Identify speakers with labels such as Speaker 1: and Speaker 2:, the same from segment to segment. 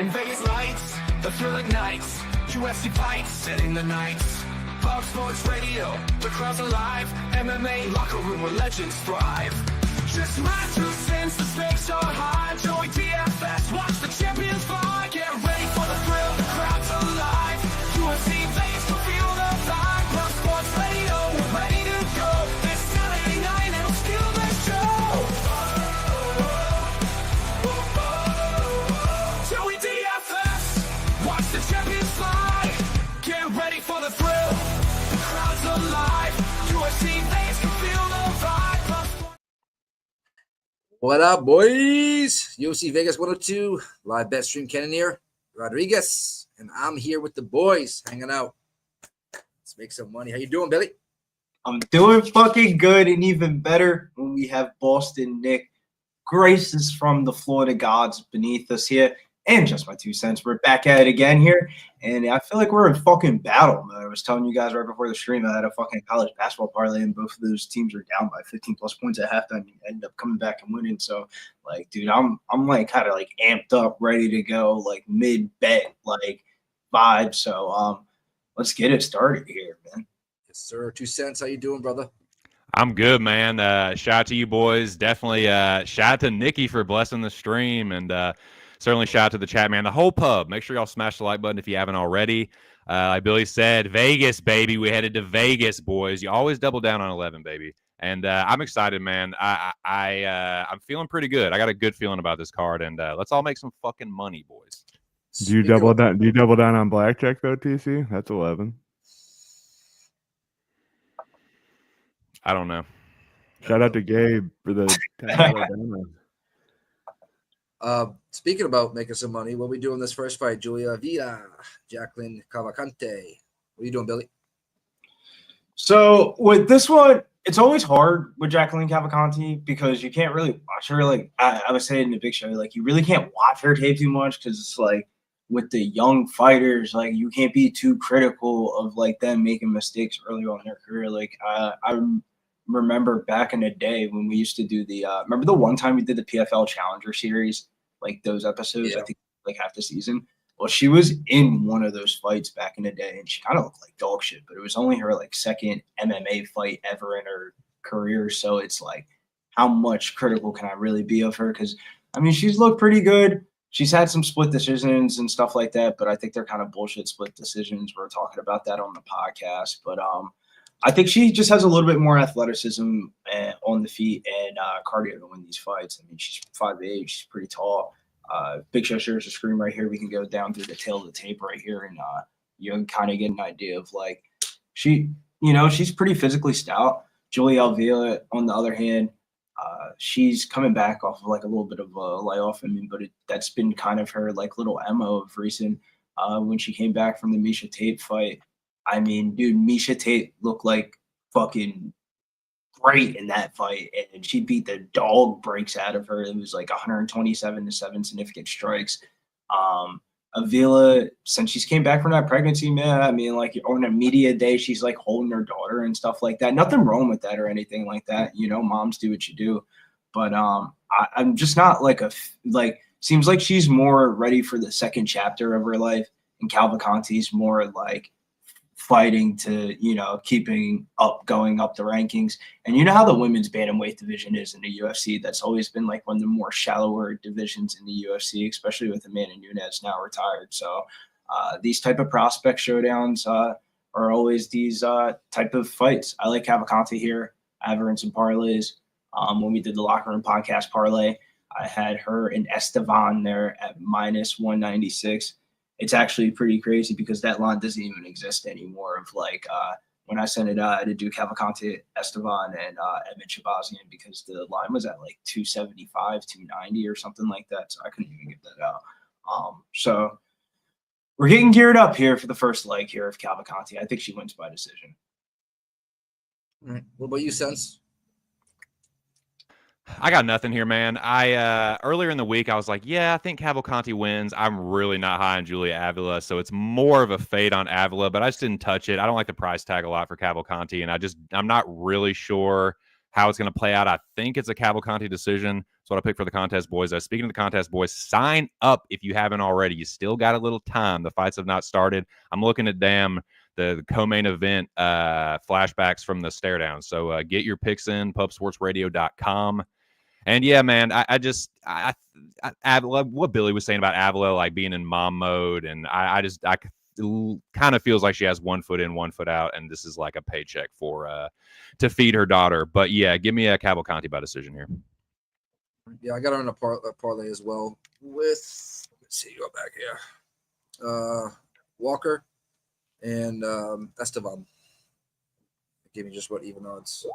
Speaker 1: In Vegas lights, the thrill ignites. UFC fights, setting the nights. Fox Sports Radio, the crowd's alive. MMA locker room where legends thrive. Just my 2 cents, the stakes are high. Joey DFS, watch the champions fly. Get ready for the thrill, the crowd's alive. UFC Vegas, will feel the vibe. Fox Sports Radio, we're ready to go. This Saturday night, it'll steal the show. Joey DFS, watch the champions fly. Get ready for the thrill, the crowd's alive. UFC Vegas can feel the vibe.
Speaker 2: What up, boys? UFC Vegas 102, live bet stream. Cannonier, Rodrigues, and I'm here with the boys, hanging out. Let's make some money. How you doing, Billy?
Speaker 3: I'm doing fucking good, and even better when we have Boston Nick graces from the Florida gods beneath us here. And just my 2 cents. We're back at it again here, and I feel like we're in fucking battle mode. I was telling you guys right before the stream, I had a fucking college basketball parlay, and both of those teams are down by 15 plus points at halftime. And ended up coming back and winning. So, like, dude, I'm like kind of like amped up, ready to go, like mid bet like vibe. So, let's get it started here, man.
Speaker 2: Yes, sir. 2 cents. How you doing, brother?
Speaker 4: I'm good, man. Shout out to you boys. Definitely shout out to Nikki for blessing the stream, and certainly shout out to the chat, man. The whole pub. Make sure y'all smash the like button if you haven't already. Like Billy said, Vegas, baby. We headed to Vegas, boys. You always double down on 11, baby. And I'm excited, man. I'm feeling pretty good. I got a good feeling about this card, and let's all make some fucking money, boys.
Speaker 5: Do you double down? Do you double down on blackjack though, TC? That's 11.
Speaker 4: I don't know.
Speaker 5: Shout out to Gabe for the $10
Speaker 2: Speaking about making some money, what we doing this first fight? Avila, Jacqueline, Cavalcanti. What are you doing, Billy?
Speaker 3: So with this one, it's always hard with Jacqueline Cavalcanti because you can't really watch her. Like I was saying in the big show, like you really can't watch her tape too much because it's like with the young fighters, like you can't be too critical of like them making mistakes early on in their career. Like I remember back in the day when we used to do the remember the one time we did the PFL Challenger series, like those episodes, I think like half the season. Well, she was in one of those fights back in the day, and she kind of looked like dog shit, but it was only her like second MMA fight ever in her career. So it's like, how much critical can I really be of her? Because I mean, she's looked pretty good. She's had some split decisions and stuff like that, but I think they're kind of bullshit split decisions. We're talking about that on the podcast, but I think she just has a little bit more athleticism on the feet and cardio to win these fights. I mean, she's 5'8", she's pretty tall. Big Show shares the screen right here. We can go down through the tail of the tape right here, and you can kind of get an idea of like she's pretty physically stout. Avila, on the other hand, she's coming back off of like a little bit of a layoff. I mean, but that's been kind of her like little MO of recent. When she came back from the Misha Tate fight, I mean, dude, Misha Tate looked like fucking great in that fight, and she beat the dog breaks out of her. It was like 127-7 significant strikes. Avila, since she's came back from that pregnancy, man, I mean, like on a media day, she's like holding her daughter and stuff like that. Nothing wrong with that or anything like that. You know, moms do what you do. But I'm just not like seems like she's more ready for the second chapter of her life, and Cavalcanti's more like fighting to, keeping up, going up the rankings. And you know how the women's bantamweight division is in the UFC? That's always been like one of the more shallower divisions in the UFC, especially with Amanda Nunes now retired. So these type of prospect showdowns are always these type of fights. I like Cavalcanti here. I have her in some parlays. When we did the Locker Room Podcast parlay, I had her in Estevam there at -196. It's actually pretty crazy because that line doesn't even exist anymore. Of like when I sent it out, I had to do Cavalcanti, Estevam, and Edmen Shahbazyan because the line was at like 275, 290 or something like that. So I couldn't even get that out. So we're getting geared up here for the first leg here of Cavalcanti. I think she wins by decision.
Speaker 2: All right. What about you, Sense?
Speaker 4: I got nothing here, man. I earlier in the week I was like, yeah, I think Cavalcanti wins. I'm really not high on Julia Avila, so it's more of a fade on Avila, but I just didn't touch it. I don't like the price tag a lot for Cavalcanti, and I'm not really sure how it's going to play out. I think it's a Cavalcanti decision, what I picked for the contest, boys. Speaking of the contest, boys, sign up if you haven't already. You still got a little time. The fights have not started. I'm looking at the co-main event flashbacks from the stare down. So get your picks in, pubsportsradio.com. And yeah, man, Avila, what Billy was saying about Avila, like being in mom mode, and I kind of feels like she has 1 foot in, 1 foot out, and this is like a paycheck for to feed her daughter. But yeah, give me a Cavalcanti by decision here.
Speaker 2: Yeah, I got her in a parlay as well with, let's see, go back here. Walker and Estevam. Give me just what even odds.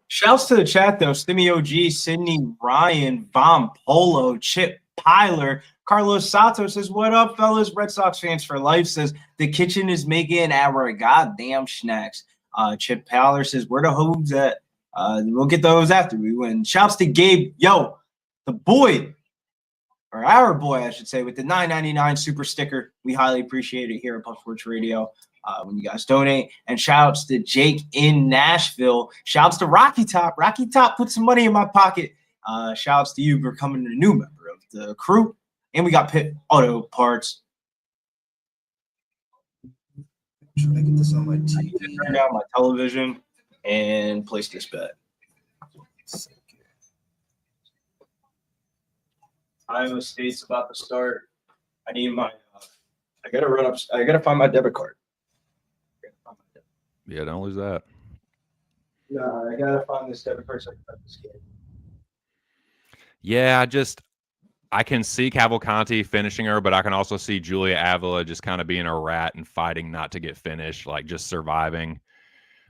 Speaker 3: Shouts to the chat, though. Stimmy OG, Sydney, Ryan, Vom Polo, Chip Piler, Carlos Sato says, what up, fellas? Red Sox fans for life says, the kitchen is making our goddamn snacks. Chip Piler says, where the hoes at? We'll get those after we win. Shouts to Gabe, yo, the boy, or our boy, I should say, with the $9.99 super sticker. We highly appreciate it here at Pub Sports Radio. When you guys donate. And shouts to Jake in Nashville. Shouts to Rocky Top. Rocky Top put some money in my pocket. Shouts to you for becoming a new member of the crew. And we got Pit Auto Parts.
Speaker 2: Trying to get this on my
Speaker 3: I need to
Speaker 2: TV.
Speaker 3: turn down my television and place this bet. Iowa State's about to start. I need my I gotta run up. I gotta find my debit card.
Speaker 4: Yeah, don't lose that.
Speaker 3: No, I gotta find this debit card so I can bet this game.
Speaker 4: Yeah, I can see Cavalcanti finishing her, but I can also see Julia Avila just kind of being a rat and fighting not to get finished, like just surviving.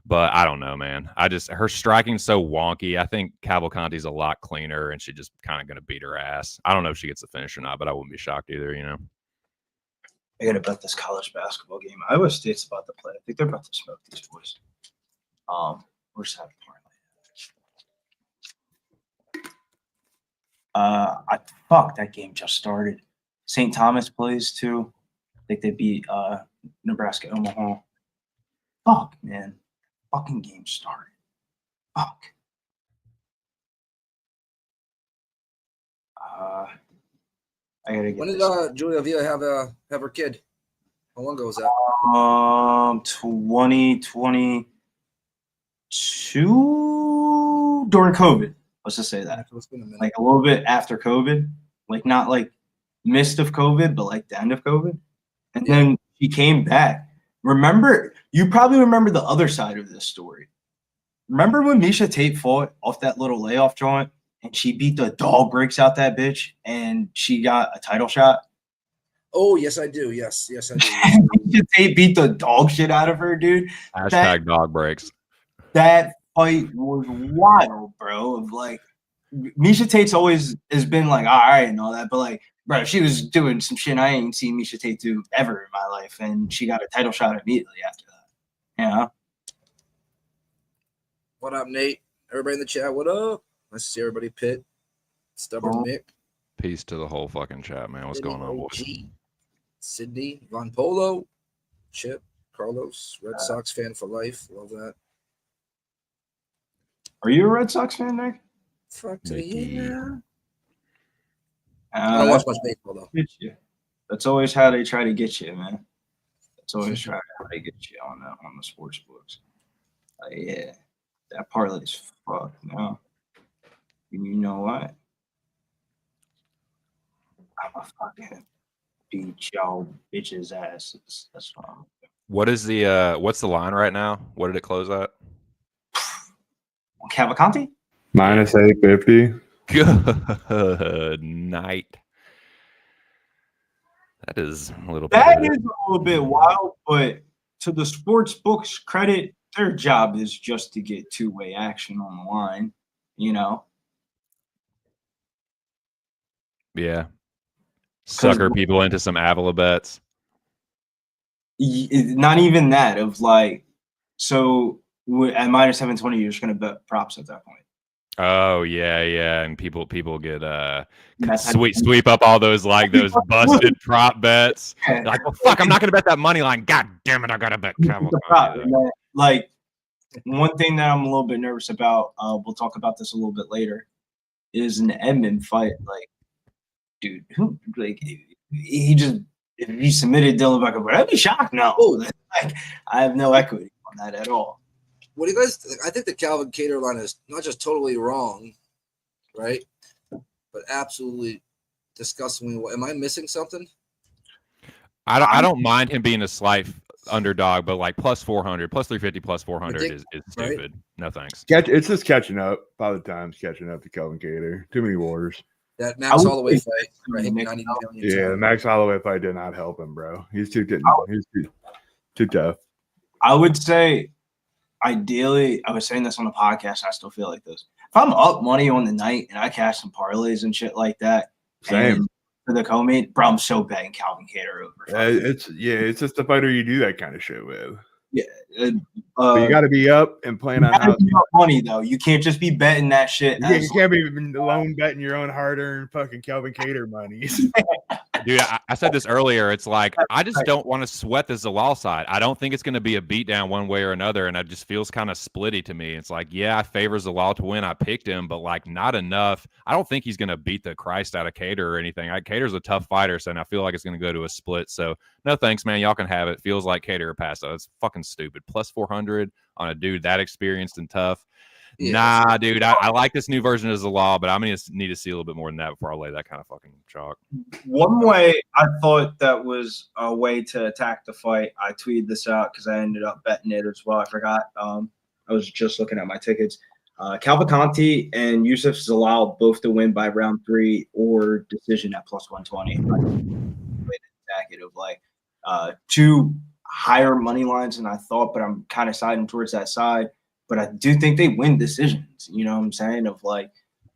Speaker 4: But I don't know, man. Her striking's so wonky. I think Cavalcanti's a lot cleaner, and she's just kind of going to beat her ass. I don't know if she gets the finish or not, but I wouldn't be shocked either, you know.
Speaker 3: I gotta bet this college basketball game. Iowa State's about to play. I think they're about to smoke these boys. We're just having that game just started. St. Thomas plays too. I think they beat Nebraska Omaha. Fuck, man. Fucking game started. Fuck. I gotta get.
Speaker 2: When did Julia Avila have her kid? How long ago was that?
Speaker 3: 2022 during COVID. Let's just say that.
Speaker 2: It's been a minute.
Speaker 3: Like a little bit after COVID, like not like midst of COVID, but like the end of COVID. And then she came back. You probably remember the other side of this story. Remember when Miesha Tate fought off that little layoff joint and she beat the dog breaks out that bitch and she got a title shot?
Speaker 2: Oh, yes, I do. Yes, I do.
Speaker 3: Miesha Tate beat the dog shit out of her, dude.
Speaker 4: Hashtag dog breaks.
Speaker 3: That fight was wild, bro. Of like, Miesha Tate's always has been like, all right, and all that, but like, bro, she was doing some shit I ain't seen Miesha Tate do ever in my life, and she got a title shot immediately after that. You know?
Speaker 2: What up, Nate? Everybody in the chat, what up? Nice to see everybody. Pitt, Stubborn Nick,
Speaker 4: Peace to the whole fucking chat, man. What's going on, boys?
Speaker 2: Sydney, Von Polo, Chip, Carlos, Red Sox fan for life. Love that.
Speaker 3: Are you a Red Sox fan, Nick?
Speaker 2: Fuck to
Speaker 4: Mickey.
Speaker 2: yeah. I don't watch much baseball though.
Speaker 3: Get you. That's always how they try to get you, man. That's always how they get you on the sports books. Yeah, that parlay's fucked now. And you know what? I'm a fucking beat y'all bitches' asses. That's what I'm doing.
Speaker 4: What is the what's the line right now? What did it close at?
Speaker 3: Cavalcanti?
Speaker 5: Minus 850.
Speaker 4: Good night. That is a little
Speaker 3: That
Speaker 4: bit.
Speaker 3: is a little bit wild, but to the sports books' credit, their job is just to get two-way action on the line, you know?
Speaker 4: Yeah. Sucker people into some Avila bets.
Speaker 3: Not even that, of like, so at minus 720, you're just going to bet props at that point.
Speaker 4: Oh yeah, and people get sweep up all those those busted prop bets. Like, well, fuck, I'm not gonna bet that money line. God damn it, I gotta bet Cavalcanti.
Speaker 3: Like, one thing that I'm a little bit nervous about, we'll talk about this a little bit later, is an Edmen fight. Like, dude, who like he just if he submitted Dylan Becker, would I be shocked? No, like I have no equity on that at all.
Speaker 2: What do you guys think? I think the Calvin Kattar line is not just totally wrong, right? But absolutely disgustingly. Am I missing something?
Speaker 4: I don't mind him being a slight underdog, but like plus 400, plus 350, plus 400 is stupid. Right? No thanks.
Speaker 5: It's just catching up. By the time catching up to Calvin Kattar. Too many wars.
Speaker 2: That Max Holloway fight, right? 90 million.
Speaker 5: Yeah, the Max Holloway fight did not help him, bro. He's too tough.
Speaker 3: I would say, ideally, I was saying this on the podcast. I still feel like this. If I'm up money on the night and I cash some parlays and shit like that,
Speaker 5: same
Speaker 3: for the co-main, bro, I'm so betting Calvin Kattar over.
Speaker 5: It's just the fighter you do that kind of shit with.
Speaker 3: Yeah,
Speaker 5: but you got to be up and playing on how
Speaker 3: money though. You can't just be betting that shit.
Speaker 5: You can't be alone betting your own hard-earned fucking Calvin Kattar money.
Speaker 4: Dude, I said this earlier. It's like I just don't want to sweat the Zalal side. I don't think it's going to be a beatdown one way or another, and it just feels kind of splitty to me. It's like, yeah, I favor Zalal to win. I picked him, but like not enough. I don't think he's going to beat the Christ out of Kattar or anything. Kattar's a tough fighter, so I feel like it's going to go to a split. So no thanks, man. Y'all can have it. Feels like Kattar passed. It's fucking stupid. Plus 400 on a dude that experienced and tough. Yeah. Nah, dude, I like this new version of Zalal, but I'm going to need to see a little bit more than that before I lay that kind of fucking chalk.
Speaker 3: One way I thought that was a way to attack the fight, I tweeted this out because I ended up betting it as well. I forgot. I was just looking at my tickets. Cavalcanti and Youssef Zalal both to win by round 3 or decision at plus 120. Way to attack it of like 2 higher money lines than I thought, but I'm kind of siding towards that side. But I do think they win decisions. You know what I'm saying? Of like,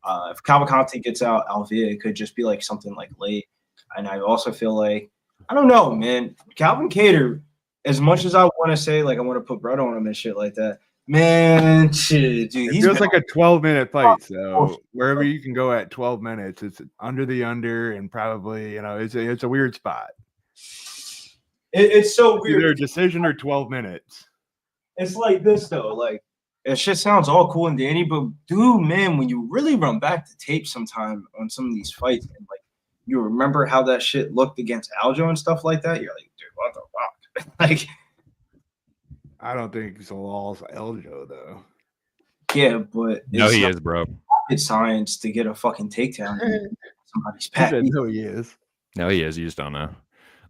Speaker 3: if Cavalcanti gets out Avila, it could just be like something like late. And I also feel like, I don't know, man. Calvin Kattar, as much as I want to say, like, I want to put bread on him and shit like that, man, shit, dude.
Speaker 5: It feels like a 12-minute fight. So wherever you can go at 12 minutes, it's under the under, and probably, it's a weird spot.
Speaker 3: It's so weird.
Speaker 5: Either a decision or 12 minutes.
Speaker 3: It's like this, though. Like, it shit sounds all cool and dandy, but dude, man, when you really run back to tape sometime on some of these fights, and like you remember how that shit looked against Aljo and stuff like that, you're like, dude, what the fuck? Like,
Speaker 5: I don't think Zalal's Aljo though.
Speaker 3: Yeah, but
Speaker 4: no, he is, bro.
Speaker 3: It's science to get a fucking takedown. Somebody's back.
Speaker 5: No, he is.
Speaker 4: No, he is. You just don't know.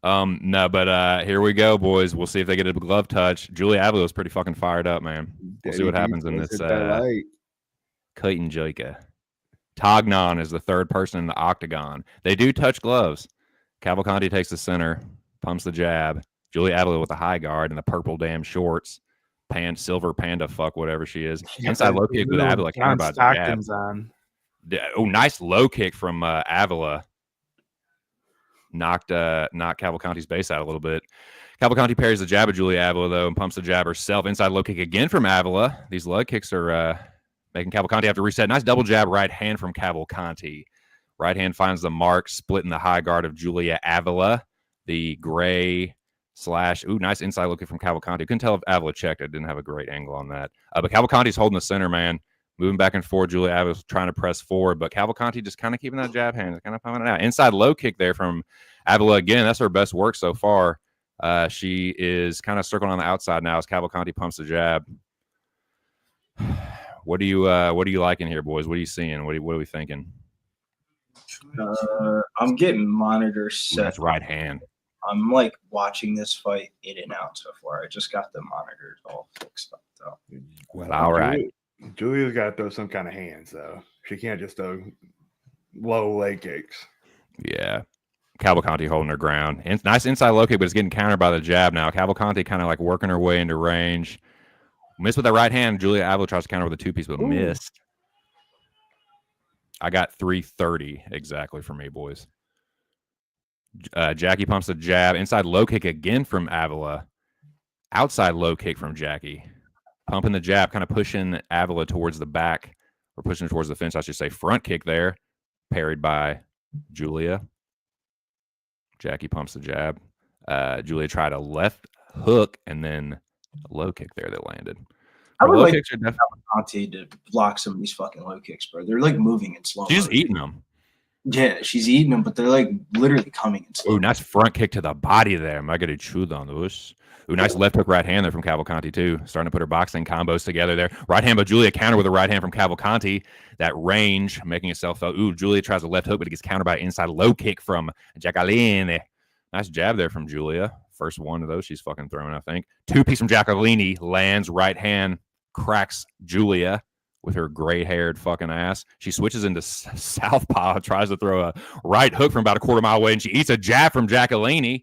Speaker 4: No, but here we go, boys. We'll see if they get a glove touch. Julia Avila is pretty fucking fired up, man. We'll see what happens in this. Kaitlyn Joika. Tognon is the third person in the octagon. They do touch gloves. Cavalcanti takes the center, pumps the jab. Julia Avila with the high guard and the purple damn shorts. Silver panda fuck, whatever she is. Inside low kick with Avila. Oh, nice low kick from Avila. Knocked Cavalcanti's base out a little bit. Cavalcanti parries the jab of Julia Avila, though, and pumps the jab herself. Inside low kick again from Avila. These leg kicks are making Cavalcanti have to reset. Nice double jab right hand from Cavalcanti. Right hand finds the mark, splitting the high guard of Julia Avila. The gray slash. Ooh, nice inside low kick from Cavalcanti. Couldn't tell if Avila checked. It didn't have a great angle on that. But Cavalcanti's holding the center, man. Moving back and forth. Julia Avila's trying to press forward, but Cavalcanti just kind of keeping that jab hand, kind of pumping it out. Inside low kick there from Avila again. That's her best work so far. She is kind of circling on the outside now as Cavalcanti pumps the jab. What are you liking here, boys? What are you seeing? What are we thinking?
Speaker 3: I'm getting monitor set.
Speaker 4: That's right hand.
Speaker 3: I'm like watching this fight in and out so far. I just got the monitors all fixed up though.
Speaker 4: Well, all right.
Speaker 5: Julia's got to throw some kind of hands, though. She can't just throw low leg kicks.
Speaker 4: Yeah. Cavalcanti holding her ground. Nice inside low kick, but it's getting countered by the jab now. Cavalcanti kind of like working her way into range. Missed with that right hand. Julia Avila tries to counter with a two-piece, but missed. I got 330 exactly for me, boys. Jackie pumps the jab. Inside low kick again from Avila. Outside low kick from Jackie. Pumping the jab, kind of pushing Avila towards the back, or pushing towards the fence, I should say. Front kick there, parried by Julia. Jackie pumps the jab. Julia tried a left hook and then a low kick there that landed.
Speaker 3: I would
Speaker 4: low
Speaker 3: like
Speaker 4: kicks are definitely.
Speaker 3: Cavalcanti to block some of these fucking low kicks, bro. They're like moving in slow.
Speaker 4: She's eating them.
Speaker 3: Yeah, she's eating them, but they're like literally coming in slow.
Speaker 4: Ooh, nice front kick to the body there. Am I going to chew on those? Ooh, nice left hook right hand there from Cavalcanti too. Starting to put her boxing combos together there. Right hand, but Julia counter with a right hand from Cavalcanti. That range making itself felt. Ooh, Julia tries a left hook, but it gets countered by an inside low kick from Jacqueline. Nice jab there from Julia. First one of those she's fucking throwing, I think. Two-piece from Jacqueline. Lands right hand, cracks Julia with her gray-haired fucking ass. She switches into southpaw, tries to throw a right hook from about a quarter mile away, and she eats a jab from Jacqueline.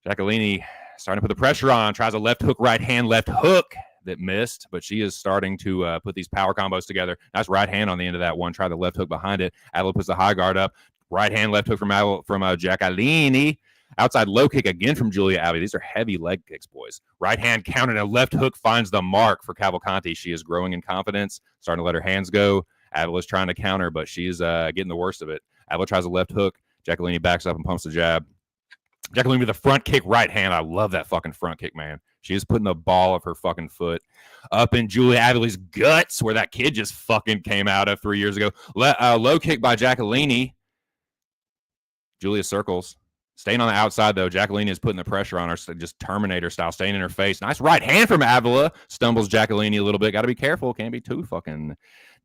Speaker 4: Jacqueline starting to put the pressure on, tries a left hook, right hand, left hook that missed, but she is starting to put these power combos together. Nice right hand on the end of that one. Try the left hook behind it. Avila puts the high guard up. Right hand, left hook from Jacqueline. Outside low kick again from Julia Avila. These are heavy leg kicks, boys. Right hand countered, a left hook finds the mark for Cavalcanti. She is growing in confidence, starting to let her hands go. Avila's trying to counter, but she's getting the worst of it. Avila tries a left hook. Jacqueline backs up and pumps the jab. Jacqueline with a front kick right hand. I love that fucking front kick, man. She is putting the ball of her fucking foot up in Julia Avila's guts, where that kid just fucking came out of 3 years ago. Low kick by Jacqueline. Julia circles. Staying on the outside, though. Jacqueline is putting the pressure on her, just Terminator style, staying in her face. Nice right hand from Avila. Stumbles Jacqueline a little bit. Got to be careful. Can't be too fucking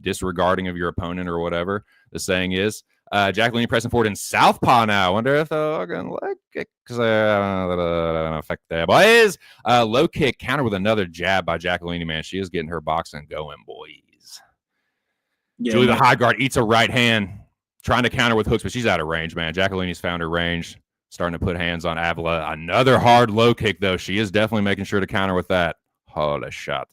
Speaker 4: disregarding of your opponent or whatever the saying is. Jacqueline pressing forward in southpaw now. I wonder if the fucking leg kicks affect that. Boys, low kick counter with another jab by Jacqueline, man. She is getting her boxing going, boys. Yeah, Julia, the high guard, eats a right hand. Trying to counter with hooks, but she's out of range, man. Jacqueline's found her range. Starting to put hands on Avila. Another hard low kick, though. She is definitely making sure to counter with that. Holy shot.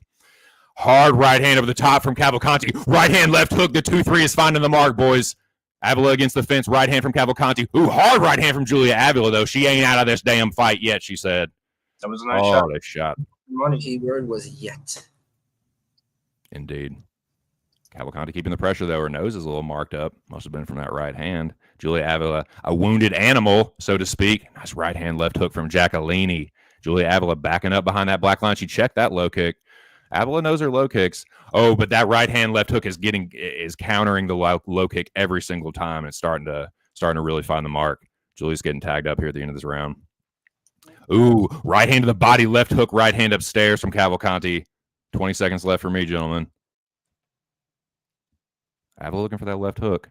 Speaker 4: Hard right hand over the top from Cavalcanti. Right hand, left hook. The 2-3 is finding the mark, boys. Avila against the fence. Right hand from Cavalcanti. Ooh, hard right hand from Julia Avila, though. She ain't out of this damn fight yet, she said.
Speaker 3: That was a nice shot.
Speaker 4: Holy shot.
Speaker 2: Money keyword was yet.
Speaker 4: Indeed. Cavalcanti keeping the pressure, though. Her nose is a little marked up. Must have been from that right hand. Julia Avila, a wounded animal, so to speak. Nice right hand, left hook from Jacqueline. Julia Avila backing up behind that black line. She checked that low kick. Avila knows her low kicks. Oh, but that right hand, left hook is countering the low kick every single time. And it's starting to really find the mark. Julia's getting tagged up here at the end of this round. Ooh, right hand to the body, left hook, right hand upstairs from Cavalcanti. 20 seconds left for me, gentlemen. Avila looking for that left hook.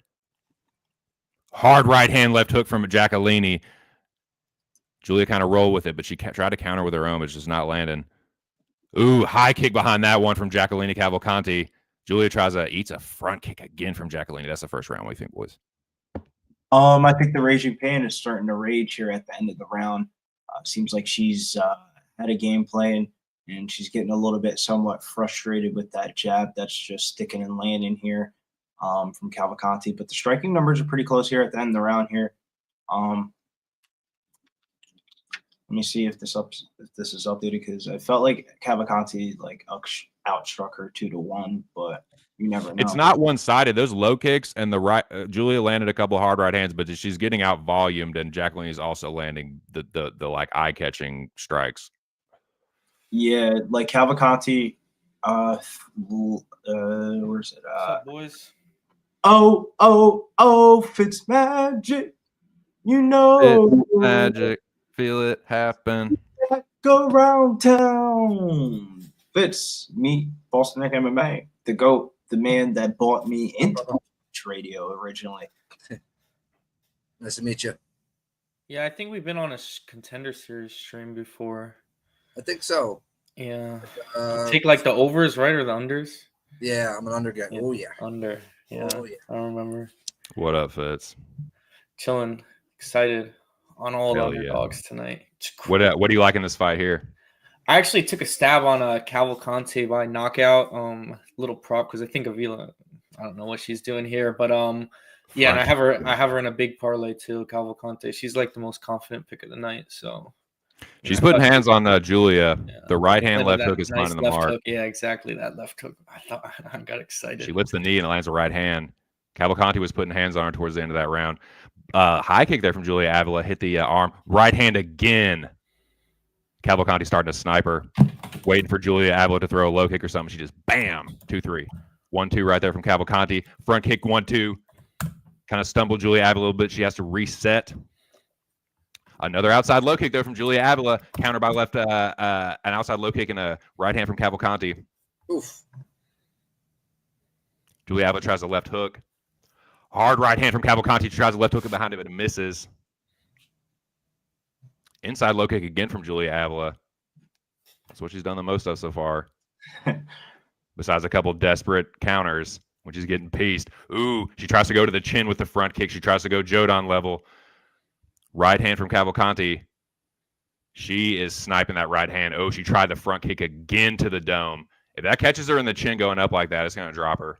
Speaker 4: Hard right hand, left hook from Jacqueline. Julia kind of rolled with it, but she tried to counter with her own, but it's just not landing. Ooh, high kick behind that one from Jacqueline Cavalcanti. Julia eats a front kick again from Jacqueline. That's the first round. What do you think, boys?
Speaker 3: I think the Raging Pan is starting to rage here at the end of the round. Seems like she's had a game plan, and she's getting a little bit somewhat frustrated with that jab that's just sticking and landing here. From Cavalcanti, but the striking numbers are pretty close here at the end of the round here. Let me see if this is updated, because I felt like Cavalcanti outstruck her 2-1, but you never know.
Speaker 4: It's not one-sided. Those low kicks and the right Julia landed a couple hard right hands, but she's getting out volumed, and Jacqueline is also landing the like eye-catching strikes.
Speaker 3: Yeah, like Cavalcanti. Where's it?
Speaker 6: What's up, boys?
Speaker 3: Oh, Fitz magic. You know.
Speaker 4: It's magic. Feel it happen.
Speaker 3: Go around town. Fitz, meet Boston Neck MMA. The GOAT, the man that brought me into radio originally.
Speaker 2: Nice to meet you.
Speaker 6: Yeah, I think we've been on a Contender Series stream before.
Speaker 2: I think so.
Speaker 6: Yeah. Take like the overs, right, or the unders?
Speaker 2: Yeah, I'm an under guy.
Speaker 6: Yeah.
Speaker 2: Oh, yeah.
Speaker 6: Under. Yeah,
Speaker 2: Oh, yeah.
Speaker 6: I remember.
Speaker 4: What up, Fitz?
Speaker 6: Chilling, excited on all the
Speaker 4: Hell
Speaker 6: underdogs tonight.
Speaker 4: What do you like in this fight here?
Speaker 6: I actually took a stab on a Cavalcanti by knockout, little prop, because I think Avila, I don't know what she's doing here, but yeah, and I have her in a big parlay too, Cavalcanti. She's like the most confident pick of the night, so.
Speaker 4: She's putting hands on Julia. Yeah. The right hand, left hook is finding the mark.
Speaker 6: Hook. Yeah, exactly. That left hook. I got excited.
Speaker 4: She lifts the knee and lands a right hand. Cavalcanti was putting hands on her towards the end of that round. High kick there from Julia Avila. Hit the arm. Right hand again. Cavalcanti starting to sniper, waiting for Julia Avila to throw a low kick or something. She just bam, 2-3. 1-2 right there from Cavalcanti. Front kick 1-2. Kind of stumbled Julia Avila a little bit. She has to reset. Another outside low kick there from Julia Avila. Counter by left, an outside low kick and a right hand from Cavalcanti.
Speaker 2: Oof.
Speaker 4: Julia Avila tries a left hook. Hard right hand from Cavalcanti. She tries a left hook behind it, but it misses. Inside low kick again from Julia Avila. That's what she's done the most of so far. Besides a couple desperate counters when she's getting pieced. Ooh, she tries to go to the chin with the front kick. She tries to go Jodan level. Right hand from Cavalcanti. She is sniping that right hand. Oh, she tried the front kick again to the dome. If that catches her in the chin going up like that, it's going to drop her.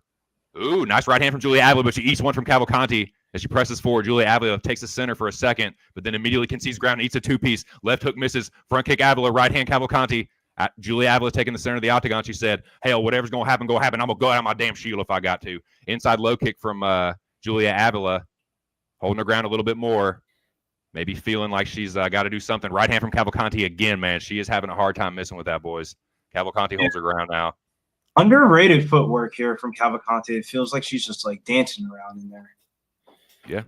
Speaker 4: Ooh, nice right hand from Julia Avila, but she eats one from Cavalcanti as she presses forward. Julia Avila takes the center for a second, but then immediately concedes ground and eats a two-piece. Left hook misses. Front kick Avila, right hand Cavalcanti. Julia Avila taking the center of the octagon. She said, hell, whatever's going to happen, go happen. I'm going to go out of my damn shield if I got to. Inside low kick from Julia Avila, holding her ground a little bit more. Maybe feeling like she's got to do something. Right hand from Cavalcanti again, man. She is having a hard time missing with that, boys. Cavalcanti holds her ground now.
Speaker 3: Underrated footwork here from Cavalcanti. It feels like she's just like dancing around in there.
Speaker 4: Yeah.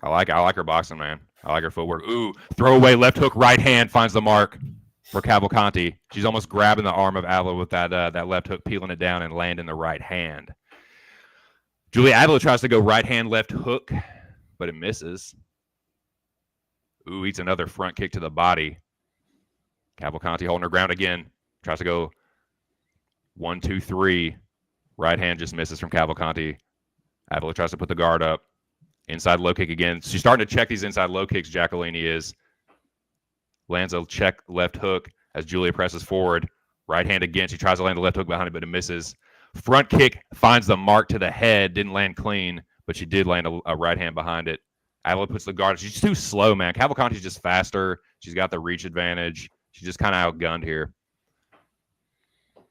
Speaker 4: I like her boxing, man. I like her footwork. Ooh, throwaway left hook, right hand finds the mark for Cavalcanti. She's almost grabbing the arm of Avila with that left hook, peeling it down and landing the right hand. Julia Avila tries to go right hand, left hook, but it misses. Ooh, eats another front kick to the body. Cavalcanti holding her ground again. Tries to go 1, 2, 3. Right hand just misses from Cavalcanti. Avila tries to put the guard up. Inside low kick again. She's starting to check these inside low kicks, Jacqueline is. Lands a check left hook as Julia presses forward. Right hand again. She tries to land a left hook behind it, but it misses. Front kick finds the mark to the head. Didn't land clean, but she did land a right hand behind it. Avila puts the guard. She's too slow, man. Cavalcanti's just faster. She's got the reach advantage. She's just kind of outgunned here.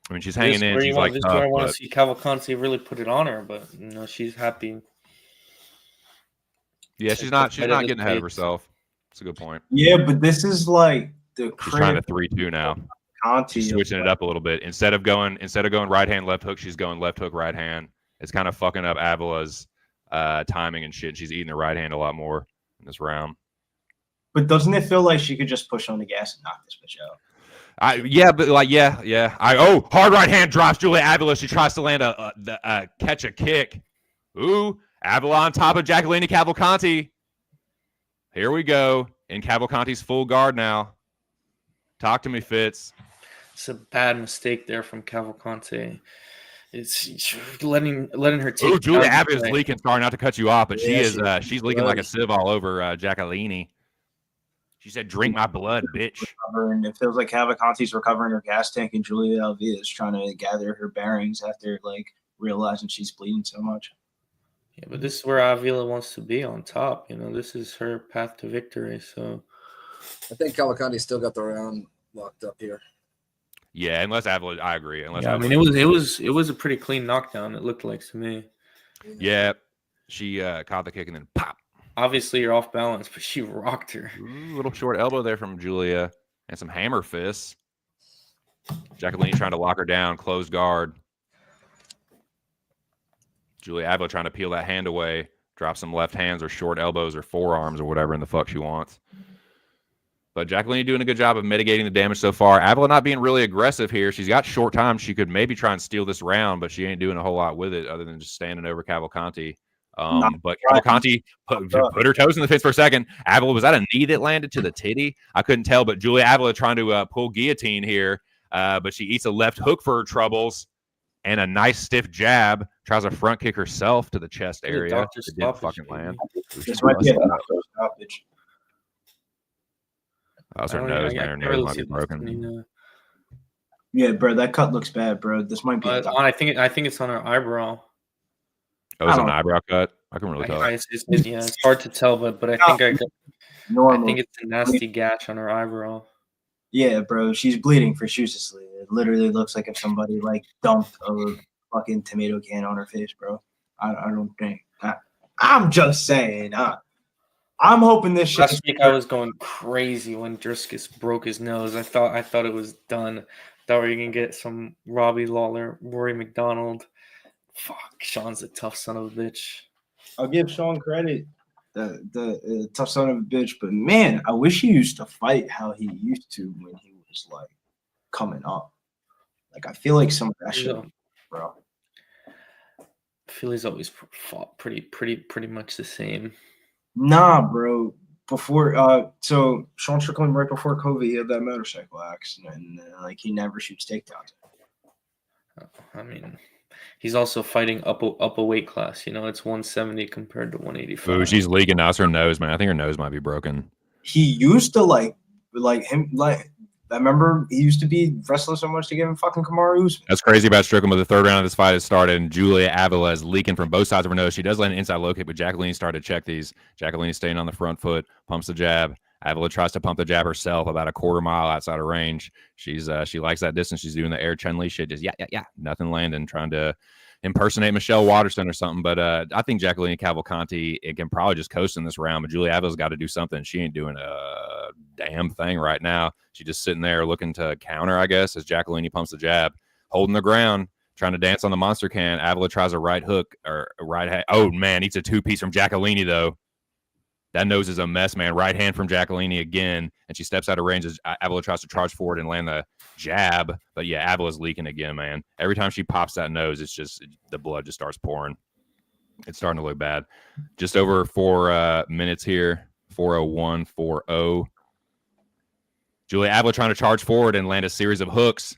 Speaker 4: I mean, she's hanging in. She's like tough,
Speaker 6: I want to see Cavalcanti really put it on her, but she's happy.
Speaker 4: Yeah, she's not getting ahead of herself. That's a good point.
Speaker 3: Yeah, but this is like
Speaker 4: she's trying to 3-2 now. She's switching it up a little bit. Instead of going right hand left hook, she's going left hook right hand. It's kind of fucking up Avila's timing and shit. She's eating the right hand a lot more in this round.
Speaker 3: But doesn't it feel like she could just push on the gas and knock this bitch out?
Speaker 4: Hard right hand drops Julia Avila. She tries to land catch a kick. Ooh, Avila on top of Jacqueline Cavalcanti. Here we go. In Cavalcanti's full guard now. Talk to me, Fitz.
Speaker 6: It's a bad mistake there from Cavalcanti. It's letting her take.
Speaker 4: Ooh, Julia Avila's leaking. Sorry not to cut you off, but she's leaking like a sieve all over Jacqueline. She said, "Drink my blood, bitch."
Speaker 3: And it feels like Cavalcanti's recovering her gas tank, and Julia Avila is trying to gather her bearings after realizing she's bleeding so much.
Speaker 6: Yeah, but this is where Avila wants to be on top. This is her path to victory. So
Speaker 2: I think Cavalcanti still got the round locked up here.
Speaker 4: Yeah, unless Avila, I agree. Unless
Speaker 6: I mean, it was a pretty clean knockdown. It looked like to me.
Speaker 4: Yeah, she caught the kick and then pop.
Speaker 6: Obviously, you're off balance, but she rocked her.
Speaker 4: Ooh, little short elbow there from Julia and some hammer fists. Jacqueline trying to lock her down, closed guard. Julia Avila trying to peel that hand away, drop some left hands or short elbows or forearms or whatever in the fuck she wants. But Jacqueline doing a good job of mitigating the damage so far. Avila not being really aggressive here. She's got short time. She could maybe try and steal this round, but she ain't doing a whole lot with it other than just standing over Cavalcanti. But Cavalcanti put her toes in the face for a second. Avila, was that a knee that landed to the titty? I couldn't tell, but Julia Avila trying to pull guillotine here, but she eats a left hook for her troubles and a nice stiff jab. Tries a front kick herself to the chest area. It didn't fucking land.
Speaker 3: This might be a stoppage.
Speaker 4: That was her nose, man. Her nose might be broken.
Speaker 3: Yeah, bro, that cut looks bad, bro. This might be.
Speaker 6: I think it's on her eyebrow.
Speaker 4: Oh, it's an eyebrow cut. I can really tell.
Speaker 6: It's hard to tell, but I think I think it's a nasty gash on her eyebrow.
Speaker 3: Yeah, bro, she's bleeding profusely. It literally looks like if somebody dumped a fucking tomato can on her face, bro. I don't think. I'm just saying. I'm hoping this shit.
Speaker 6: Last week I was going crazy when Driscus broke his nose. I thought it was done. Thought we were gonna get some Robbie Lawler, Rory McDonald. Fuck, Sean's a tough son of a bitch.
Speaker 3: I'll give Sean credit, the tough son of a bitch, but man, I wish he used to fight how he used to when he was like coming up. Like I feel like some of that shit, bro.
Speaker 6: I feel he's always fought pretty much the same.
Speaker 3: Nah, bro. Before so Sean Strickland right before COVID, he had that motorcycle accident, and like he never shoots takedowns.
Speaker 6: I mean, he's also fighting up a weight class. You know, it's 170 compared to 185.
Speaker 4: Ooh, she's leaking. Now it's her nose, man. I think her nose might be broken.
Speaker 3: He used to like him. Like I remember he used to be wrestling so much to give him fucking Kamaru Usman.
Speaker 4: That's crazy about Strickland, but the third round of this fight has started, and Julia Avila is leaking from both sides of her nose. She does land an inside low kick, but Jacqueline started to check these. Jacqueline is staying on the front foot, pumps the jab. Avila tries to pump the jab herself about a quarter mile outside of range. She likes that distance. She's doing the air Chun-Li shit, just yeah. Nothing landing, trying to impersonate Michelle Waterson or something. But I think Jacqueline Cavalcanti, it can probably just coast in this round, but Julia Avila's got to do something. She ain't doing a damn thing right now. She's just sitting there looking to counter, I guess, as Jacqueline pumps the jab, holding the ground, trying to dance on the monster can. Avila tries a right hook or a right hand. Oh, man, eats a two-piece from Jacqueline, though. That nose is a mess, man. Right hand from Jacqueline again, and she steps out of range as Avila tries to charge forward and land the jab. But, yeah, Avila's leaking again, man. Every time she pops that nose, it's just the blood just starts pouring. It's starting to look bad. Just over 4 minutes here, 4:01, 4:0. Julia Avila trying to charge forward and land a series of hooks.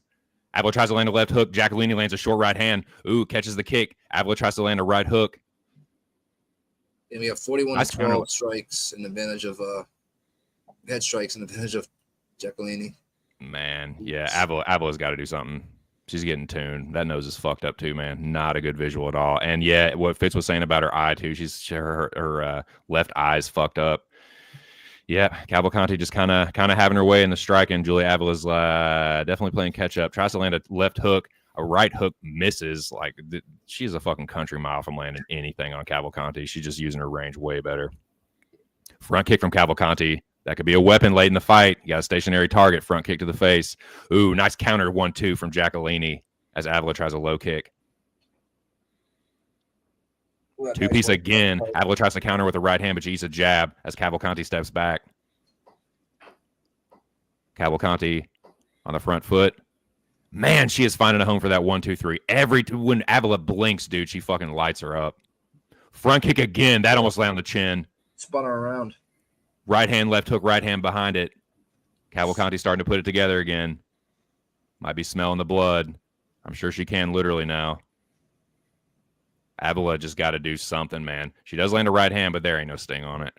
Speaker 4: Avila tries to land a left hook. Jacqueline lands a short right hand. Ooh, catches the kick. Avila tries to land a right hook.
Speaker 2: And we have 41
Speaker 4: nice
Speaker 2: 12 strikes in advantage of head strikes in advantage of Jacqueline.
Speaker 4: Man, yeah, Avila's got to do something. She's getting tuned. That nose is fucked up too, man. Not a good visual at all. And yeah, what Fitz was saying about her eye too, her left eye's fucked up. Yeah, Cavalcanti just kind of having her way in the striking. Julia Avila's definitely playing catch up. Tries to land a left hook. A right hook misses. Like she's a fucking country mile from landing anything on Cavalcanti. She's just using her range way better. Front kick from Cavalcanti. That could be a weapon late in the fight. You got a stationary target. Front kick to the face. Ooh, nice counter 1-2 from Jacqueline as Avila tries a low kick. Two-piece again. Avila tries to counter with a right hand, but she eats a jab as Cavalcanti steps back. Cavalcanti on the front foot. Man, she is finding a home for that 1-2-3. When Avila blinks, dude, she fucking lights her up. Front kick again. That almost landed on the chin.
Speaker 2: Spun her around.
Speaker 4: Right hand, left hook, right hand behind it. Cavalcanti starting to put it together again. Might be smelling the blood. I'm sure she can literally now. Avila just got to do something, man. She does land a right hand, but there ain't no sting on it.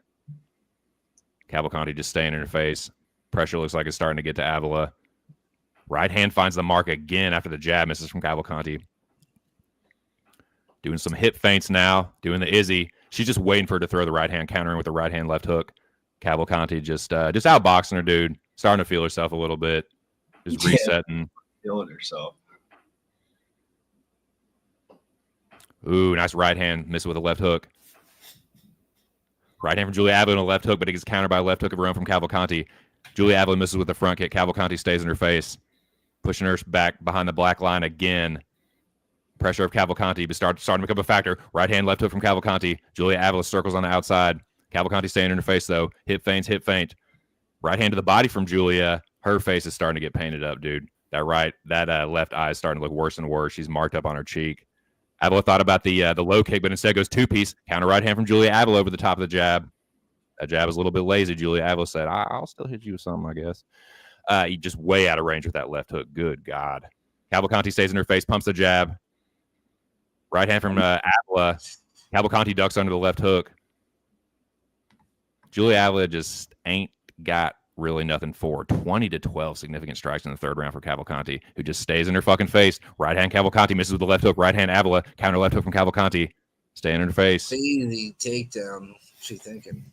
Speaker 4: Cavalcanti just staying in her face. Pressure looks like it's starting to get to Avila. Right hand finds the mark again after the jab misses from Cavalcanti. Doing some hip feints now. Doing the Izzy. She's just waiting for her to throw the right hand, countering with the right hand left hook. Cavalcanti just outboxing her, dude. Starting to feel herself a little bit. Just resetting.
Speaker 3: Feeling herself.
Speaker 4: Ooh, nice right hand. Missed with a left hook. Right hand from Julia Avila and a left hook, but it gets countered by a left hook of her own from Cavalcanti. Julia Avila misses with the front kick. Cavalcanti stays in her face. Pushing her back behind the black line again. Pressure of Cavalcanti, but starting to become a factor. Right hand, left hook from Cavalcanti. Julia Avila circles on the outside. Cavalcanti staying in her face, though. Hip feint. Right hand to the body from Julia. Her face is starting to get painted up, dude. That left eye is starting to look worse and worse. She's marked up on her cheek. Avila thought about the low kick, but instead goes two-piece. Counter right hand from Julia Avila over the top of the jab. That jab was a little bit lazy. Julia Avila said, I'll still hit you with something, I guess. He just way out of range with that left hook. Good God. Cavalcanti stays in her face, pumps the jab. Right hand from Avila. Cavalcanti ducks under the left hook. Julia Avila just ain't got really nothing for. 20-12 significant strikes in the third round for Cavalcanti, who just stays in her fucking face. Right hand Cavalcanti misses with the left hook. Right hand Avila. Counter left hook from Cavalcanti. Staying in her face.
Speaker 2: Easy takedown. What's she thinking?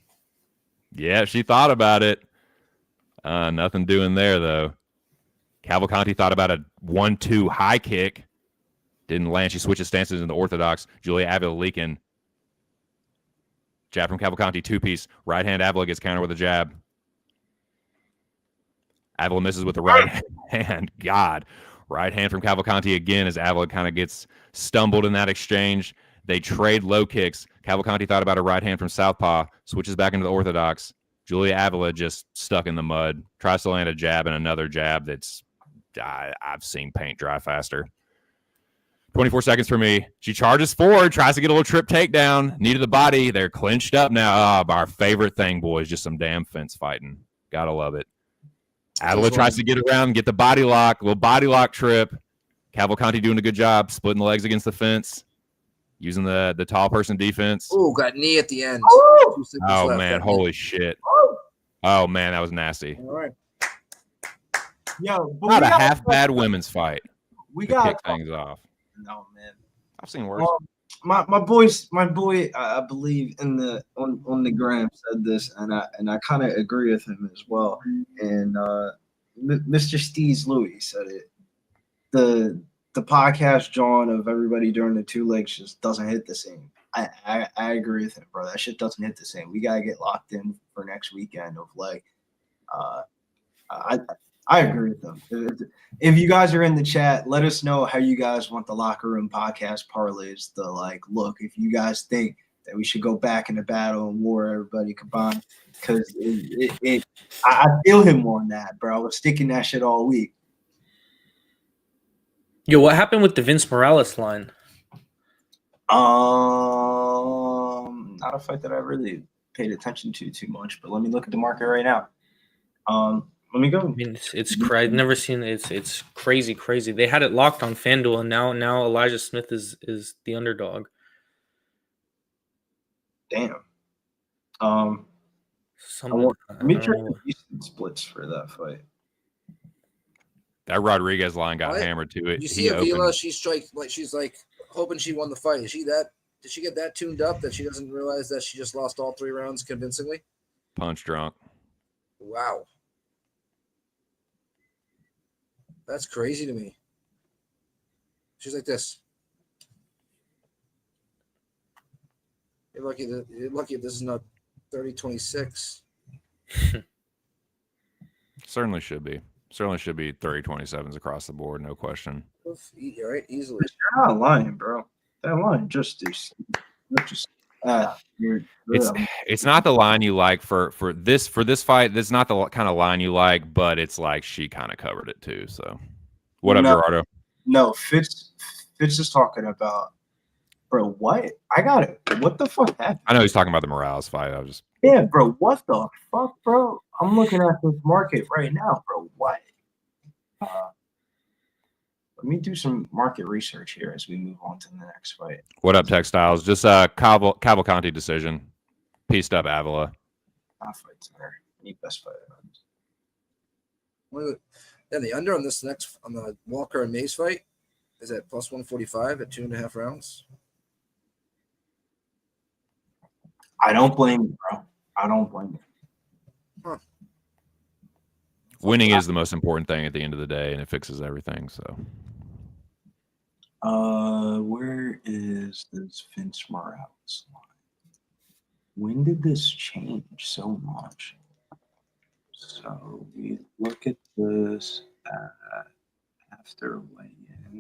Speaker 4: Yeah, she thought about it. Nothing doing there, though. Cavalcanti thought about a 1-2 high kick. Didn't land. She switches stances into orthodox. Julia Avila leaking. Jab from Cavalcanti, two-piece. Right hand, Avila gets countered with a jab. Avila misses with the right hand. God. Right hand from Cavalcanti again as Avila kind of gets stumbled in that exchange. They trade low kicks. Cavalcanti thought about a right hand from southpaw, switches back into the orthodox. Julia Avila just stuck in the mud, tries to land a jab and another jab that's I've seen paint dry faster. 24 seconds for me. She charges forward, tries to get a little trip takedown. Knee to the body. They're clinched up now. Oh, our favorite thing, boys, just some damn fence fighting. Gotta love it. Avila tries to get around, get the body lock, little body lock trip. Cavalcanti doing a good job, splitting the legs against the fence, using the tall person defense.
Speaker 2: Oh, got knee at the end.
Speaker 4: Oh, man, holy shit. Oh, man, that was nasty.
Speaker 2: All right.
Speaker 3: Yo,
Speaker 4: Not a half bad women's fight.
Speaker 3: We
Speaker 4: to
Speaker 3: got
Speaker 4: kick things off.
Speaker 3: No, man.
Speaker 4: I've seen worse.
Speaker 3: My boy, I believe on the gram said this, and I kind of agree with him as well. And Mr. Steez Louis said it. The podcast John of everybody during the two legs just doesn't hit the same. I agree with him, bro. That shit doesn't hit the same. We gotta get locked in for next weekend of like, I agree with them. If you guys are in the chat, let us know how you guys want the locker room podcast parlays to like look. If you guys think that we should go back into battle and war, everybody combined, because I feel him on that, bro. I was sticking that shit all week.
Speaker 6: Yo, what happened with the Vince Morales line?
Speaker 3: Not a fight that I really paid attention to too much, but let me look at the market right now. Let me go.
Speaker 6: I mean, it's crazy. I've never seen it. It's crazy. They had it locked on FanDuel, and now Elijah Smith is the underdog.
Speaker 3: Damn.
Speaker 6: Let
Speaker 3: me check the decent splits for that fight.
Speaker 4: That Rodriguez line got hammered to it.
Speaker 2: You see Avila, she's like hoping she won the fight. Did she get that tuned up that she doesn't realize that she just lost all 3 rounds convincingly?
Speaker 4: Punch drunk.
Speaker 2: Wow. That's crazy to me. She's like this. You're lucky this is not 30-26.
Speaker 4: Certainly should be 30-27s across the board, no question.
Speaker 2: Right, easily.
Speaker 3: You're not lying, bro. That line just
Speaker 4: it's not the line you like for this fight. That's not the kind of line you like, but it's like she kind of covered it too. So, what up, Gerardo?
Speaker 3: No, Fitz is talking about, bro. What? I got it. What the fuck happened?
Speaker 4: I know he's talking about the Morales fight.
Speaker 3: Yeah, bro. What the fuck, bro? I'm looking at this market right now, bro. What? Let me do some market research here as we move on to the next fight.
Speaker 4: What up, Textiles? Just Cavalcanti decision. Pieced up Avila.
Speaker 3: Not fight center. Need best fight.
Speaker 2: Then the under on the Walker and Mays fight is at plus 145 at 2.5 rounds.
Speaker 3: I don't blame you, bro. I don't blame you.
Speaker 2: Huh.
Speaker 4: Winning is the most important thing at the end of the day, and it fixes everything. So.
Speaker 3: Where is this Vince Morales line? When did this change so much? So we look at this after weigh-ins. It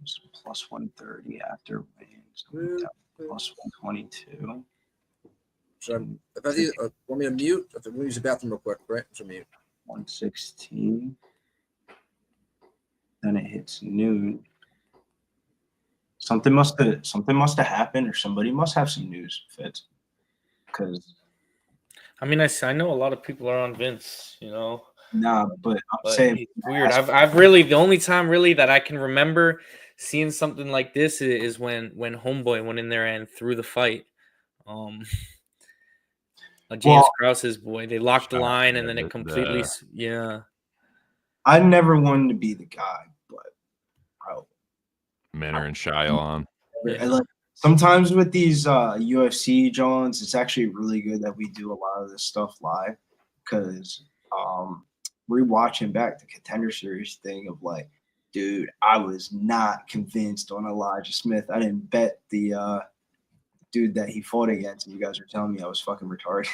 Speaker 3: was plus 130 after weigh-ins. Plus 122.
Speaker 2: So want me to mute? I'm going to use the bathroom real quick, right? So mute.
Speaker 3: 116. Then it hits noon. Something must have happened, or somebody must have some news, Fitz. Because
Speaker 6: I mean, I know a lot of people are on Vince, you know.
Speaker 3: Nah, but I'm saying
Speaker 6: it's weird. I've really, the only time really that I can remember seeing something like this is when Homeboy went in there and threw the fight. James Krause's boy. They locked the line and then it completely
Speaker 3: I never wanted to be the guy, but bro,
Speaker 4: men are in Shyamalan.
Speaker 3: Like, sometimes with these UFC Johns, it's actually really good that we do a lot of this stuff live, because rewatching back the Contender Series thing of like, dude, I was not convinced on Elijah Smith. I didn't bet the dude that he fought against, and you guys were telling me I was fucking retarded.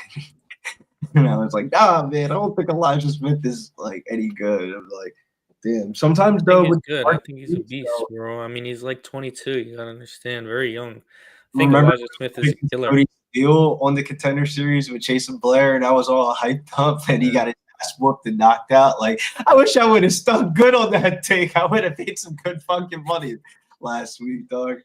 Speaker 3: And I was like, nah, man, I don't think Elijah Smith is like any good. I'm like, damn. Sometimes though,
Speaker 6: He's
Speaker 3: with
Speaker 6: good. I think he's a beast,
Speaker 3: so,
Speaker 6: bro. I mean, he's like 22. You gotta understand, very young. I think
Speaker 3: remember
Speaker 6: Elijah Smith is a killer.
Speaker 3: Cody Steele on the Contender Series with Jason Blair, and I was all hyped up, and he got his ass whooped and knocked out. Like, I wish I would have stuck good on that take. I would have made some good fucking money last week, dog.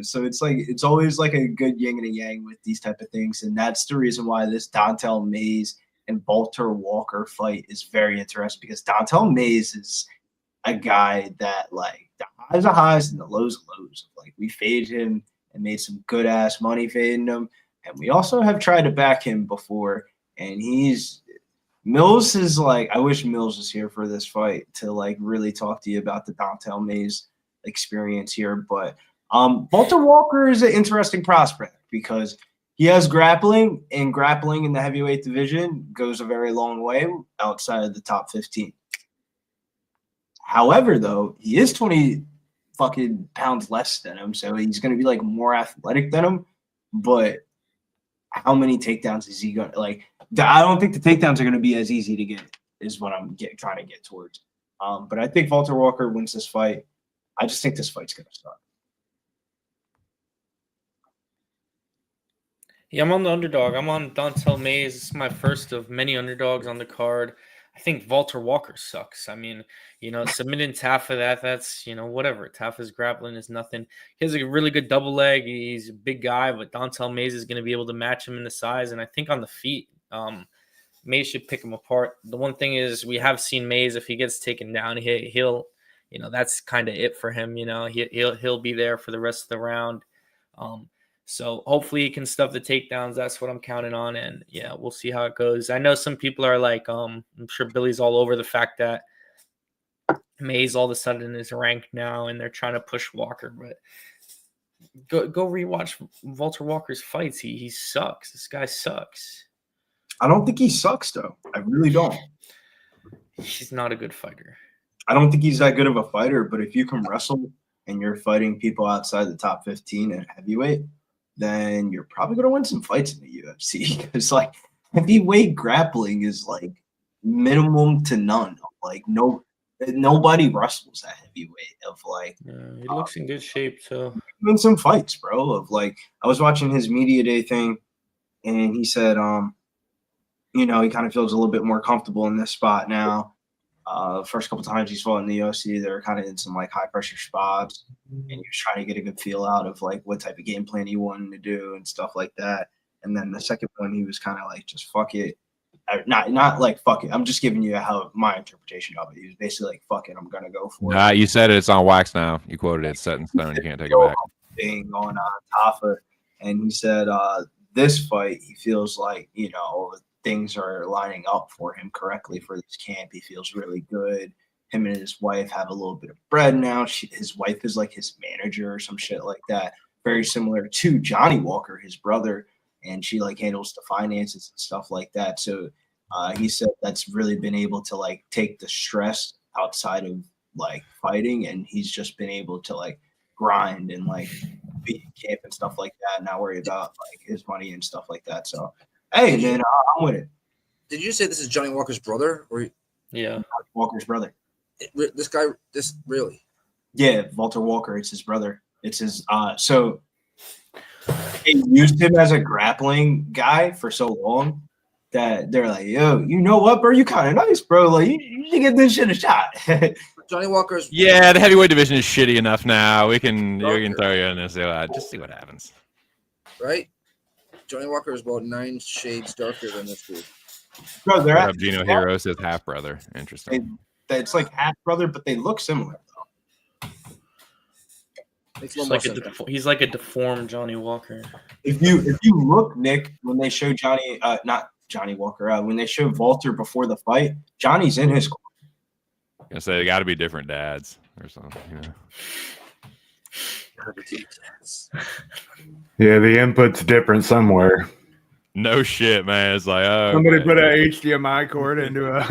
Speaker 3: So it's like it's always like a good yin and a yang with these type of things, and that's the reason why this Dantel Mays and Valter Walker fight is very interesting, because Dantel Mays is a guy that like the highs are highs and the lows are lows. Like, we faded him and made some good ass money fading him, and we also have tried to back him before, and Mills is like, I wish Mills was here for this fight to like really talk to you about the Dantel Mays experience here, but Valter Walker is an interesting prospect because he has grappling, and grappling in the heavyweight division goes a very long way outside of the top 15. However, though, he is 20 fucking pounds less than him, so he's going to be like more athletic than him. But how many takedowns is he going to like? I don't think the takedowns are going to be as easy to get, is what I'm trying to get towards. But I think Valter Walker wins this fight. I just think this fight's going to start.
Speaker 6: Yeah, I'm on the underdog. I'm on Dantel Mays. This is my first of many underdogs on the card. I think Valter Walker sucks. I mean, submitting Tafa, that's, whatever. Tafa's grappling is nothing. He has a really good double leg. He's a big guy, but Dantel Mays is going to be able to match him in the size. And I think on the feet, Mays should pick him apart. The one thing is, we have seen Mays, if he gets taken down, he'll that's kind of it for him. He'll be there for the rest of the round. So hopefully he can stuff the takedowns. That's what I'm counting on. And yeah, we'll see how it goes. I know some people are like, I'm sure Billy's all over the fact that Mays all of a sudden is ranked now and they're trying to push Walker, but go rewatch Valter Walker's fights. He sucks. This guy sucks.
Speaker 3: I don't think he sucks though. I really don't.
Speaker 6: He's not a good fighter.
Speaker 3: I don't think he's that good of a fighter, but if you can wrestle and you're fighting people outside the top 15 at heavyweight, then you're probably going to win some fights in the UFC, because like heavyweight grappling is like minimum to none. Like nobody wrestles at heavyweight. Of like,
Speaker 6: he looks in good shape. So
Speaker 3: in some fights, bro. Of like, I was watching his media day thing, and he said, he kind of feels a little bit more comfortable in this spot now. First couple times he's fought in the UFC, they're kind of in some like high pressure spots, and he was trying to get a good feel out of like what type of game plan he wanted to do and stuff like that. And then the second one, he was kind of like, just fuck it. Not like fuck it. I'm just giving you how my interpretation of it. He was basically like, fuck it, I'm gonna go for it.
Speaker 4: You said it. It's on wax now. You quoted it. It's set in stone. You can't take it back.
Speaker 3: Thing going on Tafa, and he said this fight, he feels like things are lining up for him correctly for this camp. He feels really good. Him and his wife have a little bit of bread now. His wife is like his manager or some shit like that. Very similar to Johnny Walker, his brother, and she like handles the finances and stuff like that. So he said that's really been able to like take the stress outside of like fighting, and he's just been able to like grind and like be in camp and stuff like that, and not worry about like his money and stuff like that. So hey, man, I'm with it.
Speaker 2: Did you say this is Johnny Walker's brother? Or
Speaker 6: yeah,
Speaker 3: Walker's brother.
Speaker 2: This guy, really?
Speaker 3: Yeah, Valter Walker. It's his brother. It's his. So they used him as a grappling guy for so long that they're like, yo, you know what, bro? You kind of nice, bro. Like you should give this shit a shot.
Speaker 2: Johnny Walker's.
Speaker 4: Yeah, the heavyweight division is shitty enough now. We can throw you in this. Just see what happens.
Speaker 2: Right. Johnny Walker is about 9 shades darker than this dude.
Speaker 3: Bro, they're
Speaker 4: at Gino Hero says half brother. Interesting.
Speaker 3: It's like half brother, but they look similar though.
Speaker 6: He's like a deformed Johnny Walker.
Speaker 3: If you look, Nick, when they show Johnny, not Johnny Walker, when they show Valter before the fight, Johnny's in his corner.
Speaker 4: I say they got to be different dads or something.
Speaker 5: Yeah, the input's different somewhere.
Speaker 4: No shit, man. It's like, oh,
Speaker 5: somebody put an HDMI cord into a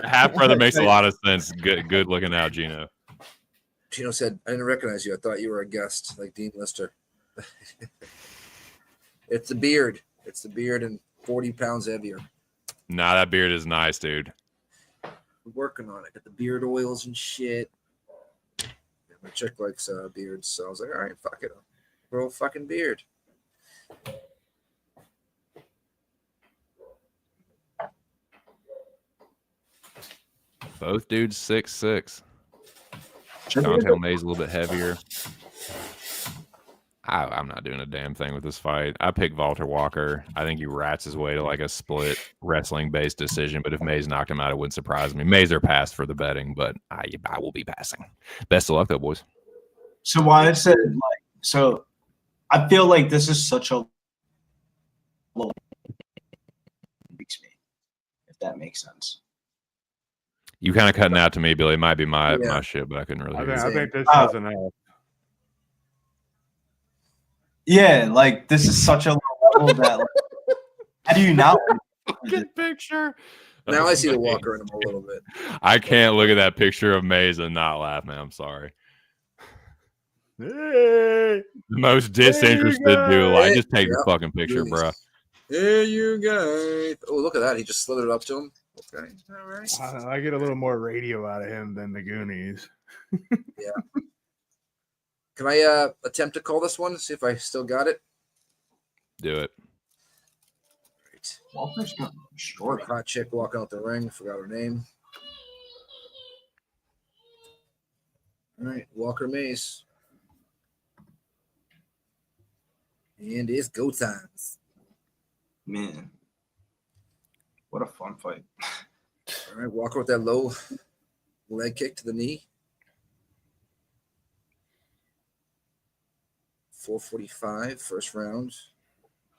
Speaker 4: half brother makes a lot of sense. Good looking out, Gino.
Speaker 2: Gino said, I didn't recognize you. I thought you were a guest like Dean Lister. It's the beard. It's the beard and 40 pounds heavier.
Speaker 4: Nah, that beard is nice, dude.
Speaker 2: We're working on it. Got the beard oils and shit. Yeah, my chick likes beards, so I was like, all right, fuck it. Grow a fucking beard.
Speaker 4: Both dudes 6'6". Dantel May's a little bit heavier. I'm not doing a damn thing with this fight. I picked Valter Walker. I think he rats his way to like a split wrestling-based decision. But if Mays knocked him out, it wouldn't surprise me. Mays are passed for the betting, but I will be passing. Best of luck, though, boys.
Speaker 3: So why I said like so, I feel like this is such a low beats me, if that makes sense.
Speaker 4: You kind of cutting out to me, Billy. It might be my shit, but I couldn't really hear you.
Speaker 5: I think this has enough.
Speaker 3: Yeah, like this is such a low level that like, how do you not
Speaker 4: Fucking picture.
Speaker 2: Now I see the Walker in him a little bit.
Speaker 4: I can't look at that picture of Mays and not laugh, man. I'm sorry.
Speaker 5: Hey,
Speaker 4: The most disinterested dude. Like, just take the fucking picture, bro.
Speaker 2: There you go. Oh, look at that. He just slithered up to him. Okay. All right.
Speaker 5: I get a little more radio out of him than the Goonies.
Speaker 2: Yeah. Can I attempt to call this one? See if I still got it.
Speaker 4: Do it.
Speaker 2: Right.
Speaker 3: Walker's got short.
Speaker 2: Hot chick walking out the ring. Forgot her name. All right. Walker Mace. And it's go times.
Speaker 3: Man, what a fun fight.
Speaker 2: All right. Walker with that low leg kick to the knee. 4:45, first round.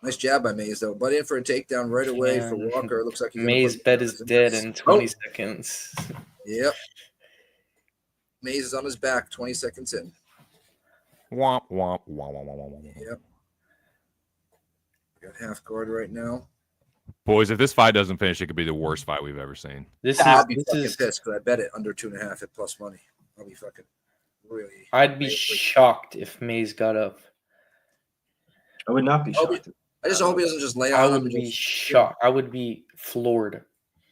Speaker 2: Nice jab by Mays, though. Butt in for a takedown right away for Walker. It looks like
Speaker 6: Mays' bet is dead in 20 seconds.
Speaker 2: Yep. Mays is on his back, 20 seconds in.
Speaker 4: Womp, womp, womp, womp, womp, womp.
Speaker 2: Yep. Got half guard right now.
Speaker 4: Boys, if this fight doesn't finish, it could be the worst fight we've ever seen.
Speaker 2: I'd be fucking pissed because I bet it under 2.5 at plus money. I'll be fucking really.
Speaker 6: I'd be shocked if Mays got up.
Speaker 3: I would not be shocked.
Speaker 2: I just hope he doesn't just lay
Speaker 6: I
Speaker 2: out
Speaker 6: would
Speaker 2: him.
Speaker 6: be shocked. I would be floored.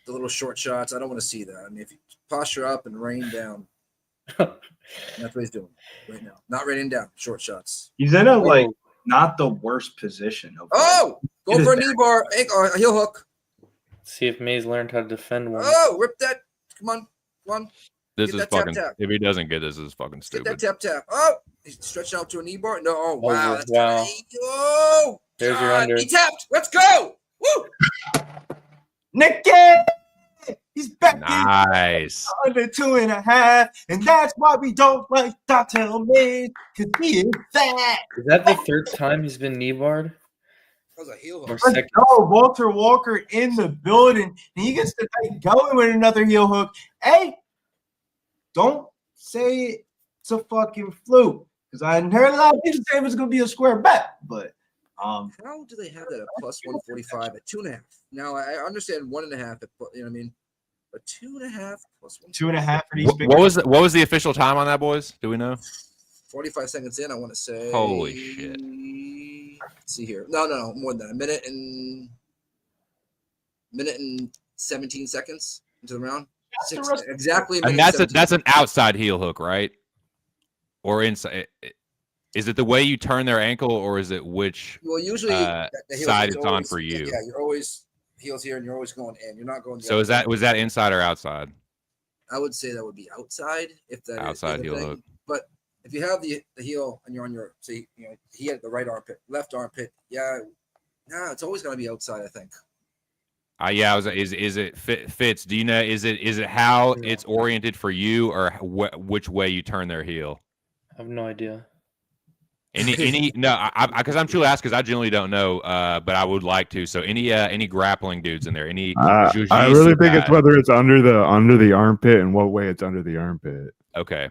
Speaker 2: The little short shots. I don't want to see that. I mean, if you posture up and rain down, that's what he's doing right now. Not raining down, short shots.
Speaker 3: He's in a like not the worst position.
Speaker 2: Oh, go for a knee bar, a heel hook.
Speaker 6: See if Mays learned how to defend one.
Speaker 2: Oh, rip that. Come on. Come on.
Speaker 4: This
Speaker 2: Get
Speaker 4: is
Speaker 2: that tap,
Speaker 4: fucking.
Speaker 2: tap.
Speaker 4: If he doesn't get this, is fucking
Speaker 2: Get
Speaker 4: stupid.
Speaker 2: that tap, tap. Oh, he's stretching out to a knee bar. No, oh, wow. That's
Speaker 6: wow.
Speaker 2: Oh,
Speaker 6: There's your
Speaker 2: God.
Speaker 6: under.
Speaker 2: He tapped. Let's go. Woo.
Speaker 3: Nikki! He's back
Speaker 4: Nice.
Speaker 3: in under 2.5, and that's why we don't like Dantel Mays, because he is fat.
Speaker 6: Is that the third time he's been knee barred?
Speaker 2: That was a heel
Speaker 6: Or
Speaker 2: hook.
Speaker 6: second?
Speaker 3: No, Walter Walker in the building, and he gets to going with another heel hook. Hey, don't say it's a fucking fluke, because I heard a lot of people say it was going to be a square bet, but
Speaker 2: How do they have that at plus 145 at 2.5? Now I understand 1.5 at, you know what I mean, but 2.5 plus
Speaker 3: 2.5 for these big.
Speaker 4: What was the official time on that, boys? Do we know?
Speaker 2: 45 seconds in. I want to say.
Speaker 4: Holy shit.
Speaker 2: Let's see here. No, more than that. A minute and 17 seconds into the round. Exactly.
Speaker 4: And that's an outside heel hook, right? Or inside. Is it the way you turn their ankle, or is it which
Speaker 2: usually the heel
Speaker 4: side
Speaker 2: is
Speaker 4: it's
Speaker 2: always,
Speaker 4: on for you?
Speaker 2: Yeah, you're always heels here, and you're always going in. You're not going.
Speaker 4: So was that inside or outside?
Speaker 2: I would say that would be outside if that
Speaker 4: Outside
Speaker 2: is
Speaker 4: heel
Speaker 2: thing.
Speaker 4: hook.
Speaker 2: But if you have the heel and you're on your, see, you know, he had the right armpit, left armpit. Yeah, no, it's always going to be outside. I think.
Speaker 4: Yeah. Is it Fitz? Do you know? Is it how it's oriented for you, or which way you turn their heel?
Speaker 6: I have no idea.
Speaker 4: No, because I'm truly asking because I generally don't know, but I would like to. So any grappling dudes in there?
Speaker 5: I really think it's whether it's under the armpit and what way it's under the armpit.
Speaker 4: Okay.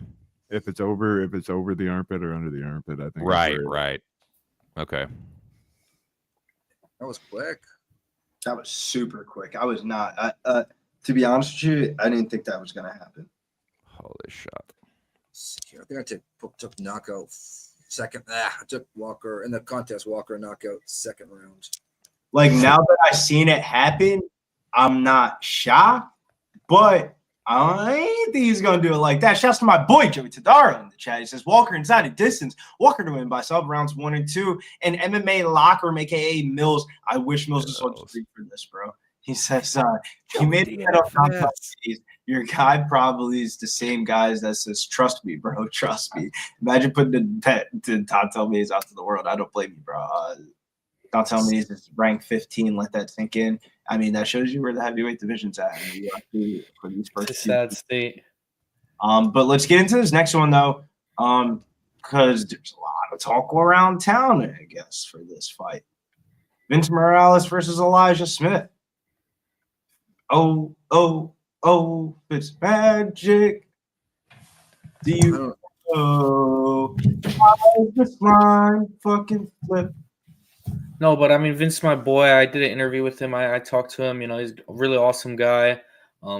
Speaker 5: If it's over the armpit or under the armpit, I think.
Speaker 4: Right. Okay.
Speaker 2: That was quick.
Speaker 3: That was super quick. I was not. To be honest with you, I didn't think that was going to happen.
Speaker 4: Holy shit.
Speaker 2: I think I took knockout second. I took Walker in the contest. Walker knockout second round.
Speaker 3: Like, now that I've seen it happen, I'm not shocked, but I ain't think he's gonna do it like that. Shouts to my boy Joey Tadaro in the chat. He says Walker inside a distance. Walker to win by sub rounds 1 and 2. And MMA locker room, aka Mills. I wish Mills was on street for this, bro. He says he made it up. Your guy probably is the same guys that says, "Trust me, bro. Trust me." Imagine putting the Dantel maze out to the world. I don't blame you, bro. Dantel maze is ranked 15. Let that sink in. I mean, that shows you where the heavyweight division's at. For these first
Speaker 6: It's a sad state.
Speaker 3: But let's get into this next one though, because there's a lot of talk around town, I guess, for this fight. Vince Morales versus Elijah Smith. Oh, it's magic. Do you know how this line fucking flip?
Speaker 6: No, but I mean, Vince, my boy, I did an interview with him. I talked to him. You know, he's a really awesome guy.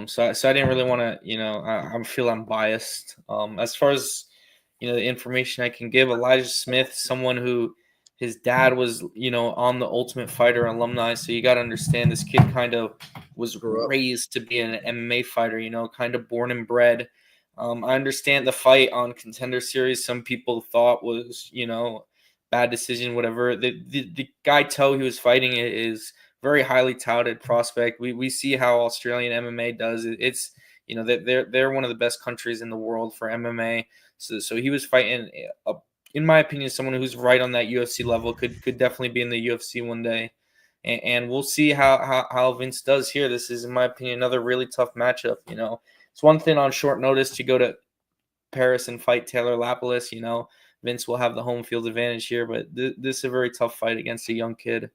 Speaker 6: So I didn't really want to, you know, I feel I'm biased. As far as, you know, the information I can give, Elijah Smith, someone who his dad was, you know, on the Ultimate Fighter alumni. So you got to understand this kid kind of was raised to be an MMA fighter, you know, kind of born and bred. I understand the fight on Contender Series. Some people thought was, you know, bad decision, whatever. The guy Toe he was fighting is very highly touted prospect. We see how Australian MMA does. It's, you know, they're one of the best countries in the world for MMA. So he was fighting, in my opinion, someone who's right on that UFC level, could definitely be in the UFC one day. And we'll see how Vince does here. This is, in my opinion, another really tough matchup. You know, it's one thing on short notice to go to Paris and fight Taylor Lapilus. You know, Vince will have the home field advantage here, but this is a very tough fight against a young kid.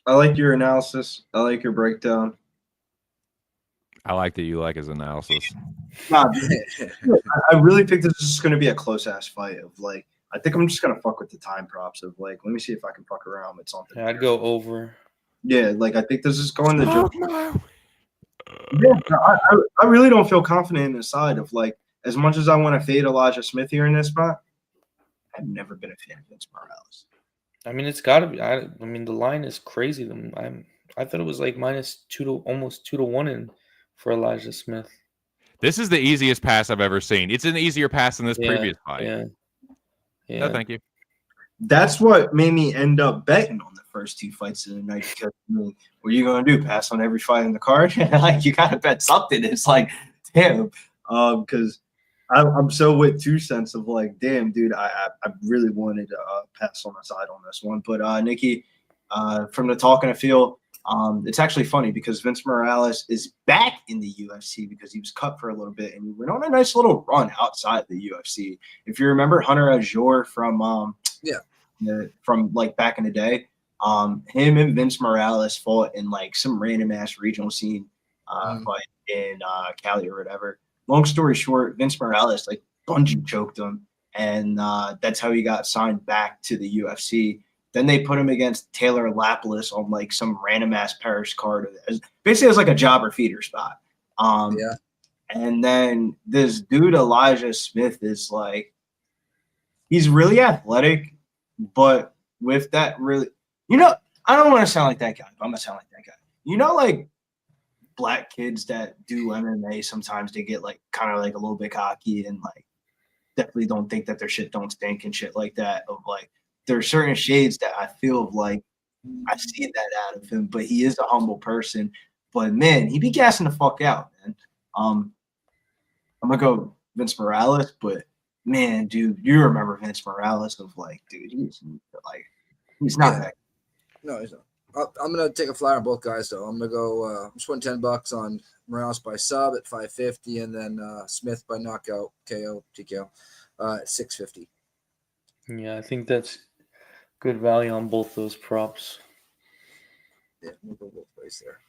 Speaker 3: I like your analysis. I like your breakdown.
Speaker 4: I like that you like his analysis.
Speaker 3: Nah, I really think this is going to be a close-ass fight of, like, I think I'm just going to fuck with the time props of, like, let me see if I can fuck around with something.
Speaker 6: Yeah, I'd go over.
Speaker 3: Yeah, like, I think this is going to I really don't feel confident in the side of, like, as much as I want to fade Elijah Smith here in this spot, I've never been a fan of Vince Morales.
Speaker 6: I mean, it's got to be. I mean, the line is crazy. I thought it was like -2 to almost 2-1 in for Elijah Smith.
Speaker 4: This is the easiest pass I've ever seen. It's an easier pass than this previous fight.
Speaker 6: Yeah.
Speaker 4: No, thank you.
Speaker 3: That's what made me end up betting on the first 2 fights of the night. Because, I mean, what are you going to do? Pass on every fight in the card? Like, you got to bet something. It's like, damn. Because I'm so with 2 cents of, like, damn, dude, I really wanted to pass on the side on this one. But, Nikki, from the talk and the feel, it's actually funny because Vince Morales is back in the UFC because he was cut for a little bit and he went on a nice little run outside the UFC. If you remember Hunter Azure from from like back in the day, him and Vince Morales fought in like some random ass regional scene fight in Cali or whatever. Long story short, Vince Morales like bungee choked him, and that's how he got signed back to the UFC. Then they put him against Taylor Lapilus on like some random ass Paris card, basically as like a jobber feeder spot. And then this dude Elijah Smith is like, he's really athletic, but with that really, you know, I don't want to sound like that guy, but I'm gonna sound like that guy. You know, like black kids that do MMA sometimes they get like kind of like a little bit cocky and like definitely don't think that their shit don't stink and shit like that. Of like, there are certain shades that I feel like I see that out of him, but he is a humble person. But man, he be gassing the fuck out, man. I'm gonna go Vince Morales, but man, dude, you remember Vince Morales of like, dude, he's not that.
Speaker 2: No, he's not. I'm gonna take a flyer on both guys though. I'm gonna go. I'm just putting $10 on Morales by sub at 550, and then Smith by knockout, KO, TKO at 650.
Speaker 6: Yeah, I think that's good value on both those props.
Speaker 2: Yeah, we'll go both ways there.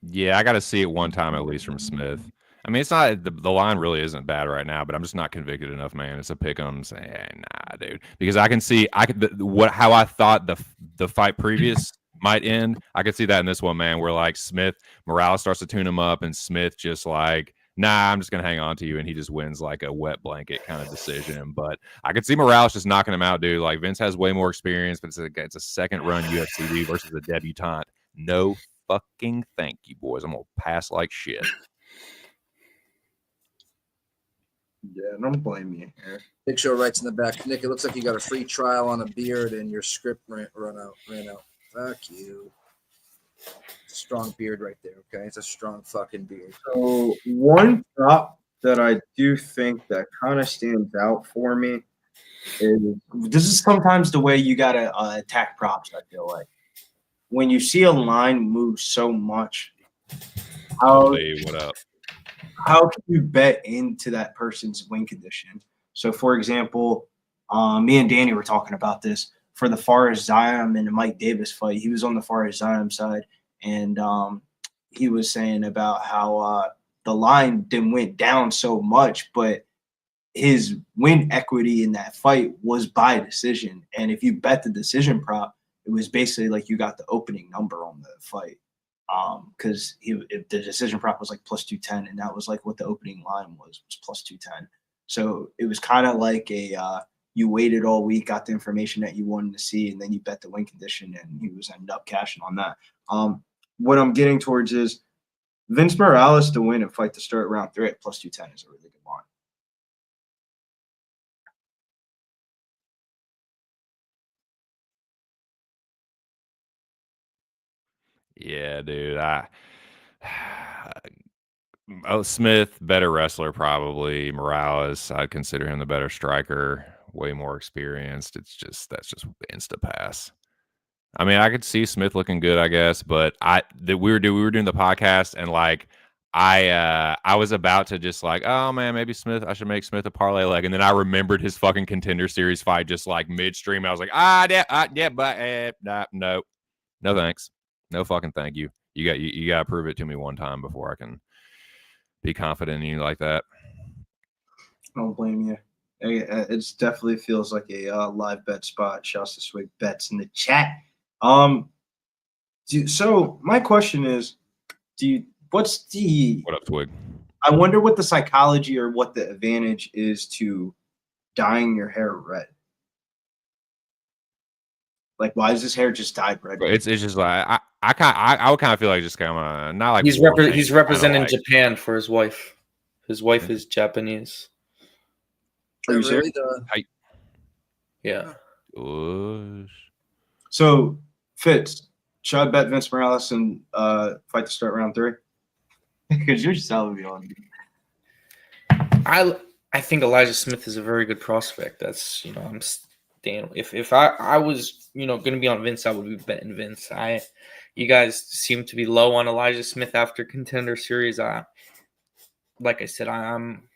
Speaker 4: Yeah, I got to see it one time at least from Smith. I mean, it's not the line really isn't bad right now, but I'm just not convicted enough, man. It's a pick 'em saying, nah, dude, because I can see how I thought the fight previous might end. I could see that in this one, man, where like Morales starts to tune him up, and Smith just like nah, I'm just gonna hang on to you, and he just wins like a wet blanket kind of decision. But I could see Morales just knocking him out, dude. Like Vince has way more experience, but it's a second run UFC dude versus a debutante. No fucking thank you, boys. I'm gonna pass like shit.
Speaker 3: Yeah, don't blame me here.
Speaker 2: Big Show writes in the back, Nick, it looks like you got a free trial on a beard and your script ran out. Fuck you. It's a strong beard right there, okay? It's a strong fucking beard.
Speaker 3: So one prop that I do think that kind of stands out for me is this is sometimes the way you gotta attack props. I feel like when you see a line move so much,
Speaker 4: Hey, what up?
Speaker 3: how can you bet into that person's win condition? So, for example, me and Danny were talking about this for the Fares-Ziam and the Mike Davis fight. He was on the Fares-Ziam side, and he was saying about how the line then went down so much, but his win equity in that fight was by decision. And if you bet the decision prop, it was basically like you got the opening number on the fight. Because if the decision prop was like plus 210, and that was like what the opening line was plus 210. So it was kind of like you waited all week, got the information that you wanted to see, and then you bet the win condition, and he was ended up cashing on that. What I'm getting towards is Vince Morales to win and fight to start round 3 at plus 210 is a really good line.
Speaker 4: Yeah, dude. Smith, better wrestler, probably. Morales, I'd consider him the better striker, way more experienced. That's just insta pass. I mean, I could see Smith looking good, I guess, but we were doing the podcast, and like I was about to just like, oh man, maybe I should make Smith a parlay leg, and then I remembered his fucking Contender Series fight just like midstream. I was like, no, thanks. No fucking thank you. You got to prove it to me one time before I can be confident in you like that.
Speaker 3: I don't blame you. It definitely feels like a live bet spot. Shouts to Swig Bets in the chat. So my question is, what
Speaker 4: up, Swig?
Speaker 3: I wonder what the psychology or what the advantage is to dyeing your hair red. Like, why is his hair just dyed red?
Speaker 4: It's just like I would kind of feel like just kind of not like
Speaker 6: he's representing like, Japan for his wife. His wife is Japanese.
Speaker 3: Are you
Speaker 2: really
Speaker 3: serious?
Speaker 6: Yeah.
Speaker 3: So Fitz, should I bet Vince Morales and fight to start round 3? Because you're just telling me on.
Speaker 6: I think Elijah Smith is a very good prospect. That's I'm staying. If I was going to be on Vince, I would be betting Vince. You guys seem to be low on Elijah Smith after Contender Series. Like I said, I'm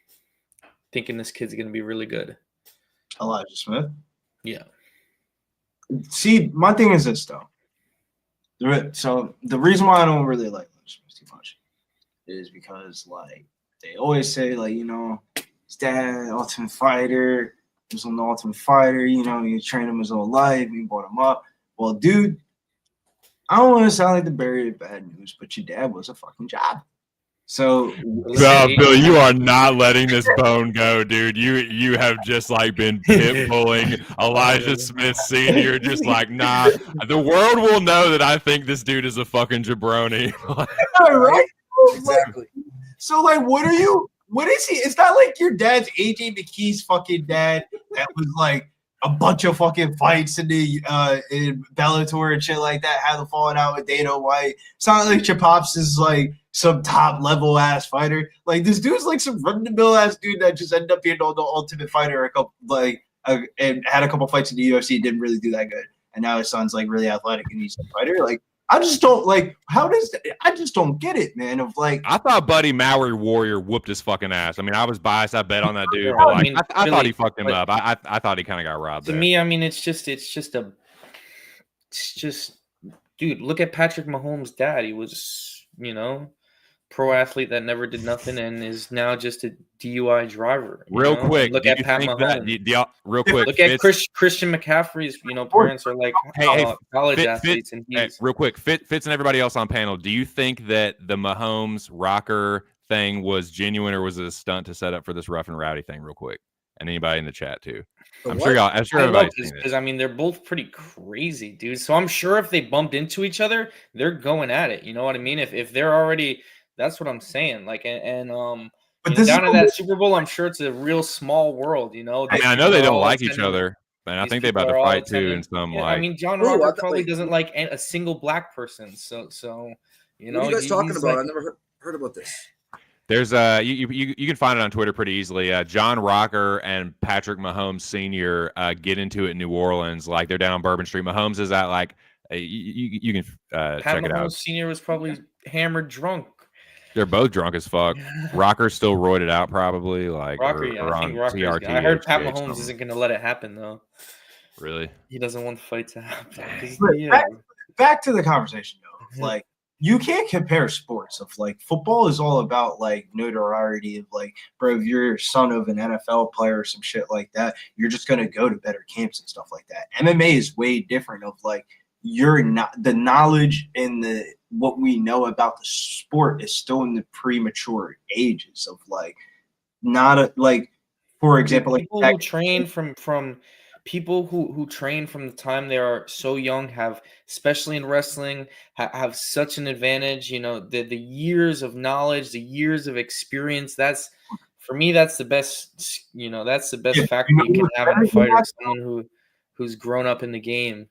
Speaker 6: thinking this kid's going to be really good.
Speaker 3: Elijah Smith?
Speaker 6: Yeah.
Speaker 3: See, my thing is this, though. So the reason why I don't really like Elijah Smith too much is because, like, they always say, like, his dad, Ultimate Fighter, he was on the Ultimate Fighter, you trained him his whole life, you brought him up. Well, dude, I don't want to sound like the bearer of bad news, but your dad was a fucking job. So,
Speaker 4: Bill, you are not letting this bone go, dude. You have just like been pit bulling Elijah Smith Sr. Just like, nah, the world will know that I think this dude is a fucking jabroni.
Speaker 3: Right?
Speaker 2: Exactly.
Speaker 3: So, like, what is he? It's not like your dad's AJ McKee's fucking dad that was like a bunch of fucking fights in Bellator and shit like that, had a falling out with Dana White. It's not like your pops is like some top level ass fighter. Like, this dude's like some run the mill ass dude that just ended up being on the Ultimate Fighter and had a couple fights in the UFC, didn't really do that good, and now his son's like really athletic and he's a fighter. Like, I just don't like I just don't get it, man. Of like,
Speaker 4: I thought Buddy Maori Warrior whooped his fucking ass. I mean, I was biased. I bet on that dude, but like, I thought he fucked him up. I thought he kind of got robbed.
Speaker 6: To me, I mean, it's just, dude. Look at Patrick Mahomes' dad. He was, pro athlete that never did nothing and is now just a DUI driver.
Speaker 4: Real quick,
Speaker 6: look at Pat Mahomes.
Speaker 4: Real quick,
Speaker 6: look at Christian McCaffrey's. Parents are like college athletes, and
Speaker 4: real quick, Fitz and everybody else on panel. Do you think that the Mahomes rocker thing was genuine or was it a stunt to set up for this rough and rowdy thing real quick? And anybody in the chat too. I'm sure everybody's seen it.
Speaker 6: Because I mean they're both pretty crazy, dude. So I'm sure if they bumped into each other, they're going at it. You know what I mean? If they're already, that's what I'm saying. Like but down at that Super Bowl, I'm sure it's a real small world. You know,
Speaker 4: I know they don't like each other, and I think they're about to fight too. In some
Speaker 6: I mean, John Rocker probably doesn't like a single black person. So you know,
Speaker 2: what are you guys talking about? I never heard about this.
Speaker 4: There's you can find it on Twitter pretty easily. John Rocker and Patrick Mahomes Sr. Get into it in New Orleans. Like they're down on Bourbon Street. Mahomes is at like you can check it out.
Speaker 6: Mahomes Sr. was probably hammered drunk.
Speaker 4: They're both drunk as fuck. Rocker's still roided out, probably. Like
Speaker 6: Rocker, I think Rocker's. I heard Pat Mahomes isn't going to let it happen though.
Speaker 4: Really?
Speaker 6: He doesn't want the fight to happen.
Speaker 3: Back to the conversation though. Like you can't compare sports. Of like football is all about like notoriety of like, bro, if you're son of an NFL player or some shit like that, you're just gonna go to better camps and stuff like that. MMA is way different. Of like you're not the knowledge and the what we know about the sport is still in the premature ages of like not like for example like
Speaker 6: people who train from people who train from the time they are so young have, especially in wrestling, have such an advantage. You know, the years of knowledge, the years of experience. That's for me. That's the best. You know, that's the best factor you can have in a fighter. Someone who's grown up in the game.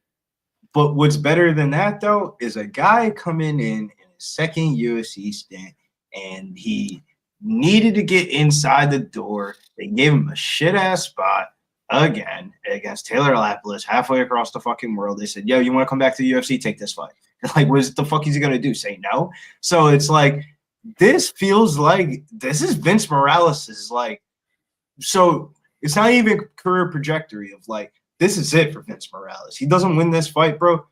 Speaker 3: But what's better than that, though, is a guy coming in his second UFC stint, and he needed to get inside the door. They gave him a shit-ass spot again against Taylor Lapilus halfway across the fucking world. They said, yo, you want to come back to the UFC? Take this fight. Like, what the fuck is he going to do? Say no? So it's like this feels like this is Vince Morales' like – so it's not even career trajectory of like, this is it for Vince Morales. He doesn't win this fight, bro.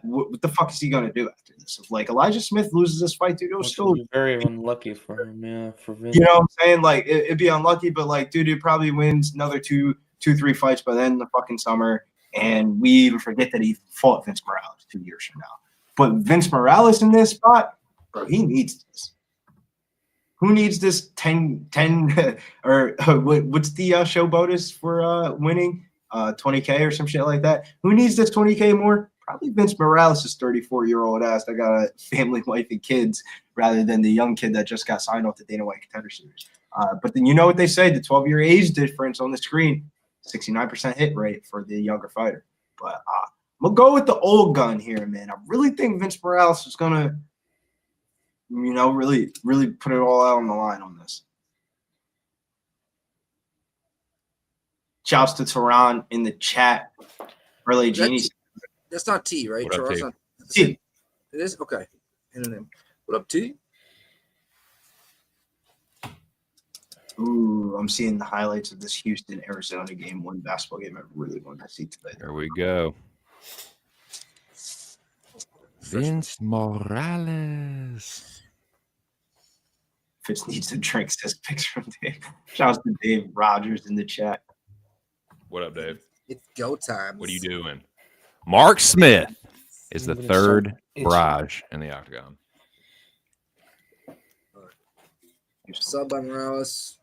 Speaker 3: What the fuck is he gonna do after this? If like Elijah Smith loses this fight, dude, it was still
Speaker 6: very unlucky for him. Yeah, for Vince.
Speaker 3: You know what I'm saying? Like it'd be unlucky, but like, dude, he probably wins another two, 3 fights by then in the fucking summer, and we even forget that he fought Vince Morales 2 years from now. But Vince Morales in this spot, bro, he needs this. Who needs this 10 or what's the show bonus for winning? 20K or some shit like that. Who needs this 20K more? Probably Vince Morales' 34-year-old ass that got a family, wife, and kids rather than the young kid that just got signed off the Dana White Contender Series. But then you know what they say, the 12-year age difference on the screen, 69% hit rate for the younger fighter. But I'm going to go with the old gun here, man. I really think Vince Morales is going to, you know, really put it all out on the line on this. Shouts to Tehran in the chat. Relay Genie.
Speaker 2: That's not T, right?
Speaker 4: What up, T?
Speaker 2: Not
Speaker 3: T.
Speaker 2: It is? Okay. What up, T?
Speaker 3: Ooh, I'm seeing the highlights of this Houston-Arizona game, one basketball game I really wanted to see today.
Speaker 4: There we go. Vince Morales.
Speaker 3: Fitz needs to drink, says pics from Dave. Shouts to Dave Rogers in the chat.
Speaker 4: What up, Dave?
Speaker 2: It's go time.
Speaker 4: What are you doing? Mark Smith is the third barrage in the octagon.
Speaker 2: Sub by Morales.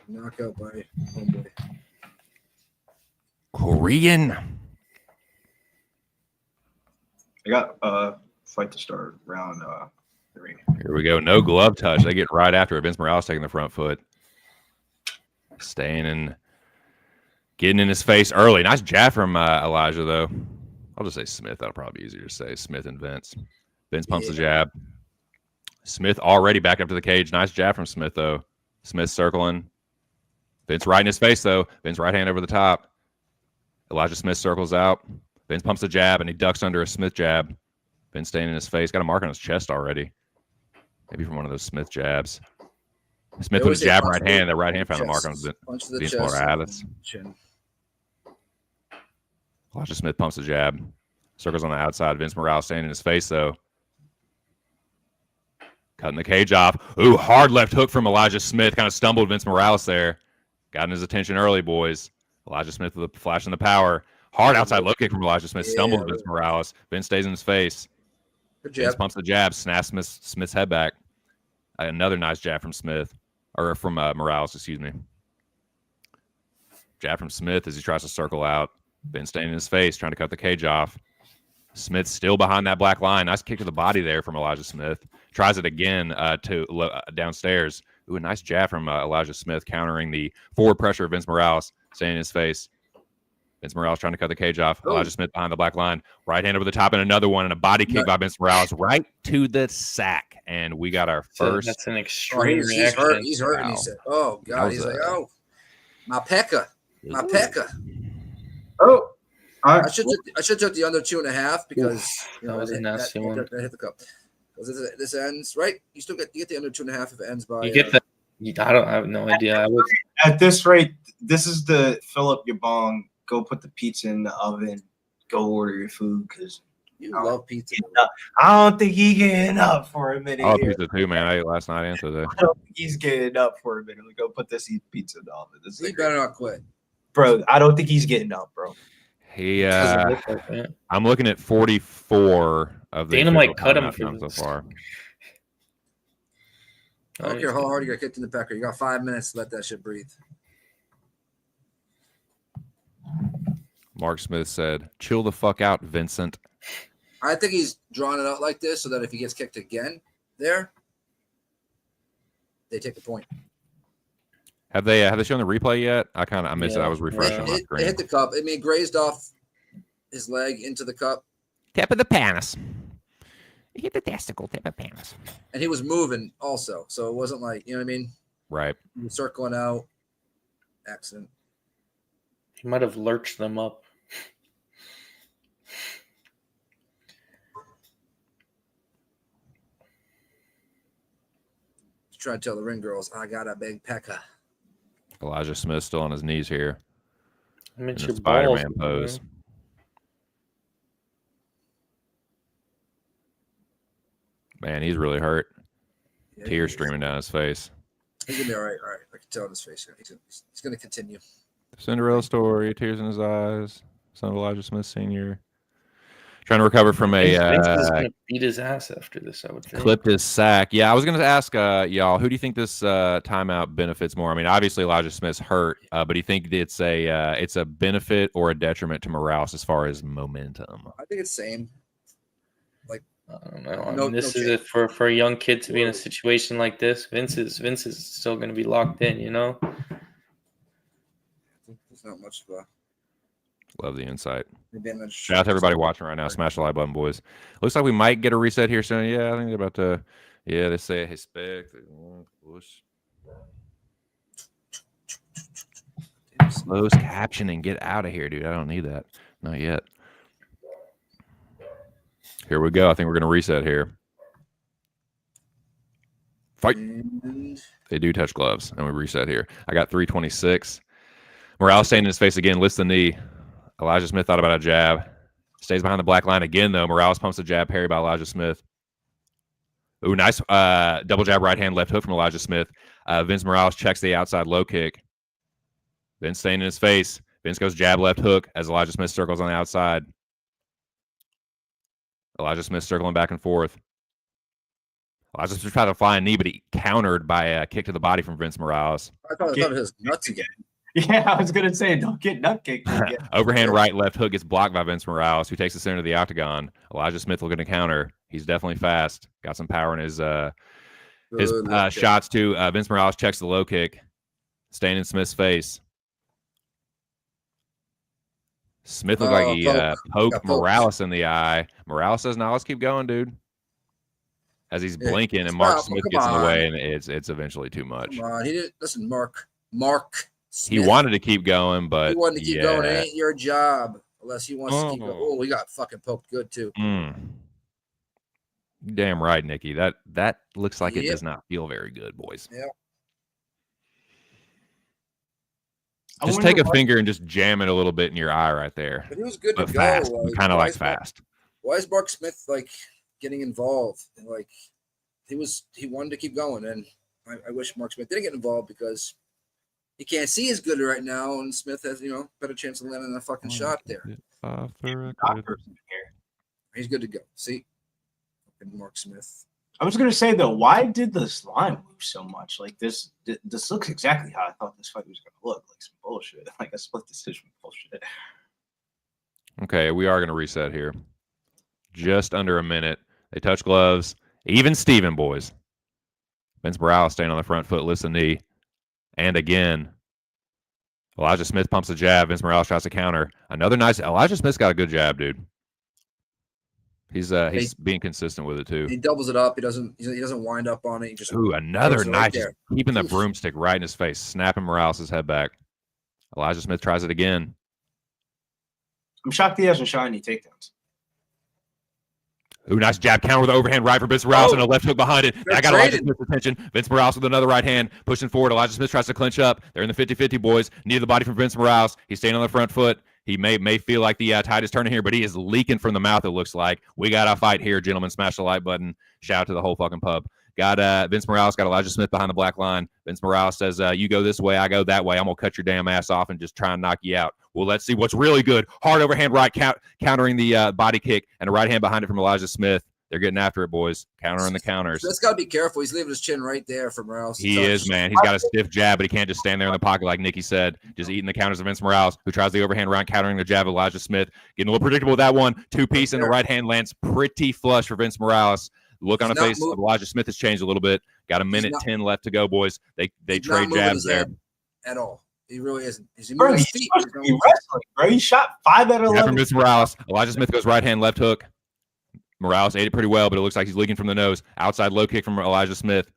Speaker 2: Knockout by homeboy.
Speaker 4: Korean.
Speaker 3: I got fight to start round 3.
Speaker 4: Here we go. No glove touch. They get right after it. Vince Morales taking the front foot. Staying in. Getting in his face early. Nice jab from Elijah, though. I'll just say Smith. That'll probably be easier to say. Smith and Vince. Vince pumps the jab. Smith already back up to the cage. Nice jab from Smith, though. Smith circling. Vince right in his face, though. Vince right hand over the top. Elijah Smith circles out. Vince pumps the jab, and he ducks under a Smith jab. Vince staying in his face. Got a mark on his chest already. Maybe from one of those Smith jabs. Smith with his jab right hand. The right hand found the mark on Vince Morales. Elijah Smith pumps the jab. Circles on the outside. Vince Morales staying in his face, though. Cutting the cage off. Ooh, hard left hook from Elijah Smith. Kind of stumbled Vince Morales there. Got in his attention early, boys. Elijah Smith with a flash in the power. Hard outside low kick from Elijah Smith. Stumbled Vince Morales. Vince stays in his face. Vince pumps the jab. Snaps Smith's head back. Another nice jab from Smith, or from Morales, excuse me. Jab from Smith as he tries to circle out. Vince staying in his face, trying to cut the cage off. Smith still behind that black line. Nice kick to the body there from Elijah Smith. Tries it again downstairs. Ooh, a nice jab from Elijah Smith, countering the forward pressure of Vince Morales, staying in his face. Vince Morales trying to cut the cage off.
Speaker 2: Oh.
Speaker 4: Elijah Smith behind the black line. Right hand over the top, and another one, and a body kick by Vince Morales right to the sack. And we got our first.
Speaker 6: That's an extreme
Speaker 2: he's
Speaker 6: reaction.
Speaker 2: hurt. He's hurting.
Speaker 4: Wow.
Speaker 2: He said, "Oh God." He's like, "Oh, my pecker, my pecker."
Speaker 3: Oh,
Speaker 2: I should took the under 2.5 because
Speaker 6: that was a nasty one.
Speaker 2: That hit the cup. Because this ends right. You get the under 2.5 if it ends by.
Speaker 6: You get I have no idea.
Speaker 3: At this rate, this is the fill up your bong, go put the pizza in the oven, go order your food because
Speaker 2: you love pizza.
Speaker 3: I don't think he's getting up for a minute.
Speaker 4: Oh,
Speaker 3: here.
Speaker 4: pizza too, man. I ate last night and today.
Speaker 3: I don't think he's getting up for a minute. Go put this pizza in the oven. This
Speaker 2: He better not quit,
Speaker 3: bro. I don't think he's getting up, bro.
Speaker 4: He, I'm looking at 44 of the.
Speaker 6: Dana might cut him for
Speaker 4: so far.
Speaker 2: I don't care how hard you got kicked in the pecker. You got 5 minutes to let that shit breathe.
Speaker 4: Mark Smith said, "Chill the fuck out, Vincent."
Speaker 2: I think he's drawn it out like this so that if he gets kicked again, they take the point.
Speaker 4: Have they shown the replay yet? I missed it. I was refreshing my
Speaker 2: It
Speaker 4: screen.
Speaker 2: hit the cup. I mean, it grazed off his leg into the cup,
Speaker 4: Tip of the panis. He hit the testicle, tip of panis.
Speaker 2: and he was moving also. So it wasn't like, you know what I mean?
Speaker 4: Right.
Speaker 2: He was circling out. Accident.
Speaker 6: He might have lurched them up.
Speaker 2: Just trying to tell the ring girls, I got a big pecker.
Speaker 4: Elijah Smith still on his knees here
Speaker 6: I mean,
Speaker 4: in
Speaker 6: it's
Speaker 4: the
Speaker 6: your
Speaker 4: Spider-Man
Speaker 6: balls,
Speaker 4: pose.
Speaker 6: man.
Speaker 4: Man, he's really hurt.
Speaker 2: Yeah,
Speaker 4: Tears
Speaker 2: he is.
Speaker 4: streaming down his face.
Speaker 2: He's gonna be all right. All right, I can tell in his face. He's gonna continue.
Speaker 4: Cinderella story, tears in his eyes. Son of Elijah Smith Sr. Trying to recover from
Speaker 6: Vince is
Speaker 4: a
Speaker 6: gonna beat his ass after this, I would think.
Speaker 4: clipped his sack. Yeah, I was going to ask y'all, who do you think this timeout benefits more? I mean, obviously Elijah Smith's hurt, but do you think it's a benefit or a detriment to Morales as far as momentum?
Speaker 2: I think it's same.
Speaker 6: I don't know. I
Speaker 2: No-
Speaker 6: mean, this
Speaker 2: no
Speaker 6: is it for a young kid to be in a situation like this. Vince is still going to be locked in, you know.
Speaker 2: There's not much of a
Speaker 4: Love the insight.
Speaker 2: advantage.
Speaker 4: Shout out to everybody watching right now. Smash the like button, boys. Looks like we might get a reset here soon. Yeah, I think they're about to. Yeah, they say expect. Closed captioning. Get out of here, dude. I don't need that. Not yet. Here we go. I think we're going to reset here. Fight.
Speaker 2: And
Speaker 4: They do touch gloves, and we reset here. I got 326. Morales staying in his face again, lifts the knee. Elijah Smith thought about a jab. Stays behind the black line again, though. Morales pumps a jab, parry by Elijah Smith. Ooh, nice double jab, right hand, left hook from Elijah Smith. Vince Morales checks the outside low kick. Vince staying in his face. Vince goes jab, left hook as Elijah Smith circles on the outside. Elijah Smith circling back and forth. Elijah Smith tried to fly a knee, but he countered by a kick to the body from Vince Morales.
Speaker 2: I thought it was nuts again.
Speaker 3: Yeah, I was gonna say, don't get nut kicked again.
Speaker 4: Overhand right, left hook gets blocked by Vince Morales, who takes the center of the octagon. Elijah Smith looking to counter. He's definitely fast. Got some power in his
Speaker 2: Good look.
Speaker 4: shots too. Vince Morales checks the low kick, staying in Smith's face. Smith looked like he
Speaker 2: Got
Speaker 4: poked
Speaker 2: poked.
Speaker 4: Morales in the eye. Morales says, "No, let's keep going, dude." As he's
Speaker 2: Yeah,
Speaker 4: blinking, and
Speaker 2: stop.
Speaker 4: Mark
Speaker 2: Oh,
Speaker 4: Smith
Speaker 2: come
Speaker 4: gets in the
Speaker 2: on.
Speaker 4: way, and it's eventually too much.
Speaker 2: Come on, he didn't listen. Mark.
Speaker 4: He
Speaker 2: Smith.
Speaker 4: wanted to keep going, but
Speaker 2: He wanted to keep
Speaker 4: yeah.
Speaker 2: going. It ain't your job unless he wants to keep going.
Speaker 4: Oh.
Speaker 2: Oh, we got fucking poked good too.
Speaker 4: Damn right, Nikki. That looks like it
Speaker 2: Yep.
Speaker 4: does not feel very good, boys.
Speaker 2: Yeah.
Speaker 3: I
Speaker 4: Just
Speaker 3: wonder
Speaker 4: take a
Speaker 3: what-
Speaker 4: finger and just jam it a little bit in your eye right there.
Speaker 2: But he was good
Speaker 4: But
Speaker 2: to go.
Speaker 4: fast, kind of
Speaker 2: why
Speaker 4: like
Speaker 2: is Mark-
Speaker 4: fast.
Speaker 2: Why is Mark Smith like getting involved? And, like he wanted to keep going, and I wish Mark Smith didn't get involved because he can't see as good right now, and Smith has better chance of landing a fucking shot there.
Speaker 3: Doctors in here.
Speaker 2: He's good to go. See, fucking Mark Smith.
Speaker 3: I was gonna say though, why did this line move so much? Like this looks exactly how I thought this fight was gonna look. Like some bullshit, like a split decision bullshit.
Speaker 4: Okay, we are gonna reset here. Just under a minute. They touch gloves. Even Steven, boys. Vince Morales staying on the front foot, lifts the knee, and again, Elijah Smith pumps a jab. Vince Morales tries to counter. Another nice. Elijah Smith's got a good jab, dude. He's being consistent with it too.
Speaker 2: He doubles it up. He doesn't wind up on it. He just
Speaker 4: another nice,
Speaker 2: right
Speaker 4: keeping the broomstick right in his face, snapping Morales' head back. Elijah Smith tries it again.
Speaker 3: I'm shocked he hasn't shot any takedowns.
Speaker 4: Ooh, nice jab counter with the overhand right from Vince Morales and a left hook behind it. I got Elijah Smith's attention. Vince Morales with another right hand, pushing forward. Elijah Smith tries to clinch up. They're in the 50-50, boys. Knee to the body from Vince Morales. He's staying on the front foot. He may feel like the tide is turning here, but he is leaking from the mouth, it looks like. We got a fight here, gentlemen. Smash the like button. Shout out to the whole fucking pub. Got Vince Morales, got Elijah Smith behind the black line. Vince Morales says, you go this way, I go that way. I'm going to cut your damn ass off and just try and knock you out. Well, let's see what's really good. Hard overhand right, countering the body kick, and a right hand behind it from Elijah Smith. They're getting after it, boys. Countering the counters.
Speaker 2: That's got to be careful. He's leaving his chin right there for Morales.
Speaker 4: He is, man. He's got a stiff jab, but he can't just stand there in the pocket like Nicky said. Just eating the counters of Vince Morales, who tries the overhand right, countering the jab of Elijah Smith. Getting a little predictable with that one. Two-piece, and the right hand lands pretty flush for Vince Morales. The look on the face of Elijah Smith has changed a little bit. Got a minute 10 left to go, boys. They trade jabs there.
Speaker 2: At all. He really isn't. He's
Speaker 3: moving his feet. He's wrestling, bro. He shot 5 out of 11.
Speaker 4: From Vince Morales. Elijah Smith goes right hand, left hook. Morales ate it pretty well, but it looks like he's leaking from the nose. Outside low kick from Elijah Smith.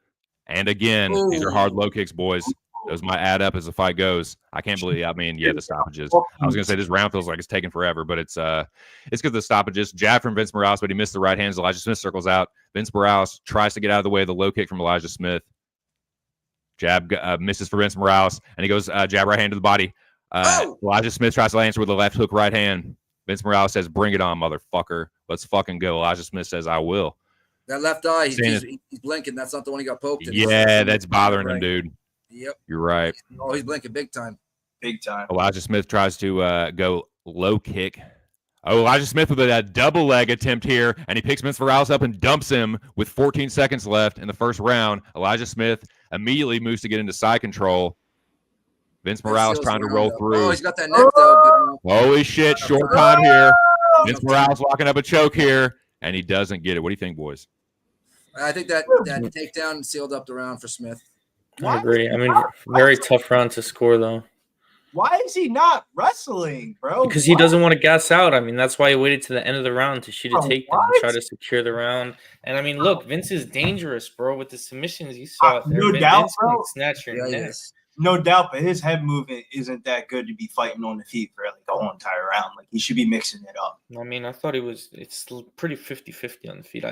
Speaker 4: And again, these are hard low kicks, boys. Those might add up as the fight goes. I can't believe, the stoppages. I was going to say this round feels like it's taking forever, but it's because of the stoppages. Jab from Vince Morales, but he missed the right hands. Elijah Smith circles out. Vince Morales tries to get out of the way of the low kick from Elijah Smith. Jab misses for Vince Morales, and he goes jab right hand to the body. Elijah Smith tries to answer with a left hook right hand. Vince Morales says, bring it on, motherfucker. Let's fucking go. Elijah Smith says, I will.
Speaker 2: That left eye, he's blinking. That's not the one he got poked in.
Speaker 4: Yeah, that's bothering him, dude.
Speaker 2: Yep.
Speaker 4: You're right.
Speaker 2: Oh, he's blinking big time.
Speaker 3: Big time.
Speaker 4: Elijah Smith tries to go low kick. Oh, Elijah Smith with a double leg attempt here, and he picks Vince Morales up and dumps him with 14 seconds left in the first round. Elijah Smith immediately moves to get into side control. Vince Morales trying to roll through.
Speaker 2: Oh, he's got that neck, though.
Speaker 4: Holy shit, short time here. Vince Morales locking up a choke here, and he doesn't get it. What do you think, boys?
Speaker 2: I think that takedown sealed up the round for Smith.
Speaker 6: I agree. I mean, very tough round to score, though.
Speaker 3: Why is he not wrestling, bro?
Speaker 6: Because he doesn't want to gas out. I mean, that's why he waited to the end of the round to shoot a takedown, try to secure the round. And I mean, look, Vince is dangerous, bro. With the submissions, you saw it there.
Speaker 3: No doubt,
Speaker 6: Vince
Speaker 3: bro.
Speaker 6: can snatch your neck.
Speaker 3: No doubt, but his head movement isn't that good to be fighting on the feet for like the whole entire round. Like he should be mixing it up.
Speaker 6: I mean, I thought it's pretty 50-50 on the feet.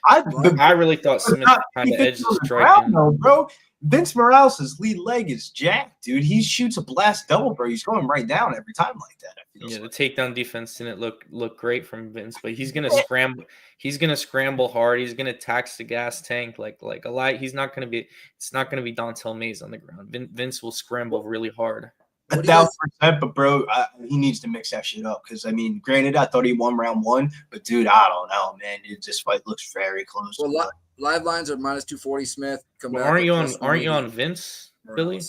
Speaker 3: I
Speaker 6: really thought Smith kind of edged the strike.
Speaker 3: Bro, Vince Morales' lead leg is jacked, dude. He shoots a blast double, bro. He's going right down every time like that.
Speaker 6: Yeah, the takedown defense didn't look great from Vince, but he's gonna scramble. He's gonna scramble hard. He's gonna tax the gas tank like a lot. He's not gonna be. It's not gonna be Dantel Mays on the ground. Vince will scramble really hard.
Speaker 3: 1,000%, but bro, he needs to mix that shit up. Because I mean, granted, I thought he won round 1, but dude, I don't know, man. This fight looks very close.
Speaker 2: Well, live lines are minus 240. Smith.
Speaker 6: Well, aren't you on Vince, Billy?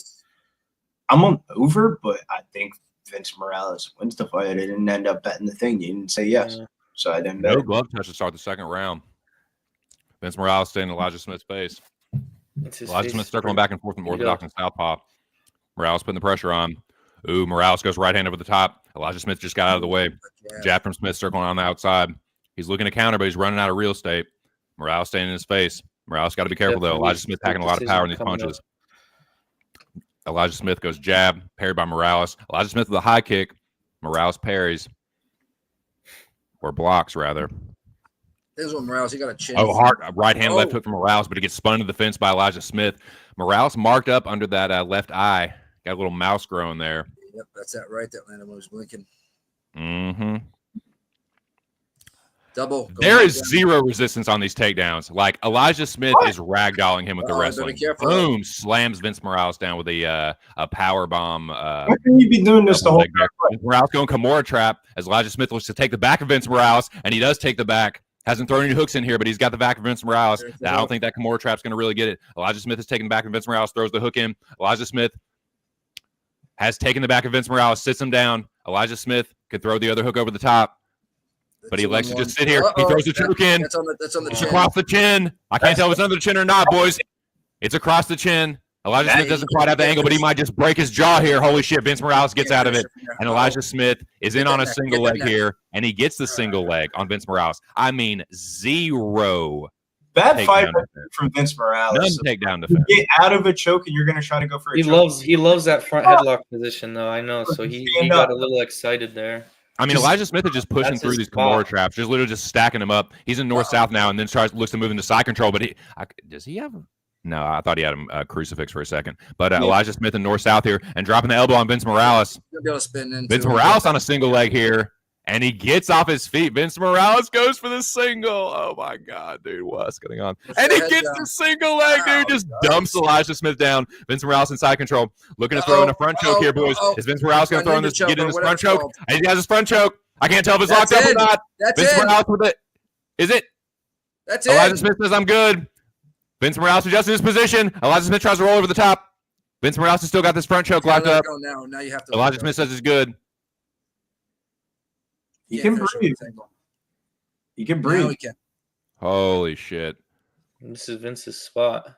Speaker 3: I'm on over, but I think Vince Morales wins the fight. I didn't end up betting the thing. You didn't say yes, so I didn't bet.
Speaker 4: No glove touch to start the second round. Vince Morales staying in Elijah Smith's face. Elijah Smith circling back and forth from orthodox and southpaw. Morales putting the pressure on. Ooh, Morales goes right hand over the top. Elijah Smith just got out of the way. Jab from Smith circling on the outside. He's looking to counter, but he's running out of real estate. Morales staying in his face. Morales got to be careful, though. Elijah Smith packing a lot of power in these punches. Elijah Smith goes jab, parried by Morales. Elijah Smith with a high kick. Morales parries. Or blocks, rather.
Speaker 2: This one, Morales, he got a chin.
Speaker 4: Oh, hard right hand, left hook from Morales, but he gets spun to the fence by Elijah Smith. Morales marked up under that left eye. Got a little mouse growing there.
Speaker 2: Yep, that's that right. That landed when he was blinking.
Speaker 4: Mm-hmm.
Speaker 2: Double.
Speaker 4: There is zero resistance on these takedowns. Like Elijah Smith is ragdolling him with the wrestling. Boom! Slams Vince Morales down with a power bomb.
Speaker 3: Why can you be doing this the whole time?
Speaker 4: Morales going Kimura trap as Elijah Smith looks to take the back of Vince Morales, and he does take the back. Hasn't thrown any hooks in here, but he's got the back of Vince Morales. Now, I don't think that Kimura trap's going to really get it. Elijah Smith is taking the back of Vince Morales, throws the hook in. Elijah Smith has taken the back of Vince Morales, sits him down. Elijah Smith could throw the other hook over the top, but he elects to just sit here. He throws the choke in.
Speaker 2: That's on the
Speaker 4: It's
Speaker 2: chin.
Speaker 4: across the chin. I can't tell if it's under the chin or not, boys. It's across the chin. Elijah Smith doesn't quite have the angle, but he might just break his jaw here. Holy shit, Vince Morales gets out of it. And Elijah Smith is in on a single leg here, and he gets the single leg on Vince Morales. I mean, 0.
Speaker 3: Bad fight
Speaker 4: takedown
Speaker 3: from Vince Morales.
Speaker 4: None takedown defense.
Speaker 3: You get out of a choke, and you're going to try to go for a
Speaker 6: He
Speaker 3: choke.
Speaker 6: loves that front headlock position, though. I know, so he got a little excited there.
Speaker 4: I mean, Elijah Smith is just pushing
Speaker 6: That's
Speaker 4: through
Speaker 6: his
Speaker 4: these
Speaker 6: spot.
Speaker 4: Kimura traps, just literally just stacking them up. He's in north-south now, and then looks to move into side control. But does he have? No, I thought he had a crucifix for a second. But Elijah Smith in north-south here and dropping the elbow on Vince Morales.
Speaker 2: He'll be able to spin into
Speaker 4: Vince
Speaker 2: it.
Speaker 4: Morales on a single leg here, and he gets off his feet. Vince Morales goes for the single. Oh my God, dude, what's going on? And he gets the single leg, dude. Just dumps Elijah Smith down. Vince Morales in side control, looking to throw in a front choke here, boys. Is Vince Morales going to throw in this, get in this front choke? And he has his front choke. I can't tell if it's locked up or not.
Speaker 2: That's
Speaker 4: Vince
Speaker 2: it.
Speaker 4: Morales with it. Is it?
Speaker 2: That's
Speaker 4: Elijah
Speaker 2: it.
Speaker 4: Smith says, I'm good. Vince Morales adjusting his position. Elijah Smith tries to roll over the top. Vince Morales has still got this front choke locked up.
Speaker 2: Now you have to.
Speaker 4: Elijah Smith says it's good.
Speaker 3: He can breathe. He can breathe.
Speaker 2: Now he can.
Speaker 4: Holy shit.
Speaker 6: This is Vince's spot.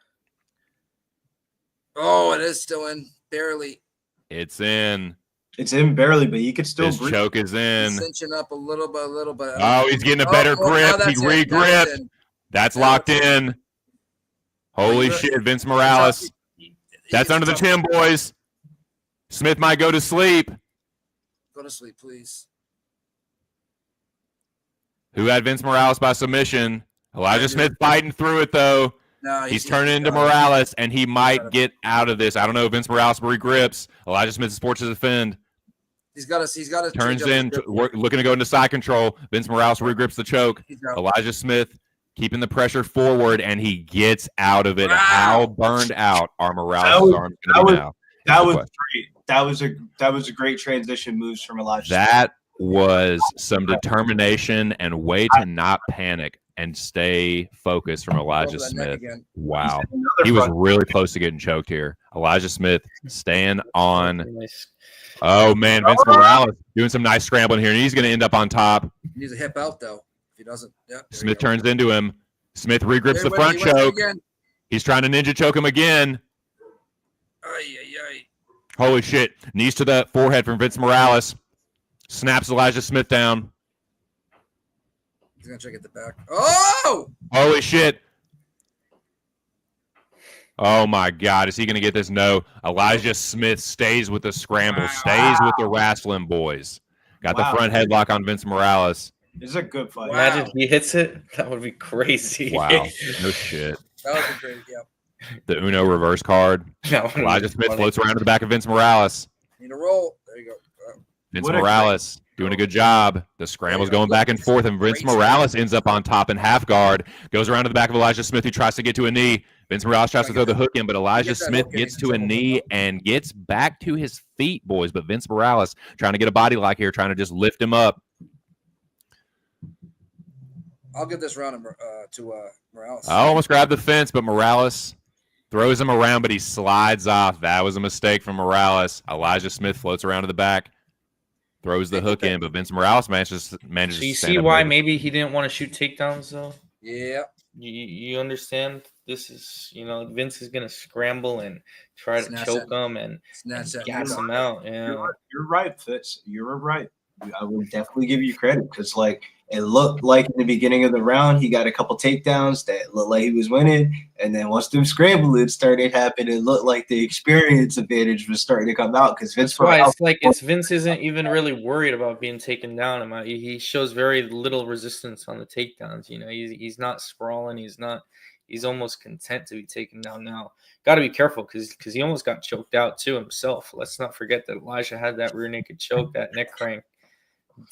Speaker 2: Oh, it is still in. Barely.
Speaker 4: It's in.
Speaker 3: It's in barely, but he could still
Speaker 4: His
Speaker 3: breathe.
Speaker 4: choke is in.
Speaker 2: Cinching up a little bit.
Speaker 4: Oh, he's getting a better grip. He re-gripped. That's locked in. Holy shit, Vince Morales. That's under the chin, boys. Smith might go to sleep.
Speaker 2: Go to sleep, please.
Speaker 4: Who had Vince Morales by submission? Elijah Smith fighting through it, though.
Speaker 2: No,
Speaker 4: He's turning into Morales, and he might get out of this. I don't know if Vince Morales re-grips. Elijah Smith is forced to defend.
Speaker 2: He's got to.
Speaker 4: Turns in, looking to go into side control. Vince Morales re-grips the choke. Elijah Smith keeping the pressure forward, and he gets out of it.
Speaker 2: Wow.
Speaker 4: How burned out are Morales' arms going to be now?
Speaker 3: That was great. That was a great transition moves from Elijah.
Speaker 4: That was some determination and way to not panic and stay focused from Elijah Smith. Wow. He was really close to getting choked here. Elijah Smith staying on. Oh, man. Vince Morales doing some nice scrambling here, and he's going to end up on top.
Speaker 2: He needs a hip out, though. If he doesn't,
Speaker 4: Smith turns into him. Smith regrips the front choke. He's trying to ninja choke him again. Holy shit. Knees to the forehead from Vince Morales. Snaps Elijah Smith down.
Speaker 2: He's going to try to get the back. Oh!
Speaker 4: Holy shit. Oh, my God. Is he going to get this? No. Elijah Smith stays with the scramble, stays with the wrestling boys. Got the front headlock on Vince Morales.
Speaker 3: This is a good fight.
Speaker 6: Imagine if he hits it. That would be crazy.
Speaker 4: Wow. No shit.
Speaker 2: That would be great, yeah.
Speaker 4: The Uno reverse card. Elijah Smith floats around to the back of Vince Morales.
Speaker 2: Need a roll. There you go.
Speaker 4: Vince Morales doing a good job. The scramble's going back and forth, and Vince Morales ends up on top in half guard. Goes around to the back of Elijah Smith, who tries to get to a knee. Vince Morales tries to throw the hook in, but Elijah Smith gets to a knee and gets back to his feet, boys. But Vince Morales trying to get a body lock here, trying to just lift him up.
Speaker 2: I'll give this round to Morales.
Speaker 4: I almost grabbed the fence, but Morales throws him around, but he slides off. That was a mistake from Morales. Elijah Smith floats around to the back, throws the hook in, but Vince Morales manages
Speaker 6: So
Speaker 4: to
Speaker 6: you
Speaker 4: stand
Speaker 6: see
Speaker 4: up
Speaker 6: why
Speaker 4: with it.
Speaker 6: maybe he didn't want to shoot takedowns, though?
Speaker 2: Yeah.
Speaker 6: You understand? This is, Vince is going to scramble and try to choke him and gas him out. Yeah.
Speaker 3: You're right, Fitz. You're right. I would definitely give you credit because, it looked like in the beginning of the round, he got a couple takedowns that looked like he was winning. And then once them scramblings started happening, it looked like the experience advantage was starting to come out because Vince.
Speaker 6: Vince isn't even really worried about being taken down. He shows very little resistance on the takedowns. He's not sprawling. He's almost content to be taken down now. Got to be careful because he almost got choked out too himself. Let's not forget that Elijah had that rear naked choke, that neck crank.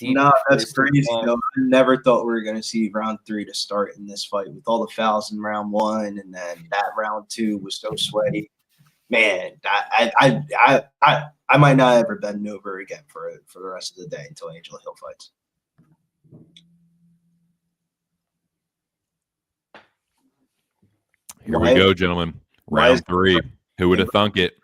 Speaker 3: No, that's crazy. I never thought we were going to see round 3 to start in this fight with all the fouls in round 1, and then that round 2 was so sweaty. Man, I might not ever bend over again for the rest of the day until Angela Hill fights.
Speaker 4: Here we go, gentlemen. Round 3. Who would have thunk it?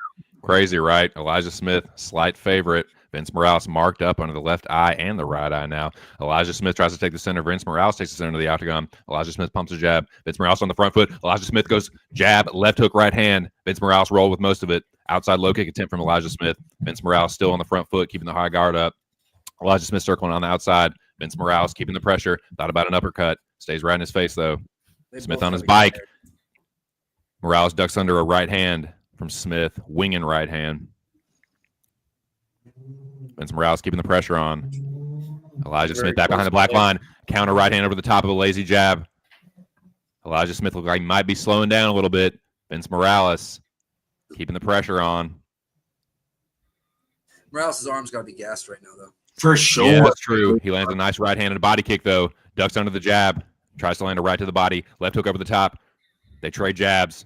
Speaker 4: Crazy, right? Elijah Smith, slight favorite. Vince Morales marked up under the left eye and the right eye now. Elijah Smith tries to take the center. Vince Morales takes the center of the octagon. Elijah Smith pumps a jab. Vince Morales on the front foot. Elijah Smith goes jab, left hook, right hand. Vince Morales rolled with most of it. Outside low kick attempt from Elijah Smith. Vince Morales still on the front foot, keeping the high guard up. Elijah Smith circling on the outside. Vince Morales keeping the pressure. Thought about an uppercut. Stays right in his face, though. Smith on his bike. Morales ducks under a right hand from Smith. Winging right hand. Vince Morales keeping the pressure on. Elijah Smith back behind the black line. Counter right hand over the top of a lazy jab. Elijah Smith looks like he might be slowing down a little bit. Vince Morales keeping the pressure on.
Speaker 2: Morales' arm's got to be gassed right now, though.
Speaker 3: For sure.
Speaker 4: Yeah, that's true. He lands a nice right hand and a body kick, though. Ducks under the jab. Tries to land a right to the body. Left hook over the top. They trade jabs.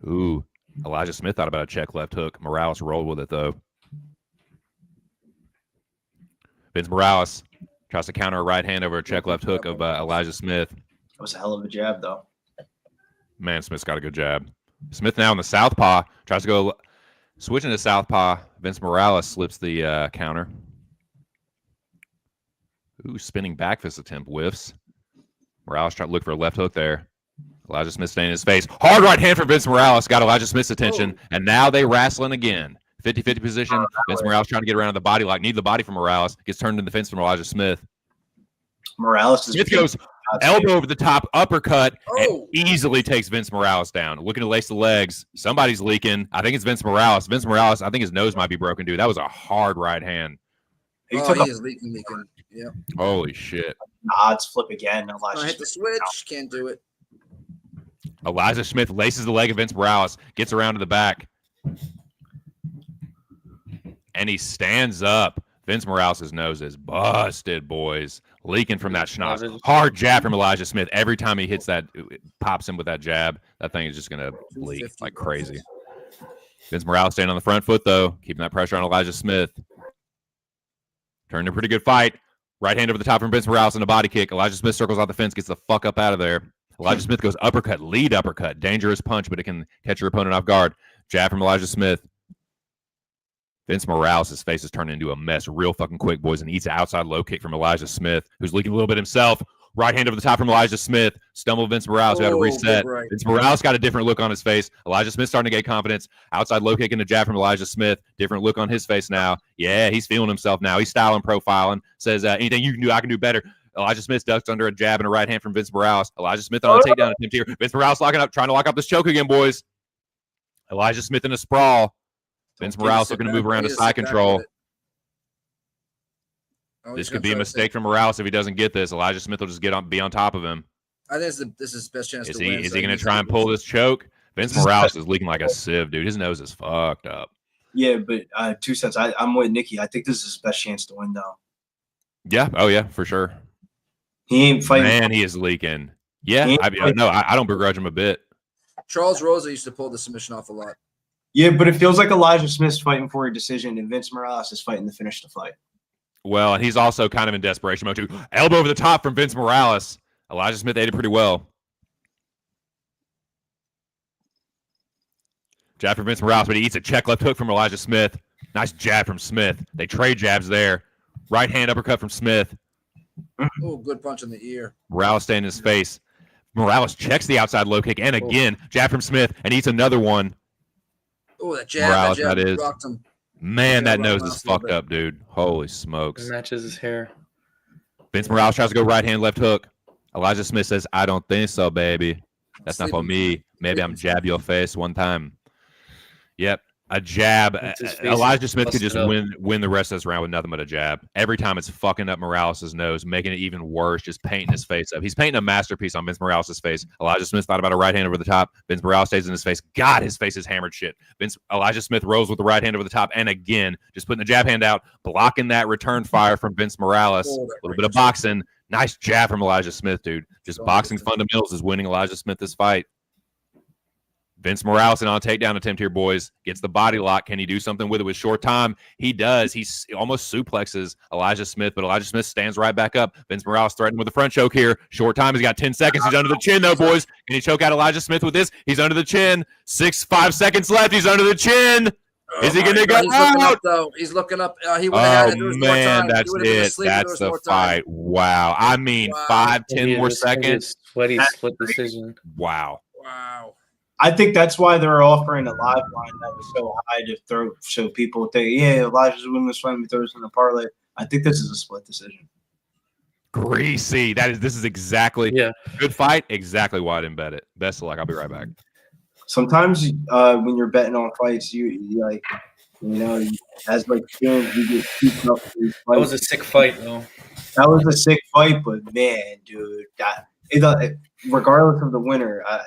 Speaker 4: Ooh. Elijah Smith thought about a check left hook. Morales rolled with it, though. Vince Morales tries to counter a right hand over a check left hook of Elijah Smith.
Speaker 3: That was a hell of a jab, though.
Speaker 4: Man, Smith's got a good jab. Smith now in the southpaw. Tries to go switching to southpaw. Vince Morales slips the counter. Ooh, spinning back fist attempt. Whiffs. Morales trying to look for a left hook there. Elijah Smith staying in his face. Hard right hand from Vince Morales. Got Elijah Smith's attention. And now they wrestling again. 50-50 position. Vince Morales trying to get around the body lock. Need the body from Morales. Gets turned in the fence from Elijah Smith. Smith goes elbow over the top, uppercut, and easily takes Vince Morales down. Looking to lace the legs. Somebody's leaking. I think it's Vince Morales. Vince Morales, I think his nose might be broken, dude. That was a hard right hand.
Speaker 2: He is leaking. Yeah.
Speaker 4: Holy shit.
Speaker 3: Odds flip again.
Speaker 2: I hit the switch. Can't do it.
Speaker 4: Elijah Smith laces the leg of Vince Morales, gets around to the back, and he stands up. Vince Morales' nose is busted, boys. Leaking from that schnoz. Hard jab from Elijah Smith. Every time he hits that, it pops him with that jab. That thing is just going to leak like crazy. Vince Morales staying on the front foot, though, keeping that pressure on Elijah Smith. Turned a pretty good fight. Right hand over the top from Vince Morales and a body kick. Elijah Smith circles out the fence, gets the fuck up out of there. Elijah Smith goes uppercut, lead uppercut. Dangerous punch, but it can catch your opponent off guard. Jab from Elijah Smith. Vince Morales' face is turning into a mess real fucking quick, boys, and eats an outside low kick from Elijah Smith, who's leaking a little bit himself. Right hand over the top from Elijah Smith. Stumble Vince Morales, who had to reset. Right. Vince Morales got a different look on his face. Elijah Smith starting to get confidence. Outside low kick and a jab from Elijah Smith. Different look on his face now. Yeah, he's feeling himself now. He's styling, profiling. Says, anything you can do, I can do better. Elijah Smith ducks under a jab and a right hand from Vince Morales. Elijah Smith on a takedown attempt here. Vince Morales locking up, trying to lock up this choke again, boys. Elijah Smith in a sprawl. Vince Morales looking to move around to side control. This could be a mistake from Morales if he doesn't get this. Elijah Smith will just be on top of him.
Speaker 2: I think this is his best chance to win.
Speaker 4: Is he going to try and pull this choke? Vince Morales is leaking like a sieve, dude. His nose is fucked up.
Speaker 3: Yeah, but 2 cents. I'm with Nikki. I think this is his best chance to win, though.
Speaker 4: Yeah. Oh, yeah, for sure.
Speaker 3: He ain't fighting.
Speaker 4: Man, he is leaking. Yeah, I don't begrudge him a bit.
Speaker 2: Charles Rosa used to pull the submission off a lot.
Speaker 3: Yeah, but it feels like Elijah Smith's fighting for a decision, and Vince Morales is fighting to finish the fight.
Speaker 4: Well, and he's also kind of in desperation mode, too. Elbow over the top from Vince Morales. Elijah Smith ate it pretty well. Jab from Vince Morales, but he eats a check left hook from Elijah Smith. Nice jab from Smith. They trade jabs there. Right hand uppercut from Smith.
Speaker 2: Oh, good punch in the ear.
Speaker 4: Morales staying in his face. Morales checks the outside low kick, and again, jab from Smith, and eats another one.
Speaker 2: Oh, that jab.
Speaker 4: Morales,
Speaker 2: that
Speaker 4: is.
Speaker 2: Rocked him.
Speaker 4: Man, that nose is fucked up, dude. Holy smokes.
Speaker 6: It matches his hair.
Speaker 4: Vince Morales tries to go right hand, left hook. Elijah Smith says, I don't think so, baby. That's not for me. Maybe I'm jab your face one time. Yep. A jab. Elijah Smith could just win the rest of this round with nothing but a jab. Every time it's fucking up Morales' nose, making it even worse, just painting his face up. He's painting a masterpiece on Vince Morales' face. Elijah Smith thought about a right hand over the top. Vince Morales stays in his face. God, his face is hammered shit. Elijah Smith rolls with the right hand over the top, and again, just putting the jab hand out, blocking that return fire from Vince Morales. A little bit of boxing. Nice jab from Elijah Smith, dude. Just boxing fundamentals is winning Elijah Smith this fight. Vince Morales and on a takedown attempt here, boys. Gets the body lock. Can he do something with it with short time? He does. He almost suplexes Elijah Smith, but Elijah Smith stands right back up. Vince Morales threatened with a front choke here. Short time. He's got 10 seconds. He's under the chin, though, boys. Can he choke out Elijah Smith with this? He's under the chin. 5 seconds left. He's under the chin. Is he going to go
Speaker 2: He's
Speaker 4: out?
Speaker 2: looking up, though. He's looking up. He would have had it. There was more time.
Speaker 4: That's
Speaker 2: He would've been
Speaker 4: it.
Speaker 2: asleep if there
Speaker 4: That's
Speaker 2: was
Speaker 4: the
Speaker 2: more time.
Speaker 4: fight. Wow. I mean,
Speaker 2: Wow.
Speaker 4: 5, 10
Speaker 6: Yeah,
Speaker 4: more
Speaker 6: this gonna be a
Speaker 4: seconds.
Speaker 6: Sweaty split decision.
Speaker 4: Wow.
Speaker 2: Wow.
Speaker 3: I think that's why they're offering a live line that was so high to throw, so people think, yeah, Elijah's winning this fight. We throw this in the parlay. I think this is a split decision.
Speaker 4: Greasy. This is exactly good fight. Exactly why I didn't bet it. Best of luck. I'll be right back.
Speaker 3: Sometimes when you're betting on fights, you like, as like feelings, you get too up for these
Speaker 6: That
Speaker 3: fights.
Speaker 6: was a sick fight, though.
Speaker 3: That was a sick fight, but man, dude, regardless of the winner, I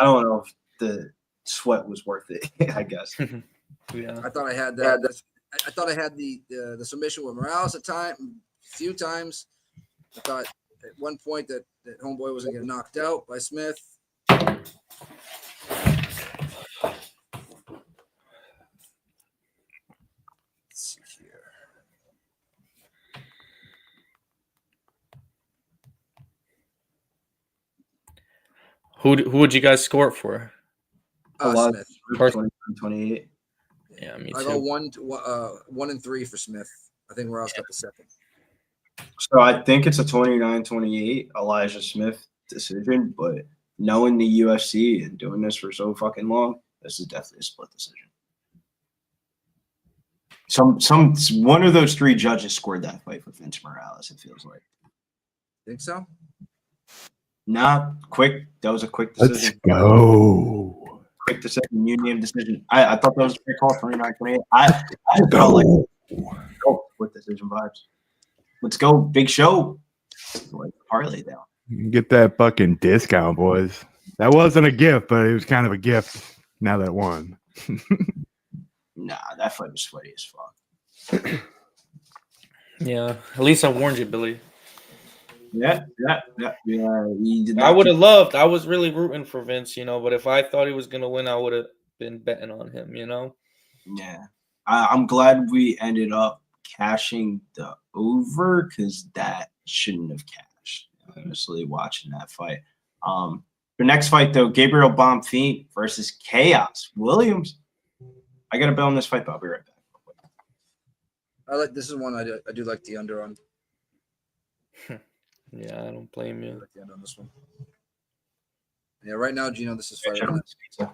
Speaker 3: don't know if the sweat was worth it. I guess.
Speaker 6: Yeah.
Speaker 2: I thought I had that. I thought I had the submission with Morales a few times. I thought at one point that homeboy was going to get knocked out by Smith. Let's see here.
Speaker 6: Who would you guys score it for?
Speaker 2: Smith.
Speaker 3: 28.
Speaker 6: Yeah, me
Speaker 2: I go
Speaker 6: too.
Speaker 2: 1 and 3 for Smith. I think Morales got the second.
Speaker 3: So I think it's a 29-28 Elijah Smith decision, but knowing the UFC and doing this for so fucking long, this is definitely a split decision. One of those 3 judges scored that fight for Vince Morales, it feels like.
Speaker 2: Think so?
Speaker 3: Nah, quick. That was a quick decision.
Speaker 5: Let's go.
Speaker 3: Quick decision, unanimous decision. I thought that was a great call, 29-28. I felt like split decision vibes. Let's go, big show. Like parlay down.
Speaker 5: Get that fucking discount, boys. That wasn't a gift, but it was kind of a gift. Now that one.
Speaker 3: Nah, that fight was sweaty as fuck.
Speaker 6: Yeah, at least I warned you, Billy.
Speaker 3: Yeah. He did
Speaker 6: I would have loved. I was really rooting for Vince, but if I thought he was gonna win, I would have been betting on him.
Speaker 3: Yeah, I'm glad we ended up cashing the over because that shouldn't have cashed. Honestly, watching that fight. The next fight though, Gabriel Bonfim versus Chaos Williams. I got a bet on this fight, but I'll be right back.
Speaker 2: This is one I do like the under on.
Speaker 6: Yeah, I don't blame
Speaker 2: I
Speaker 6: you.
Speaker 2: like the under on this one. Yeah, right now, Gino, this is fight of the night.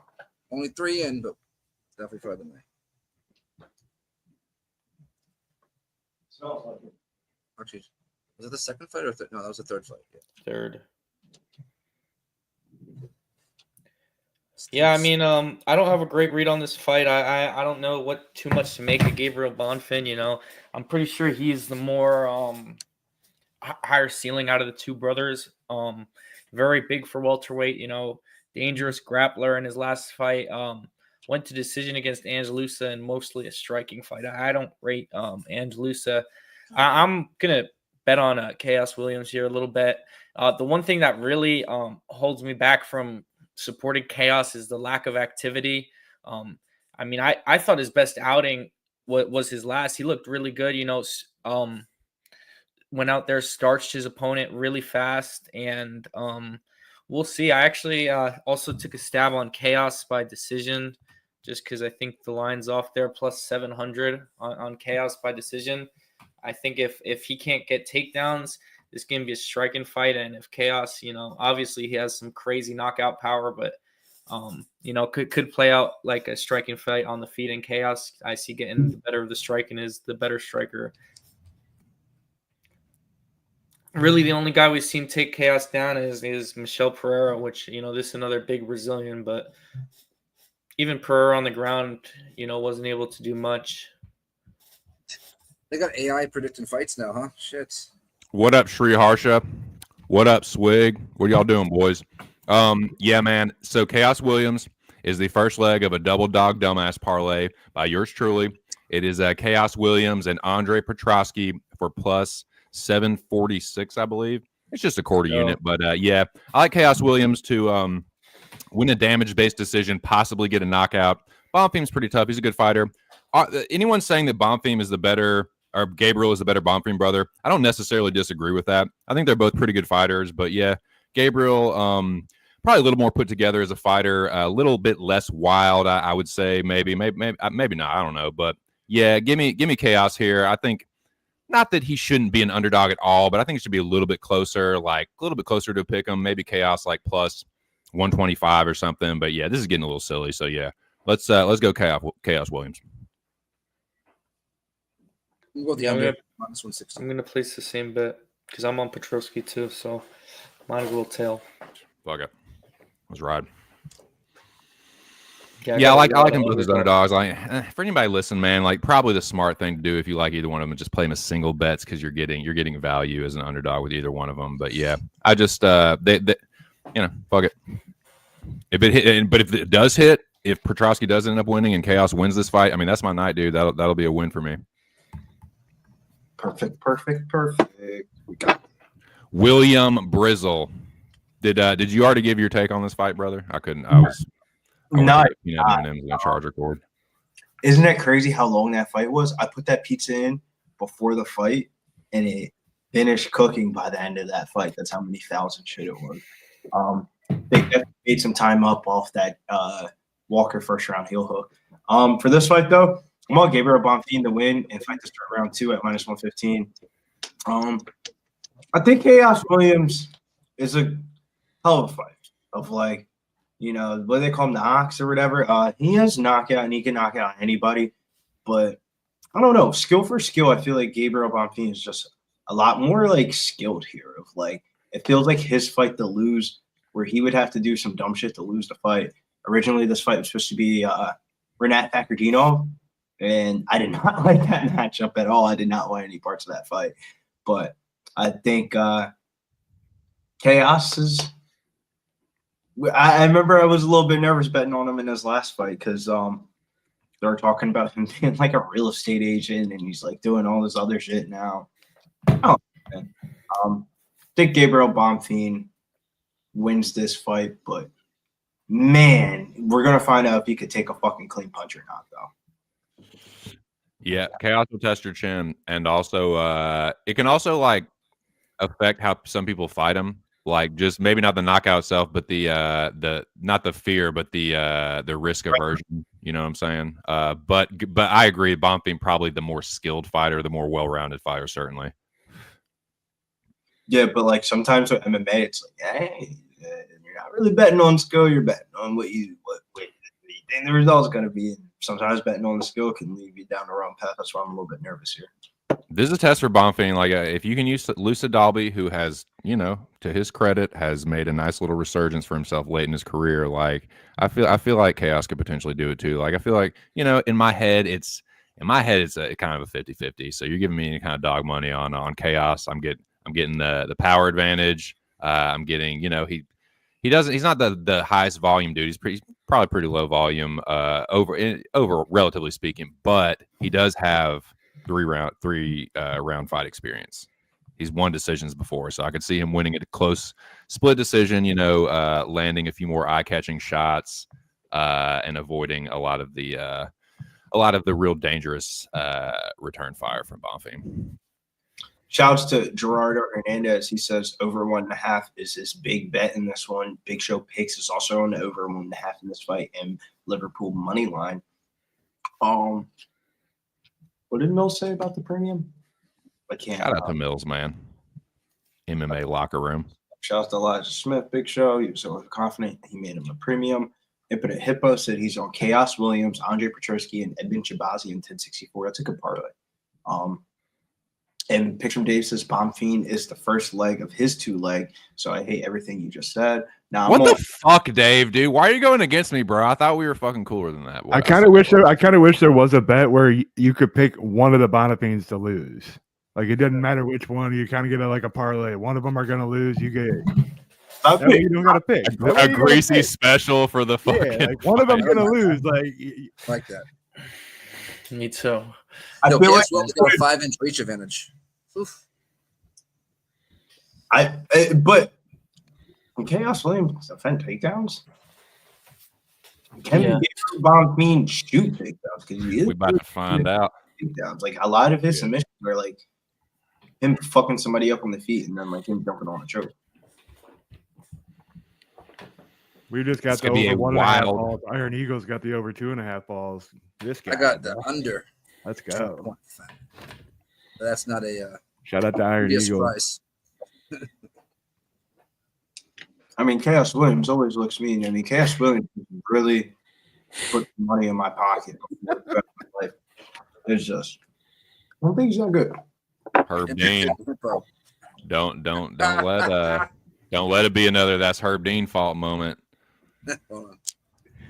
Speaker 2: Only 3 in, but definitely fight of the night. Actually, was it the second fight or third? No, that was the third fight. Yeah.
Speaker 6: Third. Yeah, I mean, I don't have a great read on this fight. I don't know what too much to make of Gabriel Bonfim. I'm pretty sure he's the more higher ceiling out of the 2 brothers. Very big for welterweight. Dangerous grappler in his last fight. Went to decision against Angelusa and mostly a striking fight. I don't rate Angelusa. I'm gonna bet on Chaos Williams here a little bit. The one thing that really holds me back from supporting Chaos is the lack of activity. I mean, I thought his best outing was his last. He looked really good, went out there, starched his opponent really fast, and we'll see. I actually also took a stab on Chaos by decision just because I think the line's off there, plus 700 on Chaos by decision. I think if he can't get takedowns, this is going to be a striking fight. And if Chaos, obviously he has some crazy knockout power, but, could play out like a striking fight on the feet. And Chaos, I see getting the better of the striking is the better striker. Really, the only guy we've seen take Chaos down is Michel Pereira, which, this is another big Brazilian, but even Pereira on the ground, wasn't able to do much.
Speaker 2: They got AI predicting fights now, huh? Shit.
Speaker 4: What up, Sri Harsha? What up, Swig? What y'all doing, boys? Yeah, man. So Chaos Williams is the first leg of a double dog dumbass parlay by yours truly. It is Chaos Williams and Andre Petroski for plus 746, I believe. It's just a quarter unit, but yeah, I like Chaos Williams to win a damage-based decision, possibly get a knockout. Bonfim's pretty tough. He's a good fighter. Anyone saying that Bonfim is the better, or Gabriel is the better Bonfim brother, I don't necessarily disagree with that. I think they're both pretty good fighters, but yeah, Gabriel, probably a little more put together as a fighter, a little bit less wild, I would say. Maybe not. I don't know, but yeah, give me Chaos here. I think not that he shouldn't be an underdog at all, but I think it should be a little bit closer, to pick him. Maybe Chaos like plus 125 or something. But yeah, this is getting a little silly. So yeah, let's go Chaos Williams.
Speaker 2: We'll go the
Speaker 6: Yeah,
Speaker 2: under minus 160.
Speaker 6: I'm gonna place the same bet because I'm on Petroski too, so might as well tail.
Speaker 4: Fuck it. Let's ride.
Speaker 6: Yeah,
Speaker 4: I like them both as underdogs. For anybody listening, man, like probably the smart thing to do if you like either one of them, just play them as single bets because you're getting value as an underdog with either one of them. But yeah, I just fuck it. If it hit, but if it does hit, if Petroski does end up winning and Chaos wins this fight, I mean that's my night, dude. That'll be a win for me.
Speaker 3: Perfect. We got
Speaker 4: William Brizzle. Did you already give your take on this fight, brother? I couldn't. I was
Speaker 3: not.
Speaker 4: M&M's in a charger cord.
Speaker 3: Isn't that crazy how long that fight was? I put that pizza in before the fight, and it finished cooking by the end of that fight. That's how many thousand shit it was. They definitely made some time up off that Walker first round heel hook. For this fight though, I'm on Gabriel Bonfim to win and fight to start round 2 at minus 115. I think Chaos Williams is a hell of a fight of like, what do they call him, the Ox or whatever. He has knockout and he can knock out anybody, but I don't know. Skill for skill, I feel like Gabriel Bonfim is just a lot more like skilled here. Of like, it feels like his fight to lose, where he would have to do some dumb shit to lose the fight. Originally, this fight was supposed to be Renat Fakardinov, and I did not like that matchup at all. I did not like any parts of that fight, but I think Chaos is. I remember I was a little bit nervous betting on him in his last fight because they were talking about him being like a real estate agent and he's like doing all this other shit now. I think Gabriel Bonfim wins this fight, but man, we're gonna find out if he could take a fucking clean punch or not, though.
Speaker 4: Yeah, Chaos will test your chin, and also it can also like affect how some people fight him. Like just maybe not the knockout itself, but the not the fear, but the risk aversion. You know what I'm saying? But I agree, Bonfim probably the more skilled fighter, the more well-rounded fighter, certainly.
Speaker 3: Yeah, but like sometimes with MMA, it's like, hey, you're not really betting on skill, you're betting on what you think the result's gonna be. And sometimes betting on the skill can lead you down the wrong path. That's why I'm a little bit nervous here.
Speaker 4: This is a test for Bonfim. Like if you can use Lucid Dalby, who has, to his credit, has made a nice little resurgence for himself late in his career. Like I feel like Chaos could potentially do it too. Like I feel like, in my head it's a kind of a 50-50. So you're giving me any kind of dog money on Chaos. I'm getting the power advantage. I'm getting, he's not the highest volume dude. He's probably pretty low volume over relatively speaking, but he does have three round fight experience. He's won decisions before, so I could see him winning a close split decision, landing a few more eye-catching shots and avoiding a lot of the real dangerous return fire from Bonfim.
Speaker 3: Shouts to Gerardo Hernandez. He says over 1.5 is his big bet in this one. Big Show Picks is also on the over 1.5 in this fight, and Liverpool money line. What did Mills say about the premium? I can't.
Speaker 4: Shout out to Mills, man. MMA locker room.
Speaker 3: Shout out to Elijah Smith, Big Show. He was so confident he made him a premium. Infinite Hippo said he's on Chaos Williams, Andre Petroski, and Edmen Shahbazyan 1064. That's a good parlay. And Picture Dave says Bonfim is the first leg of his 2-leg. So I hate everything you just said. Now,
Speaker 4: what the fuck, Dave, dude? Why are you going against me, bro? I thought we were fucking cooler than that.
Speaker 5: I kind of wish there was a bet where you could pick one of the Bonfims to lose. Like it doesn't matter which one. You kind of get a parlay. One of them are going to lose. You get. You don't got to pick
Speaker 4: a greasy special for the fucking.
Speaker 5: Yeah, like one of them's going to lose.
Speaker 2: Like that.
Speaker 6: Me too.
Speaker 3: I feel like
Speaker 2: Chaos got a 5-inch reach advantage. Oof.
Speaker 3: But Chaos Williams defend takedowns. Can Bonfim shoot takedowns? Because he is
Speaker 4: We about to find out.
Speaker 3: takedowns. Like a lot of his submissions are like him fucking somebody up on the feet and then like him jumping on the choke.
Speaker 5: We just got
Speaker 4: It's
Speaker 5: the
Speaker 4: gonna be
Speaker 5: over
Speaker 4: a
Speaker 5: 1.5
Speaker 4: wild-
Speaker 5: balls. Iron Eagles got the over 2.5 balls. This guy.
Speaker 2: I got the under.
Speaker 5: Let's go.
Speaker 2: That's not a
Speaker 5: Shout out to Iron
Speaker 2: previous
Speaker 5: Eagle.
Speaker 2: price.
Speaker 3: I mean, Chaos Williams always looks mean. I mean, Chaos Williams really put money in my pocket. It's just, I don't think he's that good.
Speaker 4: Herb Dean. Don't let it be another that's Herb Dean fault moment.
Speaker 2: Hold on.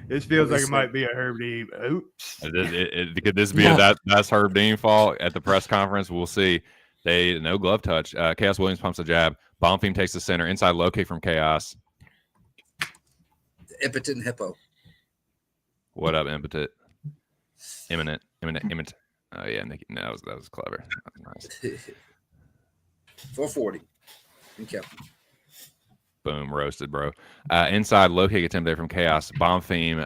Speaker 5: This feels like it might be a Herb Dean. Oops.
Speaker 4: Could this be that's Herb Dean fault at the press conference? We'll see. They no glove touch. Chaos Williams pumps a jab. Bonfim takes the center. Inside low kick from Chaos.
Speaker 2: The impotent hippo.
Speaker 4: What up, impotent? Imminent. Oh yeah, Nikki. No, that was clever. That was nice.
Speaker 2: 440. Okay.
Speaker 4: Boom, roasted, bro. Inside low kick attempt there from Chaos. Bonfim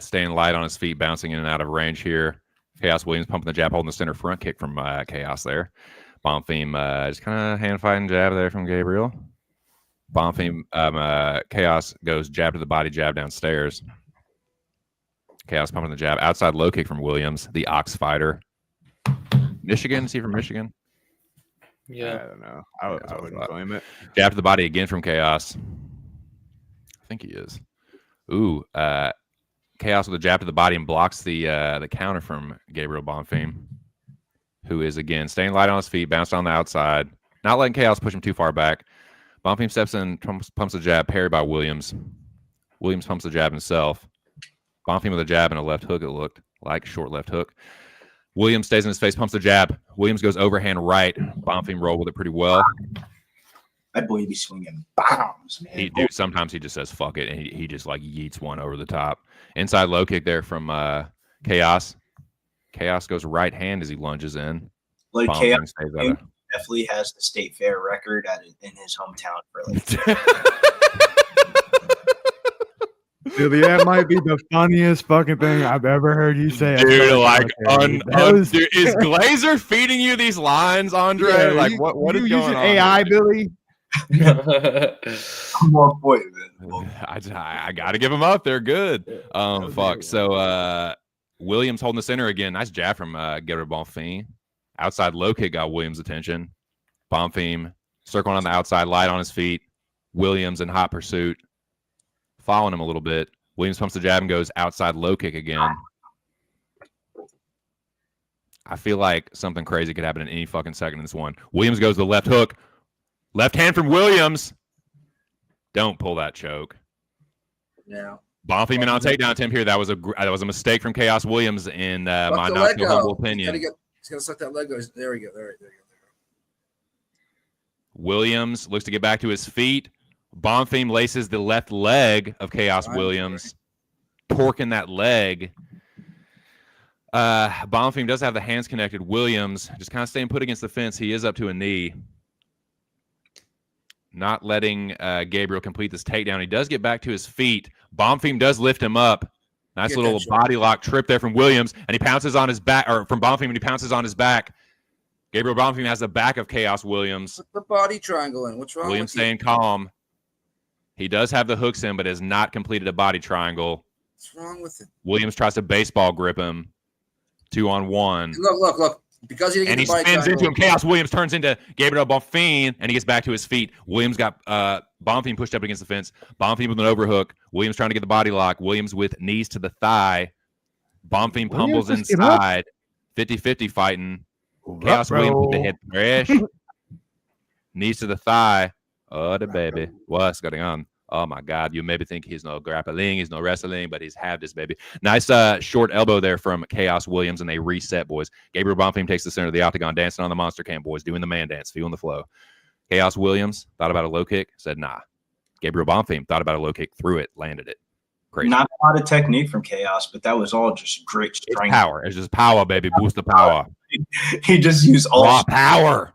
Speaker 4: staying light on his feet, bouncing in and out of range here. Chaos Williams pumping the jab, holding the center front kick from Chaos there. Bonfim just kind of hand fighting jab there from Gabriel. Bonfim, Chaos goes jab to the body, jab downstairs. Chaos pumping the jab. Outside low kick from Williams, the Ox fighter. Michigan? Is he from Michigan?
Speaker 6: Yeah.
Speaker 5: I don't know. I wouldn't claim it.
Speaker 4: Jab to the body again from Chaos. I think he is. Ooh, Chaos with a jab to the body and blocks the counter from Gabriel Bonfim, who is again staying light on his feet, bounced on the outside, not letting Chaos push him too far back. Bonfim steps in, pumps a jab, parried by Williams. Williams pumps the jab himself. Bonfim with a jab and a left hook, it looked like, short left hook. Williams stays in his face, pumps the jab. Williams goes overhand right. Bonfim rolled with it pretty well.
Speaker 3: That boy be swinging bombs, man.
Speaker 4: Sometimes he just says fuck it, and he just like yeets one over the top. Inside low kick there from Chaos. Chaos goes right hand as he lunges in.
Speaker 3: Like
Speaker 4: Bonfim
Speaker 3: Chaos
Speaker 4: stays out of-
Speaker 3: definitely has the state fair record in his hometown for like.
Speaker 5: Dude, that might be the funniest fucking thing I've ever heard you say.
Speaker 4: Dude,
Speaker 5: Dude,
Speaker 4: is Glazer feeding you these lines, Andre?
Speaker 5: Yeah,
Speaker 4: like, what is
Speaker 5: you
Speaker 4: going
Speaker 5: using
Speaker 4: on?
Speaker 5: AI, Billy?
Speaker 3: I'm on point, man.
Speaker 4: I got to give them up. They're good. Fuck. So, Williams holding the center again. Nice jab from Gabriel Bonfim. Outside low kick got Williams' attention. Bonfim circling on the outside, light on his feet. Williams in hot pursuit. Following him a little bit. Williams pumps the jab and goes outside low kick again. I feel like something crazy could happen in any fucking second in this one. Williams goes to the left hook. Left hand from Williams. Don't pull that choke.
Speaker 2: Now.
Speaker 4: Bonfim on takedown attempt here. That was a mistake from Chaos Williams in my not so humble opinion.
Speaker 2: He's gonna suck that leg. There we go. There we go.
Speaker 4: Williams looks to get back to his feet. Bonfim laces the left leg of Chaos Williams, torquing that leg. Bonfim does have the hands connected. Williams just kind of staying put against the fence. He is up to a knee. Not letting Gabriel complete this takedown. He does get back to his feet. Bonfim does lift him up. Nice little body lock trip there from Williams, and he pounces on his back, or from Bonfim, and he pounces on his back. Gabriel Bonfim has the back of Chaos Williams.
Speaker 2: Put the body triangle in. What's wrong
Speaker 4: Williams
Speaker 2: with
Speaker 4: staying calm. He does have the hooks in, but has not completed a body triangle.
Speaker 2: What's wrong with it?
Speaker 4: Williams tries to baseball grip him. 2-on-1.
Speaker 2: Look. Because he didn't
Speaker 4: And
Speaker 2: get
Speaker 4: he
Speaker 2: the body
Speaker 4: spins into
Speaker 2: triangle.
Speaker 4: him. Chaos Williams turns into Gabriel Bonfim, and he gets back to his feet. Williams got Bonfim pushed up against the fence. Bonfim with an overhook. Williams trying to get the body lock. Williams with knees to the thigh. Bonfim pummels inside. 50-50 fighting. Chaos Williams with the head crash. Knees to the thigh. Oh, the baby. What's going on? Oh, my God. You maybe think he's no grappling, he's no wrestling, but he's have this, baby. Nice short elbow there from Chaos Williams, and they reset, boys. Gabriel Bonfim takes the center of the octagon, dancing on the monster cam, boys, doing the man dance, feeling the flow. Chaos Williams thought about a low kick, said nah. Gabriel Bonfim thought about a low kick, threw it, landed it. Crazy.
Speaker 3: Not a lot of technique from Chaos, but that was all just great strength.
Speaker 4: It's power. It's just power, baby. Boost the power.
Speaker 3: He just used all
Speaker 4: Raw power.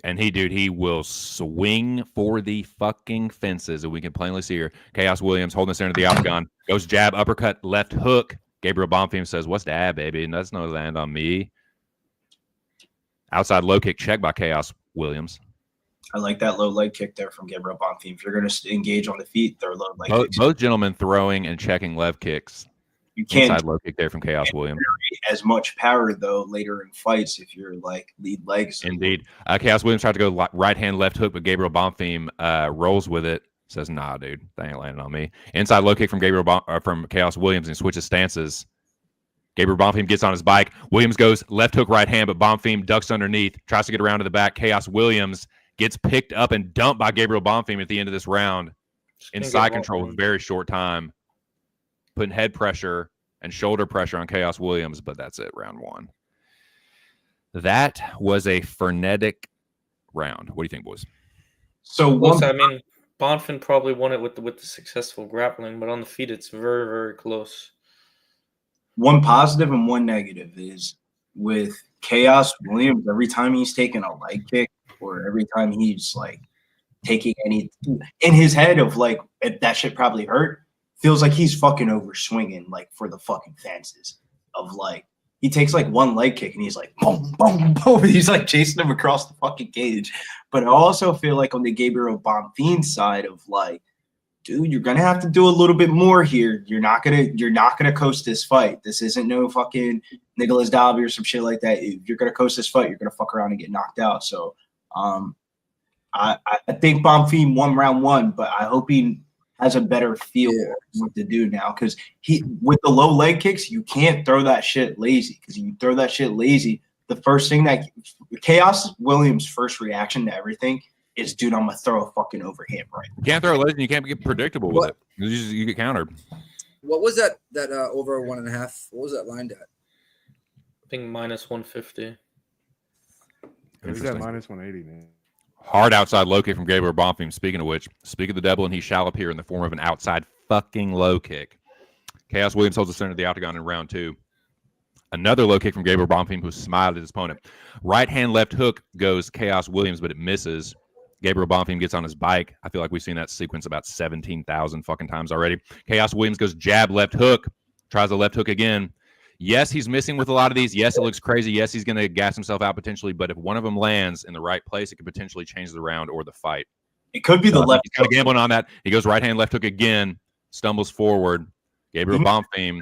Speaker 4: And he will swing for the fucking fences. And we can plainly see here. Chaos Williams holding the center of the octagon. Goes jab, uppercut, left hook. Gabriel Bonfim says, "What's that, baby? And that's no land on me." Outside low kick check by Chaos Williams.
Speaker 3: I like that low leg kick there from Gabriel Bonfim. If you're going to engage on the feet, they're low leg kicks.
Speaker 4: Both gentlemen throwing and checking left kicks.
Speaker 3: You can't
Speaker 4: inside low kick there from Chaos Williams.
Speaker 3: As much power though later in fights if you're like lead legs.
Speaker 4: Indeed, Chaos Williams tried to go right hand left hook, but Gabriel Bonfim rolls with it. Says, "Nah, dude, they ain't landing on me." Inside low kick from from Chaos Williams and switches stances. Gabriel Bonfim gets on his bike. Williams goes left hook, right hand, but Bonfim ducks underneath, tries to get around to the back. Chaos Williams gets picked up and dumped by Gabriel Bonfim at the end of this round. Inside control, very short time. Putting head pressure and shoulder pressure on Chaos Williams, but that's it, round one. That was a frenetic round. What do you think, boys?
Speaker 3: So
Speaker 6: I mean, Bonfim probably won it with the successful grappling, but on the feet, it's very, very close.
Speaker 3: One positive and one negative is with Chaos Williams, every time he's taking a leg kick or every time he's like taking any in his head of like, that shit probably hurt, feels like he's fucking over swinging like for the fucking fences of like, he takes like one leg kick and he's like, boom, boom, boom. He's like chasing him across the fucking cage. But I also feel like on the Gabriel Bonfim side of like, dude, you're gonna have to do a little bit more here. You're not gonna coast this fight. This isn't no fucking Nicholas Dalby or some shit like that. If you're gonna coast this fight, you're gonna fuck around and get knocked out. So I think Bonfim won round one, but I hope he has a better feel of what to do now, because he with the low leg kicks, you can't throw that shit lazy, because you throw that shit lazy, the first thing that Chaos Williams' first reaction to everything is, dude, I'm gonna throw a fucking overhand right.
Speaker 4: You can't throw a lazy, you can't get predictable with it. You get countered.
Speaker 2: What was that over 1.5? What was that lined at?
Speaker 6: I think minus 150.
Speaker 5: He's at minus 180, man.
Speaker 4: Hard outside low kick from Gabriel Bonfim. Speaking of which, speak of the devil, and he shall appear in the form of an outside fucking low kick. Chaos Williams holds the center of the octagon in round two. Another low kick from Gabriel Bonfim, who smiled at his opponent. Right hand left hook goes Chaos Williams, but it misses. Gabriel Bonfim gets on his bike. I feel like we've seen that sequence about 17,000 fucking times already. Chaos Williams goes jab left hook, tries the left hook again. Yes, he's missing with a lot of these. Yes, it looks crazy. Yes, he's going to gas himself out potentially. But if one of them lands in the right place, it could potentially change the round or the fight.
Speaker 3: It could be the left.
Speaker 4: He's kind of gambling on that. He goes right hand, left hook again, stumbles forward. Gabriel Bonfim.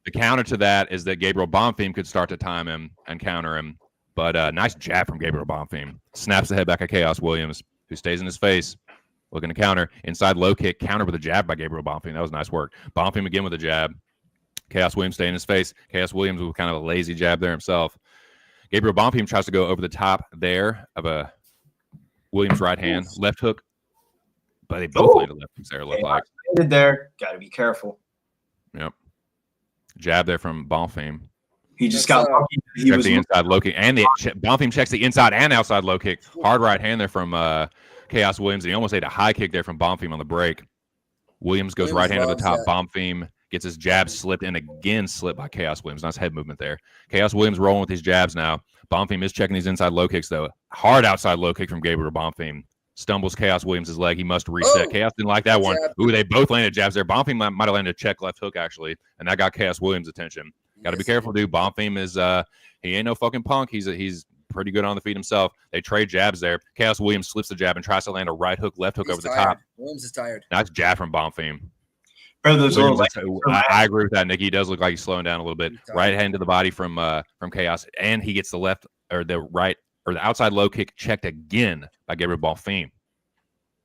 Speaker 4: The counter to that is that Gabriel Bonfim could start to time him and counter him. But nice jab from Gabriel Bonfim. Snaps the head back at Chaos Williams, who stays in his face, looking to counter. Inside low kick, counter with a jab by Gabriel Bonfim. That was nice work. Bonfim again with a jab. Chaos Williams staying in his face. Chaos Williams with kind of a lazy jab there himself. Gabriel Bonfim tries to go over the top there of a Williams right hand. Left hook. But they both landed left hooks there, it looked like.
Speaker 3: There. Got to be careful.
Speaker 4: Yep. Jab there from Bonfim.
Speaker 3: He just got lucky. He
Speaker 4: Checks
Speaker 3: was
Speaker 4: the inside low kick. And Bonfim checks the inside and outside low kick. Hard right hand there from Chaos Williams. And he almost ate a high kick there from Bonfim on the break. Williams goes right hand to the top. Bonfim gets his jab slipped and again slipped by Chaos Williams. Nice head movement there. Chaos Williams rolling with his jabs now. Bonfim is checking these inside low kicks, though. Hard outside low kick from Gabriel Bonfim. Stumbles Chaos Williams' leg. He must reset. Chaos didn't like that one. Ooh, they both landed jabs there. Bonfim might have landed a check left hook, actually, and that got Chaos Williams' attention. Got to be careful, dude. Bonfim is he ain't no fucking punk. He's pretty good on the feet himself. They trade jabs there. Chaos Williams slips the jab and tries to land a right hook, left hook over the top.
Speaker 2: Williams is tired.
Speaker 4: Nice jab from Bonfim.
Speaker 3: Bro,
Speaker 4: I agree with that, Nick. He does look like he's slowing down a little bit. Right hand to the body from Chaos, and he gets the left or the right or the outside low kick checked again by Gabriel Bonfim.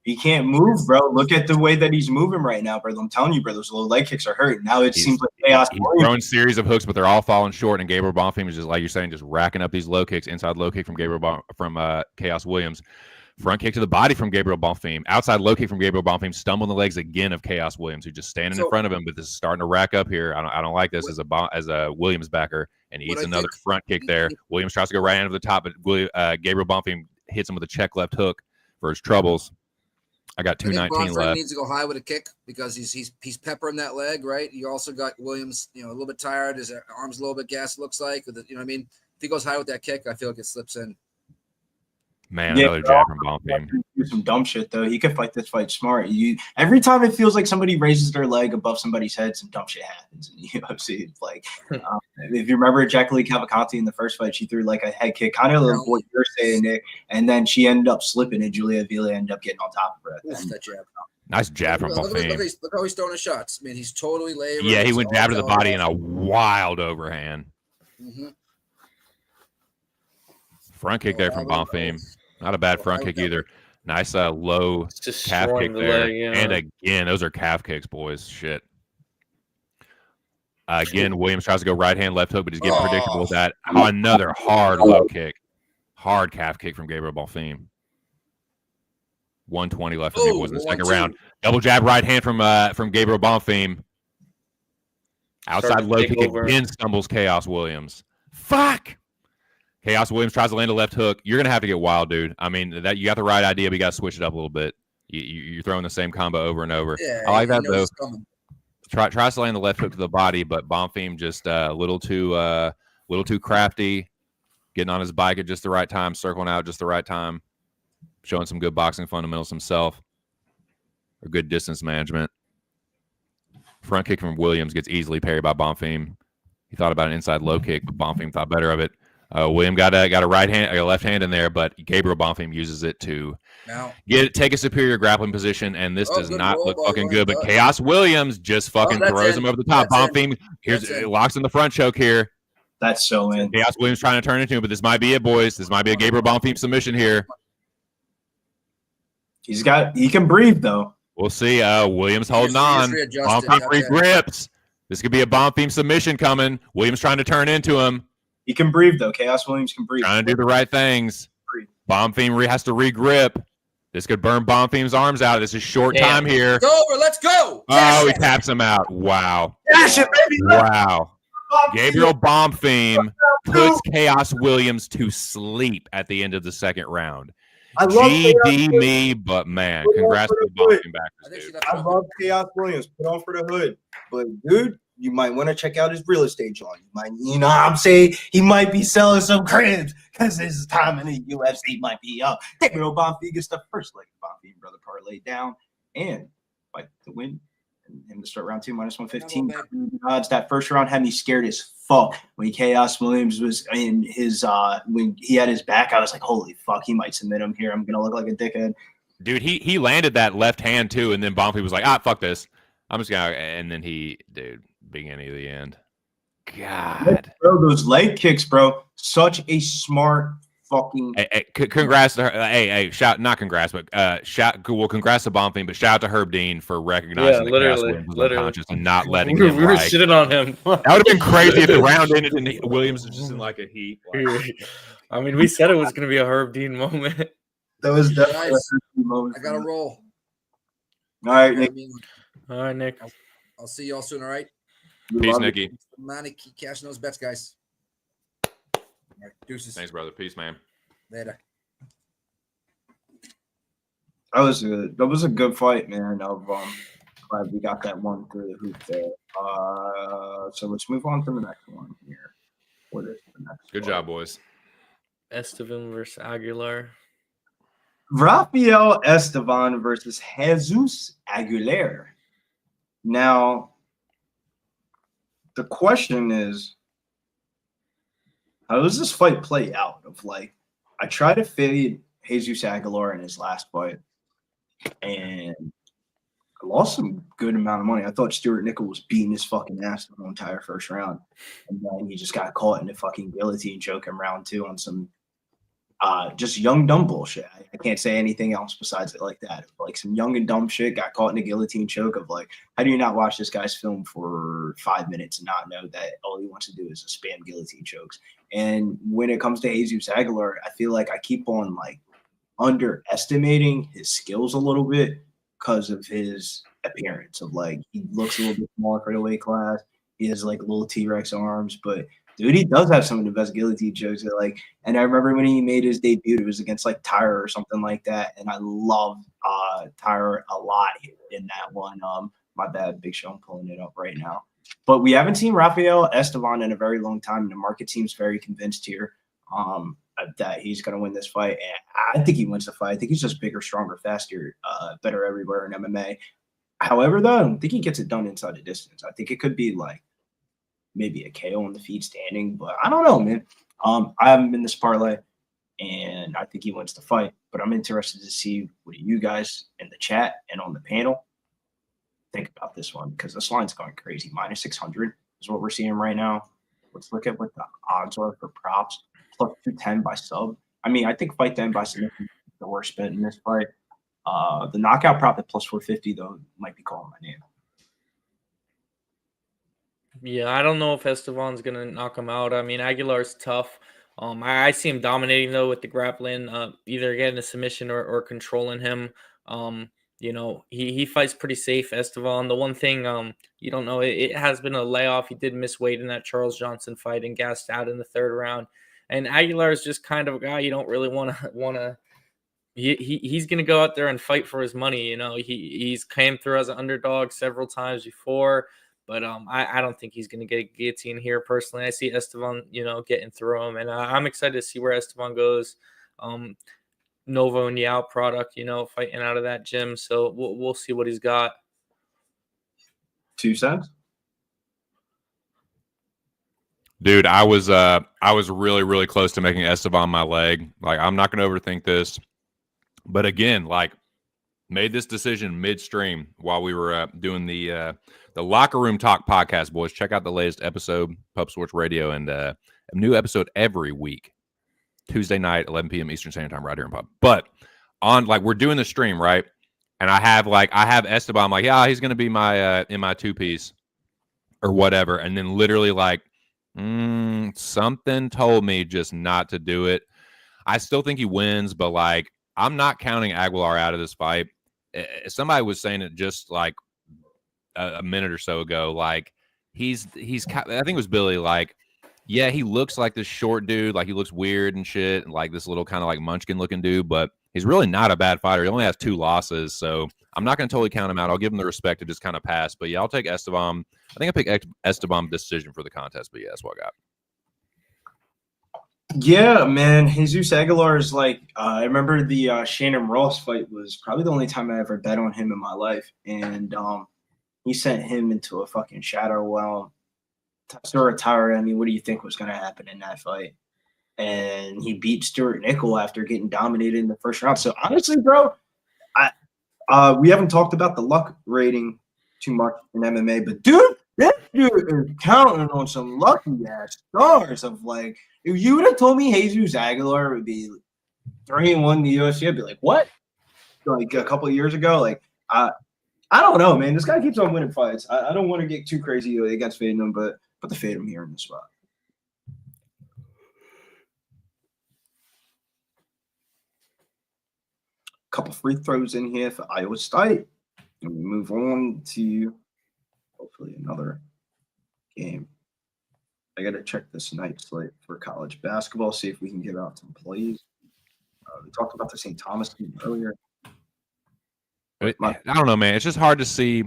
Speaker 3: He can't move, bro. Look at the way that he's moving right now, bro. I'm telling you, bro, those low leg kicks are hurt. Now it seems like Chaos.
Speaker 4: He's throwing series of hooks, but they're all falling short. And Gabriel Bonfim is just like you're saying, just racking up these low kicks. Inside low kick from Chaos Williams. Front kick to the body from Gabriel Bonfim. Outside low kick from Gabriel Bonfim. Stumbling the legs again of Chaos Williams, who's just standing in front of him. But this is starting to rack up here. I don't like this as a Williams backer, and he eats another front kick there. Williams tries to go right hand over the top, but Gabriel Bonfim hits him with a check left hook for his troubles. I got 219 left.
Speaker 2: Needs to go high with a kick because he's peppering that leg, right? You also got Williams, a little bit tired. His arms a little bit gassed, looks like. You know what I mean? If he goes high with that kick, I feel like it slips in.
Speaker 4: Man, another jab from Bonfim.
Speaker 3: Do some dumb shit though. He could fight this fight smart. Every time it feels like somebody raises their leg above somebody's head, some dumb shit happens in the UFC. It's like if you remember Jacqueline Cavalcanti in the first fight, she threw like a head kick, kind of like what you're saying, Nick, and then she ended up slipping, and Julia Avila ended up getting on top of her.
Speaker 2: That jab.
Speaker 4: Nice jab from Bonfim.
Speaker 2: Look how he's throwing his shots. I mean, he's totally labored.
Speaker 4: Yeah, he went jab to the body in a wild overhand. Front kick there from Bonfim. Not a bad front kick either. Nice low calf kick there. And again, those are calf kicks, boys. Shit. Again, Williams tries to go right hand, left hook, but he's getting predictable with that. Another hard low kick. Hard calf kick from Gabriel Bonfim. 120 left for me, was in the second round. Double jab right hand from Gabriel Bonfim. Outside low kick again, stumbles Chaos Williams. Fuck! Chaos Williams tries to land a left hook. You're gonna have to get wild, dude. I mean, that you got the right idea, but you got to switch it up a little bit. You're throwing the same combo over and over.
Speaker 2: Yeah,
Speaker 4: I like that though. Tries to land the left hook to the body, but Bonfim just a little too crafty, getting on his bike at just the right time, circling out just the right time, showing some good boxing fundamentals himself, or good distance management. Front kick from Williams gets easily parried by Bonfim. He thought about an inside low kick, but Bonfim thought better of it. William got a right hand, a left hand in there, but Gabriel Bonfim uses it to take a superior grappling position, and this does not look fucking good. But Chaos Williams just fucking throws him over the top. Bonfim locks in the front choke here.
Speaker 3: That's so in.
Speaker 4: Chaos Williams trying to turn into him, but this might be it, boys. This might be a Gabriel Bonfim submission here.
Speaker 3: He can breathe though.
Speaker 4: We'll see. Williams holding on. Bonfim regrips. This could be a Bonfim submission coming. Williams trying to turn into him.
Speaker 3: He can breathe, though. Chaos Williams can breathe.
Speaker 4: Trying to do the right things. Bonfim has to regrip. This could burn Bonfim's arms out. This is short time here.
Speaker 2: It's over. Let's go.
Speaker 4: Oh, he taps him out. Wow.
Speaker 3: Dash it, baby.
Speaker 4: Wow. Gabriel Bonfim puts Chaos Williams to sleep at the end of the second round.
Speaker 3: I love
Speaker 4: GD me, but man, congrats to Bonfim backers, dude.
Speaker 3: I love Chaos Williams. Put on for the hood. But, dude, you might want to check out his real estate, John. You know what I'm saying? He might be selling some cribs because his time in the UFC might be up. Gabriel Bonfim gets the first leg of Bonfim, brother, parlay down and fight to win. And him to start round 2 minus 115 odds. That first round had me scared as fuck when Chaos Williams was in his when he had his back. I was like, holy fuck, he might submit him here. I'm gonna look like a dickhead.
Speaker 4: Dude, he landed that left hand too, and then Bonfim was like, fuck this. I'm just gonna, and then beginning of the end. God,
Speaker 3: bro, those leg kicks, bro. Such a smart fucking.
Speaker 4: Congrats to her. Not congrats, but congrats to Bonfim, but shout out to Herb Dean for recognizing the Chaos Williams was unconscious and not letting him.
Speaker 6: We were shitting on him.
Speaker 4: That would have been crazy if the round ended and Williams was just in like a heat.
Speaker 6: I mean, we said it was going to be a Herb Dean moment.
Speaker 3: That was definitely a moment.
Speaker 2: I got to roll.
Speaker 3: All right, Nick.
Speaker 6: All right, Nick.
Speaker 2: I'll see y'all soon. All right.
Speaker 4: Peace, Nikki.
Speaker 2: Money, keep cashing those bets, guys. All right, deuces.
Speaker 4: Thanks, brother. Peace, man.
Speaker 2: Later.
Speaker 3: That was good. That was a good fight, man. Glad we got that one through the hoop there. So let's move on to the next one here. What is the next?
Speaker 4: Good job, boys.
Speaker 6: Estevam versus Aguilar.
Speaker 3: Rafael Estevam versus Jesus Aguilar. Now, the question is, how does this fight play out? I tried to fade Jesus Aguilar in his last fight, and I lost some good amount of money. I thought Stuart Nickel was beating his fucking ass the whole entire first round, and then he just got caught in the fucking guillotine choke in round 2 on some just young dumb bullshit. I can't say anything else besides it like that. Like some young and dumb shit, got caught in a guillotine choke of like, how do you not watch this guy's film for 5 minutes and not know that all he wants to do is spam guillotine chokes? And when it comes to Jesus Aguilar, I feel like I keep on like underestimating his skills a little bit because of his appearance of like, he looks a little bit smaller for the weight class. He has like little T-Rex arms, but dude, he does have some of the best guillotine jokes. And I remember when he made his debut, it was against like Tyra or something like that. And I love Tyra a lot in that one. My bad, Big Show, I'm pulling it up right now. But we haven't seen Rafael Estevam in a very long time. And the market seems very convinced here. I that he's going to win this fight. And I think he wins the fight. I think he's just bigger, stronger, faster, better everywhere in MMA. However, though, I don't think he gets it done inside the distance. I think it could be like maybe a KO on the feet standing, but I don't know, man. I haven't been this parlay, and I think he wins the fight. But I'm interested to see what you guys in the chat and on the panel think about this one, because this line's going crazy. Minus 600 is what we're seeing right now. Let's look at what the odds are for props. Plus 210 by sub. I mean, I think fight to end by submission is the worst bet in this fight. The knockout prop at plus 450, though, might be calling my name.
Speaker 6: Yeah, I don't know if Estevan's going to knock him out. I mean, Aguilar's tough. I see him dominating, though, with the grappling, either getting a submission or controlling him. You know, he fights pretty safe, Estevan. The one thing you don't know, it has been a layoff. He did miss weight in that Charles Johnson fight and gassed out in the third round. And Aguilar is just kind of a guy you don't really want to. He's going to go out there and fight for his money. You know, he's came through as an underdog several times before, but I don't think he's going to get a guillotine here personally. I see Estevan, you know, getting through him, and I'm excited to see where Estevan goes. Novo and Yao product, you know, fighting out of that gym. So we'll see what he's got.
Speaker 3: 2 cents.
Speaker 4: Dude, I was really, really close to making Estevam my leg. Like, I'm not going to overthink this. But again, like, made this decision midstream while we were doing the Locker Room Talk podcast, boys. Check out the latest episode, Pub Sports Radio, and a new episode every week. Tuesday night, 11 p.m. Eastern Standard Time, right here in Pub. But on, like, we're doing the stream, right? And I have Estevam. I'm like, yeah, he's going to be my in my 2-piece or whatever. And then literally, like, something told me just not to do it. I still think he wins, but, like, I'm not counting Aguilar out of this fight. Somebody was saying it just like a minute or so ago. Like, he's I think it was Billy. Like, yeah, he looks like this short dude. Like, he looks weird and shit, and like this little kind of like munchkin looking dude, but he's really not a bad fighter. He only has 2 losses, so I'm not going to totally count him out. I'll give him the respect to just kind of pass. But yeah, I'll take Estevam. I think I pick Estevam decision for the contest, but yeah, that's what I got.
Speaker 3: Yeah, man. Jesus Aguilar is like, I remember the Shannon Ross fight was probably the only time I ever bet on him in my life. And he sent him into a fucking shadow. Well, Tara, I mean, what do you think was going to happen in that fight? And he beat Stuart Nickel after getting dominated in the first round. So honestly, bro, we haven't talked about the luck rating too much in MMA, but dude, this dude is counting on some lucky ass stars of like, if you would have told me Jesus Aguilar would be 3-1 in the UFC, I'd be like, what? Like a couple of years ago, like I don't know, man. This guy keeps on winning fights. I don't want to get too crazy against fading him, but put the fade him here in the spot. Couple free throws in here for Iowa State, and we move on to hopefully another game. I got to check this night slate for college basketball, see if we can get out some plays. We talked about the St. Thomas team earlier.
Speaker 4: I don't know, man. It's just hard to see.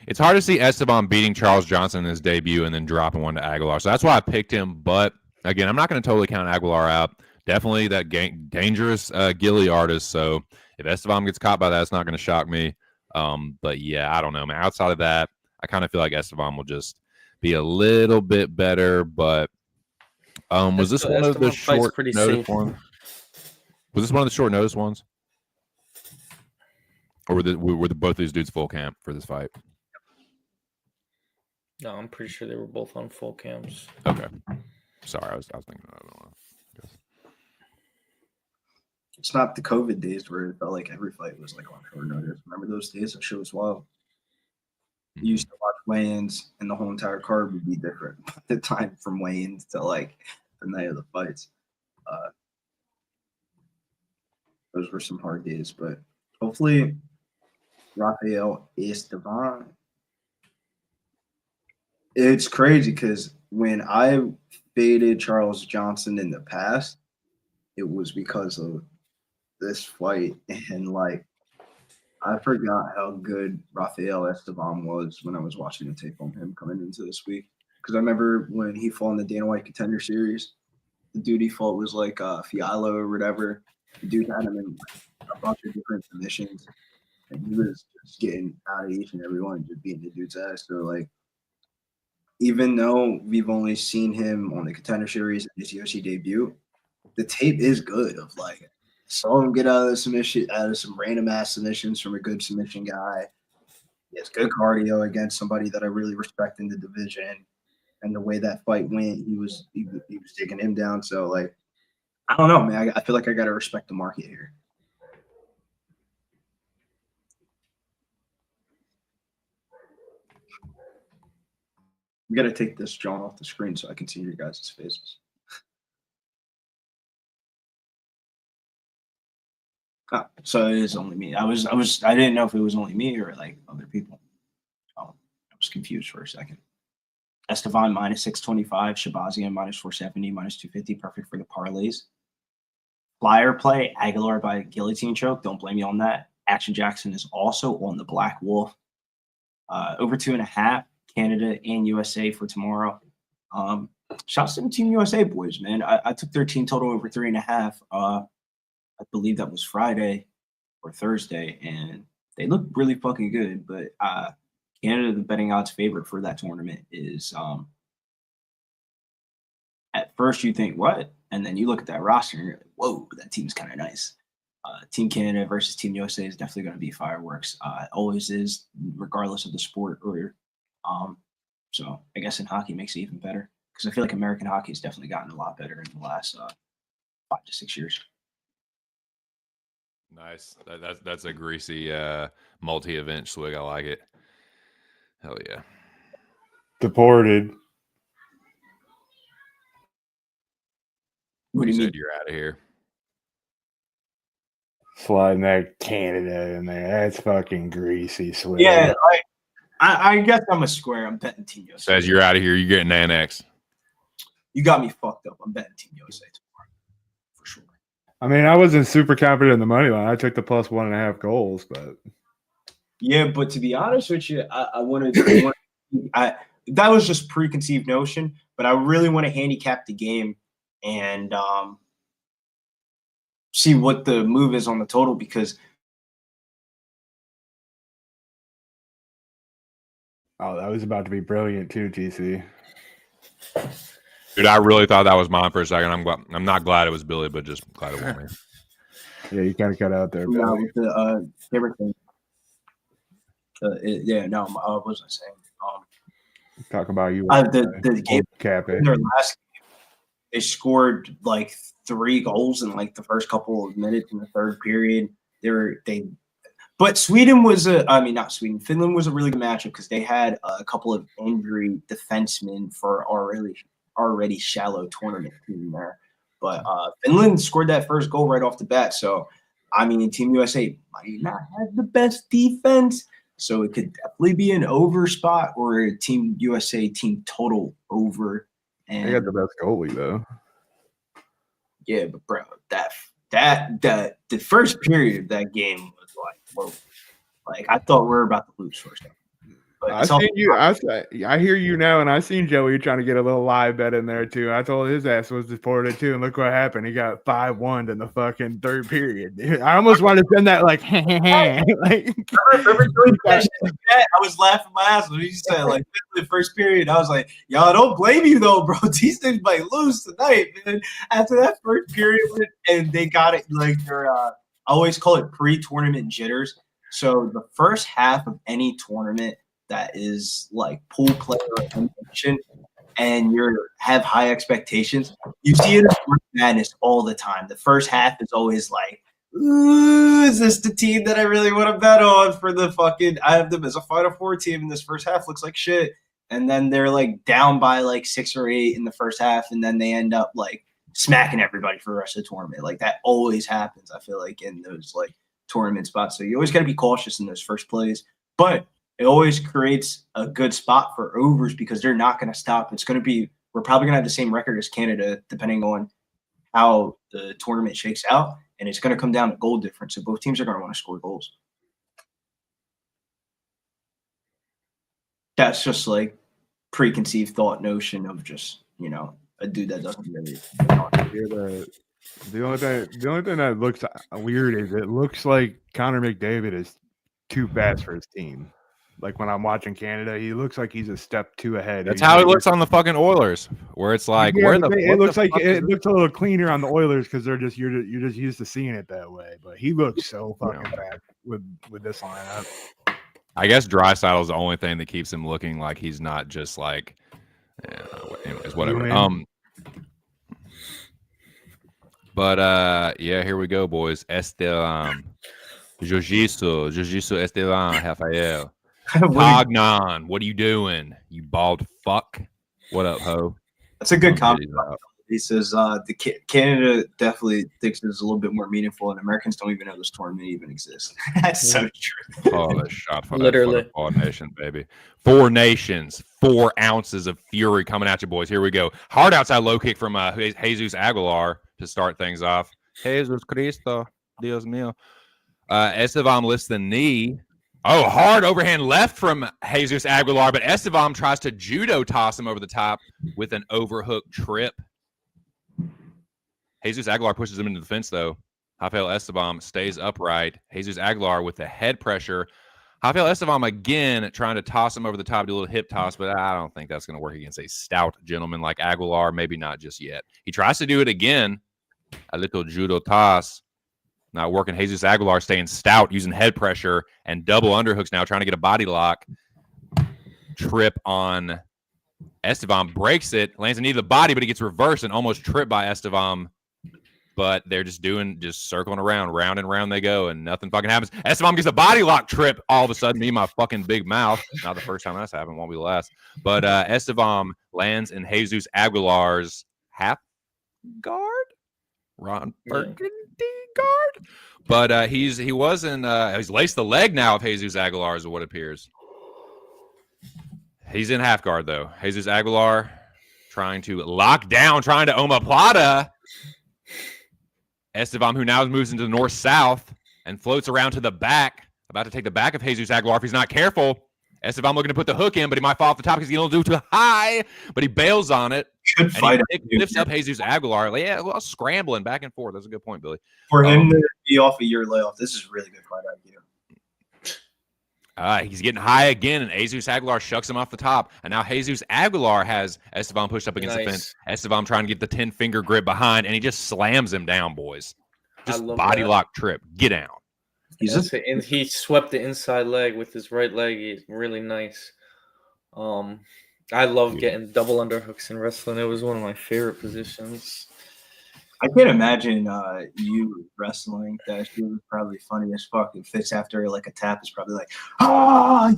Speaker 4: It's hard to see Estevam beating Charles Johnson in his debut and then dropping one to Aguilar. So that's why I picked him. But again, I'm not going to totally count Aguilar out. Definitely that dangerous Gilly artist. So if Estevam gets caught by that, it's not going to shock me. But yeah, I don't know, man. Outside of that, I kind of feel like Estevam will just be a little bit better. But was this one of the short notice ones? Was this one of the short notice ones? Or were both these dudes full camp for this fight?
Speaker 6: No, I'm pretty sure they were both on full camps.
Speaker 4: Okay. Sorry, I was thinking I don't know.
Speaker 3: It's not the COVID days where it felt like every fight was like on short notice. Remember those days? That shit was wild. You used to watch weigh-ins and the whole entire card would be different by the time from weigh-ins to like the night of the fights. Those were some hard days, but hopefully Rafael Estevam. It's crazy because when I faded Charles Johnson in the past, it was because of this fight, and like I forgot how good Rafael Estevam was when I was watching the tape on him coming into this week. Because I remember when he fought in the Dana White Contender Series, the dude he fought was like Fialo or whatever. The dude had him in like, a bunch of different submissions, and he was just getting out of each and every one, just beating the dude's ass. So like, even though we've only seen him on the Contender Series and his UFC debut, the tape is good. Of like, saw him get out of the submission, out of some random ass submissions from a good submission guy. He has good cardio against somebody that I really respect in the division. And the way that fight went, he was taking him down. So like, I don't know, man. I feel like I gotta respect the market here. We gotta take this John off the screen so I can see your guys' faces. Oh, so it is only me. I didn't know if it was only me or like other people. Oh, I was confused for a second. Estevam minus 625, Shahbazyan minus 470, minus 250, perfect for the parlays. Flyer play, Aguilar by guillotine choke. Don't blame me on that. Action Jackson is also on the Black Wolf. Over 2.5, Canada and USA for tomorrow. Shouts to the Team USA boys, man. I took their team total over 3.5. I believe that was Friday or Thursday, and they look really fucking good. But Canada, the betting odds favorite for that tournament is at first you think, what? And then you look at that roster and you're like, whoa, that team's kind of nice. Team Canada versus Team USA is definitely going to be fireworks. It always is, regardless of the sport. So I guess in hockey makes it even better because I feel like American hockey has definitely gotten a lot better in the last 5 to 6 years.
Speaker 4: Nice. That's a greasy multi-event swig. I like it. Hell yeah.
Speaker 5: Deported.
Speaker 3: What do you mean?
Speaker 4: Said you're out of here.
Speaker 5: Sliding that Canada in there. That's fucking greasy swig.
Speaker 3: Yeah, I guess I'm a square. I'm betting Team USA.
Speaker 4: Says you're out of here. You're getting annex.
Speaker 3: You got me fucked up. I'm betting Team USA tomorrow for sure.
Speaker 5: I mean, I wasn't super confident in the money line. I took the plus 1.5 goals, but
Speaker 3: yeah, but to be honest with you, I wanted to. That was just preconceived notion, but I really want to handicap the game and see what the move is on the total because.
Speaker 5: Oh, that was about to be brilliant too, TC.
Speaker 4: Dude, I really thought that was mine for a second. I'm not glad it was Billy, but just glad it wasn't me.
Speaker 5: Yeah, you kind of cut out there.
Speaker 3: Yeah, with the everything. What was I saying?
Speaker 5: Talk about you.
Speaker 3: The game.
Speaker 5: Capping.
Speaker 3: In their last game, they scored like 3 goals in like the first couple of minutes in the third period. But Sweden was not Sweden. Finland was a really good matchup because they had a couple of angry defensemen for already shallow tournament team there. But Finland scored that first goal right off the bat. So, I mean, Team USA might not have the best defense. So it could definitely be an over spot or a Team USA team total over. And
Speaker 5: They got the best goalie though.
Speaker 3: yeah, but bro, the first period of that game was like, whoa. Like I thought we were about to lose first time. But
Speaker 5: I hear you now, and I seen Joey trying to get a little live bet in there too. I told his ass was deported too, and look what happened. He got 5-1 in the fucking third period. Dude, I almost wanted to send that like, like.
Speaker 3: I was laughing my ass when he said like the first period. I was like, y'all don't blame you though, bro. These things might lose tonight, man. After that first period, and they got it like their I always call it pre-tournament jitters. So the first half of any tournament that is like pool player elimination and you have high expectations, you see it in March Madness all the time. The first half is always like, ooh, is this the team that I really want to bet on for the fucking – I have them as a Final Four team, and this first half looks like shit. And then they're like down by like 6 or 8 in the first half, and then they end up like smacking everybody for the rest of the tournament. Like that always happens, I feel like, in those like tournament spots. So you always got to be cautious in those first plays. But it always creates a good spot for overs because they're not going to stop. It's going to be – we're probably going to have the same record as Canada depending on how the tournament shakes out, and it's going to come down to goal difference. So both teams are going to want to score goals. That's just like preconceived thought notion of just, you know, a dude that doesn't really.
Speaker 5: The only thing that looks weird is it looks like Connor McDavid is too fast for his team. Like when I'm watching Canada, he looks like he's a step too ahead.
Speaker 4: That's how he looks on the fucking Oilers, where it's like, where the
Speaker 5: it looks like
Speaker 4: it
Speaker 5: it looks a little cleaner on the Oilers because you're just used to seeing it that way. But he looks so fucking fast with this lineup.
Speaker 4: I guess Draisaitl is the only thing that keeps him looking like he's not just like. Yeah, anyways, whatever. But yeah, here we go, boys. Estevam, Jiu-Jitsu, Estevam, Rafael, Cognon. What are you doing, you bald fuck? What up, ho?
Speaker 3: That's a good comment. He says Canada definitely thinks it's a little bit more meaningful, and Americans don't even know this tournament even exists. That's so true.
Speaker 4: Oh, the shot for
Speaker 6: Literally.
Speaker 4: All nation, baby. 4 nations, 4 ounces of fury coming at you, boys. Here we go. Hard outside low kick from Jesus Aguilar to start things off. Jesus Cristo, Dios mío. Estevam lifts the knee. Oh, hard overhand left from Jesus Aguilar, but Estevam tries to judo toss him over the top with an overhook trip. Jesus Aguilar pushes him into the fence, though. Rafael Estevam stays upright. Jesus Aguilar with the head pressure. Rafael Estevam again trying to toss him over the top, do a little hip toss, but I don't think that's going to work against a stout gentleman like Aguilar. Maybe not just yet. He tries to do it again. A little judo toss. Not working. Jesus Aguilar staying stout, using head pressure and double underhooks now, trying to get a body lock. Trip on Estevam. Breaks it. Lands a knee to the body, but he gets reversed and almost tripped by Estevam. But they're just circling around, round and round they go, and nothing fucking happens. Estevam gets a body lock trip all of a sudden. Me, my fucking big mouth. Not the first time that's happened. Won't be the last. But Estevam lands in Jesus Aguilar's half guard. Ron Burgundy guard. But he's laced the leg now of Jesus Aguilar, is what appears. He's in half guard, though. Jesus Aguilar trying to lock down, trying to omoplata. Estevam, who now moves into the north-south and floats around to the back, about to take the back of Jesus Aguilar if he's not careful. Estevam looking to put the hook in, but he might fall off the top because he's going to do too high, but he bails on it.
Speaker 3: Should fight
Speaker 4: he lifts up Jesus Aguilar. Yeah, well, scrambling back and forth. That's a good point, Billy.
Speaker 3: For him to be off a year layoff, this is really good fight idea.
Speaker 4: He's getting high again, and Jesus Aguilar shucks him off the top. And now Jesus Aguilar has Estevam pushed up against the fence. Estevam trying to get the 10-finger grip behind, and he just slams him down, boys. Just body lock trip. Get down.
Speaker 6: And he swept the inside leg with his right leg. He's really nice. I love getting double underhooks in wrestling. It was one of my favorite positions.
Speaker 3: I can't imagine you wrestling. That shit was probably funny as fuck. If Fitz after like a tap is probably like,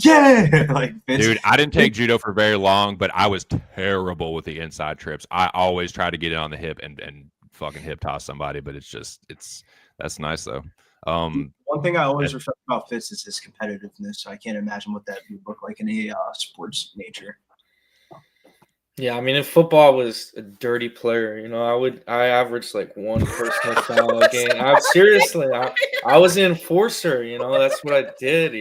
Speaker 3: yeah, like Fitz. Dude,
Speaker 4: I didn't take judo for very long, but I was terrible with the inside trips. I always try to get it on the hip and fucking hip toss somebody, but that's nice though.
Speaker 3: One thing I always respect about Fitz is his competitiveness. So I can't imagine what that would look like in a sports nature.
Speaker 6: Yeah, I mean, if football was a dirty player, I averaged like 1 personal foul a game. I was an enforcer, that's what I did,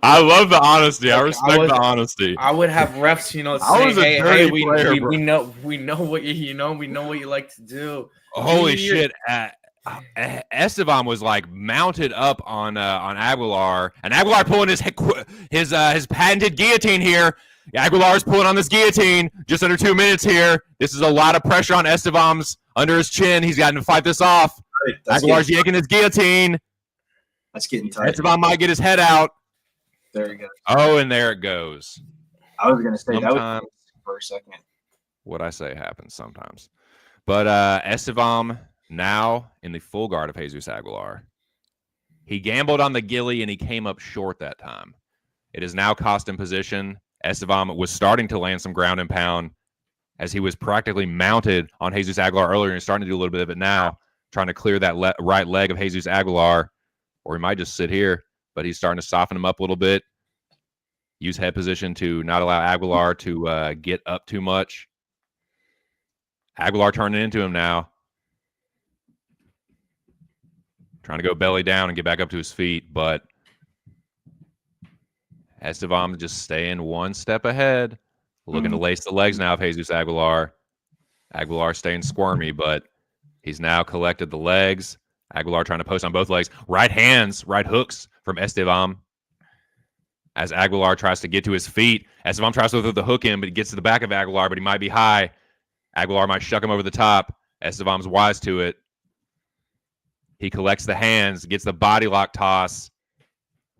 Speaker 4: I love the honesty. I respect the honesty.
Speaker 6: I would have refs, saying, "Hey, we know what we know what you like to do."
Speaker 4: Holy shit! Estevam was like mounted up on Aguilar, and Aguilar pulling his patented guillotine here. Aguilar's pulling on this guillotine just under 2 minutes here. This is a lot of pressure on Estevam's under his chin. He's got to fight this off. Right, Aguilar's yanking his guillotine.
Speaker 3: That's getting tight.
Speaker 4: Estevam might get his head out.
Speaker 3: There you go.
Speaker 4: Oh, and there it goes.
Speaker 3: I was going to say that was for a second.
Speaker 4: What I say happens sometimes. But Estevam now in the full guard of Jesus Aguilar. He gambled on the gilly, and he came up short that time. It is now cost him position. Estevam was starting to land some ground and pound as he was practically mounted on Jesus Aguilar earlier and starting to do a little bit of it now, trying to clear that right leg of Jesus Aguilar, or he might just sit here, but he's starting to soften him up a little bit, use head position to not allow Aguilar to get up too much. Aguilar turning into him now, trying to go belly down and get back up to his feet, but Estevam just staying one step ahead. Looking to lace the legs now of Jesus Aguilar. Aguilar staying squirmy, but he's now collected the legs. Aguilar trying to post on both legs. Right hands, right hooks from Estevam. As Aguilar tries to get to his feet. Estevam tries to throw the hook in, but he gets to the back of Aguilar, but he might be high. Aguilar might shuck him over the top. Estevam's wise to it. He collects the hands, gets the body lock toss,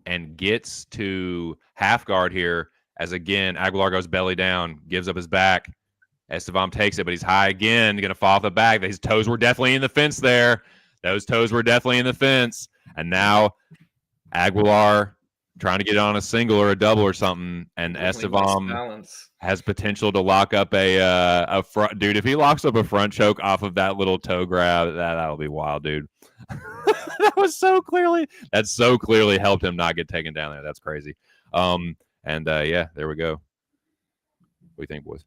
Speaker 4: and gets to half guard here. As again, Aguilar goes belly down, gives up his back. Estevam takes it, but he's high again. Going to fall off the back. His toes were definitely in the fence there. Those toes were definitely in the fence. And now Aguilar trying to get on a single or a double or something. And Estevam has potential to lock up a front. Dude, if he locks up a front choke off of that little toe grab, that'll be wild, dude. That so clearly helped him not get taken down there. That's crazy. Yeah, there we go. What do you think, boys?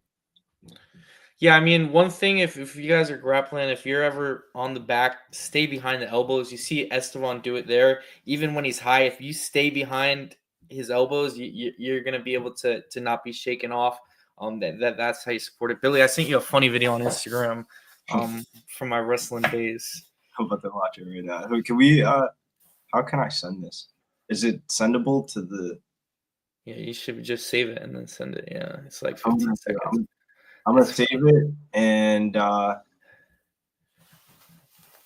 Speaker 6: Yeah, I mean, one thing, if you guys are grappling, if you're ever on the back, stay behind the elbows. You see Estevam do it there. Even when he's high, if you stay behind his elbows, you're going to be able to not be shaken off. That's how you support it. Billy, I sent you a funny video on Instagram from my wrestling days.
Speaker 3: I'm about to watch it right now. Can we, how can I send this? Is it sendable to the...
Speaker 6: Yeah, you should just save it and then send it. Yeah, it's like 15 seconds.
Speaker 3: I'm going to save it and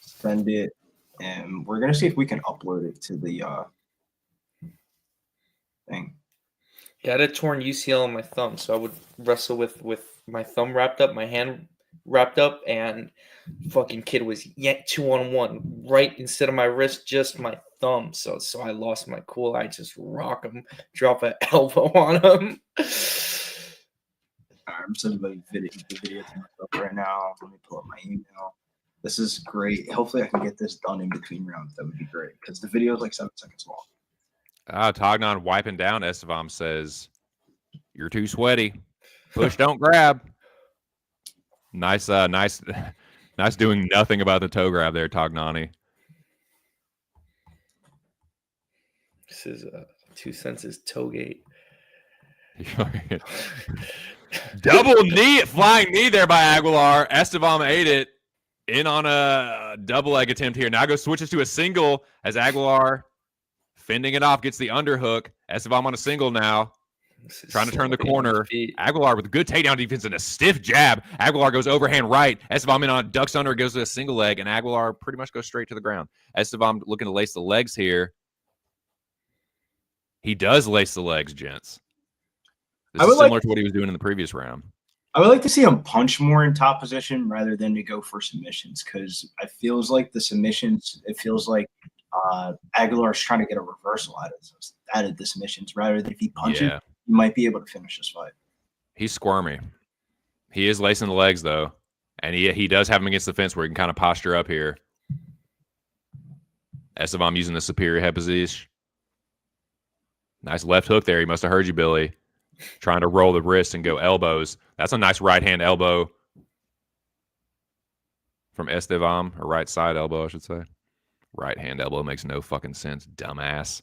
Speaker 3: send it. And we're going to see if we can upload it to the thing.
Speaker 6: Yeah, I had a torn UCL on my thumb, so I would wrestle with my thumb wrapped up, my hand wrapped up, and fucking kid was 2-on-1 right instead of my wrist, just my thumb. So I lost my cool. I just rock him, drop an elbow on him.
Speaker 3: I'm sending the video to myself right now. Let me pull up my email. This is great. Hopefully I can get this done in between rounds. That would be great because the video is like 7 seconds long.
Speaker 4: Tognon wiping down. Estevam says, "You're too sweaty. Push, don't grab." Nice doing nothing about the toe grab there, Tognani.
Speaker 6: This is 2 cents is toe gate.
Speaker 4: Double knee, flying knee there by Aguilar. Estevam ate it in on a double leg attempt here. Now switches to a single as Aguilar fending it off, gets the underhook. Estevam on a single now, trying to turn the corner. Aguilar with good takedown defense and a stiff jab. Aguilar goes overhand right. Estevam in on ducks under, goes to a single leg, and Aguilar pretty much goes straight to the ground. Estevam looking to lace the legs here. He does lace the legs, gents. This is similar to what he was doing in the previous round.
Speaker 3: I would like to see him punch more in top position rather than to go for submissions because it feels like the submissions, it feels like Aguilar's trying to get a reversal out of the submissions rather than if he punches, he might be able to finish this fight.
Speaker 4: He's squirmy. He is lacing the legs, though, and he does have him against the fence where he can kind of posture up here. Estevam using the superior head position. Nice left hook there. He must have heard you, Billy. Trying to roll the wrist and go elbows. That's a nice right hand elbow from Estevam, or right side elbow, I should say. Right hand elbow makes no fucking sense, dumbass.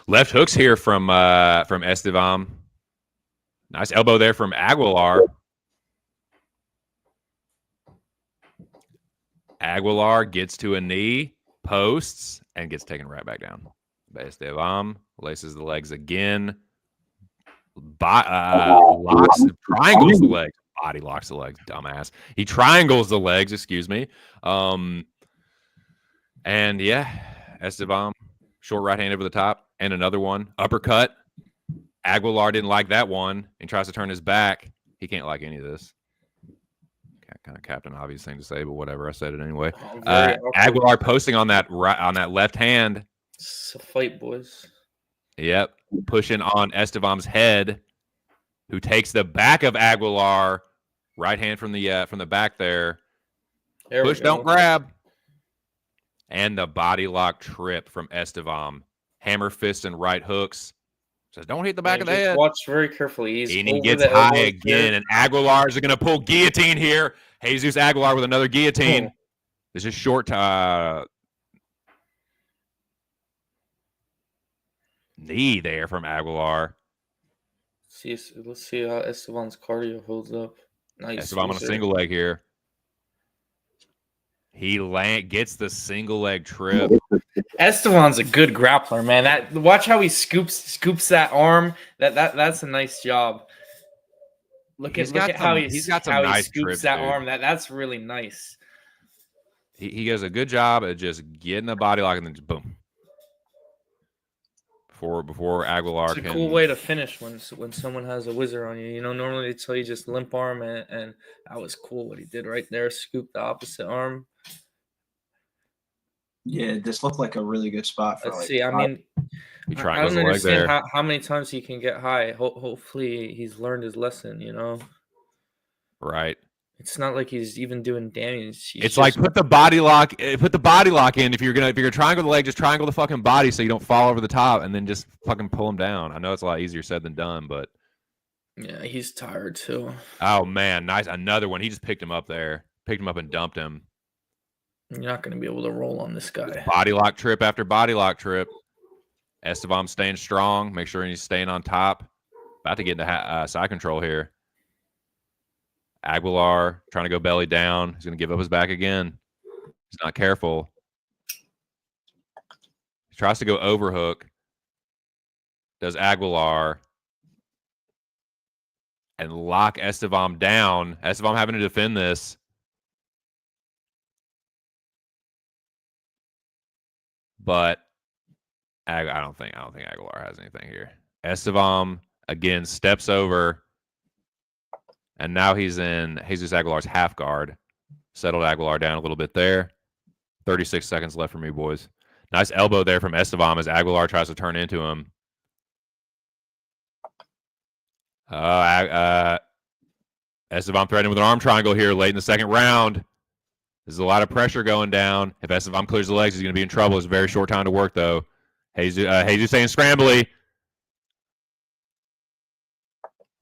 Speaker 4: Left hooks here from Estevam. Nice elbow there from Aguilar. Aguilar gets to a knee, posts, and gets taken right back down. Estevam laces the legs again. Triangles the legs. Body locks the legs, dumbass. He triangles the legs, excuse me. And yeah, Estevam, short right hand over the top, and another one. Uppercut. Aguilar didn't like that one and tries to turn his back. He can't like any of this. Kind of Captain Obvious thing to say, but whatever. I said it anyway. Aguilar posting on that left hand.
Speaker 6: It's a fight, boys.
Speaker 4: Yep. Pushing on Estevam's head, who takes the back of Aguilar. Right hand from the back there. Push, don't grab. And the body lock trip from Estevam. Hammer fist and right hooks. Says, don't hit the back of the head.
Speaker 6: Watch very carefully.
Speaker 4: And he gets high again. And Aguilar's going to pull guillotine here. Jesus Aguilar with another guillotine. This is short knee there from Aguilar.
Speaker 6: Let's see how Estevan's cardio holds up. Nice.
Speaker 4: Estevam on a single leg here. He gets the single leg trip.
Speaker 6: Estevan's a good grappler, man. Watch how he scoops that arm. That's a nice job. Look at how he scoops that arm. That's really nice.
Speaker 4: He does a good job at just getting the body lock and then just boom. Before Aguilar
Speaker 6: It's a cool way to finish when someone has a whizzer on you. You know, normally they tell you just limp arm, and that was cool what he did right there. Scoop the opposite arm.
Speaker 3: Yeah, this looked like a really good spot for.
Speaker 6: Let's see. I mean, I don't understand how many times he can get high. Hopefully, he's learned his lesson. You know,
Speaker 4: right?
Speaker 6: It's not like he's even doing damage.
Speaker 4: It's like put the body lock in. If you're gonna triangle the leg, just triangle the fucking body so you don't fall over the top, and then just fucking pull him down. I know it's a lot easier said than done, but
Speaker 6: yeah, he's tired too.
Speaker 4: Oh man, nice, another one. He just picked him up and dumped him.
Speaker 6: You're not gonna be able to roll on this guy.
Speaker 4: Body lock trip after body lock trip. Estevam staying strong. Make sure he's staying on top. About to get into side control here. Aguilar trying to go belly down. He's going to give up his back again. He's not careful. He tries to go overhook. Does Aguilar. And lock Estevam down. Estevam having to defend this. But I don't think Aguilar has anything here. Estevam again steps over. And now he's in Jesus Aguilar's half guard. Settled Aguilar down a little bit there. 36 seconds left for me, boys. Nice elbow there from Estevam as Aguilar tries to turn into him. Estevam threatening with an arm triangle here late in the second round. There's a lot of pressure going down. If Estevam clears the legs, he's going to be in trouble. It's a very short time to work, though. Jesus saying scrambly.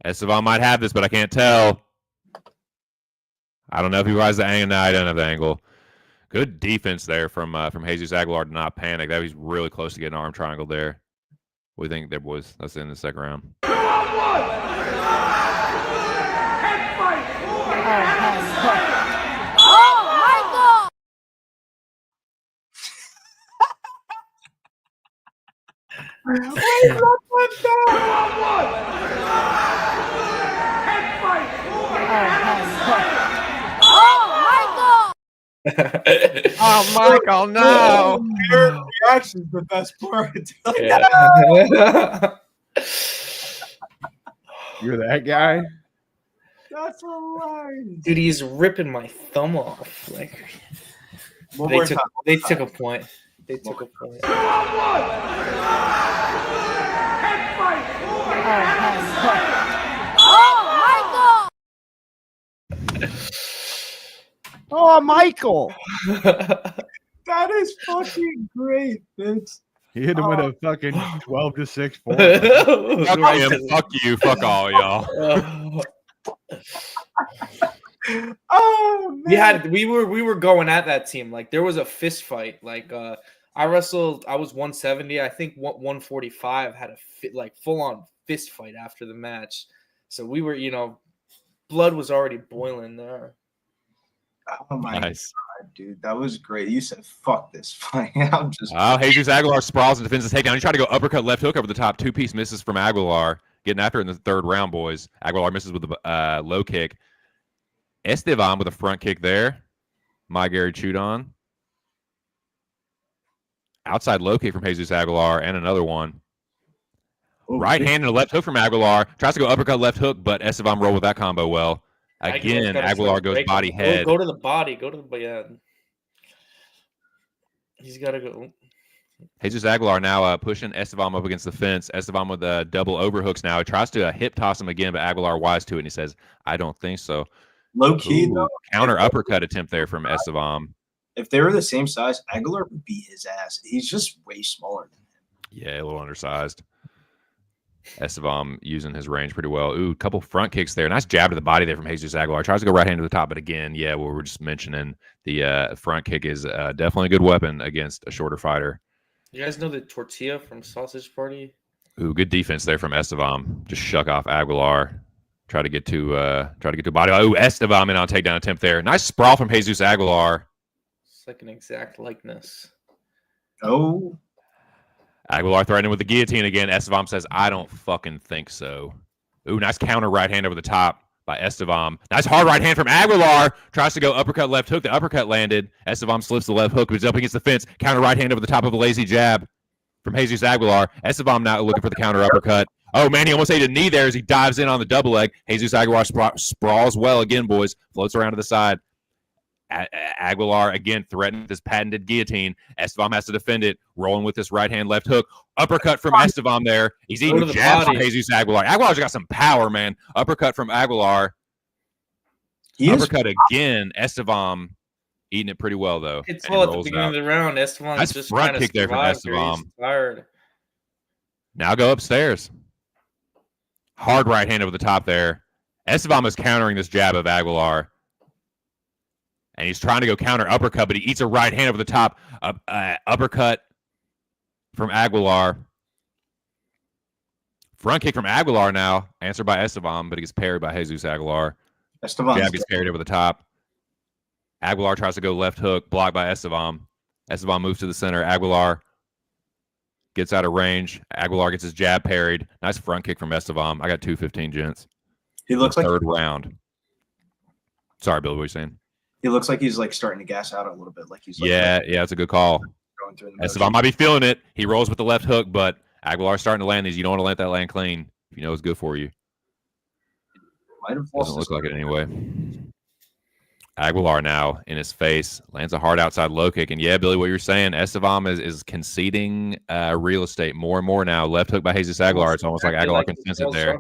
Speaker 4: Estevam might have this, but I can't tell. I don't know if he rises the angle. No, I don't have the angle. Good defense there from Jesus Aguilar to not panic. That was really close to getting an arm triangle there. What do you think there, boys? That's the end of the second round.
Speaker 1: 2-on-1! Head fight!
Speaker 4: Oh, Michael, no!
Speaker 3: Your reaction's the best part.
Speaker 5: You're that guy?
Speaker 3: That's hilarious.
Speaker 6: Dude, he's ripping my thumb off. Like they took a point. They took a point.
Speaker 1: 2-on-1! Head fight!
Speaker 5: Oh, Michael!
Speaker 3: That is fucking great, Vince.
Speaker 5: He hit him with a fucking 12-6 form.
Speaker 4: Fuck him. Fuck you. Fuck all y'all.
Speaker 3: Oh man.
Speaker 6: We were going at that team. Like there was a fist fight. Like I wrestled, I was 170. I think 145 had a full on fist fight after the match. So we were, blood was already boiling there.
Speaker 3: Oh my
Speaker 4: Nice.
Speaker 3: God, dude. That was great. You said fuck this fight. I'm just
Speaker 4: Jesus Aguilar sprawls and defends his takedown. He tried to go uppercut left hook over the top. Two-piece misses from Aguilar. Getting after it in the third round, boys. Aguilar misses with the low kick. Estevam with a front kick there. My Gary chewed on. Outside low kick from Jesus Aguilar and another one. Right hand and a left hook from Aguilar. Tries to go uppercut left hook, but Estevam rolled with that combo well. Again, Aguilar goes body head.
Speaker 6: Go to the body. He's got to go.
Speaker 4: Jesus Aguilar now pushing Estevam up against the fence. Estevam with double overhooks now. He tries to hip toss him again, but Aguilar wise to it, and he says, I don't think so.
Speaker 3: low key though.
Speaker 4: Counter uppercut attempt there from Estevam.
Speaker 3: If they were the same size, Aguilar would beat his ass. He's just way smaller than him.
Speaker 4: Yeah, a little undersized. Estevam using his range pretty well. Ooh, couple front kicks there. Nice jab to the body there from Jesus Aguilar. Tries to go right hand to the top, but again, yeah, what we were just mentioning, the front kick is definitely a good weapon against a shorter fighter.
Speaker 6: You guys know the tortilla from Sausage Party?
Speaker 4: Ooh, good defense there from Estevam. Just shuck off Aguilar. Try to get to body. Oh, Estevam in on takedown attempt there. Nice sprawl from Jesus Aguilar.
Speaker 6: It's like an exact likeness.
Speaker 3: Oh,
Speaker 4: Aguilar threatening with the guillotine again. Estevam says, I don't fucking think so. Ooh, nice counter right hand over the top by Estevam. Nice hard right hand from Aguilar. Tries to go uppercut, left hook. The uppercut landed. Estevam slips the left hook. He's up against the fence. Counter right hand over the top of a lazy jab from Jesus Aguilar. Estevam now looking for the counter uppercut. Oh, man, he almost ate a knee there as he dives in on the double leg. Jesus Aguilar sprawls well again, boys. Floats around to the side. Aguilar, again, threatened this patented guillotine. Estevam has to defend it, rolling with this right hand, left hook. Uppercut from Estevam there. He's eating jabs from Jesus Aguilar. Aguilar's got some power, man. Uppercut from Aguilar. Uppercut again. Estevam eating it pretty well, though.
Speaker 6: It's well at the beginning of the round. Estevam
Speaker 4: nice
Speaker 6: just
Speaker 4: front
Speaker 6: trying
Speaker 4: kick
Speaker 6: to
Speaker 4: there from Estevam.
Speaker 6: Tired.
Speaker 4: Now go upstairs. Hard right hand over the top there. Estevam is countering this jab of Aguilar. And he's trying to go counter uppercut, but he eats a right hand over the top. Uppercut from Aguilar. Front kick from Aguilar now. Answered by Estevam, but he gets parried by Jesus Aguilar.
Speaker 3: Estevam
Speaker 4: gets carried over the top. Aguilar tries to go left hook, blocked by Estevam. Estevam moves to the center. Aguilar gets out of range. Aguilar gets his jab parried. Nice front kick from Estevam. I got 2:15, gents.
Speaker 3: He looks like
Speaker 4: third round. Sorry, Bill, what are you saying?
Speaker 3: He looks like he's like starting to gas out a little bit. Like he's
Speaker 4: it's a good call.
Speaker 3: Going through the
Speaker 4: Estevam might be feeling it. He rolls with the left hook, but Aguilar's starting to land these. You don't want to let that land clean if you know it's good for you.
Speaker 3: Might have
Speaker 4: Doesn't look like it anyway. Aguilar now in his face lands a hard outside low kick, and yeah, Billy, what you're saying, Estevam is conceding real estate more and more now. Left hook by Jesus Aguilar. It's almost like Aguilar can sense it there.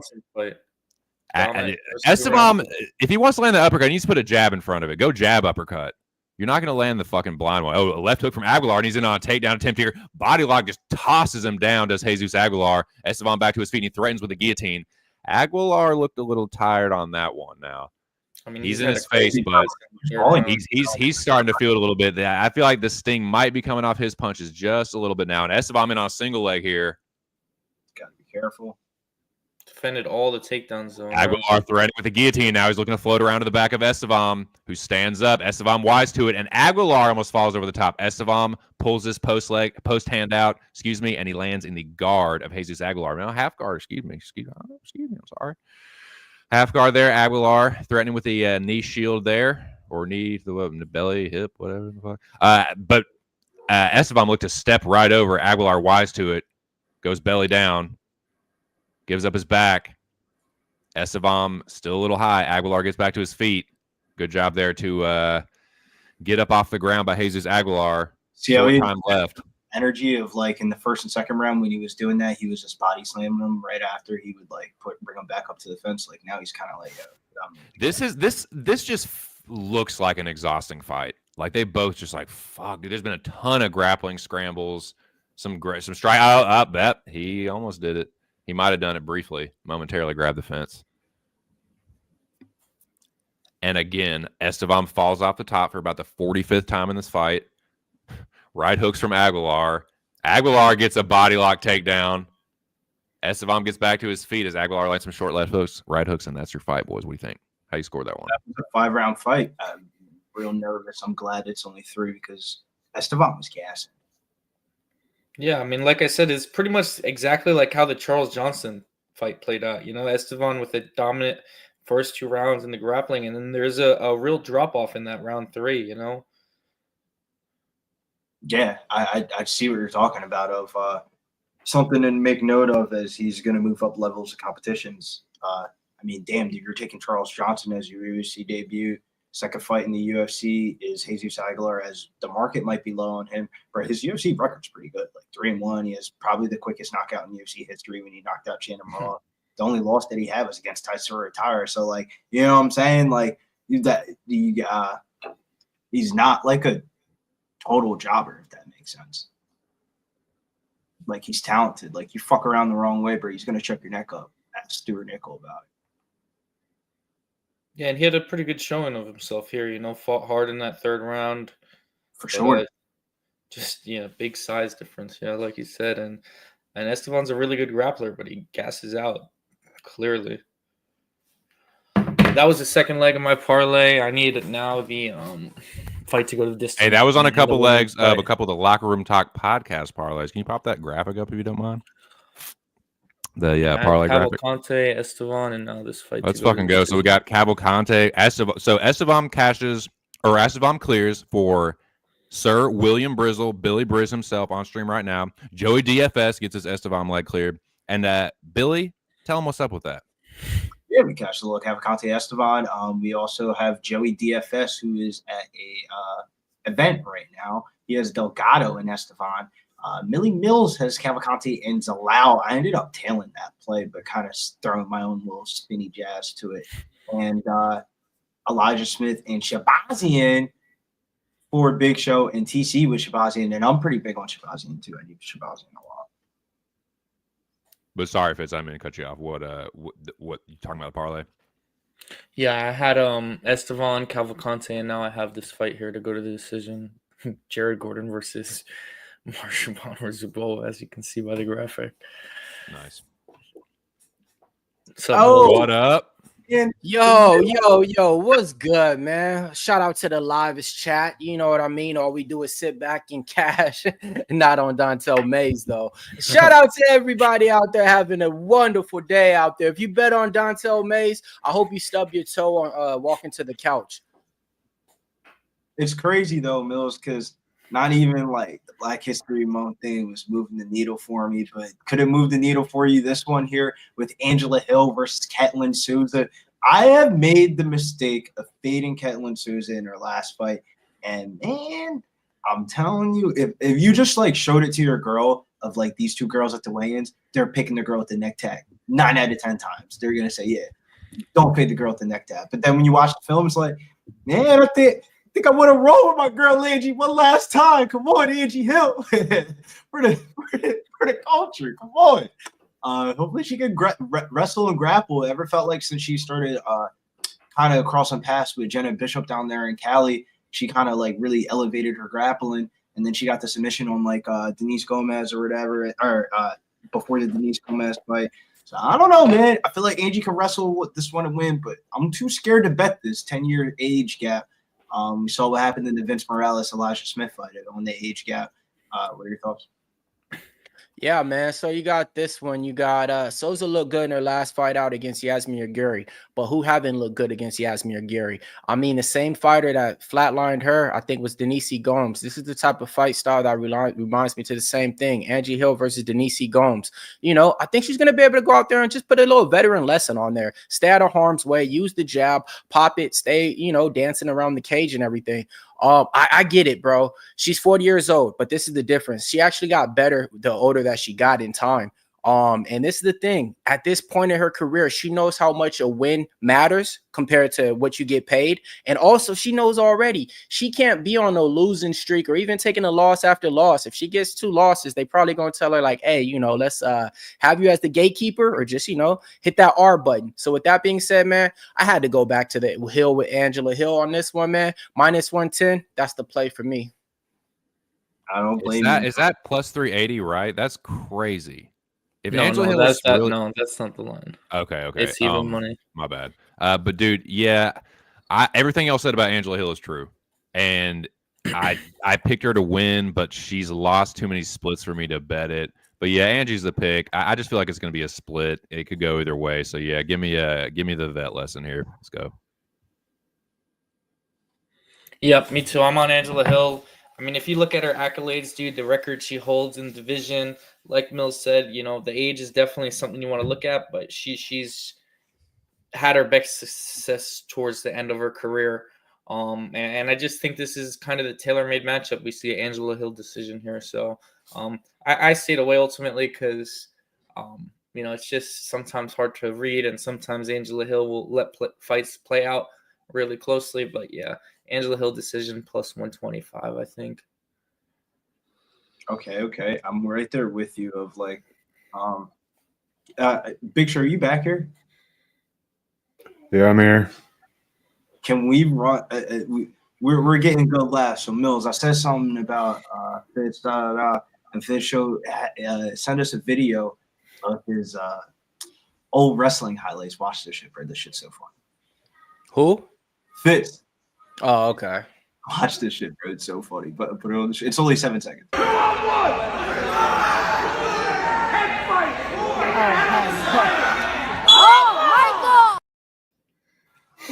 Speaker 4: Estevam, if he wants to land the uppercut, he needs to put a jab in front of it. Go jab uppercut. You're not going to land the fucking blind one. Oh, a left hook from Aguilar, and he's in on a takedown attempt here. Body lock just tosses him down, does Jesus Aguilar. Estevam back to his feet, and he threatens with the guillotine. Aguilar looked a little tired on that one now.
Speaker 6: I mean,
Speaker 4: he's in his face, but he's starting to feel it a little bit. I feel like the sting might be coming off his punches just a little bit now. And Estevam in on a single leg here.
Speaker 3: Got to be careful.
Speaker 6: Defended all the takedowns, though.
Speaker 4: Aguilar threatening with the guillotine. Now he's looking to float around to the back of Estevam, who stands up. Estevam wise to it, and Aguilar almost falls over the top. Estevam pulls this post hand out, and he lands in the guard of Jesus Aguilar. No, half guard, excuse me, I'm sorry. Half guard there, Aguilar threatening with the knee shield there, or knee to the belly, hip, whatever the fuck. But Estevam looked to step right over. Aguilar wise to it, goes belly down. Gives up his back. Estevam still a little high. Aguilar gets back to his feet. Good job there to get up off the ground by Jesus Aguilar.
Speaker 3: See how
Speaker 4: time left.
Speaker 3: Energy of like in the first and second round when he was doing that, he was just body slamming him right after he would like bring him back up to the fence. Like now he's kind of like
Speaker 4: this just looks like an exhausting fight. Like they both just like fuck. Dude, there's been a ton of grappling scrambles, some strike. I bet he almost did it. He might have done it briefly, momentarily grabbed the fence. And again, Estevam falls off the top for about the 45th time in this fight. Right hooks from Aguilar. Aguilar gets a body lock takedown. Estevam gets back to his feet as Aguilar lands some short left hooks, right hooks, and that's your fight, boys. What do you think? How you score that one?
Speaker 3: That was a 5-round fight. I'm real nervous. I'm glad it's only 3 because Estevam was gassing.
Speaker 6: Yeah, I mean, like I said, it's pretty much exactly like how the Charles Johnson fight played out. You know, Estevam with a dominant first 2 rounds in the grappling, and then there's a real drop-off in that round 3, you know?
Speaker 3: Yeah, I see what you're talking about of something to make note of as he's going to move up levels of competitions. I mean, damn, dude, you're taking Charles Johnson as your UFC debut. Second fight in the UFC is Jesus Aguilar, as the market might be low on him, but his UFC record's pretty good, like 3-1. He has probably the quickest knockout in UFC history when he knocked out Chandler Moore. The only loss that he had was against Taisura Tire. So, like, you know what I'm saying? Like, he's not like a total jobber, if that makes sense. Like, he's talented. Like, you fuck around the wrong way, but he's going to chuck your neck up. Ask Stuart Nickel about it.
Speaker 6: Yeah, and he had a pretty good showing of himself here, you know, fought hard in that 3rd round.
Speaker 3: For sure.
Speaker 6: Just, big size difference, like you said. And And Estevan's a really good grappler, but he gasses out clearly. That was the second leg of my parlay. I need now the fight to go to the distance.
Speaker 4: Hey, that was on a couple legs of a couple of the Locker Room Talk podcast parlays. Can you pop that graphic up if you don't mind? The parlay graphic.
Speaker 6: Cavalcanti, Estevam, and now this fight.
Speaker 4: Let's fucking go. So we got Cavalcanti, Estevam. So Estevam clears for Sir William Brizzle, Billy Briz himself on stream right now. Joey DFS gets his Estevam leg cleared. And Billy, tell him what's up with that.
Speaker 3: Yeah, we cashed a look. Cavalcanti, Estevam. We also have Joey DFS, who is at a event right now. He has Delgado and Estevam. Millie Mills has Cavalcanti and Zalal. I ended up tailing that play, but kind of throwing my own little spinny jazz to it. And Elijah Smith and Shahbazyan for Big Show and TC with Shahbazyan. And I'm pretty big on Shahbazyan too. I need Shahbazyan a lot.
Speaker 4: But sorry, Fitz, I didn't mean to cut you off. What you talking about the parlay?
Speaker 6: Yeah, I had Estevam, Cavalcanti, and now I have this fight here to go to the decision. Jared Gordon versus Marshaban Zubo, as you can see by the graphic.
Speaker 4: Nice.
Speaker 6: So,
Speaker 4: what up?
Speaker 7: Yo, what's good, man? Shout out to the livest chat. You know what I mean? All we do is sit back and cash. Not on Dantel Mays, though. Shout out to everybody out there having a wonderful day out there. If you bet on Dantel Mays, I hope you stub your toe on walking to the couch.
Speaker 3: It's crazy, though, Mills, because not even like the Black History Month thing was moving the needle for me, but could it move the needle for you? This one here with Angela Hill versus Kaitlyn Souza. I have made the mistake of fading Kaitlyn Souza in her last fight. And man, I'm telling you, if you just like showed it to your girl of like these two girls at the weigh-ins, they're picking the girl with the neck tag 9 out of 10 times. They're going to say, yeah, don't fade the girl with the neck tag. But then when you watch the film, it's like, man, I think I would have rolled with my girl Angie one last time. Come on, Angie Hill. for the culture. Come on. Hopefully she can wrestle and grapple. Ever felt like since she started kind of crossing paths with Jenna Bishop down there in Cali, she kind of like really elevated her grappling. And then she got the submission on like Denise Gomez or whatever, or before the Denise Gomez fight. So I don't know, man. I feel like Angie can wrestle with this one and win, but I'm too scared to bet this 10-year age gap. We saw what happened in the Vince Morales Elijah Smith fight on the age gap. What are your thoughts?
Speaker 7: Yeah, man. So you got this one. You got Souza looked good in her last fight out against Yasmir Giri, but who haven't looked good against Yasmir Giri? I mean, the same fighter that flatlined her, I think, was Denise Gomes. This is the type of fight style that reminds me to the same thing. Angie Hill versus Denise Gomes. You know, I think she's going to be able to go out there and just put a little veteran lesson on there. Stay out of harm's way, use the jab, pop it, stay, you know, dancing around the cage and everything. I get it, bro. She's 40 years old, but this is the difference. She actually got better the older that she got in time. And this is the thing. At this point in her career, she knows how much a win matters compared to what you get paid. And also, she knows already she can't be on a losing streak or even taking a loss after loss. If she gets 2 losses, they probably going to tell her like, hey, you know, let's have you as the gatekeeper or just, you know, hit that R button. So with that being said, man, I had to go back to the Hill with Angela Hill on this one, man. Minus 110. That's the play for me.
Speaker 3: I don't blame you.
Speaker 4: Is that plus 380, right? That's crazy. If
Speaker 6: no,
Speaker 4: Angela Hill
Speaker 6: that's
Speaker 4: really...
Speaker 6: no, that's not the line.
Speaker 4: Okay.
Speaker 6: It's even money.
Speaker 4: My bad. But dude, yeah, everything else said about Angela Hill is true, and I picked her to win, but she's lost too many splits for me to bet it. But yeah, Angie's the pick. I just feel like it's going to be a split. It could go either way. So yeah, give me the vet lesson here. Let's go.
Speaker 6: Yep, me too. I'm on Angela Hill. I mean, if you look at her accolades, dude, the record she holds in the division, like Mills said, you know, the age is definitely something you want to look at, but she's had her best success towards the end of her career. And I just think this is kind of the tailor-made matchup. We see an Angela Hill decision here. So I stayed away ultimately because, you know, it's just sometimes hard to read, and sometimes Angela Hill will let fights play out really closely. But yeah, Angela Hill decision plus 125, I think.
Speaker 3: Okay. I'm right there with you of like, Big Show, are you back here?
Speaker 5: Yeah, I'm here.
Speaker 3: Can we run? We're getting good laughs. So Mills, I said something about Fitz. and Fitz sent us a video of his old wrestling highlights. Watch this shit, bro. This shit's so fun.
Speaker 7: Who?
Speaker 3: Fitz.
Speaker 7: Oh, okay.
Speaker 3: Watch this shit, bro. It's so funny. But put it on the shit. It's only 7 seconds.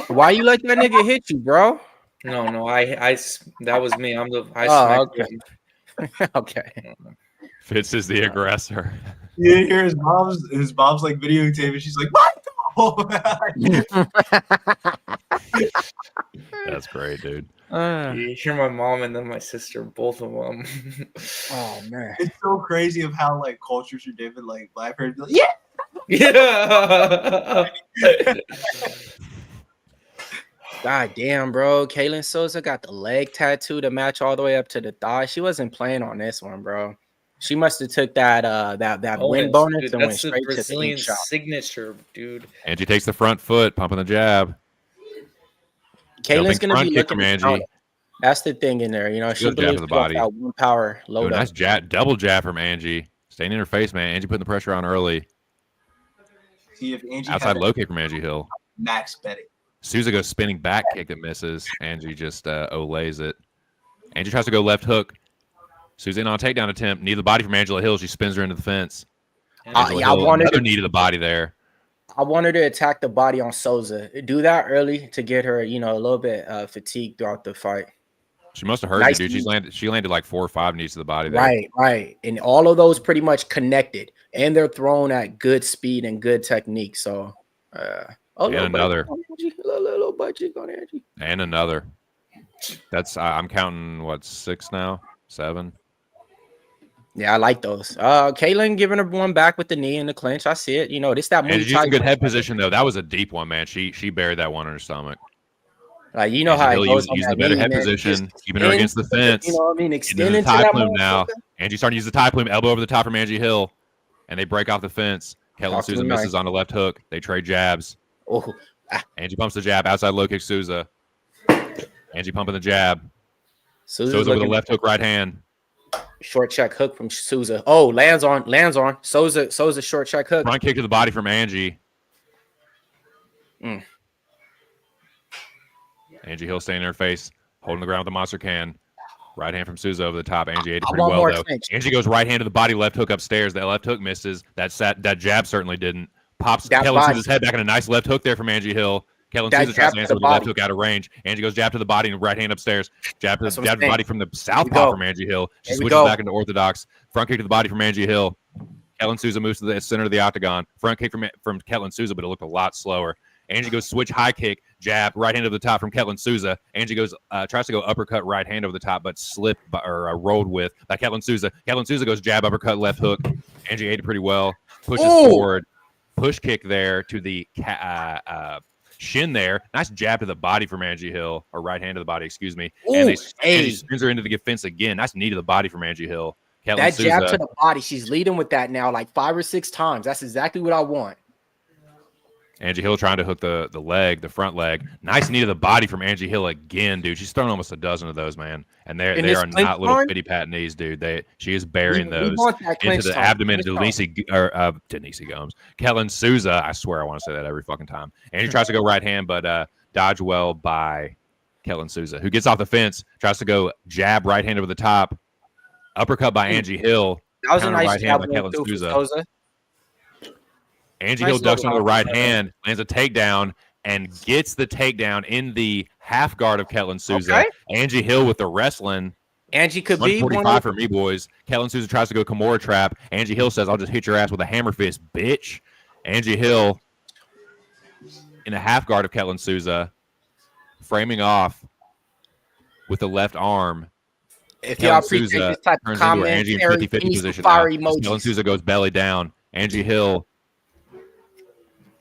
Speaker 7: Why you let that nigga hit you, bro?
Speaker 6: No, I that was me. I
Speaker 7: Oh,
Speaker 6: smacked him.
Speaker 7: Okay.
Speaker 4: Fitz is the aggressor.
Speaker 3: You hear his mom's like videotaping. She's like,
Speaker 4: That's great, dude.
Speaker 6: You hear my mom and then my sister, both of them.
Speaker 7: Oh man,
Speaker 3: it's so crazy of how like cultures are different. Like black parents be like, yeah.
Speaker 6: Yeah.
Speaker 7: God damn, bro. Kaitlyn Souza got the leg tattoo to match all the way up to the thigh. She wasn't playing on this one, bro. She must have took that win bonus
Speaker 6: dude,
Speaker 7: and went
Speaker 6: that's the
Speaker 7: straight
Speaker 6: Brazilian
Speaker 7: to the shot.
Speaker 6: signature, dude.
Speaker 4: Angie takes the front foot, pumping the jab.
Speaker 7: Kaitlyn's
Speaker 4: Jumping
Speaker 7: gonna
Speaker 4: front
Speaker 7: be
Speaker 4: kick from
Speaker 7: looking
Speaker 4: Angie.
Speaker 7: down. That's the thing in there, you know. She
Speaker 4: Good jab
Speaker 7: believes
Speaker 4: to the
Speaker 7: she got
Speaker 4: body.
Speaker 7: that one power
Speaker 4: Ooh,
Speaker 7: load up.
Speaker 4: nice jab, double jab from Angie. Staying in her face, man. Angie putting the pressure on early.
Speaker 3: See if Angie
Speaker 4: Outside low kick from Angie Hill.
Speaker 3: max betting.
Speaker 4: Souza goes spinning back kick that misses. Angie just olays it. Angie tries to go left hook. Souza in on a takedown attempt. Knee to the body from Angela Hill. She spins her into the fence. Angela Hill, another knee to the body there.
Speaker 7: I want her to attack the body on Souza. Do that early to get her, you know, a little bit fatigued throughout the fight.
Speaker 4: She must have heard
Speaker 7: Nice
Speaker 4: you, dude. She landed like 4 or 5 knees to the body there.
Speaker 7: Right. And all of those pretty much connected. And they're thrown at good speed and good technique. So,
Speaker 4: and another.
Speaker 7: Little budget on Angie.
Speaker 4: And another. That's I'm counting what, 6 now? 7.
Speaker 7: Yeah, I like those. Kaitlyn giving her one back with the knee in the clinch. I see it. You know, this that
Speaker 4: And
Speaker 7: Muay
Speaker 4: she's
Speaker 7: Thai.
Speaker 4: in good head position though. That was a deep one, man. She buried that one in her stomach.
Speaker 7: Like, you know how it goes on
Speaker 4: using
Speaker 7: that
Speaker 4: the better
Speaker 7: knee,
Speaker 4: head
Speaker 7: man.
Speaker 4: position,
Speaker 7: Just
Speaker 4: keeping her against the fence.
Speaker 7: You know what I mean?
Speaker 4: Into the
Speaker 7: Extending to
Speaker 4: tie
Speaker 7: that
Speaker 4: plume now.
Speaker 7: motherfucker.
Speaker 4: Angie starting to use the tie plume, elbow over the top from Angie Hill, and they break off the fence. Kaitlyn Souza misses on the left hook. They trade jabs.
Speaker 7: Oh,
Speaker 4: Angie pumps the jab, outside low kick Souza. Angie pumping the jab.
Speaker 7: Souza's
Speaker 4: Souza with a left hook right hand.
Speaker 7: Short check hook from Souza. Oh, lands on. Souza short check hook.
Speaker 4: Front kick to the body from Angie. Angie Hill staying in her face, holding the ground with the monster can. Right hand from Souza over the top. Angie ate it pretty well, though. Angie goes right hand to the body, left hook upstairs. That left hook misses. That jab certainly didn't. Pops Kaitlyn Souza's head back in a nice left hook there from Angie Hill. Kaitlyn Souza tries to answer with the left hook out of range. Angie goes jab to the body and right hand upstairs. Jab to the body from the southpaw from Angie Hill. She switches back into orthodox. Front kick to the body from Angie Hill. Kaitlyn Souza moves to the center of the octagon. Front kick from Kaitlyn Souza, but it looked a lot slower. Angie goes switch high kick, jab, right hand over the top from Kaitlyn Souza. Angie goes tries to go uppercut right hand over the top, but slipped or rolled with by Kaitlyn Souza. Kaitlyn Souza goes jab, uppercut, left hook. Angie ate it pretty well. Pushes forward. Push kick there to the shin there. Nice jab to the body from Angie Hill, or right hand to the body, excuse me. And Angie spins her into the fence again. Nice knee to the body from Angie Hill. Kaitlyn
Speaker 7: that
Speaker 4: Souza,
Speaker 7: jab to the body, she's leading with that now like 5 or 6 times. That's exactly what I want.
Speaker 4: Angie Hill trying to hook the leg, the front leg. Nice knee to the body from Angie Hill again, dude. She's thrown almost a dozen of those, man. And they are not little bitty pat knees, dude. She is burying those into the abdomen of Denise Gomes. Kaitlyn Souza, I swear I want to say that every fucking time. Angie tries to go right hand, but dodge well by Kaitlyn Souza, who gets off the fence, tries to go jab right hand over the top. Uppercut by Angie Hill.
Speaker 7: That was a nice
Speaker 4: right
Speaker 7: jab
Speaker 4: hand by Kaitlyn Souza. Angie
Speaker 7: Nice
Speaker 4: Hill ducks
Speaker 7: little
Speaker 4: under the right hand, lands a takedown, and gets the takedown in the half guard of Kaitlyn Souza.
Speaker 7: Okay.
Speaker 4: Angie Hill with the wrestling.
Speaker 7: Angie could be
Speaker 4: 145 for me, boys. Kaitlyn Souza tries to go Kimura trap. Angie Hill says, "I'll just hit your ass with a hammer fist, bitch." Angie Hill in the half guard of Kaitlyn Souza, framing off with the left arm.
Speaker 7: If y'all appreciate this type of comment,
Speaker 4: Angie in 50-50 position. Kaitlyn Souza goes belly down. Angie Hill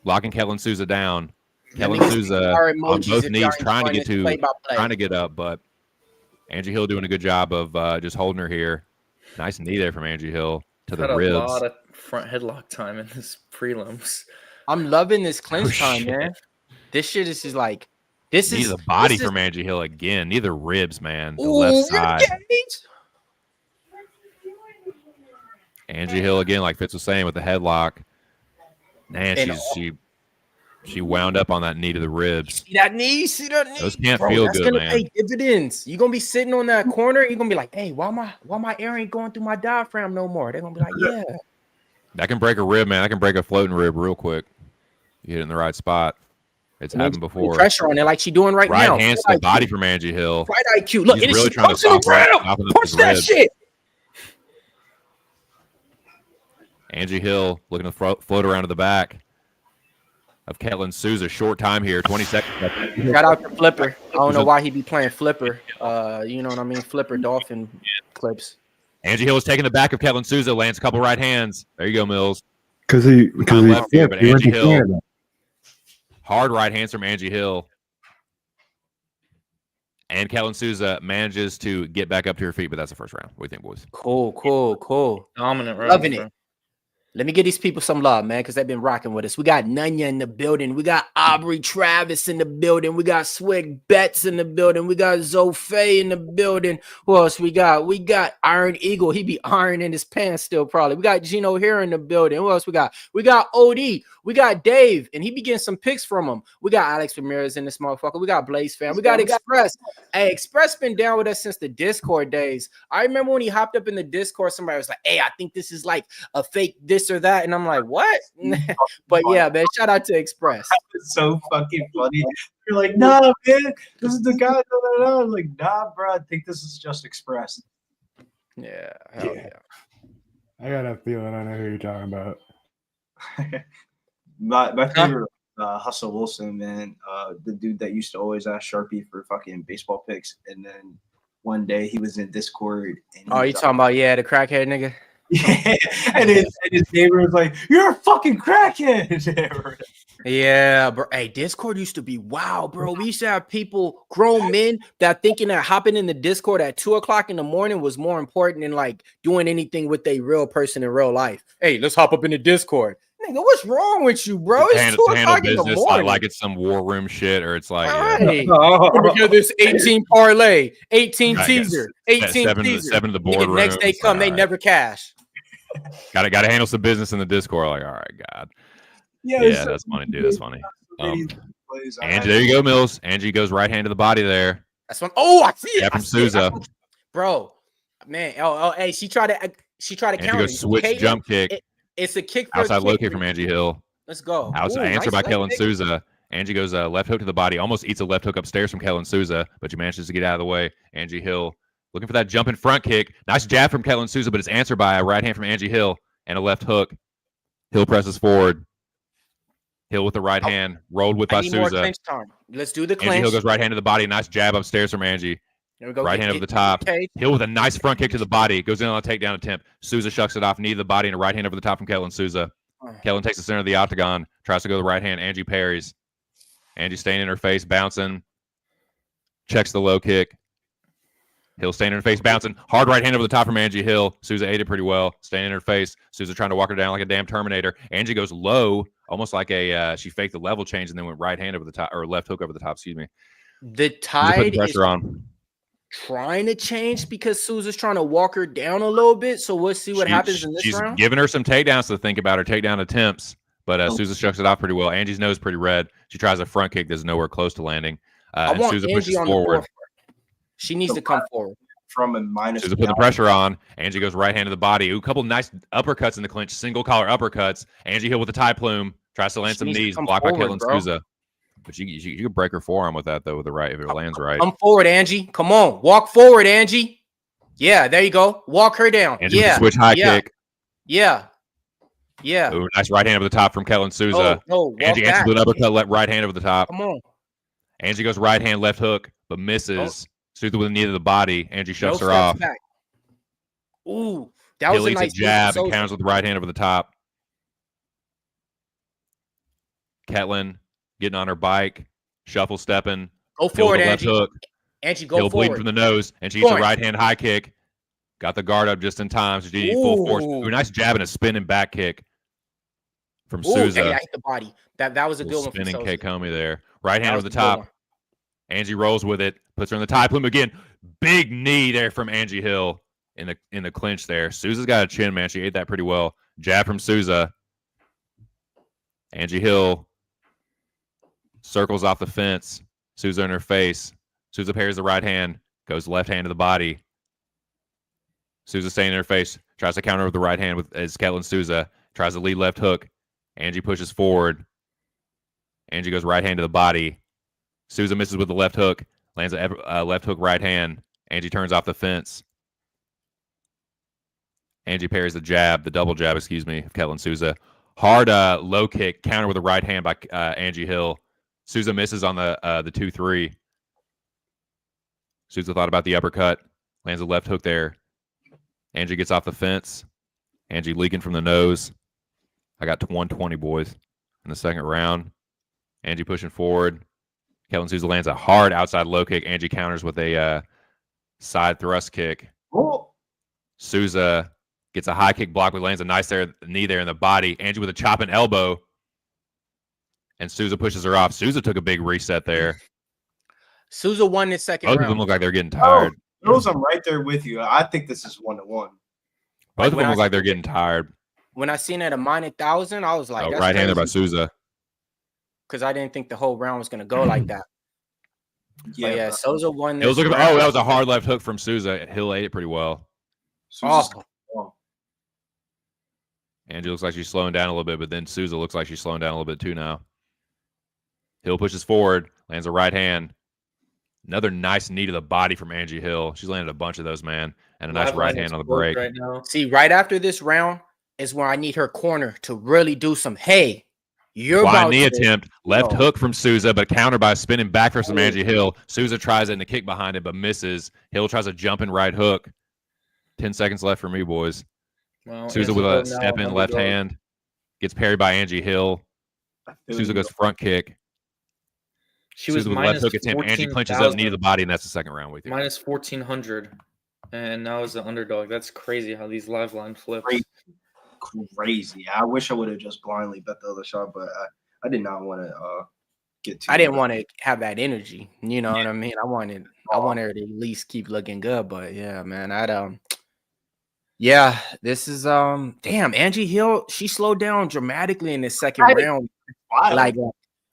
Speaker 4: locking Kaitlyn Souza down. Kaitlyn Souza on both knees trying to get up, but Angie Hill doing a good job of just holding her here. Nice knee there from Angie Hill to the ribs.
Speaker 6: A lot of front headlock time in this prelims.
Speaker 7: I'm loving this clinch time, man. This shit is just like this
Speaker 4: knee
Speaker 7: is
Speaker 4: the body from Angie Hill again. Knee the ribs, man. The left side. Angie Hill again, like Fitz was saying, with the headlock. Man, she wound up on that knee to the ribs.
Speaker 7: See that knee?
Speaker 4: Those can't feel
Speaker 7: that's
Speaker 4: good,
Speaker 7: gonna
Speaker 4: man.
Speaker 7: pay dividends. You're gonna be sitting on that corner. You're gonna be like, hey, why my air ain't going through my diaphragm no more? They're gonna be like, yeah.
Speaker 4: That can break a rib, man. That can break a floating rib real quick. You hit it in the right spot. It's happened before.
Speaker 7: Pressure on it like she doing right now.
Speaker 4: Right hands to the body from Angie Hill.
Speaker 7: Right IQ. Look,
Speaker 4: He's
Speaker 7: and
Speaker 4: really
Speaker 7: she
Speaker 4: trying to
Speaker 7: punching
Speaker 4: soften
Speaker 7: around. Punch that shit.
Speaker 4: Angie Hill looking to float around to the back of Kaitlyn Souza. Short time here, 20 seconds.
Speaker 7: Shout out to Flipper. I don't know why he be playing Flipper. You know what I mean? Flipper Dolphin clips.
Speaker 4: Angie Hill is taking the back of Kaitlyn Souza, lands a couple right hands. There you go, Mills.
Speaker 5: Because he
Speaker 4: left here, but
Speaker 5: went
Speaker 4: Angie
Speaker 5: to
Speaker 4: Hill.
Speaker 5: Canada.
Speaker 4: Hard right hands from Angie Hill. And Kaitlyn Souza manages to get back up to her feet, but that's the first round. What do you think, boys?
Speaker 7: Cool.
Speaker 6: Dominant, right?
Speaker 7: Loving it. Let me give these people some love, man, because they've been rocking with us. We got Nunya in the building. We got Aubrey Travis in the building. We got Swig Betts in the building. We got Zofe in the building. Who else we got? We got Iron Eagle. He be iron in his pants still, probably. We got Gino here in the building. Who else we got? We got OD. We got Dave, and he be getting some picks from him. We got Alex Ramirez in this motherfucker. We got Blaze Fan. We got Express. Hey, Express been down with us since the Discord days. I remember when he hopped up in the Discord, somebody was like, hey, I think this is like a fake this or that. And I'm like, what? But yeah, man, shout out to Express.
Speaker 3: It's so fucking funny. You're like, nah, man, this is the guy. No. I'm like, nah, bro, I think this is just Express.
Speaker 7: Yeah, hell yeah.
Speaker 5: I got a feeling I know who you're talking about.
Speaker 3: My favorite Hustle Wilson, man, the dude that used to always ask Sharpie for fucking baseball picks, and then one day he was in Discord. And
Speaker 7: You talking about the crackhead nigga?
Speaker 3: Yeah, and his neighbor was like, "You're a fucking crackhead."
Speaker 7: Yeah, bro. Hey, Discord used to be wow, bro. We used to have people, grown men, that thinking that hopping in the Discord at 2:00 in the morning was more important than like doing anything with a real person in real life. Hey, let's hop up in the Discord. Nigga, what's wrong with you, bro? It's 2:00 in the morning.
Speaker 4: Like it's some war room shit, or it's like
Speaker 7: hey, look at this 18 parlay, 18 teaser, 18 teaser.
Speaker 4: 7 to the board.
Speaker 7: Next day come, they never cash.
Speaker 4: Gotta handle some business in the Discord. Like, all right, God. Yeah, that's funny, dude. That's funny. Angie, there you go, Mills. Angie goes right hand to the body there.
Speaker 7: That's one. Oh, I see it.
Speaker 4: Yeah, from Souza.
Speaker 7: Bro, man. Hey, she tried to
Speaker 4: Angie
Speaker 7: counter.
Speaker 4: goes switch jump kick.
Speaker 7: It's a kick for
Speaker 4: outside low kick from Angie Hill.
Speaker 7: Let's go.
Speaker 4: Answer by Kaitlyn Souza. Angie goes left hook to the body, almost eats a left hook upstairs from Kaitlyn Souza, but she manages to get out of the way. Angie Hill looking for that jumping front kick. Nice jab from Kaitlyn Souza, but it's answered by a right hand from Angie Hill and a left hook. Hill presses forward. Hill with the right hand, rolled with by Souza.
Speaker 7: Let's do the clinch.
Speaker 4: Angie Hill goes right hand to the body. Nice jab upstairs from Angie.
Speaker 7: There we go.
Speaker 4: Right hand over the top. Hill with a nice front kick to the body. Goes in on a takedown attempt. Souza shucks it off, knee to the body, and a right hand over the top from Kaitlyn Souza. Kaitlyn takes the center of the octagon, tries to go to the right hand. Angie parries. Angie staying in her face, bouncing. Checks the low kick. Hill staying in her face, bouncing. Hard right hand over the top from Angie Hill. Souza ate it pretty well. Staying in her face. Souza trying to walk her down like a damn Terminator. Angie goes low, almost like she faked the level change and then went right hand over the top, or left hook over the top, excuse me.
Speaker 7: The tide
Speaker 4: is
Speaker 7: on. Trying to change because Souza's trying to walk her down a little bit. So we'll see what happens in this round.
Speaker 4: She's giving her some takedowns to think about, her takedown attempts, but Souza shucks it off pretty well. Angie's nose pretty red. She tries a front kick that's nowhere close to landing. And Souza pushes forward.
Speaker 7: She needs to come forward.
Speaker 3: From a minus.
Speaker 4: Souza putting the pressure on. Angie goes right hand to the body. Ooh, a couple nice uppercuts in the clinch. Single collar uppercuts. Angie Hill with the tie plume. Tries to land some knees. Blocked by Kaitlyn Souza. But you could break her forearm with that, though, with the right, if it lands right.
Speaker 7: Come forward, Angie. Come on. Walk forward, Angie. Yeah, there you go. Walk her down.
Speaker 4: Angie with the switch high kick.
Speaker 7: Yeah.
Speaker 4: Ooh, nice right hand over the top from Kaitlyn Souza. Angie answers with an uppercut, right hand over the top.
Speaker 7: Come on.
Speaker 4: Angie goes right hand, left hook, but misses. Souza with a knee to the body. Angie shuts her off.
Speaker 7: Back. Ooh, that was a nice
Speaker 4: jab and counters with the right hand over the top. Kaitlyn getting on her bike, shuffle stepping.
Speaker 7: Go forward, Angie.
Speaker 4: Left hook.
Speaker 7: Angie, go
Speaker 4: Hill
Speaker 7: forward.
Speaker 4: bleeding from the nose, and she eats a right hand high kick. Got the guard up just in time, so she did full force. Ooh, nice jab and a spinning back kick from Souza.
Speaker 7: Hey, I hit the body. That was a good one.
Speaker 4: Spinning Keikomi there. Right hand over the top. Angie rolls with it, puts her in the tie plume again. Big knee there from Angie Hill in the clinch there. Souza's got a chin, man. She ate that pretty well. Jab from Souza. Angie Hill circles off the fence. Souza in her face. Souza pairs the right hand, goes left hand to the body. Souza staying in her face, tries to counter with the right hand as Kaitlyn Souza tries to lead left hook. Angie pushes forward. Angie goes right hand to the body. Souza misses with the left hook, lands a left hook right hand. Angie turns off the fence. Angie parries the jab, the double jab, excuse me, of Kaitlyn Souza. Hard low kick, counter with the right hand by Angie Hill. Souza misses on the 2-3. Souza thought about the uppercut, lands a left hook there. Angie gets off the fence. Angie leaking from the nose. I got to 120, boys, in the second round. Angie pushing forward. Kaitlyn Souza lands a hard outside low kick. Angie counters with a side thrust kick.
Speaker 3: Oh.
Speaker 4: Souza gets a high kick block, but lands a nice knee there in the body. Angie with a chop and elbow. And Souza pushes her off. Souza took a big reset there.
Speaker 7: Souza won the second
Speaker 4: Both
Speaker 7: round.
Speaker 4: of them look like they're getting tired.
Speaker 3: Rose, I'm right there with you. I think this is 1-1.
Speaker 4: Both of them look like they're getting tired.
Speaker 7: When I seen it at -1,000, I was like, that's
Speaker 4: right-hander by
Speaker 7: crazy.
Speaker 4: Souza.
Speaker 7: Because I didn't think the whole round was going to go like that. Yeah, Souza won
Speaker 4: It was
Speaker 7: this
Speaker 4: looking.
Speaker 7: round.
Speaker 4: Oh, that was a hard left hook from Souza. Hill ate it pretty well. Angie looks like she's slowing down a little bit, but then Souza looks like she's slowing down a little bit too now. Hill pushes forward, lands a right hand. Another nice knee to the body from Angie Hill. She's landed a bunch of those, man. And a nice right hand on the break.
Speaker 6: Right now.
Speaker 7: See, right after this round is where I need her corner to really do some, hey, you're
Speaker 4: Wide
Speaker 7: about
Speaker 4: knee
Speaker 7: to
Speaker 4: attempt, left hook from Souza, but countered by a spinning back from Angie Hill. Souza tries it in the kick behind it, but misses. Hill tries a jumping right hook. 10 seconds left for me, boys.
Speaker 6: Well,
Speaker 4: Souza with a step in left hand. Gets parried by Angie Hill. Souza goes front kick.
Speaker 6: She was
Speaker 4: Souza with a
Speaker 6: minus
Speaker 4: left hook attempt. Angie clinches up,
Speaker 6: 14,000.
Speaker 4: knee to the body, and that's the second round with you.
Speaker 6: Minus 1,400. And now is the underdog. That's crazy how these live line flips.
Speaker 3: Crazy. I wish I would have just blindly bet the other shot, but I did not want to get too.
Speaker 7: I didn't want to have that energy. You know what I mean? I wanted her to at least keep looking good. But yeah, man, yeah, this is damn, Angie Hill, she slowed down dramatically in the second round. Like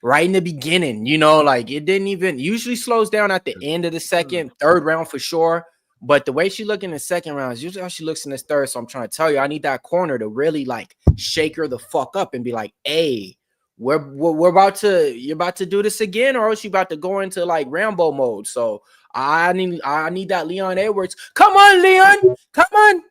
Speaker 7: right in the beginning, you know, like it didn't even usually slows down at the end of the second, third round for sure. But the way she looked in the second round is usually how she looks in this third. So I'm trying to tell you, I need that corner to really like shake her the fuck up and be like, hey, you're about to do this again, or else you about to go into like Rambo mode. So I need that Leon Edwards. Come on, Leon, come on.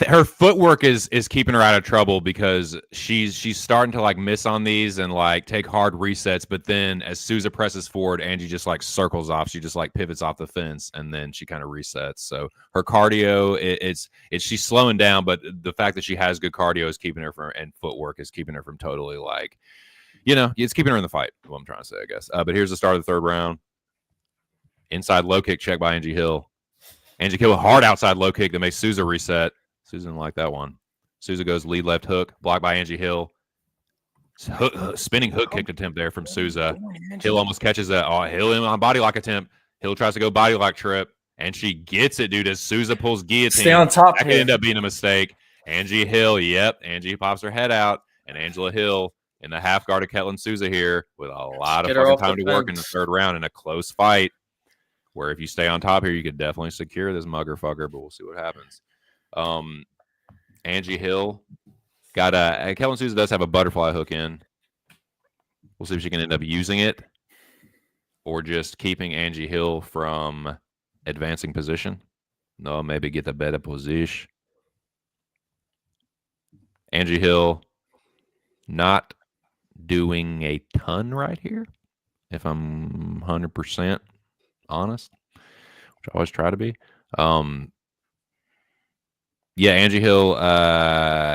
Speaker 4: Her footwork is keeping her out of trouble because she's starting to like miss on these and like take hard resets, but then as Souza presses forward, Angie just like circles off. She just like pivots off the fence and then she kind of resets. So her cardio, it's she's slowing down, but the fact that she has good cardio is keeping her from, and footwork is keeping her from totally like, you know, it's keeping her in the fight. Is what I'm trying to say, I guess. But here's the start of the third round. Inside low kick check by Angie Hill. Angie Hill, a hard outside low kick that makes Souza reset. Souza didn't like that one. Souza goes lead left hook, blocked by Angie Hill. Spinning hook kick attempt there from Souza. Hill almost catches that. Oh, Hill in on body lock attempt. Hill tries to go body lock trip, and she gets it, dude, as Souza pulls guillotine.
Speaker 6: Stay on top.
Speaker 4: That could end up being a mistake. Angie Hill, yep. Angie pops her head out, and Angela Hill in the half guard of Kaitlyn Souza here with a lot of fucking time to work in the third round in a close fight. Where if you stay on top here, you could definitely secure this mugger fucker, but we'll see what happens. Angie Hill got Kaitlyn Souza does have a butterfly hook in. We'll see if she can end up using it or just keeping Angie Hill from advancing position. No, maybe get the better position. Angie Hill not doing a ton right here, if I'm 100% honest, which I always try to be. Yeah, Angie Hill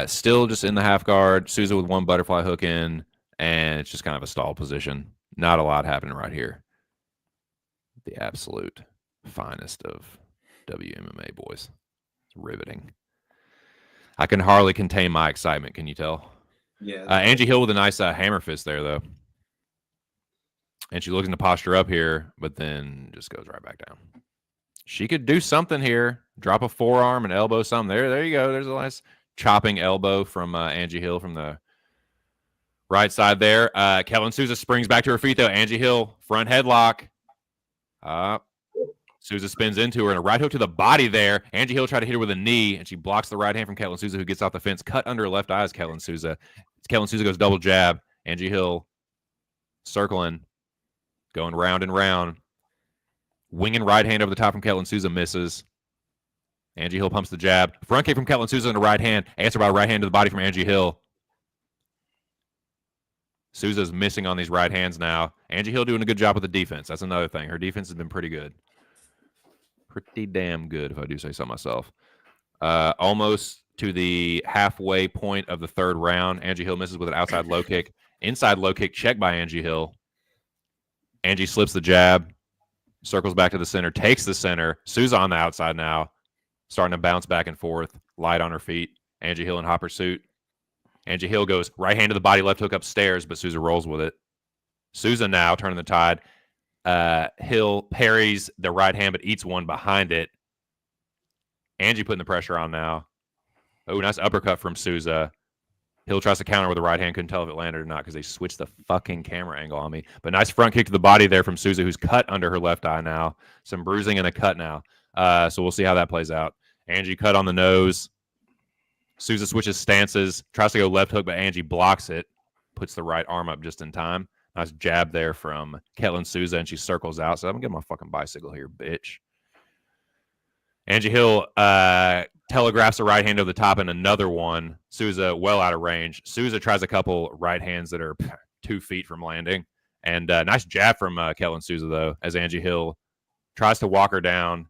Speaker 4: still just in the half guard. Souza with one butterfly hook in, and it's just kind of a stall position. Not a lot happening right here. The absolute finest of WMMA, boys. It's riveting. I can hardly contain my excitement. Can you tell?
Speaker 3: Yeah.
Speaker 4: Angie Hill with a nice hammer fist there, though. And she looks in the posture up here, but then just goes right back down. she could do something here. Drop a forearm, an elbow, something. There you go. There's a nice chopping elbow from Angie Hill from the right side there. Kaitlyn Souza springs back to her feet, though. Angie Hill, front headlock. Souza spins into her and a right hook to the body there. Angie Hill tried to hit her with a knee, and she blocks the right hand from Kaitlyn Souza, who gets off the fence. Cut under her left eye is Kaitlyn Souza. Kaitlyn Souza goes double jab. Angie Hill circling, going round and round. Winging right hand over the top from Kaitlyn Souza misses. Angie Hill pumps the jab. Front kick from Kaitlyn Souza in the right hand. Answered by a right hand to the body from Angie Hill. Souza's missing on these right hands now. Angie Hill doing a good job with the defense. That's another thing. Her defense has been pretty good. Pretty damn good, if I do say so myself. Almost to the halfway point of the third round. Angie Hill misses with an outside low kick. Inside low kick checked by Angie Hill. Angie slips the jab. Circles back to the center. Takes the center. Souza on the outside now. Starting to bounce back and forth. Light on her feet. Angie Hill in hot pursuit. Angie Hill goes right hand to the body, left hook upstairs, but Souza rolls with it. Souza now turning the tide. Hill parries the right hand, but eats one behind it. Angie putting the pressure on now. Oh, nice uppercut from Souza. Hill tries to counter with the right hand. Couldn't tell if it landed or not because they switched the fucking camera angle on me. But nice front kick to the body there from Souza, who's cut under her left eye now. Some bruising and a cut now. So we'll see how that plays out. Angie cut on the nose. Souza switches stances. Tries to go left hook, but Angie blocks it. Puts the right arm up just in time. Nice jab there from Kaitlyn Souza, and she circles out. So I'm going to get my fucking bicycle here, bitch. Angie Hill telegraphs a right hand over the top and another one. Souza well out of range. Souza tries a couple right hands that are 2 feet from landing. And nice jab from Kaitlyn Souza, though, as Angie Hill tries to walk her down.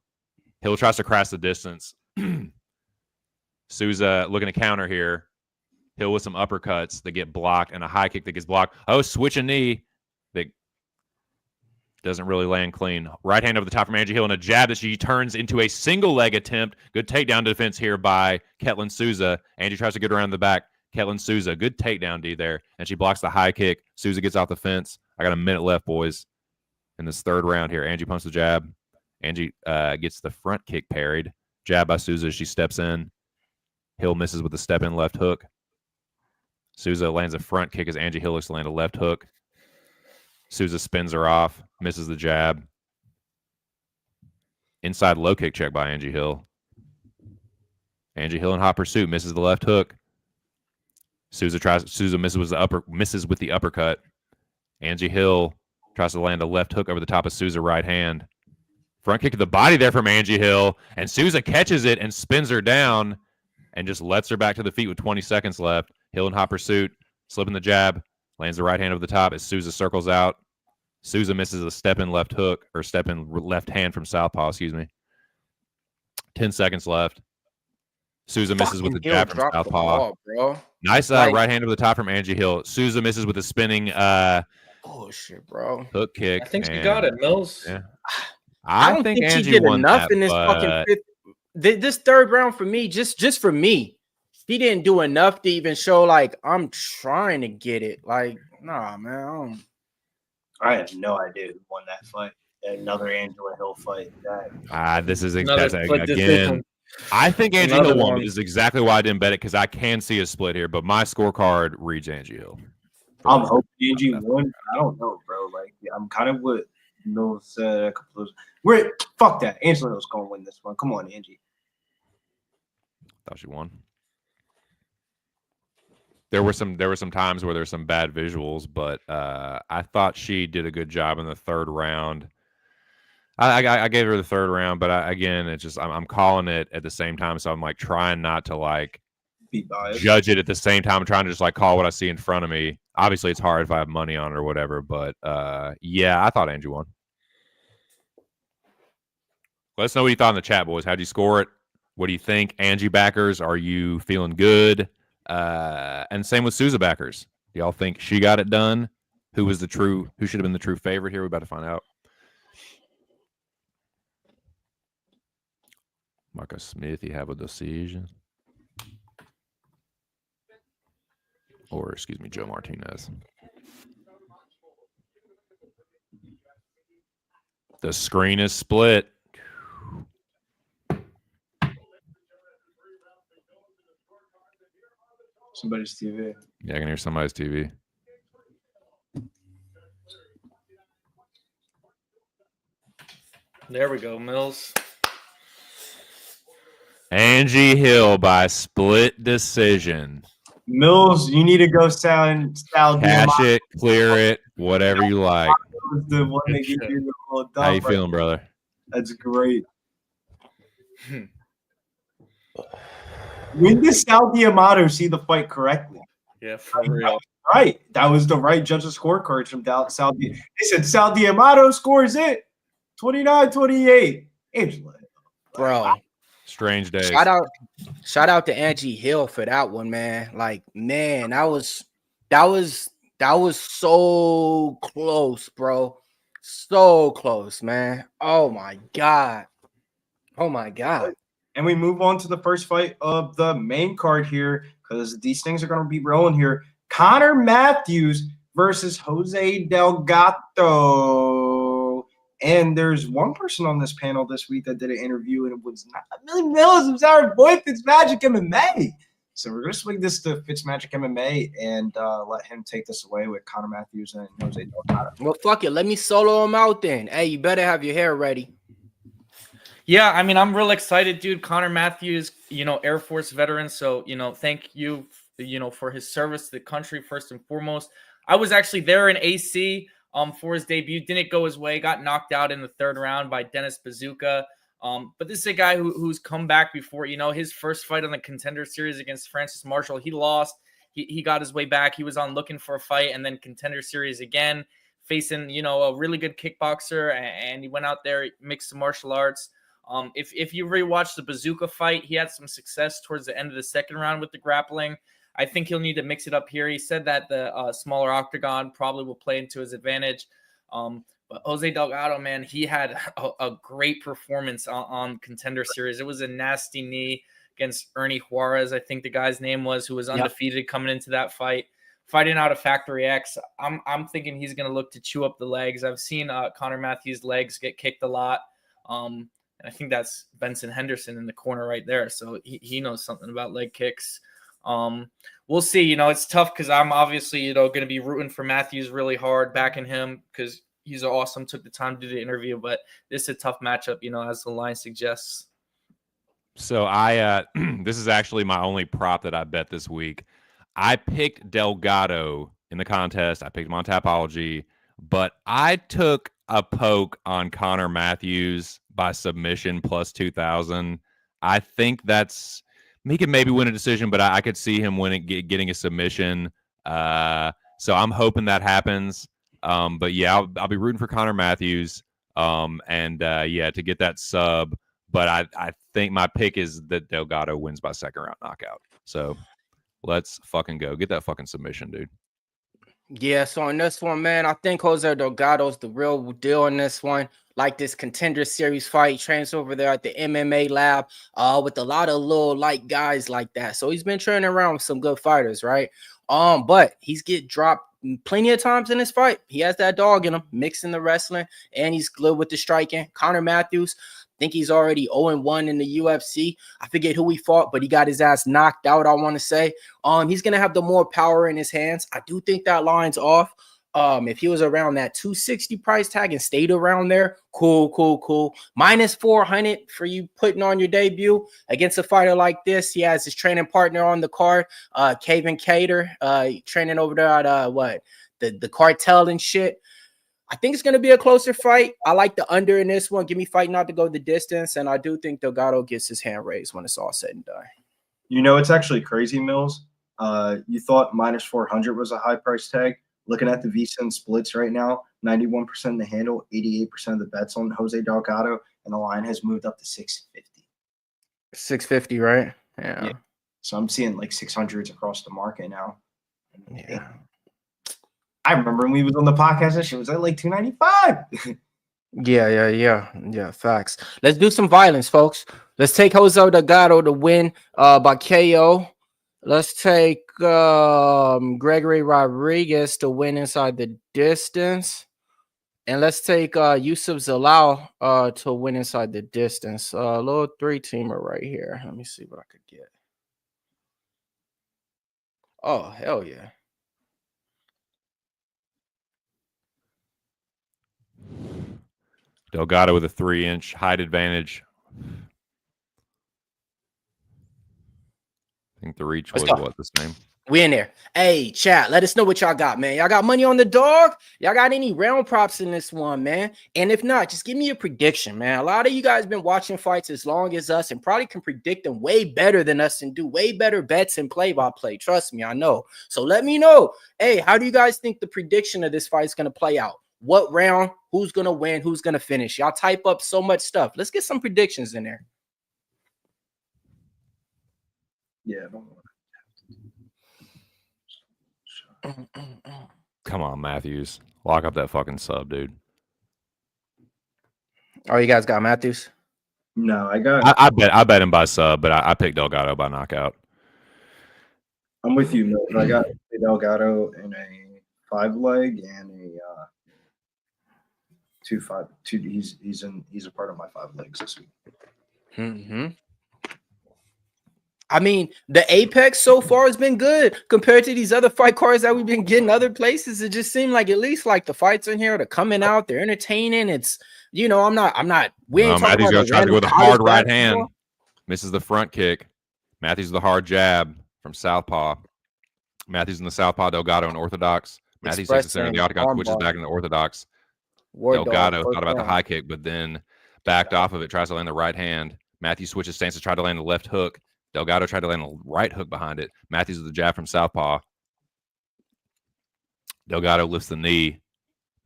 Speaker 4: Hill tries to cross the distance. Souza looking to counter here. Hill with some uppercuts that get blocked and a high kick that gets blocked. Oh, switch a knee that doesn't really land clean. Right hand over the top from Angie Hill and a jab that she turns into a single leg attempt. Good takedown defense here by Kaitlyn Souza. Angie tries to get around the back. Kaitlyn Souza, good takedown D there. And she blocks the high kick. Souza gets off the fence. I got a minute left, boys, in this third round here. Angie pumps the jab. Angie gets the front kick parried. Jab by Souza as she steps in. Hill misses with the step-in left hook. Souza lands a front kick as Angie Hill looks to land a left hook. Souza spins her off, misses the jab. Inside low kick check by Angie Hill. Angie Hill in hot pursuit, misses the left hook. Souza misses with the uppercut. Angie Hill tries to land a left hook over the top of Souza right hand. Front kick to the body there from Angie Hill, and Souza catches it and spins her down and just lets her back to the feet with 20 seconds left. Hill in hot pursuit, slipping the jab, lands the right hand over the top as Souza circles out. Souza misses a step-in left hook, or step-in left hand from southpaw, excuse me. 10 seconds left. Souza misses with the jab from southpaw.
Speaker 7: Bro.
Speaker 4: Nice right hand over the top from Angie Hill. Souza misses with a spinning
Speaker 7: bullshit, bro.
Speaker 4: Hook kick.
Speaker 6: I think she got it, Mills.
Speaker 4: Yeah.
Speaker 7: I don't think
Speaker 4: Angie
Speaker 7: she did
Speaker 4: won
Speaker 7: enough
Speaker 4: that,
Speaker 7: in this fucking fifth. This third round for me, just for me, she didn't do enough to even show like I'm trying to get it. Like, nah, man.
Speaker 3: I have no idea who won that fight. Another Angela Hill fight.
Speaker 4: This is
Speaker 6: Another
Speaker 4: again.
Speaker 6: split decision.
Speaker 4: I think Angie
Speaker 6: Another
Speaker 4: Hill won,
Speaker 6: one.
Speaker 4: which is exactly why I didn't bet it, because I can see a split here, but my scorecard reads Angie Hill.
Speaker 3: I'm hoping Angie won. I don't know, bro. Like, I'm kind of what Mills said a couple of those. Fuck that. Angela Hill's gonna win this one. Come on, Angie.
Speaker 4: Thought she won. There were some times where there's some bad visuals, but I thought she did a good job in the third round. I gave her the third round, but again, it's just I'm calling it at the same time, so I'm like trying not to like
Speaker 3: Be biased.
Speaker 4: judge it at the same time. I'm trying to just like call what I see in front of me. Obviously, it's hard if I have money on it or whatever, but yeah, I thought Angie won. Let us know what you thought in the chat, boys. How'd you score it? What do you think? Angie backers, are you feeling good? And same with Souza backers. Do y'all think she got it done? Who should have been the true favorite here? We're about to find out. Marcus Smith, you have a decision. Or, excuse me, Joe Martinez. The screen is split.
Speaker 3: somebody's TV.
Speaker 4: Yeah, I can hear somebody's TV.
Speaker 6: There we go, Mills.
Speaker 4: Angie Hill by split decision.
Speaker 3: Mills, you need to go sound Sal
Speaker 4: Cash it, clear it, whatever you like.
Speaker 3: The one that gave you the little
Speaker 4: How you
Speaker 3: dump right
Speaker 4: feeling, brother?
Speaker 3: That's great. When did Sal Diamato see the fight correctly?
Speaker 6: Yeah, for real.
Speaker 3: Right. That was the right judge's scorecard from Sal. They said Sal Diamato scores it 29-28. Angela.
Speaker 7: Bro.
Speaker 4: Strange days.
Speaker 7: Shout out to Angie Hill for that one, man. Like, man, that was so close, bro. So close, man. Oh my God.
Speaker 3: And we move on to the first fight of the main card here because these things are going to be rolling here. Connor Matthews versus Jose Delgado. And there's one person on this panel this week that did an interview, and it was not Millie Mills. It was our boy Fitzmagic MMA. So we're going to swing this to Fitzmagic MMA and let him take this away with Connor Matthews and Jose Delgado.
Speaker 7: Well, fuck it. Let me solo him out then. Hey, you better have your hair ready.
Speaker 6: Yeah, I mean, I'm real excited, dude. Connor Matthews, Air Force veteran. So, thank you, for his service to the country, first and foremost. I was actually there in AC for his debut. Didn't go his way. Got knocked out in the third round by Dennis Bazooka. But this is a guy who's come back before. His first fight on the Contender Series against Francis Marshall, he lost. He got his way back. He was on looking for a fight, and then Contender Series again, facing, a really good kickboxer, and he went out there, mixed some martial arts. If you rewatch the Bazooka fight, he had some success towards the end of the second round with the grappling. I think he'll need to mix it up here. He said that the smaller octagon probably will play into his advantage. But Jose Delgado, man, he had a great performance on Contender Series. It was a nasty knee against Ernie Juarez, I think the guy's name was, who was undefeated coming into that fight. Fighting out of Factory X, I'm thinking he's going to look to chew up the legs. I've seen Connor Matthews' legs get kicked a lot. And I think that's Benson Henderson in the corner right there. So he knows something about leg kicks. We'll see. It's tough because I'm obviously, going to be rooting for Matthews really hard, backing him because he's awesome, took the time to do the interview. But this is a tough matchup, as the line suggests.
Speaker 4: So this is actually my only prop that I bet this week. I picked Delgado in the contest. I picked him on Tapology, but I took a poke on Connor Matthews by submission plus 2,000. I think he could maybe win a decision, but I could see him getting a submission. So I'm hoping that happens. But yeah, I'll be rooting for Connor Matthews. To get that sub. But I think my pick is that Delgado wins by second round knockout. So let's fucking go. Get that fucking submission, dude.
Speaker 7: Yeah, so on this one, man, I think Jose Delgado's the real deal in this one. Like this Contender Series fight, trains over there at the MMA lab with a lot of little light guys like that. So he's been training around with some good fighters, right? But he's get dropped plenty of times in this fight. He has that dog in him, mixing the wrestling, and he's good with the striking. Connor Matthews, I think he's already 0-1 in the UFC. I forget who he fought, but he got his ass knocked out, I want to say. He's going to have the more power in his hands. I do think that line's off. If he was around that 260 price tag and stayed around there, cool. Minus 400 for you putting on your debut against a fighter like this. He has his training partner on the card, Calvin Kattar, training over there at the cartel and shit. I think it's going to be a closer fight. I like the under in this one. Give me fight not to go the distance, and I do think Delgado gets his hand raised when it's all said and done.
Speaker 3: It's actually crazy, Mills. You thought minus 400 was a high price tag. Looking at the VSiN splits right now, 91% of the handle, 88% of the bets on Jose Delgado, and the line has moved up to 650.
Speaker 7: 650, right? Yeah.
Speaker 3: So I'm seeing like 600s across the market now.
Speaker 7: Yeah.
Speaker 3: I remember when we was on the podcast, that shit was at like 295.
Speaker 7: Yeah. Facts. Let's do some violence, folks. Let's take Jose Delgado to win by KO. Let's take Gregory Rodrigues to win inside the distance. And let's take Youssef Zalal to win inside the distance. A little three-teamer right here. Let me see what I could get. Oh, hell yeah.
Speaker 4: Delgado with a 3-inch height advantage. I think the reach was what, the same?
Speaker 7: We in there. Hey, chat, let us know what y'all got, man. Y'all got money on the dog? Y'all got any round props in this one, man? And if not, just give me a prediction, man. A lot of you guys been watching fights as long as us and probably can predict them way better than us and do way better bets and play-by-play. Trust me, I know. So let me know. Hey, how do you guys think the prediction of this fight is going to play out? What round? Who's going to win? Who's going to finish? Y'all type up so much stuff. Let's get some predictions in there.
Speaker 3: Yeah, don't worry.
Speaker 4: Come on, Matthews. Lock up that fucking sub, dude.
Speaker 7: Oh, you guys got Matthews?
Speaker 3: No, I
Speaker 4: bet him by sub, but I picked Delgado by knockout.
Speaker 3: I'm with you, Milton. I got Delgado in a 5-leg and a 2-5. He's a part of my 5 legs this week.
Speaker 7: Mm-hmm. I mean, the Apex so far has been good compared to these other fight cards that we've been getting other places. It just seemed like at least like the fights in here, they're coming out, they're entertaining. It's, we ain't talking
Speaker 4: Matthews
Speaker 7: about
Speaker 4: trying to go with a hard right hand. Misses the front kick. Matthews with a hard jab from southpaw. Matthews in the southpaw, Delgado in orthodox. Matthews takes the center of the octagon, switches back in the orthodox. Delgado thought about the high kick, but then backed off of it, tries to land the right hand. Matthews switches stances, tried to land the left hook. Delgado tried to land a right hook behind it. Matthews with the jab from southpaw. Delgado lifts the knee.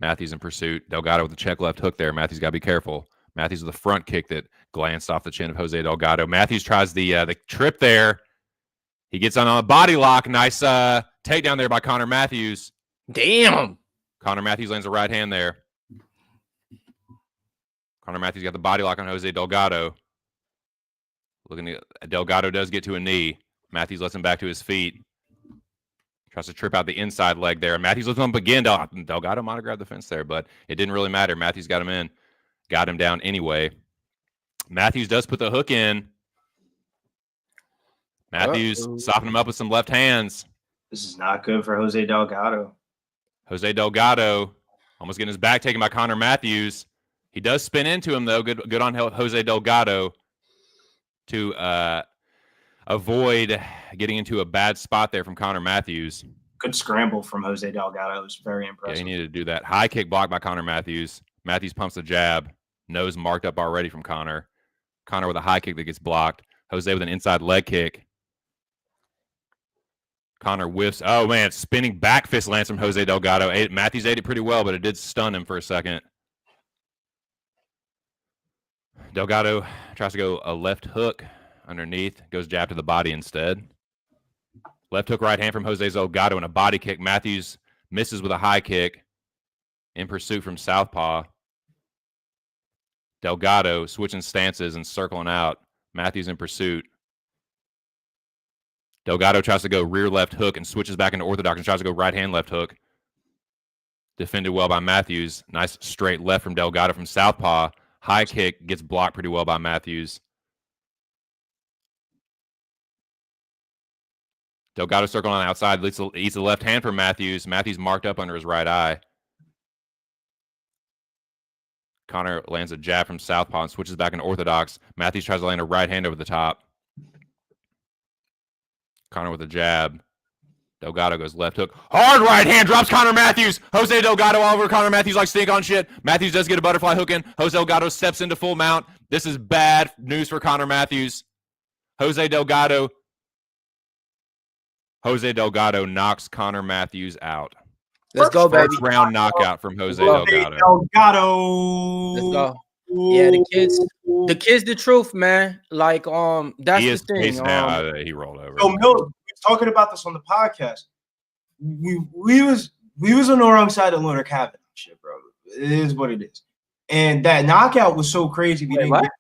Speaker 4: Matthews in pursuit. Delgado with the check left hook there. Matthews got to be careful. Matthews with the front kick that glanced off the chin of Jose Delgado. Matthews tries the trip there. He gets on a body lock. Nice takedown there by Connor Matthews.
Speaker 7: Damn.
Speaker 4: Connor Matthews lands a right hand there. Connor Matthews got the body lock on Jose Delgado. Delgado does get to a knee. Matthews lets him back to his feet. Tries to trip out the inside leg there. Matthews lifts him up again. Delgado might have grabbed the fence there, but it didn't really matter. Matthews got him in. Got him down anyway. Matthews does put the hook in. Matthews softened him up with some left hands.
Speaker 3: This is not good for Jose Delgado.
Speaker 4: Jose Delgado almost getting his back taken by Connor Matthews. He does spin into him, though. Good on Jose Delgado to avoid getting into a bad spot there from Connor Matthews.
Speaker 3: Good scramble from Jose Delgado. It was very impressive.
Speaker 4: Yeah, he needed to do that. High kick blocked by Connor Matthews. Matthews pumps the jab. Nose marked up already from Connor. Connor with a high kick that gets blocked. Jose with an inside leg kick. Connor whiffs. Oh, man, spinning back fist lands from Jose Delgado. Matthews ate it pretty well, but it did stun him for a second. Delgado tries to go a left hook underneath. Goes jab to the body instead. Left hook right hand from Jose Delgado and a body kick. Matthews misses with a high kick. In pursuit from southpaw. Delgado switching stances and circling out. Matthews in pursuit. Delgado tries to go rear left hook and switches back into orthodox and tries to go right hand left hook. Defended well by Matthews. Nice straight left from Delgado from southpaw. High kick gets blocked pretty well by Matthews. Delgado circling on the outside. Eats the left hand from Matthews. Matthews marked up under his right eye. Connor lands a jab from southpaw and switches back into orthodox. Matthews tries to land a right hand over the top. Connor with a jab. Delgado goes left hook. Hard right hand drops Connor Matthews. Jose Delgado all over Connor Matthews like stink on shit. Matthews does get a butterfly hook in. Jose Delgado steps into full mount. This is bad news for Connor Matthews. Jose Delgado knocks Connor Matthews out.
Speaker 7: Let's go, baby.
Speaker 4: First round knockout from Jose Delgado.
Speaker 7: Let's go. Yeah, the kid's the truth, man. Like, that's the thing.
Speaker 4: He rolled over.
Speaker 3: So, Mill, we were talking about this on the podcast. We was on the wrong side of Lunar Kavanaugh shit, bro. It is what it is. And that knockout was so crazy. We didn't get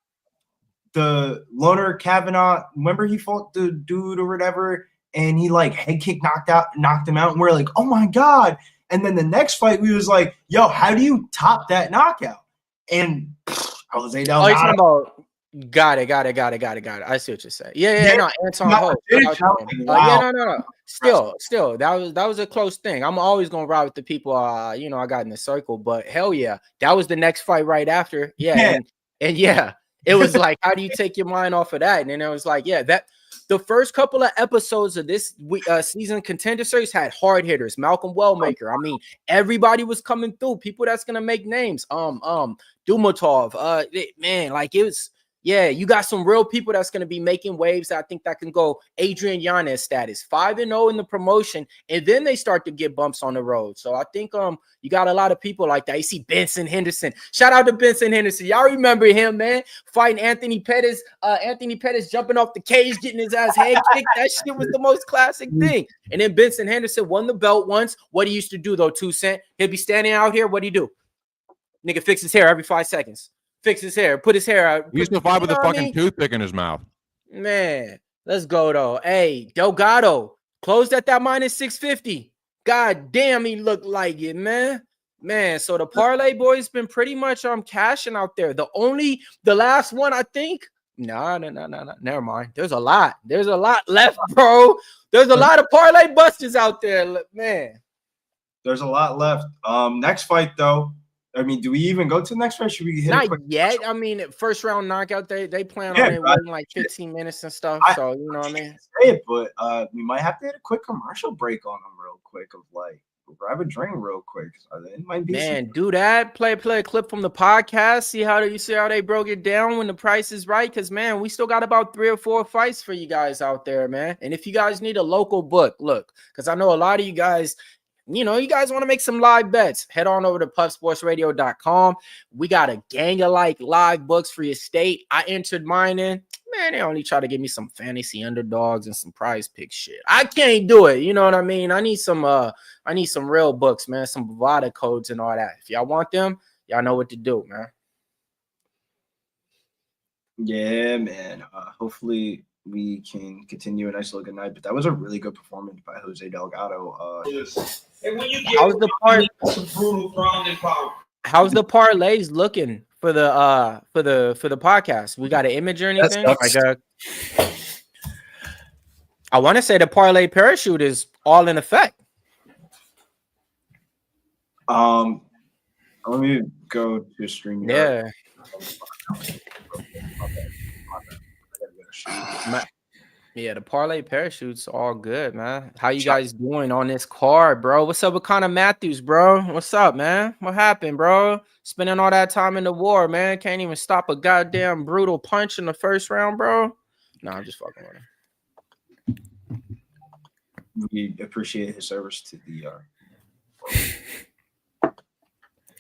Speaker 3: the Lunar Kavanaugh. Remember he fought the dude or whatever, and he like head kick knocked him out, and we're like, oh my god. And then the next fight, we was like, yo, how do you top that knockout? And Jose Delgado.
Speaker 7: Got it. I see what you're saying. Yeah, no, Anton Hope.
Speaker 3: Wow.
Speaker 7: No. Still, that was a close thing. I'm always gonna ride with the people I got in the circle, but hell yeah, that was the next fight right after. Yeah. And yeah, it was like, how do you take your mind off of that? And then it was like, yeah, that the first couple of episodes of this season Contender Series had hard hitters. Malcolm Wellmaker. I mean, everybody was coming through. People that's gonna make names. Dumatov. Man, like it was. Yeah, you got some real people that's going to be making waves. I think that can go Adrian Yanez status, 5-0 in the promotion, and then they start to get bumps on the road. So I think you got a lot of people like that. You see Benson Henderson. Shout out to Benson Henderson. Y'all remember him, man, fighting Anthony Pettis. Anthony Pettis jumping off the cage, getting his ass head kicked. That shit was the most classic thing. And then Benson Henderson won the belt once. What he used to do though, 2 Cent, he'll be standing out here. What do he do? Nigga fix his hair every 5 seconds. Fix his hair, put his hair out.
Speaker 4: He used to fight with a fucking toothpick in his mouth.
Speaker 7: Man, let's go though. Hey, Delgado closed at that minus 650. God damn, he looked like it, man. Man, so the parlay boys been pretty much cashing out there. The last one, I think. No. Never mind. There's a lot left, bro. There's a lot of parlay busters out there, man.
Speaker 3: There's a lot left. Next fight though. I mean, do we even go to the next fight? Should we hit
Speaker 7: not yet? I mean, first round knockout. They plan on it waiting like 15 minutes and stuff. So you know what I mean.
Speaker 3: Say it, but we might have to hit a quick commercial break on them real quick. Of like, grab a drink real quick. It might be
Speaker 7: do that. Play a clip from the podcast. See how they broke it down when the price is right. Because man, we still got about 3 or 4 fights for you guys out there, man. And if you guys need a local book, look, because I know a lot of you guys. You guys want to make some live bets, head on over to puffsportsradio.com. We got a gang of like live books for your state. I entered mine in. Man, they only try to give me some fantasy underdogs and some prize pick shit. I can't do it. You know what I mean? I need some real books, man, some Bovada codes and all that. If y'all want them, y'all know what to do, man.
Speaker 3: Yeah, man. Hopefully we can continue a nice little good night. But that was a really good performance by Jose Delgado.
Speaker 7: How's the parlays looking for the podcast? We got an image or anything? I want to say the parlay parachute is all in effect.
Speaker 3: Let me go to stream.
Speaker 7: Yeah. Yeah, the parlay parachutes all good, man. How you guys doing on this card, bro? What's up with Connor Matthews, bro? What's up, man? What happened, bro? Spending all that time in the war, man. Can't even stop a goddamn brutal punch in the first round, bro. No, I'm just fucking with him.
Speaker 3: We appreciate his service to the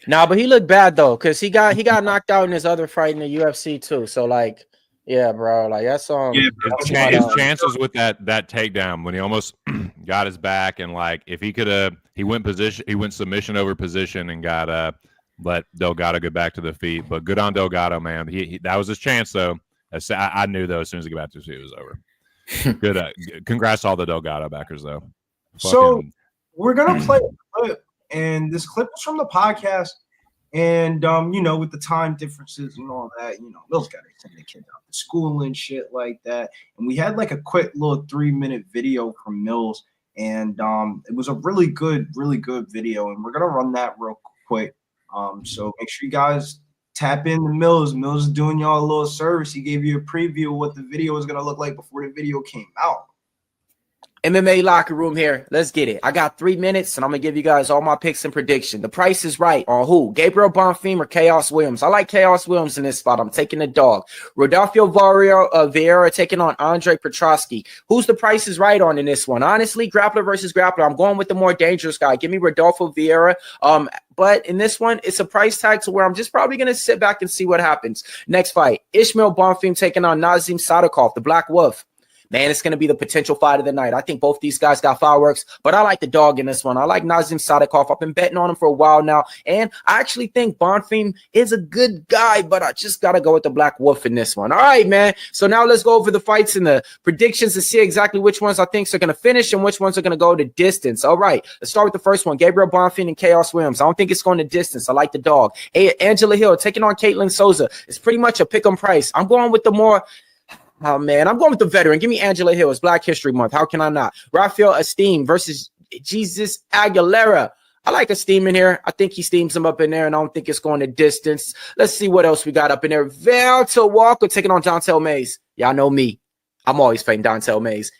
Speaker 7: Nah, but he looked bad though, because he got knocked out in his other fight in the UFC too. So like, yeah, bro, like that's
Speaker 4: his chances with that takedown when he almost got his back, and like if he could have, he went submission over position and got let Delgado get back to the feet. But good on Delgado, man. He that was his chance though. I knew though as soon as he got back to the feet, it was over. Good. Congrats to all the Delgado backers though.
Speaker 3: So we're gonna play a clip, and this clip is from the podcast. And with the time differences and all that, Mills got to send the kid out to school and shit like that. And we had like a quick little 3-minute video from Mills, and it was a really good video. And we're gonna run that real quick. So make sure you guys tap in to Mills. Mills is doing y'all a little service. He gave you a preview of what the video was gonna look like before the video came out.
Speaker 7: MMA locker room here. Let's get it. I got 3 minutes, and I'm going to give you guys all my picks and prediction. The price is right on who? Gabriel Bonfim or Chaos Williams? I like Chaos Williams in this spot. I'm taking the dog. Rodolfo Vieira taking on Andre Petroski. Who's the price is right on in this one? Honestly, grappler versus grappler. I'm going with the more dangerous guy. Give me Rodolfo Vieira. But in this one, it's a price tag to where I'm just probably going to sit back and see what happens. Next fight, Ismael Bonfim taking on Nazim Sadykhov, the Black Wolf. man, it's going to be the potential fight of the night. I think both these guys got fireworks, but I like the dog in this one. I like Nazim Sadykhov. I've been betting on him for a while now, and I actually think Bonfim is a good guy, but I just got to go with the Black Wolf in this one. All right, man. So now let's go over the fights and the predictions to see exactly which ones I think are going to finish and which ones are going to go to distance. All right, let's start with the first one, Gabriel Bonfim and Chaos Williams. I don't think it's going to distance. I like the dog. Angela Hill taking on Kaitlyn Souza. It's pretty much a pick 'em price. I'm going with the more... Oh, man, I'm going with the veteran. Give me Angela Hill. It's Black History Month. How can I not? Rafael Estevam versus Jesus Aguilera. I like Estevam in here. I think he steams him up in there, and I don't think it's going to distance. Let's see what else we got up in there. Valter Walker taking on Dantel Mays. Y'all know me. I'm always fighting Dantel Mays.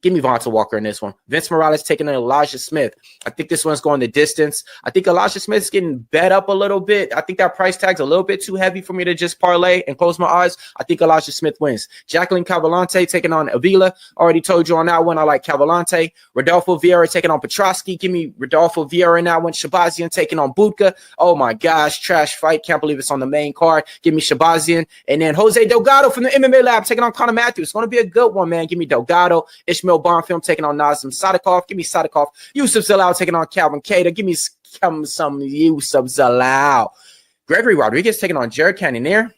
Speaker 7: Give me Valter Walker in this one. Vince Morales taking on Elijah Smith. I think this one's going the distance. I think Elijah Smith's getting bet up a little bit. I think that price tag's a little bit too heavy for me to just parlay and close my eyes. I think Elijah Smith wins. Jacqueline Cavalcanti taking on Avila. Already told you on that one. I like Cavalcanti. Rodolfo Vieira taking on Petroski. Give me Rodolfo Vieira in that one. Shahbazyan taking on Budka. Oh my gosh, trash fight. Can't believe it's on the main card. Give me Shahbazyan. And then Jose Delgado from the MMA Lab taking on Conor Matthews. It's going to be a good one, man. Give me Delgado. Ismael Bonfim taking on Nazim Sadykhov. Give me Sadykhov. Youssef Zalal taking on Calvin Kattar. Give me some Youssef Zalal. Gregory Rodrigues taking on Jared Cannonier.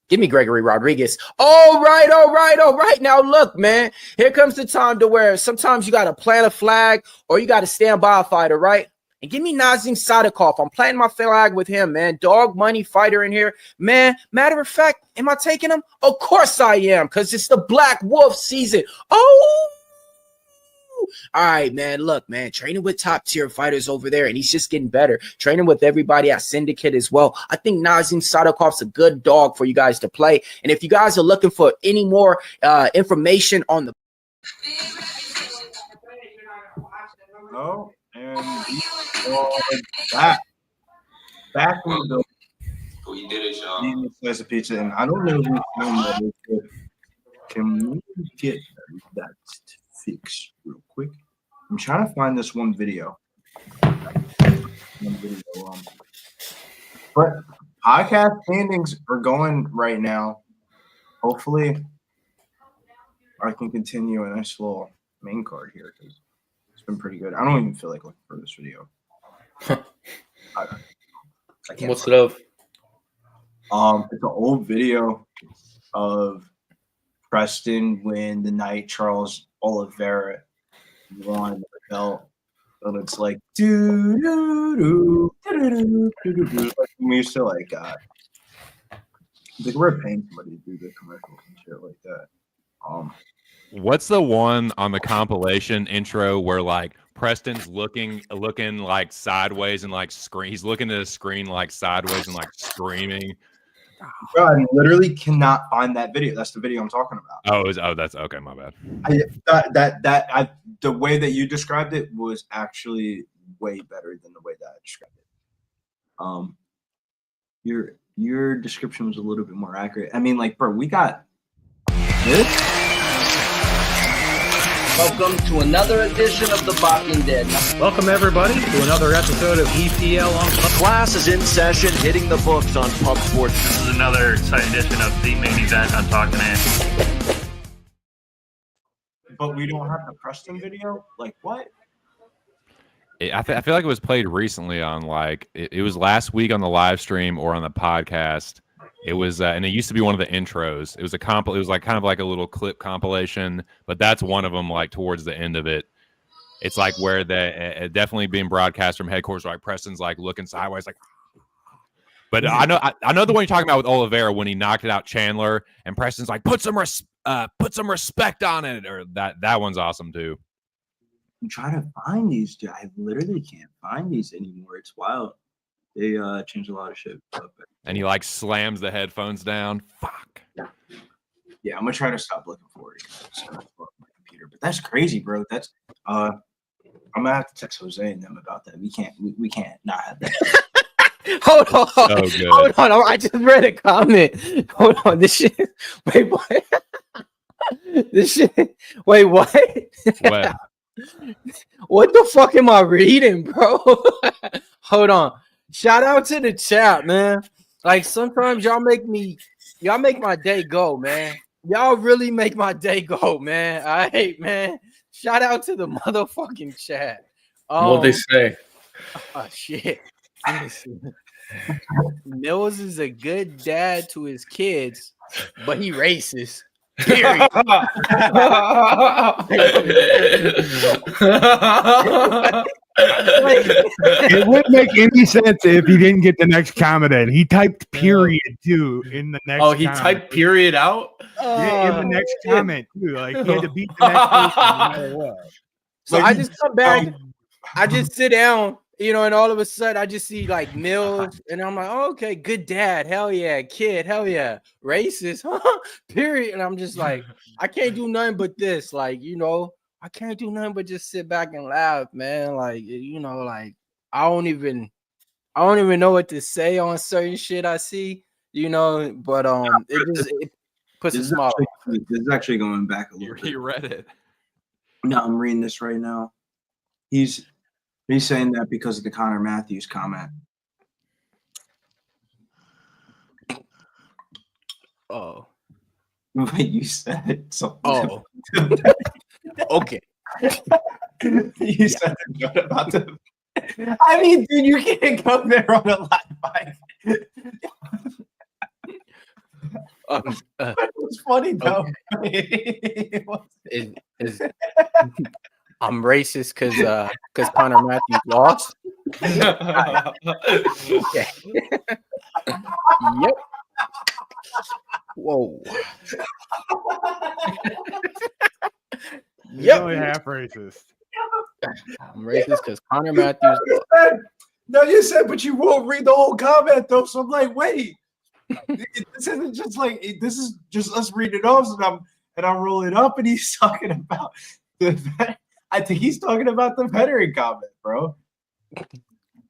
Speaker 7: Give me Gregory Rodrigues. All right. Now, look, man. Here comes the time to where sometimes you got to plant a flag or you got to stand by a fighter, right? And give me Nazim Sadykhov. I'm planting my flag with him, man. Dog money fighter in here. Man, matter of fact, am I taking him? Of course I am, because it's the Black Wolf season. Oh! All right, man. Look, man, training with top tier fighters over there, and he's just getting better. Training with everybody at Syndicate as well. I think Nazim Sadykhov's a good dog for you guys to play. And if you guys are looking for any more information on the
Speaker 3: back in the we did it, y'all. Slice of pizza, and I don't know who's doing that. Can we get that fixed real quick? I'm trying to find this one video. But podcast standings are going right now. Hopefully, I can continue a nice little main card here because it's been pretty good. I don't even feel like looking for this video. I can't.
Speaker 6: What's it of?
Speaker 3: It's an old video of Preston when the night Charles Oliveira won the belt. And it's like do do do do do do do. Like we used to like we're paying somebody to do the commercials and shit like that.
Speaker 4: What's the one on the compilation intro where like Preston's looking like sideways and like scream? He's looking at the screen like sideways and like screaming.
Speaker 3: Bro, I literally cannot find that video. That's the video I'm talking about.
Speaker 4: Oh, that's okay. My bad.
Speaker 3: The way that you described it was actually way better than the way that I described it. Your description was a little bit more accurate. I mean, like, bro, we got this.
Speaker 8: Welcome to another edition of The Boxing Dead.
Speaker 9: Welcome, everybody, to another episode of EPL on
Speaker 10: Class is in session, hitting the books on Pub Sports.
Speaker 11: This is another exciting edition of the main event on Talking Man.
Speaker 3: But we don't have the Preston video? Like, what?
Speaker 4: I feel like it was played recently on like it was last week on the live stream or on the podcast. It was and it used to be one of the intros. It was it was like kind of like a little clip compilation, but that's one of them. Like towards the end of it, it's like where the definitely being broadcast from headquarters. Like Preston's like looking sideways, like. But I know the one you're talking about with Oliveira when he knocked it out Chandler, and Preston's like put some respect on it, or that one's awesome too.
Speaker 3: I'm trying to find these, dude. I literally can't find these anymore. It's wild. They changed a lot of shit up.
Speaker 4: And he like slams the headphones down. Fuck.
Speaker 3: Yeah, I'm gonna try to stop looking for it. It's gonna fuck my computer. But that's crazy, bro. That's I'm gonna have to text Jose and them about that. We can't not have that.
Speaker 7: Hold on. I just read a comment. Hold on. This shit. Wait, what? This shit. Wait, what?
Speaker 4: What?
Speaker 7: What the fuck am I reading, bro? Hold on. Shout out to the chat, man. Like sometimes y'all make my day go, man. Y'all really make my day go, man. All right, man. Shout out to the motherfucking chat.
Speaker 6: What they say?
Speaker 7: Oh shit. Let me see. Mills is a good dad to his kids, but he racist. Period.
Speaker 5: It wouldn't make any sense if he didn't get the next comment in. He typed period too in the next.
Speaker 6: Oh, he
Speaker 5: comment.
Speaker 6: typed period out.
Speaker 5: Yeah, in the next comment too. Like he had to beat the next person no matter what.
Speaker 7: So
Speaker 5: Like,
Speaker 7: I just come back, I just sit down, you know, and all of a sudden I just see like Mills, and I'm like, oh, okay, good dad, hell yeah, kid, hell yeah, racist, period. And I'm just like, I can't do nothing but this, like, you know, I can't do nothing but just sit back and laugh, man. Like, you know, like I don't even know what to say on certain shit I see, you know, but it puts a smile.
Speaker 3: This is actually going back a little bit.
Speaker 4: You read it.
Speaker 3: No, I'm reading this right now. He's saying that because of the Connor Matthews comment.
Speaker 7: Oh.
Speaker 3: What you said something.
Speaker 7: Oh. Okay.
Speaker 3: You said the joke about the. I mean, dude, you can't go there on a live bike. It's funny though.
Speaker 7: Okay. I'm racist because Connor Matthews lost. Okay. Yep. Whoa.
Speaker 5: He's only half racist.
Speaker 7: I'm racist because Connor Matthews.
Speaker 3: No, you said, but you won't read the whole comment though. So I'm like, wait, this isn't just like this is just us reading it off, and I'm rolling up, and he's talking about the. I think he's talking about the veteran comment, bro.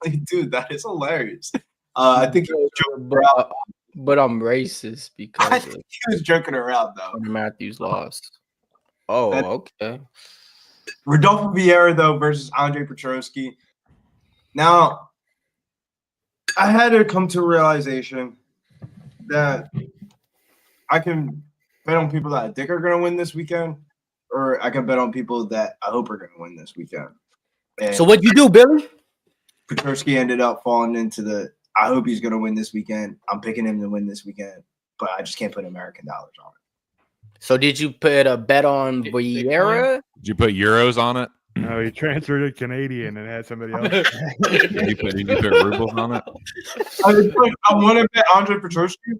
Speaker 3: Like, dude, that is hilarious. I think he was joking around,
Speaker 7: but I'm racist because
Speaker 3: I think he was joking around though.
Speaker 7: Connor Matthews lost. Oh, okay.
Speaker 3: Rodolfo Vieira though versus Andre Petroski. Now, I had to come to a realization that I can bet on people that I think are going to win this weekend, or I can bet on people that I hope are going to win this weekend. And
Speaker 7: So what'd you do, Billy?
Speaker 3: Petroski ended up falling into the I hope he's going to win this weekend. I'm picking him to win this weekend, but I just can't put American dollars on it.
Speaker 7: So did you put a bet on Vieira?
Speaker 4: Did you put euros on it?
Speaker 5: No, he transferred to Canadian and had somebody else.
Speaker 4: Did you put rubles on it?
Speaker 3: I want to bet Andre Petroski,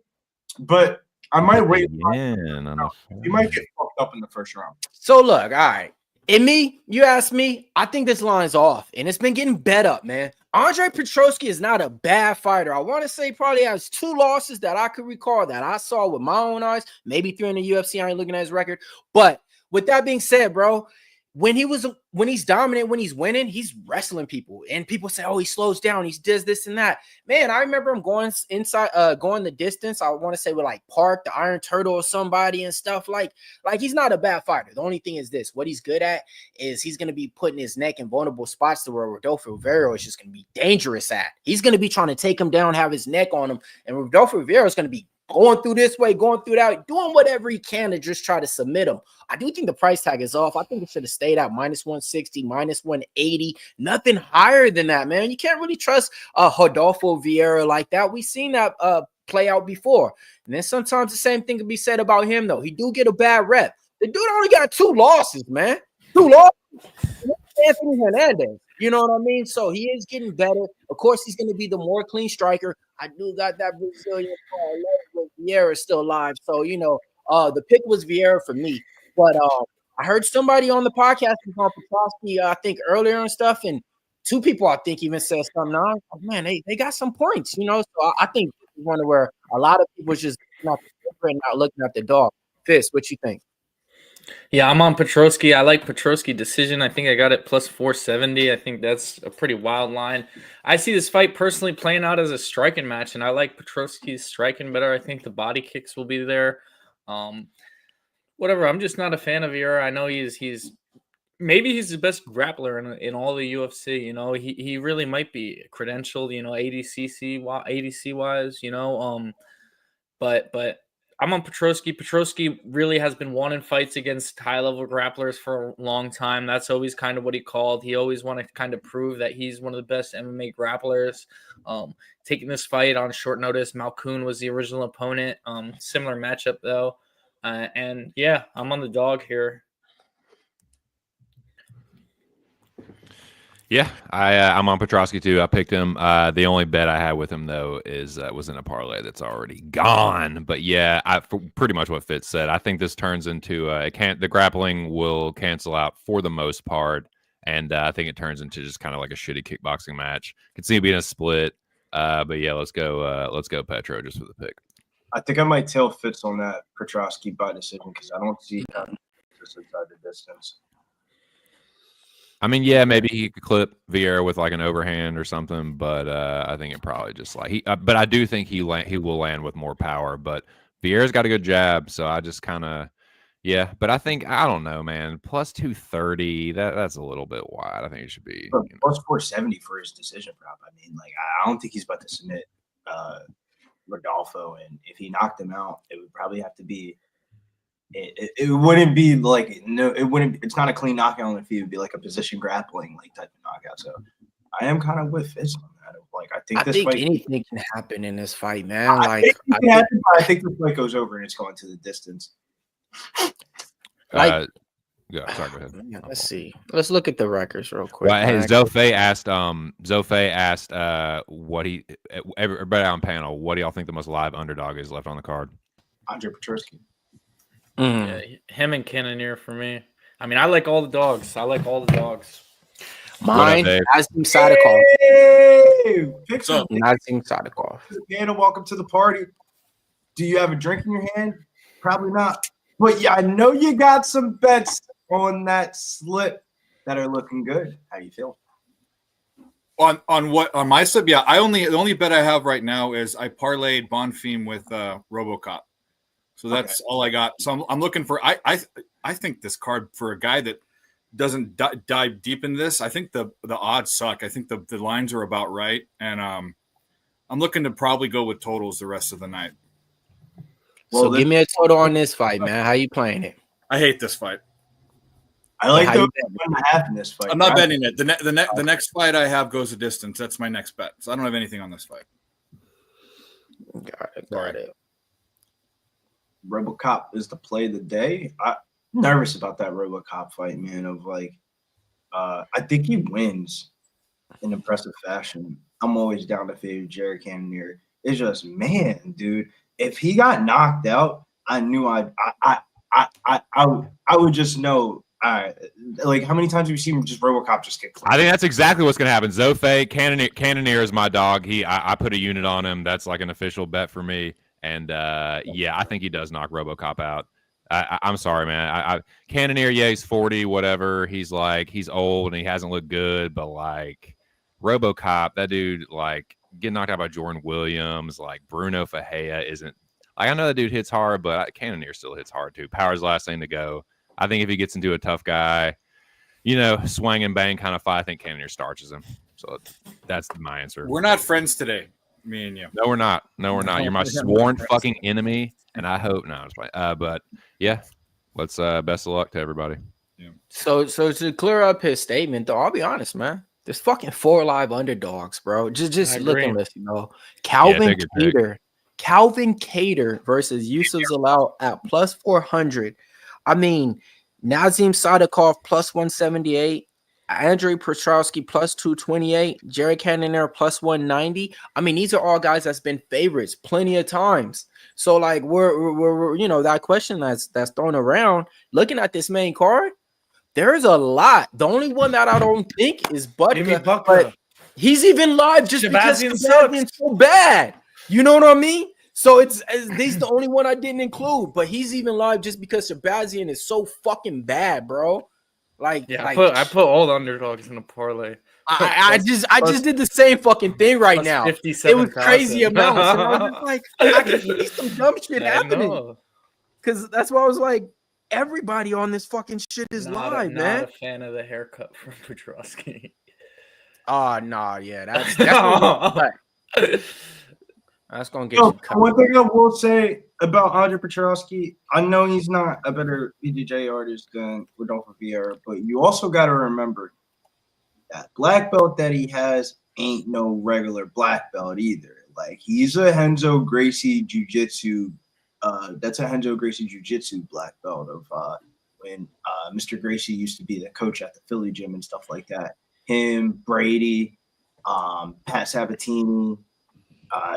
Speaker 3: but I might wait. He might get fucked up in the first round.
Speaker 7: So look, all right. In me, you ask me, I think this line's off, and it's been getting bet up, man. Andre Petroski is not a bad fighter. I want to say probably has 2 losses that I could recall that I saw with my own eyes, maybe 3 in the UFC. I ain't looking at his record. But with that being said, bro, when he's dominant, when he's winning, he's wrestling people. And people say, oh, he slows down, he does this and that. Man, I remember him going inside, going the distance. I want to say with like Park, the Iron Turtle or somebody and stuff. Like he's not a bad fighter. The only thing is this: what he's good at is he's going to be putting his neck in vulnerable spots to where Rodolfo Vieira is just going to be dangerous at. He's going to be trying to take him down, have his neck on him. And Rodolfo Vieira is going to be going through this way, going through that, doing whatever he can to just try to submit him. I do think the price tag is off. I think it should have stayed at -160, -180, nothing higher than that, man. You can't really trust Rodolfo Vieira like that. We've seen that play out before. And then sometimes the same thing can be said about him, though. He do get a bad rep. The dude only got 2 losses, man. 2 losses. Anthony Hernandez. You know what I mean? So he is getting better. Of course, he's going to be the more clean striker. I do got that Brazilian with Vieira still alive. So, you know, the pick was Vieira for me. But I heard somebody on the podcast on Petroski, I think earlier and stuff, and 2 people I think even said something. Now, man, they got some points, you know. So I think this is one where a lot of people just not looking at the dog. Fist, what you think?
Speaker 6: Yeah, I'm on Petroski. I like Petroski decision. I think I got it +470. I think that's a pretty wild line. I see this fight personally playing out as a striking match, and I like Petroski's striking better. I think the body kicks will be there. Whatever. I'm just not a fan of Vieira. I know he's maybe he's the best grappler in all the UFC. You know, he really might be credentialed. You know, ADCC wise. You know, but I'm on Petroski. Petroski really has been winning fights against high-level grapplers for a long time. That's always kind of what he called. He always wanted to kind of prove that he's one of the best MMA grapplers. Taking this fight on short notice, Malkoun was the original opponent. Similar matchup, though. And, yeah, I'm on the dog here.
Speaker 4: Yeah, I'm on Petroski too. I picked him. The only bet I had with him though is was in a parlay that's already gone. But yeah, pretty much what Fitz said. I think this turns into the grappling will cancel out for the most part, and I think it turns into just kind of like a shitty kickboxing match. Could see it being a split. But yeah, let's go Petro just for the pick.
Speaker 3: I think I might tail Fitz on that Petroski by decision because I don't see him just inside the distance.
Speaker 4: I mean, yeah, maybe he could clip Vieira with like an overhand or something, but I think it probably just like but I do think he will land with more power. But Vieira's got a good jab, so I just kind of But I think I don't know, man. Plus 230, that's a little bit wide. I think it should be
Speaker 3: plus 470 for his decision prop. I mean, like I don't think he's about to submit Rodolfo, and if he knocked him out, it would probably have to be. It wouldn't be like it's not a clean knockout if it would be like a position grappling like type of knockout. So I am kind of with Fitz on that. Like I think fight,
Speaker 7: anything can happen in this fight, man.
Speaker 3: I think this fight goes over and it's going to the distance.
Speaker 4: Yeah, sorry, go ahead.
Speaker 7: Let's see. Let's look at the records real quick.
Speaker 4: Well, hey, Zofe asked what everybody on panel, what do y'all think the most live underdog is left on the card?
Speaker 3: Andre Petroski.
Speaker 6: Yeah, him and Cannonier for me. I mean, I like all the dogs.
Speaker 7: Mine, Nazim Sadykhov.
Speaker 3: What's up?
Speaker 7: Nazim Sadykhov.
Speaker 3: Dana, welcome to the party. Do you have a drink in your hand? Probably not. But yeah, I know you got some bets on that slip that are looking good. How do you feel?
Speaker 12: On what on my slip? Yeah, the only bet I have right now is I parlayed Bonfim with RoboCop. So that's all I got. So I'm looking for. I think this card for a guy that doesn't dive deep in this. I think the odds suck. I think the lines are about right, and I'm looking to probably go with totals the rest of the night.
Speaker 7: Well, so give me a total on this fight, man. How you playing it?
Speaker 12: I hate this fight.
Speaker 3: I like the 1.5 in this fight.
Speaker 12: I'm not betting it. The next fight I have goes a distance. That's my next bet. So I don't have anything on this fight.
Speaker 7: Got it.
Speaker 3: RoboCop is the play of the day. I'm nervous about that RoboCop fight, man. I think he wins in impressive fashion. I'm always down to favor Jared Cannonier. It's just, man, dude. If he got knocked out, I knew I would just know. Like how many times have you seen just RoboCop just get clipped?
Speaker 4: I think that's exactly what's going to happen. Zofe Cannonier is my dog. I put a unit on him. That's like an official bet for me. And yeah, I think he does knock RoboCop out. I'm sorry, man. Cannonier, yeah, he's 40, whatever. He's old and he hasn't looked good, but like RoboCop, that dude, like getting knocked out by Jordan Williams, like Bruno Fajea isn't. Like I know that dude hits hard, but Cannonier still hits hard too. Power's the last thing to go. I think if he gets into a tough guy, swing and bang kind of fight, I think Cannonier starches him. So that's my answer.
Speaker 12: We're not friends today. Me and you.
Speaker 4: No, we're not. You're my sworn fucking enemy, and I hope no. But yeah, let's best of luck to everybody.
Speaker 12: Yeah.
Speaker 7: So to clear up his statement, though, I'll be honest, man. There's fucking 4 live underdogs, bro. Just look at this, Calvin Kattar versus Youssef Zalal at plus 400. I mean, Nazim Sadykhov plus 178. Andre Petroski plus 228, Jared Cannonier plus 190. I mean, these are all guys that's been favorites plenty of times. So, like, we're that question that's thrown around. Looking at this main card, there's a lot. The only one that I don't think is Budka, but he's even live just because Shahbazyan's so bad. You know what I mean? So he's the only one I didn't include, but he's even live just because Shahbazyan is so fucking bad, bro. I
Speaker 6: put all the underdogs in a parlay.
Speaker 7: I just did the same fucking thing right now. It was crazy amounts. And I was just like, I can see some dumb shit happening. Because that's why I was like, everybody on this fucking shit is live, man.
Speaker 6: Not a fan of the haircut from Petroski.
Speaker 7: Oh, no, yeah, that's definitely That's gonna get you cut.
Speaker 3: One thing I will say about Andre Petroski, I know he's not a better BJJ artist than Rodolfo Vieira, but you also got to remember that black belt that he has ain't no regular black belt either. Like, he's a Renzo Gracie Jiu-Jitsu. That's a Renzo Gracie Jiu-Jitsu black belt of when Mr. Gracie used to be the coach at the Philly gym and stuff like that. Him, Brady, Pat Sabatini,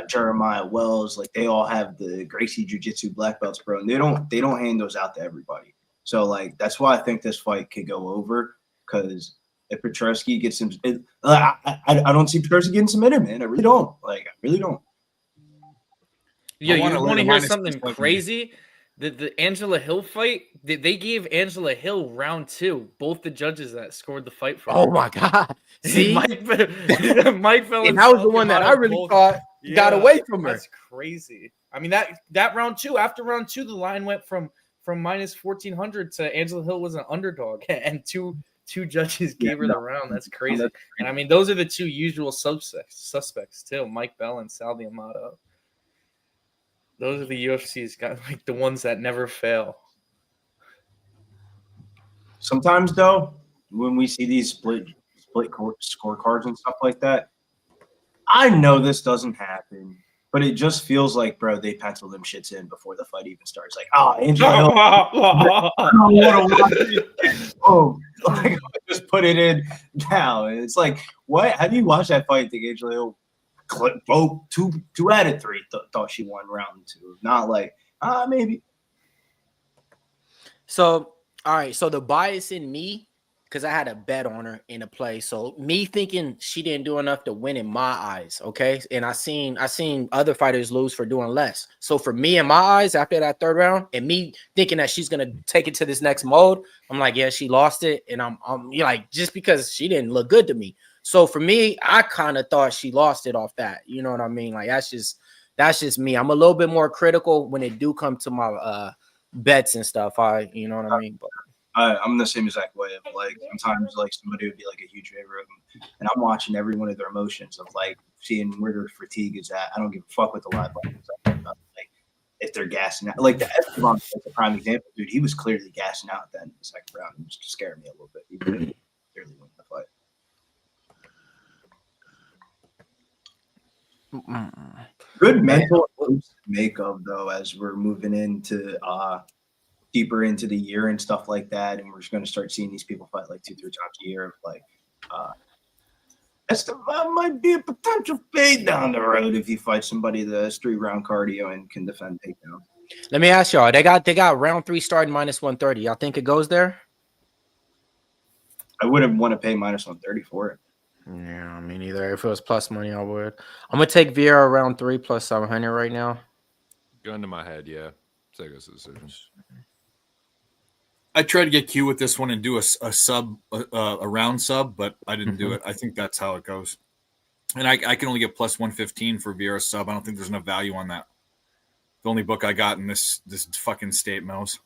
Speaker 3: Jeremiah Wells, like, they all have the Gracie Jiu-Jitsu black belts, bro, and they don't hand those out to everybody. So, like, that's why I think this fight could go over, because if Petroski gets him, I don't see Petroski getting submitted, man. I really don't. Like, I really don't.
Speaker 6: Yeah, you want to hear something crazy? The Angela Hill fight, they gave Angela Hill round 2. Both the judges that scored the fight for her.
Speaker 7: Oh my God! See,
Speaker 6: Mike fell.
Speaker 7: And that was the one that I really thought got away from her.
Speaker 6: That's crazy. I mean, that round 2. After round 2, the line went from minus 1,400 to Angela Hill was an underdog, and two judges gave her the round. That's crazy. And I mean, those are the two usual suspects too. Mike Bell and Sal D'Amato. Those are the UFC's got, like, the ones that never fail.
Speaker 3: Sometimes, though, when we see these split scorecards and stuff like that, I know this doesn't happen, but it just feels like, bro, they pencil them shits in before the fight even starts. Like, Angela Hill, I don't want to watch it. Oh, like, just put it in now. And it's like, what? How do you watch that fight and think Angela Hill vote 2 out of 3 thought she won round 2? Not like, maybe.
Speaker 7: So, all right. So the bias in me, because I had a bet on her in a play. So me thinking she didn't do enough to win in my eyes. Okay. And I seen other fighters lose for doing less. So for me, in my eyes, after that third round, and me thinking that she's gonna take it to this next mode, I'm like, yeah, she lost it. And I'm like, just because she didn't look good to me. So for me, I kind of thought she lost it off that. You know what I mean? Like, that's just me. I'm a little bit more critical when it do come to my bets and stuff. You know what I mean? But
Speaker 3: I'm the same exact way. Like, sometimes, like, somebody would be like a huge favorite, and I'm watching every one of their emotions of, like, seeing where their fatigue is at. I don't give a fuck what the live audience is. Like, if they're gassing out, like the Estevam is a prime example, dude. He was clearly gassing out at the end of the second round. It just scared me a little bit. He clearly won the fight. Good mental makeup, though, as we're moving into deeper into the year and stuff like that, and we're just going to start seeing these people fight like 2-3 times a year. Like, Estevam might be a potential fade down the road if you fight somebody that's 3-round cardio and can defend takedown.
Speaker 7: Let me ask y'all. They got round 3 starting minus 130. Y'all think it goes there?
Speaker 3: I wouldn't want to pay minus 130 for it.
Speaker 7: Yeah, me neither. If it was plus money, I would. I'm gonna take Vieira round 3 plus 700 right now.
Speaker 4: Gun to my head, yeah. Sego's decision.
Speaker 12: I tried to get Q with this one and do a round sub, but I didn't do it. I think that's how it goes. And I can only get plus 115 for Vieira sub. I don't think there's enough value on that. The only book I got in this fucking state, Mouse.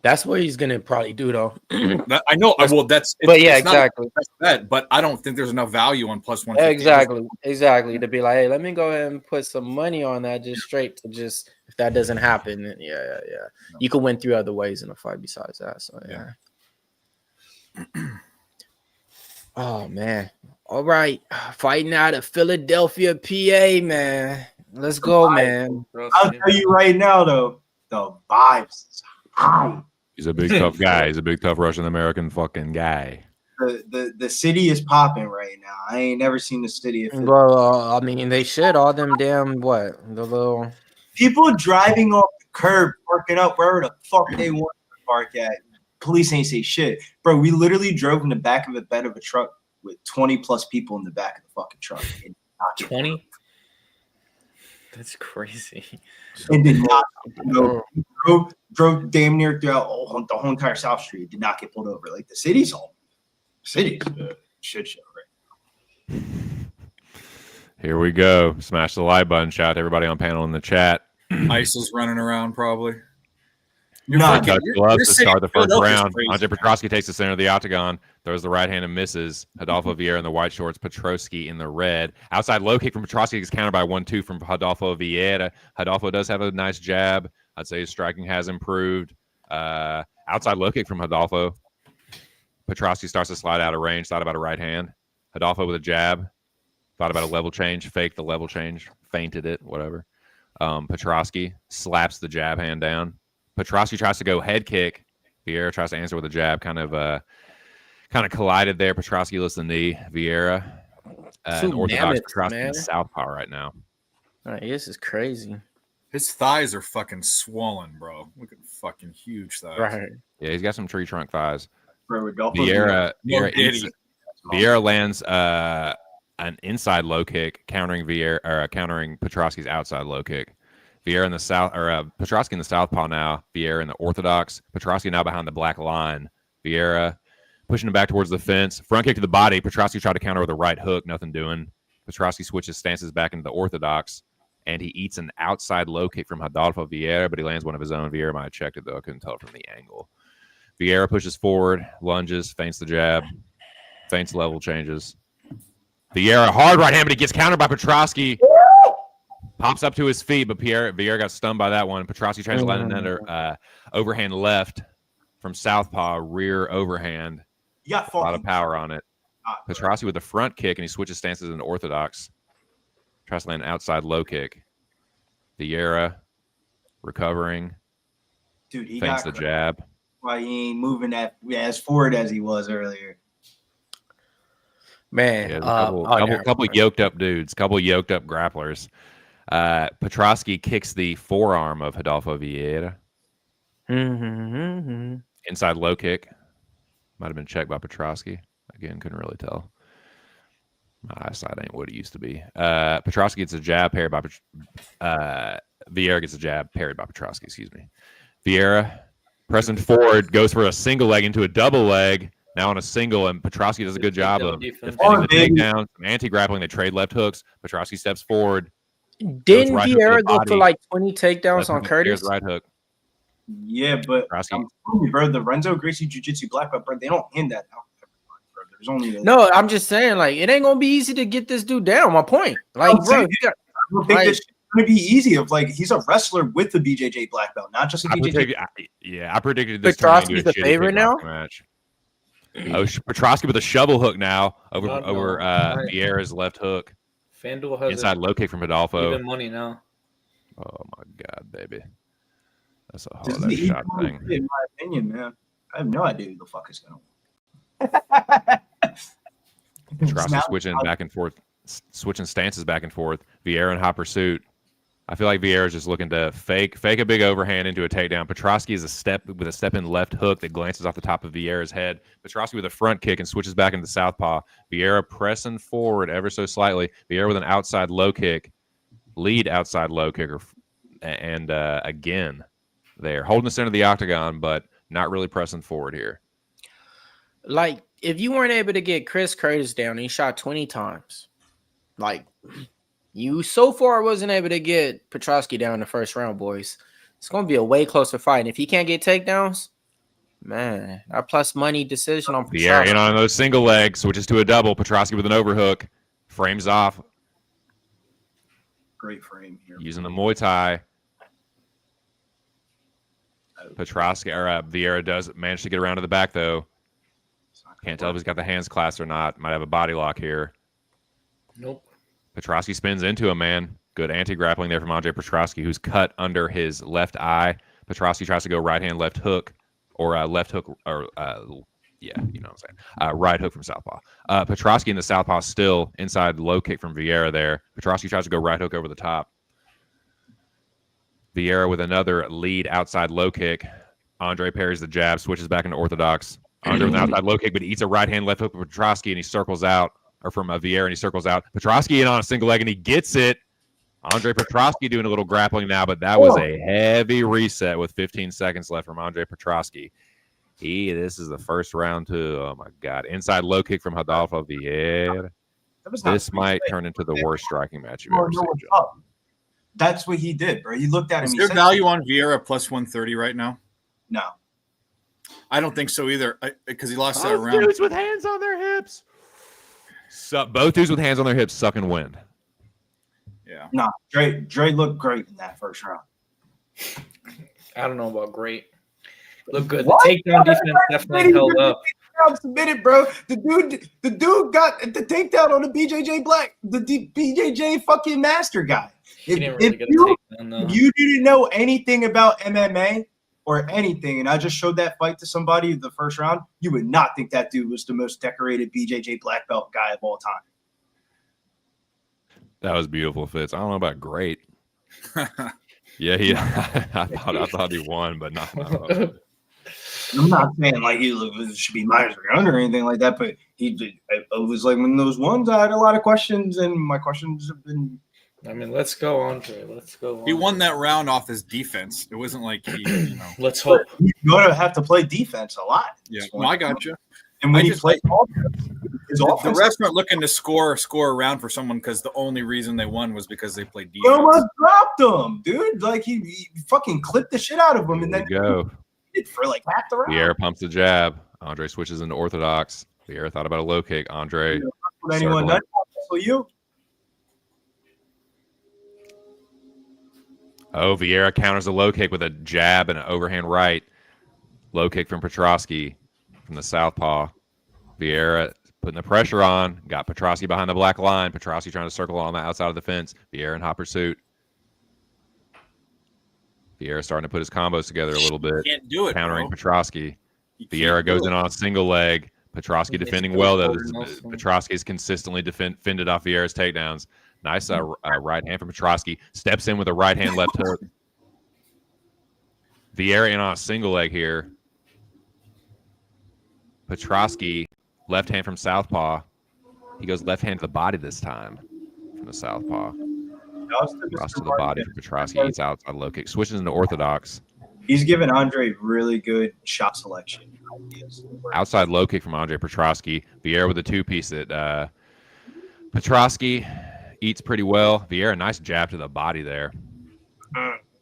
Speaker 7: That's what he's gonna probably do, though.
Speaker 12: I know. Well,
Speaker 7: exactly.
Speaker 12: But I don't think there's enough value on plus 115.
Speaker 7: Exactly. To be like, hey, let me go ahead and put some money on that, just straight to just if that doesn't happen, then yeah. No. You can win 3 other ways in a fight besides that. So yeah. Oh man. All right, fighting out of Philadelphia, PA, man. Let's go, man.
Speaker 3: I'll tell you right now, though, the vibes is high.
Speaker 4: He's a big tough guy. He's a big tough Russian American fucking guy.
Speaker 3: The city is popping right now. I ain't never seen the city.
Speaker 7: Bro, I mean, they should. All them damn the little
Speaker 3: people driving off the curb, parking up wherever the fuck they want to park at. Police ain't say shit, bro. We literally drove in the back of a bed of a truck with 20 plus people in the back of the fucking truck.
Speaker 6: 20? That's crazy.
Speaker 3: And did not drove damn near throughout the whole entire South Street. Did not get pulled over. Like, the city's a shit show right now.
Speaker 4: Here we go. Smash the like button. Shout out to everybody on panel in the chat.
Speaker 12: ICE is running around probably.
Speaker 3: None.
Speaker 4: Touch gloves to start the first
Speaker 12: Philadelphia's
Speaker 4: round.
Speaker 12: crazy,
Speaker 4: Andre
Speaker 12: man.
Speaker 4: Petroski takes the center of the octagon, throws the right hand and misses. Rodolfo Vieira in the white shorts, Petroski in the red. Outside low kick from Petroski gets countered by 1-2 from Rodolfo Vieira. Rodolfo does have a nice jab. I'd say his striking has improved. Outside low kick from Rodolfo. Petroski starts to slide out of range, thought about a right hand. Rodolfo with a jab, thought about a level change, faked the level change, feinted it, whatever. Petroski slaps the jab hand down. Petroski tries to go head kick. Vieira tries to answer with a jab. Kind of collided there. Petroski lifts the knee. Vieira, an orthodox Petroski in southpaw right now.
Speaker 7: This is crazy.
Speaker 12: His thighs are fucking swollen, bro. Look at fucking huge thighs.
Speaker 7: Right.
Speaker 4: Yeah, he's got some tree trunk thighs.
Speaker 3: Vieira
Speaker 4: Vieira lands an inside low kick, countering Petroski's outside low kick. Vieira in the south, or Petroski in the southpaw now. Vieira in the orthodox. Petroski now behind the black line. Vieira pushing him back towards the fence. Front kick to the body. Petroski tried to counter with a right hook. Nothing doing. Petroski switches stances back into the orthodox, and he eats an outside low kick from Rodolfo Vieira, but he lands one of his own. Vieira might have checked it, though. I couldn't tell it from the angle. Vieira pushes forward, lunges, feints the jab, feints level changes. Vieira, hard right hand, but he gets countered by Petroski. Pops up to his feet, but Vieira got stunned by that one. Petroski tries to land another overhand left from southpaw, rear overhand.
Speaker 3: You got
Speaker 4: a lot of power on it. Petroski with the front kick, and he switches stances into orthodox. Tries to land an outside low kick. Vieira recovering.
Speaker 3: Dude, he
Speaker 4: feints
Speaker 3: got
Speaker 4: the jab.
Speaker 3: Why he ain't moving that as forward as he was earlier.
Speaker 7: Man,
Speaker 4: yeah, couple yoked up dudes, couple yoked up grapplers. Petroski kicks the forearm of Rodolfo Vieira. Inside low kick. Might have been checked by Petroski. Again, couldn't really tell. My eyesight ain't what it used to be. Petroski gets a jab parried by Vieira gets a jab parried by Petroski, excuse me. Vieira pressing forward, goes for a single leg into a double leg. Now on a single, and Petroski does a good job of defending the takedown, some anti-grappling. They trade left hooks. Petroski steps forward.
Speaker 7: Didn't Vieira go for like 20 takedowns on Curtis?
Speaker 4: Right hook.
Speaker 3: Yeah, but I'm telling you, bro, the Renzo Gracie Jiu-Jitsu black belt, bro, they don't hand that out. There's only
Speaker 7: no, I'm just saying, like, it ain't gonna be easy to get this dude down. My point, like, bro,
Speaker 3: I don't think this is gonna be easy. Of like, he's a wrestler with the BJJ black belt, not just a BJJ.
Speaker 4: I predicted this.
Speaker 7: Petroski's the favorite now.
Speaker 4: Match. Oh, Petroski with a shovel hook now over Vieira's left hook.
Speaker 6: FanDuel has
Speaker 4: inside low kick from Rodolfo.
Speaker 6: Even money now.
Speaker 4: Oh my god, baby, that's a hard shot thing.
Speaker 3: In my opinion, man, I have no idea who the fuck is gonna win.
Speaker 4: Petroski switching back and forth, switching stances back and forth. Vieira in hot pursuit. I feel like Vieira is just looking to fake a big overhand into a takedown. Petroski is a step in left hook that glances off the top of Vieira's head. Petroski with a front kick and switches back into the southpaw. Vieira pressing forward ever so slightly. Vieira with an outside low kick, lead outside low kicker, and again there holding the center of the octagon, but not really pressing forward here.
Speaker 7: Like, if you weren't able to get Chris Curtis down, he shot 20 times. Like, you so far wasn't able to get Petroski down in the first round, boys. It's going to be a way closer fight. And if he can't get takedowns, man, that plus money decision on Petroski.
Speaker 4: Vieira in on those single legs, switches to a double. Petroski with an overhook, frames off.
Speaker 3: Great frame here.
Speaker 4: Using the Muay Thai. Petroski or Vieira does manage to get around to the back, though. Can't tell if he's got the hands clasped or not. Might have a body lock here.
Speaker 6: Nope.
Speaker 4: Petroski spins into him, man. Good anti-grappling there from Andre Petroski, who's cut under his left eye. Petroski tries to go right hand, left hook, or left hook, or yeah, you know what I'm saying. Right hook from southpaw. Petroski in the southpaw still inside low kick from Vieira there. Petroski tries to go right hook over the top. Vieira with another lead outside low kick. Andre parries the jab, switches back into orthodox. Andre with an outside low kick, but he eats a right hand left hook from Petroski, and he circles out, or from Vieira, and he circles out. Petroski in on a single leg, and he gets it. Andre Petroski doing a little grappling now, but that was a heavy reset with 15 seconds left from Andre Petroski. This is the first round too. Oh my god! Inside low kick from Rodolfo Vieira. This might turn into the worst striking match you've ever seen.
Speaker 3: That's what he did, bro. He looked at him.
Speaker 12: Is there value on Vieira plus 130 right now?
Speaker 3: No.
Speaker 12: I don't think so either, because he lost that
Speaker 4: Both
Speaker 12: round.
Speaker 4: dudes with hands on their hips. Both dudes with hands on their hips suck and win.
Speaker 12: Yeah.
Speaker 3: No, Dre looked great in that first round.
Speaker 6: I don't know about great. Look good.
Speaker 3: What?
Speaker 6: The takedown defense definitely held up.
Speaker 3: Submitted, bro. The dude got the takedown on the BJJ BJJ fucking master guy.
Speaker 6: He didn't really get a takedown though.
Speaker 3: If you didn't know anything about MMA or anything, and I just showed that fight to somebody in the first round, you would not think that dude was the most decorated BJJ black belt guy of all time.
Speaker 4: That was beautiful, Fitz. I don't know about great. Yeah, I thought he won, but not.
Speaker 3: I'm not saying like he should be minus round or anything like that, but he did. It was like when those ones, I had a lot of questions, and my questions have been.
Speaker 6: I mean, let's go, Andre. Let's go.
Speaker 12: He won that round off his defense. It wasn't like he,
Speaker 6: Let's hope.
Speaker 3: You're gonna have to play defense a lot.
Speaker 12: Yeah, well, I got you.
Speaker 3: And when he played offense, his
Speaker 12: The
Speaker 3: offense.
Speaker 12: refs aren't looking to score a round for someone because the only reason they won was because they played
Speaker 3: He
Speaker 12: defense.
Speaker 3: almost dropped him, dude. Like he fucking clipped the shit out of him, and then
Speaker 4: Go.
Speaker 3: for like half the round.
Speaker 4: Vieira pumps the jab. Andre switches into orthodox. Vieira thought about a low kick. Andre.
Speaker 3: Anyone
Speaker 4: circling.
Speaker 3: done for you?
Speaker 4: Oh, Vieira counters a low kick with a jab and an overhand right. Low kick from Petroski from the southpaw. Vieira putting the pressure on. Got Petroski behind the black line. Petroski trying to circle on the outside of the fence. Vieira in hot pursuit. Vieira starting to put his combos together a little bit.
Speaker 12: Can't do it,
Speaker 4: countering
Speaker 12: bro.
Speaker 4: Petroski. Vieira goes in on a single leg. Petroski defending well, though. Petroski is consistently fended off Vieira's takedowns. Nice right hand from Petroski. Steps in with a right hand left hook. Vieira in on a single leg here. Petroski, left hand from southpaw. He goes left hand to the body this time from the southpaw. Cross to the body for Petroski. Eats outside low kick. Switches into orthodox.
Speaker 3: He's given Andre really good shot selection ideas.
Speaker 4: Outside low kick from Andre Petroski. Vieira with a two-piece that Petroski eats pretty well. Vieira, nice jab to the body there.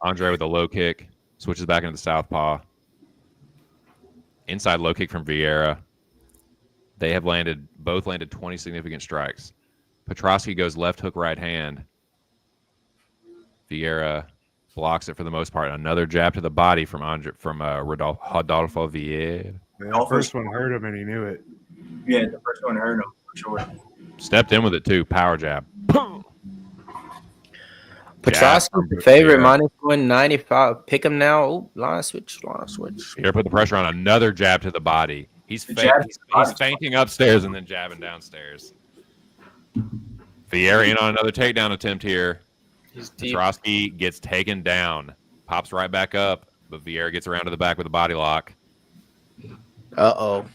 Speaker 4: Andre with a low kick. Switches back into the southpaw. Inside low kick from Vieira. They have both landed 20 significant strikes. Petroski goes left hook, right hand. Vieira blocks it for the most part. Another jab to the body from Rodolfo Vieira.
Speaker 5: The first one hurt him, and he knew it.
Speaker 3: Yeah, the first one hurt him for sure.
Speaker 4: Stepped in with it too. Power jab.
Speaker 7: Petroski, favorite, minus 195. Pick him now. Oh, line switch.
Speaker 4: Here, put the pressure on. Another jab to the body. He's fainting upstairs and then jabbing downstairs. Vieira in on another takedown attempt here. Petroski gets taken down. Pops right back up, but Vieira gets around to the back with a body lock.
Speaker 7: Uh-oh.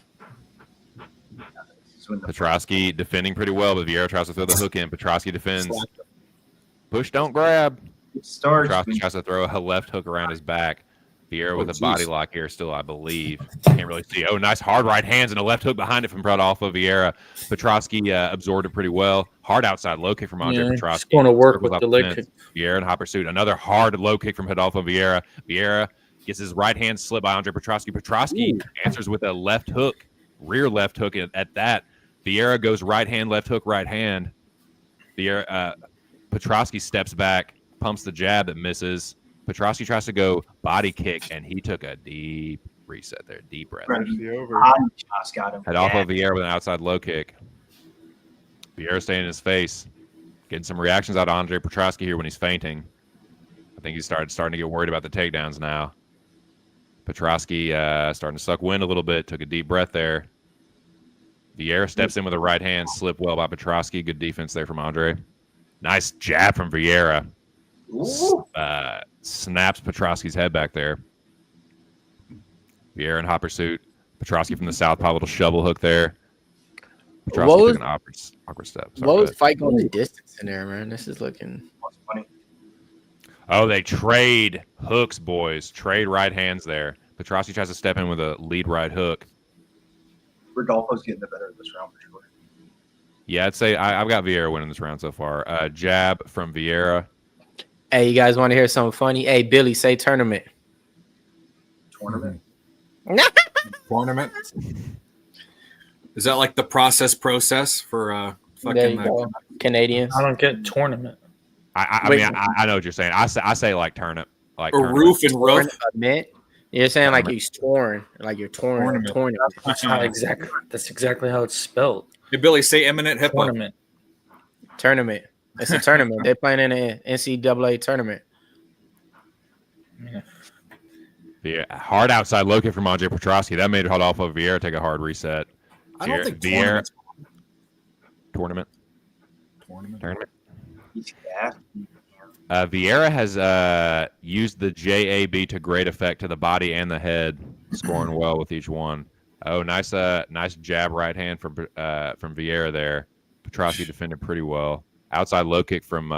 Speaker 4: Petroski defending pretty well, but Vieira tries to throw the hook in. Petroski defends. Push, don't grab. Petroski tries to throw a left hook around his back. Vieira with a body lock here still, I believe. Can't really see. Oh, nice hard right hands and a left hook behind it from Rodolfo Vieira. Petroski absorbed it pretty well. Hard outside low kick from Andre Petroski.
Speaker 6: He's going to work with the leg kick.
Speaker 4: Vieira in hot pursuit. Another hard low kick from Rodolfo Vieira. Vieira gets his right hand slipped by Andre Petroski. Petroski answers with a left hook, rear left hook at that. Vieira goes right hand, left hook, right hand. Petroski steps back, pumps the jab that misses. Petroski tries to go body kick, and he took a deep reset there. Deep breath. Rodolfo Vieira with an outside low kick. Vieira staying in his face. Getting some reactions out of Andre Petroski here when he's fainting. I think he's starting to get worried about the takedowns now. Petroski starting to suck wind a little bit. Took a deep breath there. Vieira steps in with a right hand. Slipped well by Petroski. Good defense there from Andre. Nice jab from Vieira. Snaps Petroski's head back there. Vieira in hot pursuit. Petroski from the southpaw, little shovel hook there. Petroski took an awkward step.
Speaker 7: What was fight going the distance in there, man? This is looking
Speaker 3: funny.
Speaker 4: Oh, they trade hooks, boys. Trade right hands there. Petroski tries to step in with a lead right hook.
Speaker 3: Rodolfo's getting the better of this round for sure.
Speaker 4: Yeah, I'd say I've got Vieira winning this round so far. Jab from Vieira.
Speaker 7: Hey, you guys want to hear something funny? Hey, Billy, say tournament.
Speaker 3: Tournament.
Speaker 12: Tournament. Is that like the process for fucking
Speaker 7: There you go. Canadians.
Speaker 6: I don't get tournament.
Speaker 4: I mean, I know what you're saying. I say like turnip, like
Speaker 12: or roof and roof.
Speaker 7: Tournament. You're saying like he's torn, like you're torn.
Speaker 6: That's exactly how it's spelled.
Speaker 12: Hey, Billy, say imminent hippo.
Speaker 7: Tournament. It's a tournament. They're playing in an NCAA tournament.
Speaker 4: Yeah, hard outside low kick from Andre Petroski. That made Rodolfo Vieira take a hard reset.
Speaker 12: I don't think
Speaker 4: Vieira tournament.
Speaker 3: Yeah.
Speaker 4: Vieira has used the JAB to great effect to the body and the head, scoring well with each one. Oh, nice jab right hand from Vieira there. Petroski defended pretty well. Outside low kick from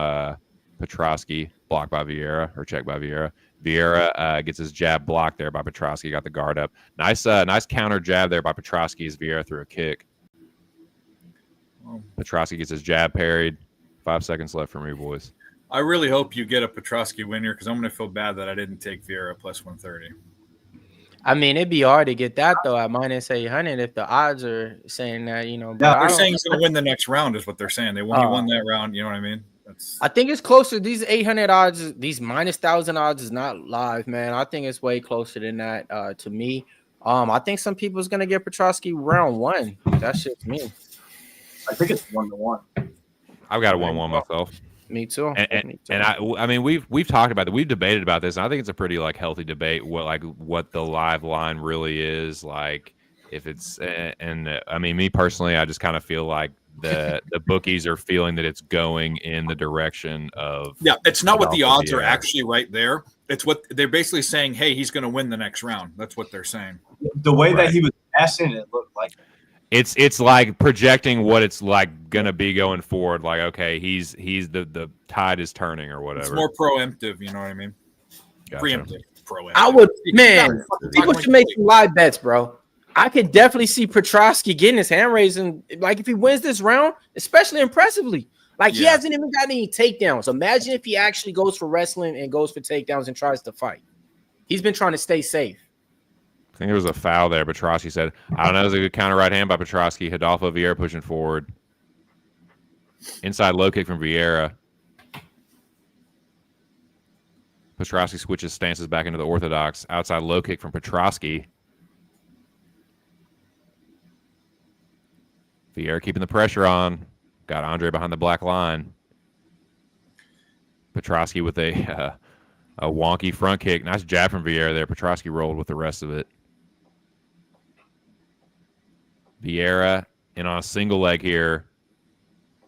Speaker 4: Petroski, blocked by Vieira or checked by Vieira. Vieira gets his jab blocked there by Petroski. Got the guard up. Nice counter jab there by Petroski as Vieira threw a kick. Petroski gets his jab parried. 5 seconds left for me, boys.
Speaker 12: I really hope you get a Petroski win here because I'm going to feel bad that I didn't take Vieira plus 130.
Speaker 7: I mean, it'd be hard to get that though at minus 800 if the odds are saying that, you know. But
Speaker 12: they're saying he's going to win the next round is what they're saying. He won that round. You know what I mean?
Speaker 7: I think it's closer. These 800 odds, these minus 1,000 odds is not live, man. I think it's way closer than that to me. I think some people's going to get Petroski round 1. That's just me.
Speaker 3: I think it's 1-1.
Speaker 4: I've got a 1-1 myself.
Speaker 7: Me too.
Speaker 4: And I mean we've talked about it. We've debated about this. And I think it's a pretty like healthy debate. What the live line really is like. If it's I mean me personally, I just kind of feel like the bookies are feeling that it's going in the direction of.
Speaker 12: Yeah, it's not what the odds are actually right there. It's what they're basically saying. Hey, he's going to win the next round. That's what they're saying.
Speaker 3: The way that he was passing, it looked like.
Speaker 4: It's like projecting what it's like gonna be going forward. Like, okay, he's the tide is turning or whatever.
Speaker 12: It's more preemptive, you know what I mean?
Speaker 4: Gotcha.
Speaker 12: Preemptive.
Speaker 7: I would, man. People should make some live bets, bro. I could definitely see Petroski getting his hand raised, and like if he wins this round, especially impressively. Like he hasn't even got any takedowns. Imagine if he actually goes for wrestling and goes for takedowns and tries to fight. He's been trying to stay safe.
Speaker 4: I think there was a foul there. Petroski said, I don't know. It was a good counter right hand by Petroski. Rodolfo Vieira pushing forward. Inside low kick from Vieira. Petroski switches stances back into the orthodox. Outside low kick from Petroski. Vieira keeping the pressure on. Got Andre behind the black line. Petroski with a wonky front kick. Nice jab from Vieira there. Petroski rolled with the rest of it. Vieira in on a single leg here.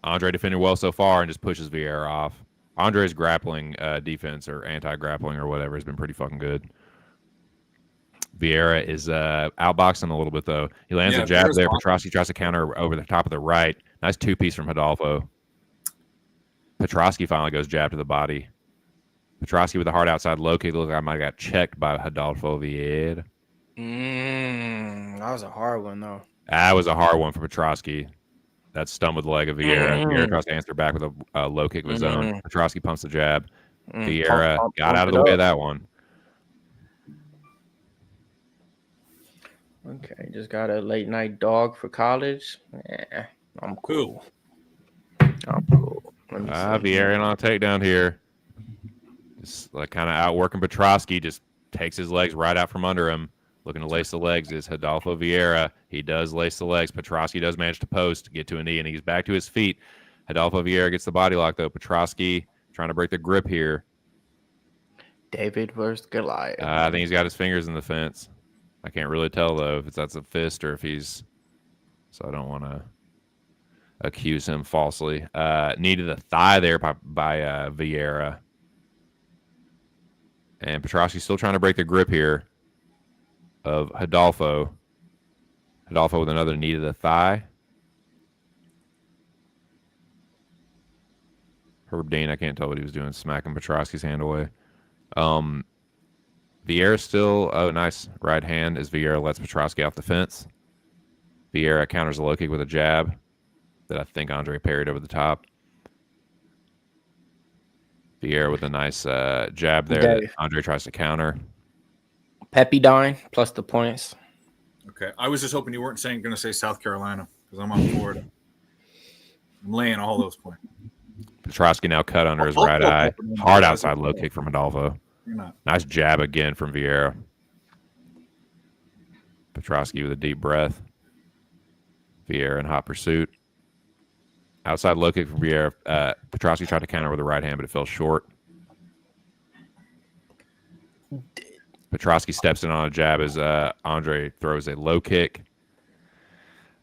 Speaker 4: Andre defended well so far and just pushes Vieira off. Andre's grappling defense or anti-grappling or whatever has been pretty fucking good. Vieira is outboxing a little bit, though. He lands a jab there. Petroski tries to counter over the top of the right. Nice two-piece from Rodolfo. Petroski finally goes jab to the body. Petroski with a hard outside low kick. Look like I might have got checked by Rodolfo Vieira.
Speaker 7: That was a hard one, though.
Speaker 4: That was a hard one for Petroski. That stumbled the leg of Vieira. Vieira tries to answer back with a low kick of his own. Petroski pumps the jab. Vieira got out of the way of that one.
Speaker 7: Okay, just got a late night dog for college. Yeah, I'm cool. I'm cool.
Speaker 4: Vieira on a takedown here. Just like kind of outworking Petroski. Just takes his legs right out from under him. Looking to lace the legs is Rodolfo Vieira. He does lace the legs. Petroski does manage to post, get to a knee, and he's back to his feet. Rodolfo Vieira gets the body lock, though. Petroski trying to break the grip here.
Speaker 7: David versus Goliath.
Speaker 4: I think he's got his fingers in the fence. I can't really tell, though, if that's a fist or if he's... So I don't want to accuse him falsely. Knee to the thigh there by Vieira. And Petroski's still trying to break the grip here of Rodolfo. Rodolfo with another knee to the thigh. Herb Dean, I can't tell what he was doing, smacking Petroski's hand away. Vieira still, nice right hand as Vieira lets Petroski off the fence. Vieira counters a low kick with a jab that I think Andre parried over the top. Vieira with a nice jab there that Andre tries to counter.
Speaker 7: Pepperdine plus the points.
Speaker 12: Okay. I was just hoping you weren't going to say South Carolina because I'm on Florida. I'm laying all those points.
Speaker 4: Petroski now cut under his right eye. Hard outside low kick from Rodolfo. Nice jab again from Vieira. Petroski with a deep breath. Vieira in hot pursuit. Outside low kick from Vieira. Petroski tried to counter with the right hand, but it fell short. Petroski steps in on a jab as Andre throws a low kick.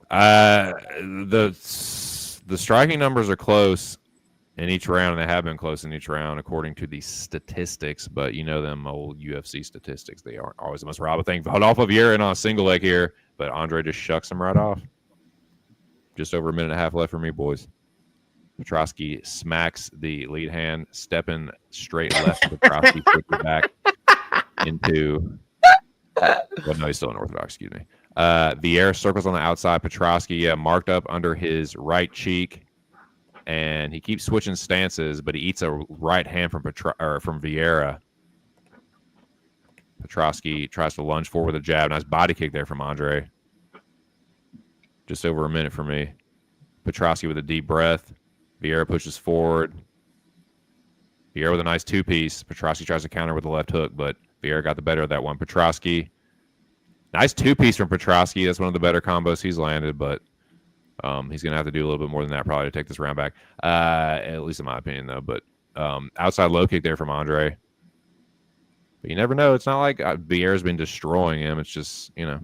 Speaker 4: The striking numbers are close in each round, and they have been close in each round according to the statistics, but you know them old UFC statistics. They aren't always the most reliable thing. Rodolfo Vieira in on a single leg here, but Andre just shucks him right off. Just over a minute and a half left for me, boys. Petroski smacks the lead hand, stepping straight left. Petroski puts it back into well, no, he's still unorthodox, excuse me. Vieira circles on the outside. Petroski marked up under his right cheek, and he keeps switching stances, but he eats a right hand from Vieira. Petroski tries to lunge forward with a jab. Nice body kick there from Andre. Just over a minute for me. Petroski with a deep breath. Vieira pushes forward. Vieira with a nice two-piece. Petroski tries to counter with the left hook, but Vieira got the better of that one. Petroski. Nice two-piece from Petroski. That's one of the better combos he's landed, but he's going to have to do a little bit more than that probably to take this round back, at least in my opinion, though. But outside low kick there from Andre. But you never know. It's not like Vieira's been destroying him. It's just, you know.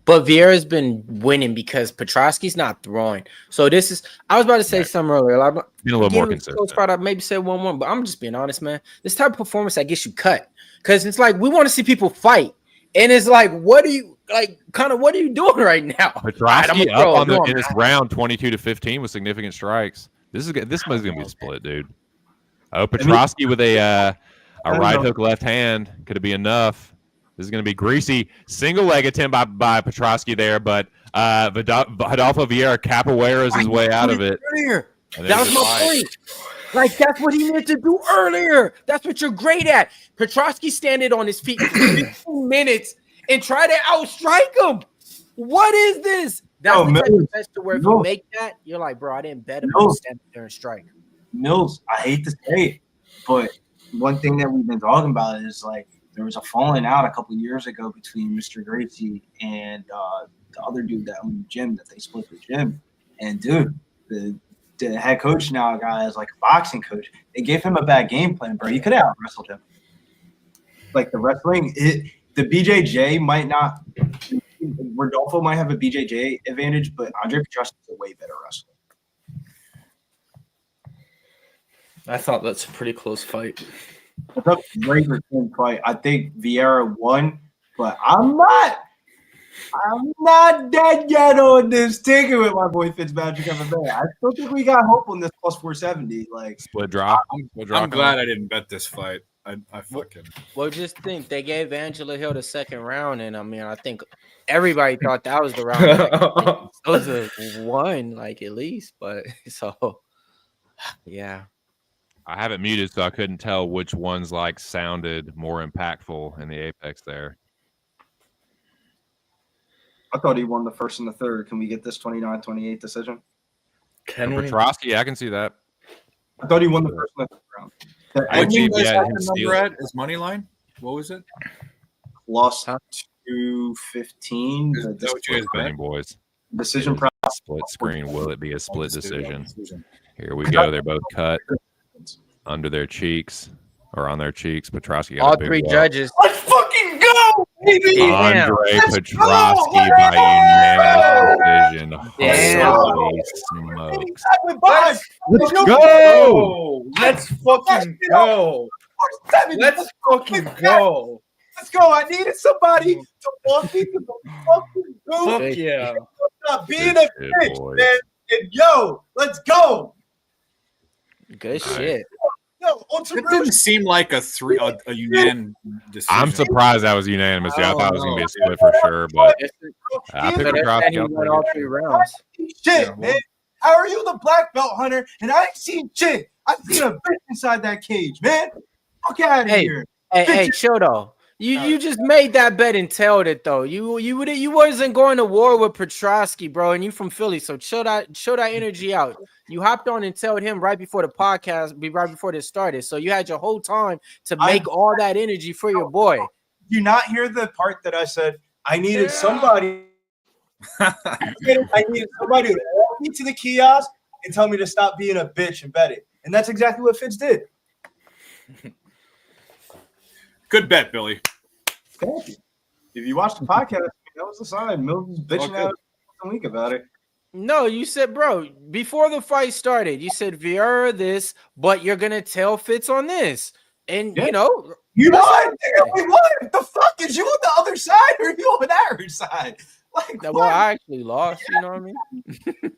Speaker 7: But Vieira's been winning because Petroski's not throwing. So this is – I was about to say something earlier. Like,
Speaker 4: being a little more consistent.
Speaker 7: I maybe said 1-1, but I'm just being honest, man. This type of performance that gets you cut because it's like we want to see people fight. And it's like, what are you – like, kind of what are you doing right now?
Speaker 4: Petroski up in this round 22-15 with significant strikes. This is going to be a split, dude. Oh, Petroski with a right hook left hand. Could it be enough? This is going to be greasy. Single leg attempt by Petroski there, but Rodolfo Vieira capoeiras his way out of it.
Speaker 7: That was my point. Like, that's what he needed to do earlier. That's what you're great at. Petroski standing on his feet for 15 minutes and try to outstrike him. What is this? That's the type of best to where if you make that, you're like, bro, I didn't bet him to stand there and strike.
Speaker 3: Mills, I hate to say it, but one thing that we've been talking about is like there was a falling out a couple years ago between Mr. Gracie and the other dude that owned the gym that they split the gym. And dude, the head coach now, guy is like a boxing coach. They gave him a bad game plan, bro. He could have wrestled him. Like the wrestling, the BJJ might not. Rodolfo might have a BJJ advantage, but Andre Petroski is a way better wrestler.
Speaker 6: I thought that's a pretty close fight.
Speaker 3: It's a great return fight. I think Vieira won, but I'm not dead yet on this ticket with my boy Fitzpatrick MMA. I still think we got hope on this plus 470. Like
Speaker 4: split draw.
Speaker 12: I'm glad I didn't bet this fight. I fucking.
Speaker 7: Well, just think they gave Angela Hill the second round, and I mean, I think everybody thought that was the round. It was a one, like at least, but so yeah.
Speaker 4: I have it muted, so I couldn't tell which ones like sounded more impactful in the apex there.
Speaker 3: I thought he won the first and the third. Can we get this 29-28 decision?
Speaker 6: Can we?
Speaker 4: Petroski, I can see that.
Speaker 3: I thought he won the first and the third round.
Speaker 12: What do you guys have the number at? Is money line? What was it?
Speaker 3: Plus 215.
Speaker 12: Is that what you guys bet,
Speaker 4: boys?
Speaker 3: Decision process.
Speaker 4: Split screen. Will it be a split decision? Here we go. They're both cut under their cheeks or on their cheeks. Petroski got
Speaker 7: all
Speaker 4: a big
Speaker 7: three
Speaker 4: walk.
Speaker 7: judges.
Speaker 3: Let's fucking go, baby!
Speaker 4: Andre Petroski by unanimous decision.
Speaker 7: Damn.
Speaker 4: Holy smokes.
Speaker 3: Let's
Speaker 6: go! Let's fucking go! Let's fucking go!
Speaker 3: Let's go! I needed somebody to walk me to the fucking booth.
Speaker 6: Fuck yeah!
Speaker 3: Stop being a bitch, man. And yo, let's go!
Speaker 7: Good shit.
Speaker 3: Yo,
Speaker 12: it didn't seem like a unanimous decision.
Speaker 4: I'm surprised that was unanimous. Yeah, I thought it was going to be a split for sure, but I picked Petroski up.
Speaker 7: All three rounds.
Speaker 3: Shit, man. How are you the black belt hunter? And I ain't seen shit. I've seen a bitch inside that cage, man. Fuck out of here.
Speaker 7: Hey, chill though. You just made that bet and tailed it though. You wasn't going to war with Petroski, bro, and you from Philly, so show that energy out. You hopped on and tailed him right before the podcast, right before this started. So you had your whole time to make all that energy for your boy.
Speaker 3: Do you not hear the part that I said? I needed somebody. I needed somebody to walk me to the kiosk and tell me to stop being a bitch and bet it, and that's exactly what Fitz did.
Speaker 12: Good bet, Billy.
Speaker 3: Thank you. If you watch the podcast, that was the sign. Milton's bitching out a week about it.
Speaker 7: No, you said, bro, before the fight started, you said Vieira this, but you're gonna tell Fitz on this, and you know
Speaker 3: you won. We won. The fuck is you on the other side or you on our side? Like,
Speaker 7: well, I actually lost. You know what I mean?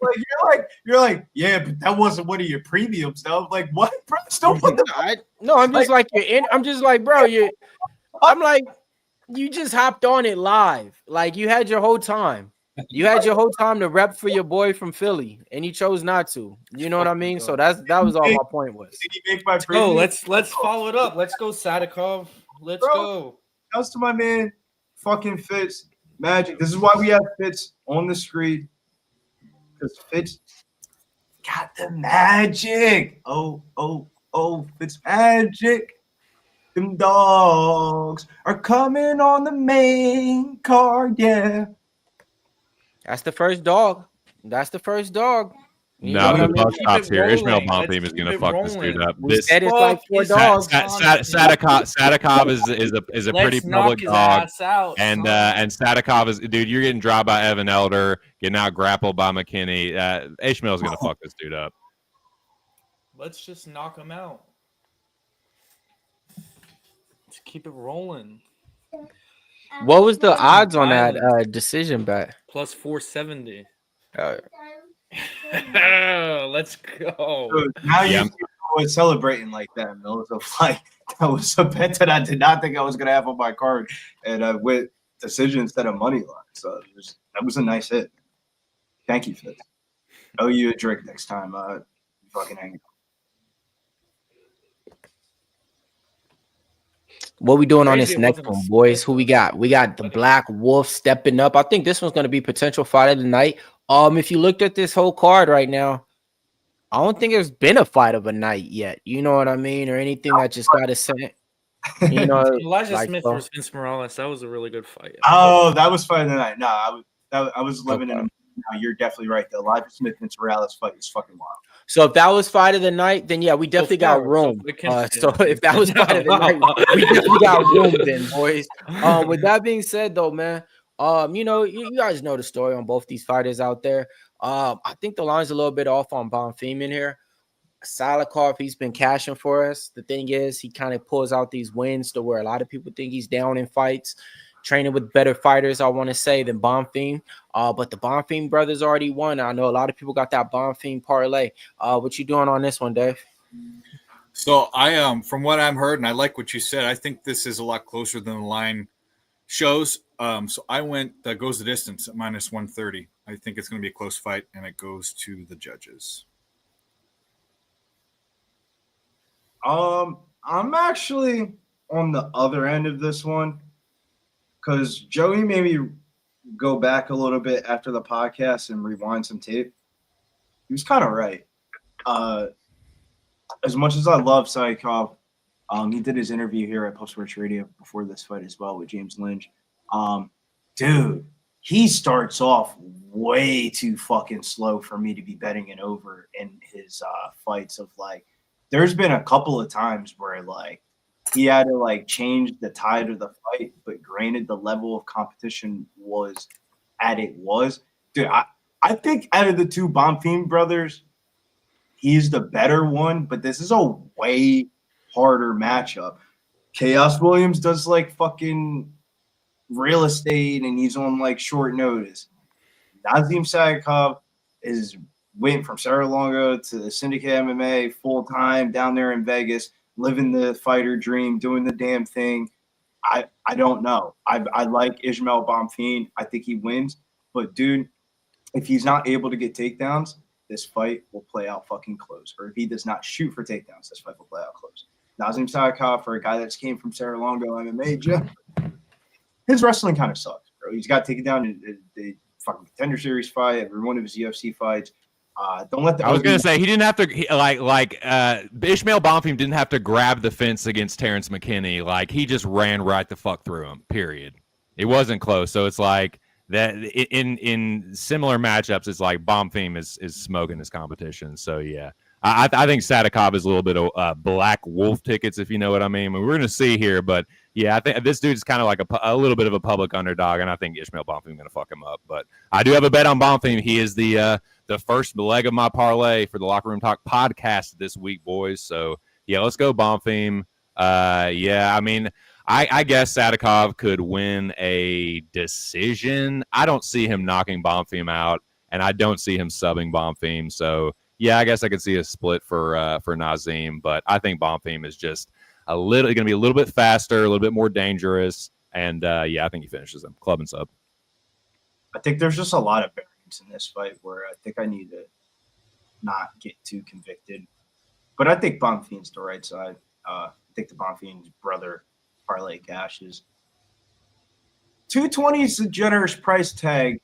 Speaker 3: Like you're like, yeah, but that wasn't one of your premium stuff. Like, what, bro? Still put the.
Speaker 7: I'm just like you're in. I'm just like, bro, I'm like, you just hopped on it live. Like you had your whole time. You had your whole time to rep for your boy from Philly, and you chose not to. You know what I mean? So that was all my point was.
Speaker 6: Oh, let's follow it up. Let's go, Sadykhov. Let's go.
Speaker 3: Shouts to my man, fucking Fitz. Magic. This is why we have Fitz on the screen. Because Fitz got the magic. Oh, Fitz magic. Them dogs are coming on the main card, yeah.
Speaker 7: That's the first dog.
Speaker 4: No, the bug stops here. Ismael Bonfim is going to fuck this dude up.
Speaker 7: Said it's like 4 dogs.
Speaker 4: Sadykhov is a pretty public dog, and Sadykhov is, dude. You're getting dropped by Evan Elder, getting out grappled by McKinney. Ishmael's going to fuck this dude up.
Speaker 6: Let's just knock him out. Let's keep it rolling.
Speaker 7: What was the odds on that decision bet?
Speaker 6: Plus 470. Let's go.
Speaker 3: So now you was celebrating like that, Mil. So like that was a bet that I did not think I was gonna have on my card, and I went decision instead of money line. So that was a nice hit. Thank you, Fitz. Owe you a drink next time. Fucking hang out.
Speaker 7: What we doing on this next one, boys? Who we got? We got the Black Wolf stepping up. I think this one's going to be potential fight of the night. If you looked at this whole card right now, I don't think there's been a fight of a night yet. You know what I mean? Or anything that just got to say. You know,
Speaker 6: Elijah Smith versus Vince Morales. That was a really good fight.
Speaker 3: Oh, that was fight of the night. No, I was living in a. No, you're definitely right. The Elijah Smith and Morales fight is fucking wild.
Speaker 7: So if that was fight of the night, then yeah, we definitely got room. So if that was fight of the night, we definitely got room then, boys. With that being said, though, man, you know, you guys know the story on both these fighters out there. I think the line's a little bit off on Bonfim in here. Sadykhov, he's been cashing for us. The thing is, he kind of pulls out these wins to where a lot of people think he's down in fights. Training with better fighters, I want to say, than Bonfim. But the Bonfim brothers already won. I know a lot of people got that Bonfim parlay. What you doing on this one, Dave?
Speaker 12: So I from what I'm heard, and I like what you said, I think this is a lot closer than the line shows. So I went goes the distance at minus 130. I think it's going to be a close fight, and it goes to the judges.
Speaker 3: I'm actually on the other end of this one. Because Joey made me go back a little bit after the podcast and rewind some tape. He was kind of right. As much as I love Sadykhov, he did his interview here at Post Sports Radio before this fight as well with James Lynch. Dude, he starts off way too fucking slow for me to be betting it over in his fights. Of like, there's been a couple of times where like, he had to like change the tide of the fight, but granted, the level of competition was Dude, I think out of the two Bonfim brothers, he's the better one, but this is a way harder matchup. Chaos Williams does like fucking real estate, and he's on like short notice. Nazim Sadykhov went from Saralonga to Syndicate MMA full time down there in Vegas. Living the fighter dream, doing the damn thing. I don't know. I like Ismael Bonfim. I think he wins. But, dude, if he's not able to get takedowns, this fight will play out fucking close. Or if he does not shoot for takedowns, this fight will play out close. Nazim Sadykhov, for a guy that's came from Saralonga MMA, his wrestling kind of sucks, bro. He's got taken down in the fucking Contender Series fight, every one of his UFC fights. Don't let the.
Speaker 4: I was gonna say he didn't have to Ismael Bonfim didn't have to grab the fence against Terrence McKinney. Like he just ran right the fuck through him. Period. It wasn't close. So it's like that in similar matchups. It's like Bonfim is smoking his competition. So yeah, I think Sadykhov is a little bit of black wolf tickets, if you know what I mean. We're gonna see here, but yeah, I think this dude's kind of like a little bit of a public underdog, and I think Ismael Bonfim is gonna fuck him up. But I do have a bet on Bonfim. He is the first leg of my parlay for the Locker Room Talk podcast this week, boys. So yeah, let's go Bonfim. Yeah, I mean, I guess Sadykhov could win a decision. I don't see him knocking Bonfim out, and I don't see him subbing Bonfim. So yeah, I guess I could see a split for Nazim, but I think Bonfim is just going to be a little bit faster, a little bit more dangerous, and yeah, I think he finishes him. Club and sub.
Speaker 3: I think there's just a lot of variance in this fight where I think I need to not get too convicted. But I think Bonfim's the right side. I think the Bonfim's brother parlay cashes. 220 is a generous price tag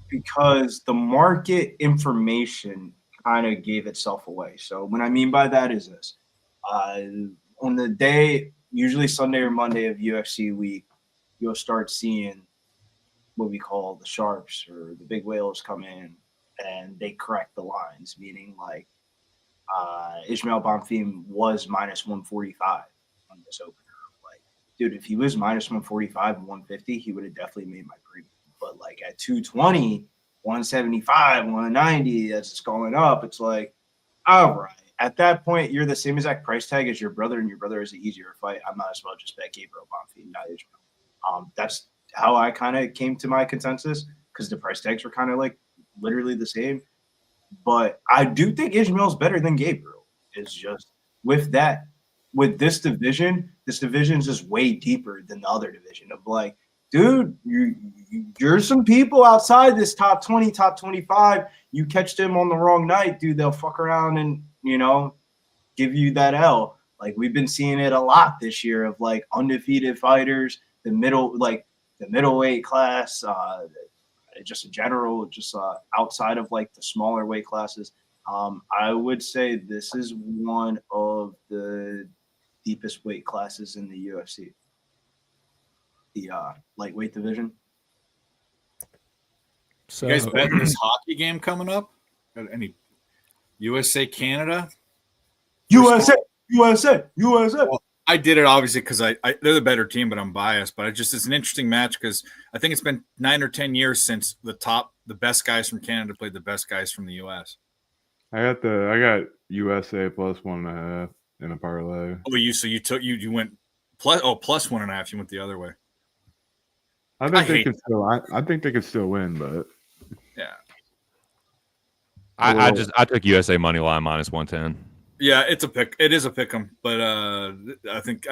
Speaker 3: because the market information kind of gave itself away. So what I mean by that is this. On the day, usually Sunday or Monday of UFC week, you'll start seeing what we call the sharps or the big whales come in and they correct the lines, meaning like Ismael Bonfim was minus 145 on this opener. Like, dude, if he was minus 145 and 150, he would have definitely made my premium. But like at 220, 175, 190, that's just going up. It's like, all right. At that point, you're the same exact price tag as your brother, and your brother is an easier fight. I might as well just bet Gabriel Bonfim, not Ismael. That's how I kind of came to my consensus because the price tags were kind of like literally the same. But I do think Ismael's better than Gabriel. It's just with this division is just way deeper than the other division of like, dude, you're some people outside this top 20, top 25. You catch them on the wrong night, dude, they'll fuck around and, give you that L. Like we've been seeing it a lot this year of like undefeated fighters, the middleweight class, just in general, just outside of like the smaller weight classes. I would say this is one of the deepest weight classes in the UFC. The lightweight division.
Speaker 12: So, you guys betting this hockey game coming up? Got any USA Canada?
Speaker 3: USA.
Speaker 12: Well, I did it obviously because they're the better team, but I'm biased. But it's an interesting match because I think it's been 9 or 10 years since the best guys from Canada played the best guys from the US.
Speaker 5: I got USA plus 1.5 in a parlay.
Speaker 12: Oh, you went plus 1.5. You went the other way.
Speaker 5: I think they could still win, but
Speaker 12: yeah.
Speaker 4: I took USA money line minus 110.
Speaker 12: Yeah, it's a pick. It is a pick 'em, but I think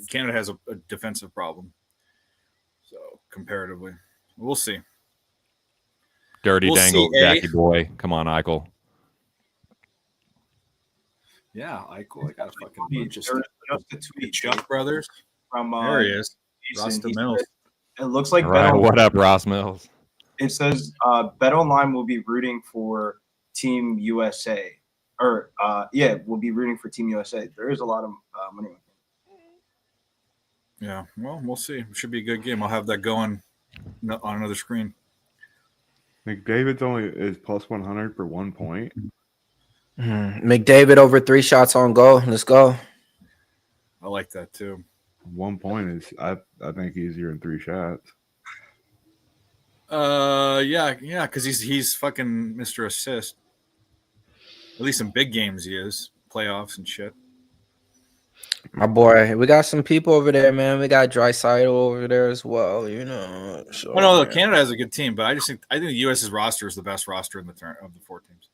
Speaker 12: Canada has a defensive problem. So comparatively, we'll see.
Speaker 4: Dirty dangle, Jackie boy. Come on, Eichel.
Speaker 12: Yeah, Eichel. I got a fucking bunch of stuff. Chuck brothers
Speaker 3: from
Speaker 12: there he is. Ross Mills.
Speaker 3: It looks like
Speaker 4: right. What up, Ross Mills?
Speaker 3: It says Bet Online will be rooting for Team USA. We'll be rooting for Team USA. There is a lot of money.
Speaker 12: Yeah, well, we'll see. It should be a good game. I'll have that going on another screen.
Speaker 5: McDavid's is plus 100 for 1 point.
Speaker 7: McDavid over 3 shots on goal. Let's go.
Speaker 12: I like that too.
Speaker 5: 1 point is, I think, easier than 3 shots.
Speaker 12: Yeah, because he's fucking Mr. Assist. At least in big games he is. Playoffs and shit.
Speaker 7: My boy, we got some people over there, man. We got Draisaitl over there as well, So,
Speaker 12: no, Canada has a good team, but I think the US's roster is the best roster in the of the 4 teams.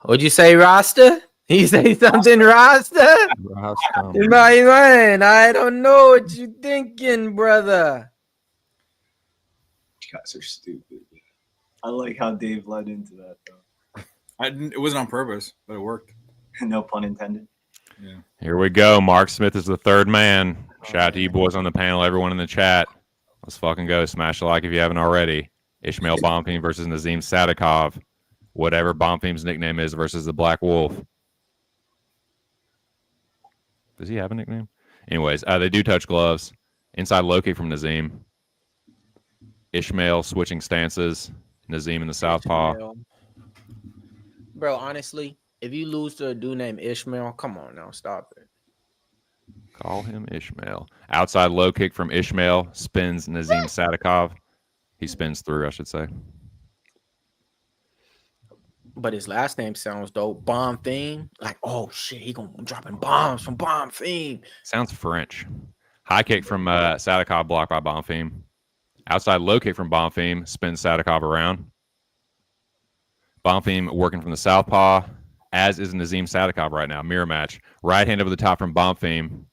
Speaker 7: What'd you say, roster? You say something, roster? My man, I don't know what you thinking, brother.
Speaker 3: You guys are stupid. I like how Dave led into that, though.
Speaker 12: It wasn't on purpose, but it worked.
Speaker 3: No pun intended.
Speaker 12: Yeah.
Speaker 4: Here we go. Mark Smith is the third man. Shout out to you boys on the panel, everyone in the chat. Let's fucking go. Smash a like if you haven't already. Ismael Bonfim versus Nazim Sadykhov. Whatever Bonfim's nickname is versus the Black Wolf. Does he have a nickname? Anyways, they do touch gloves. Inside low kick from Nazim. Ismael switching stances. Nazim in the southpaw.
Speaker 7: Bro, honestly, if you lose to a dude named Ismael, come on now, stop it.
Speaker 4: Call him Ismael. Outside low kick from Ismael. Spins Nazim Sadykhov. He spins through, I should say.
Speaker 7: But his last name sounds dope. Bonfim. Like, oh shit, he gonna dropping bombs from Bonfim.
Speaker 4: Sounds French. High kick from Sadykhov, blocked by Bonfim. Outside low kick from Bonfim. Spins Sadykhov around. Bonfim working from the southpaw, as is Nazim Sadykhov right now. Mirror match. Right hand over the top from Bonfim.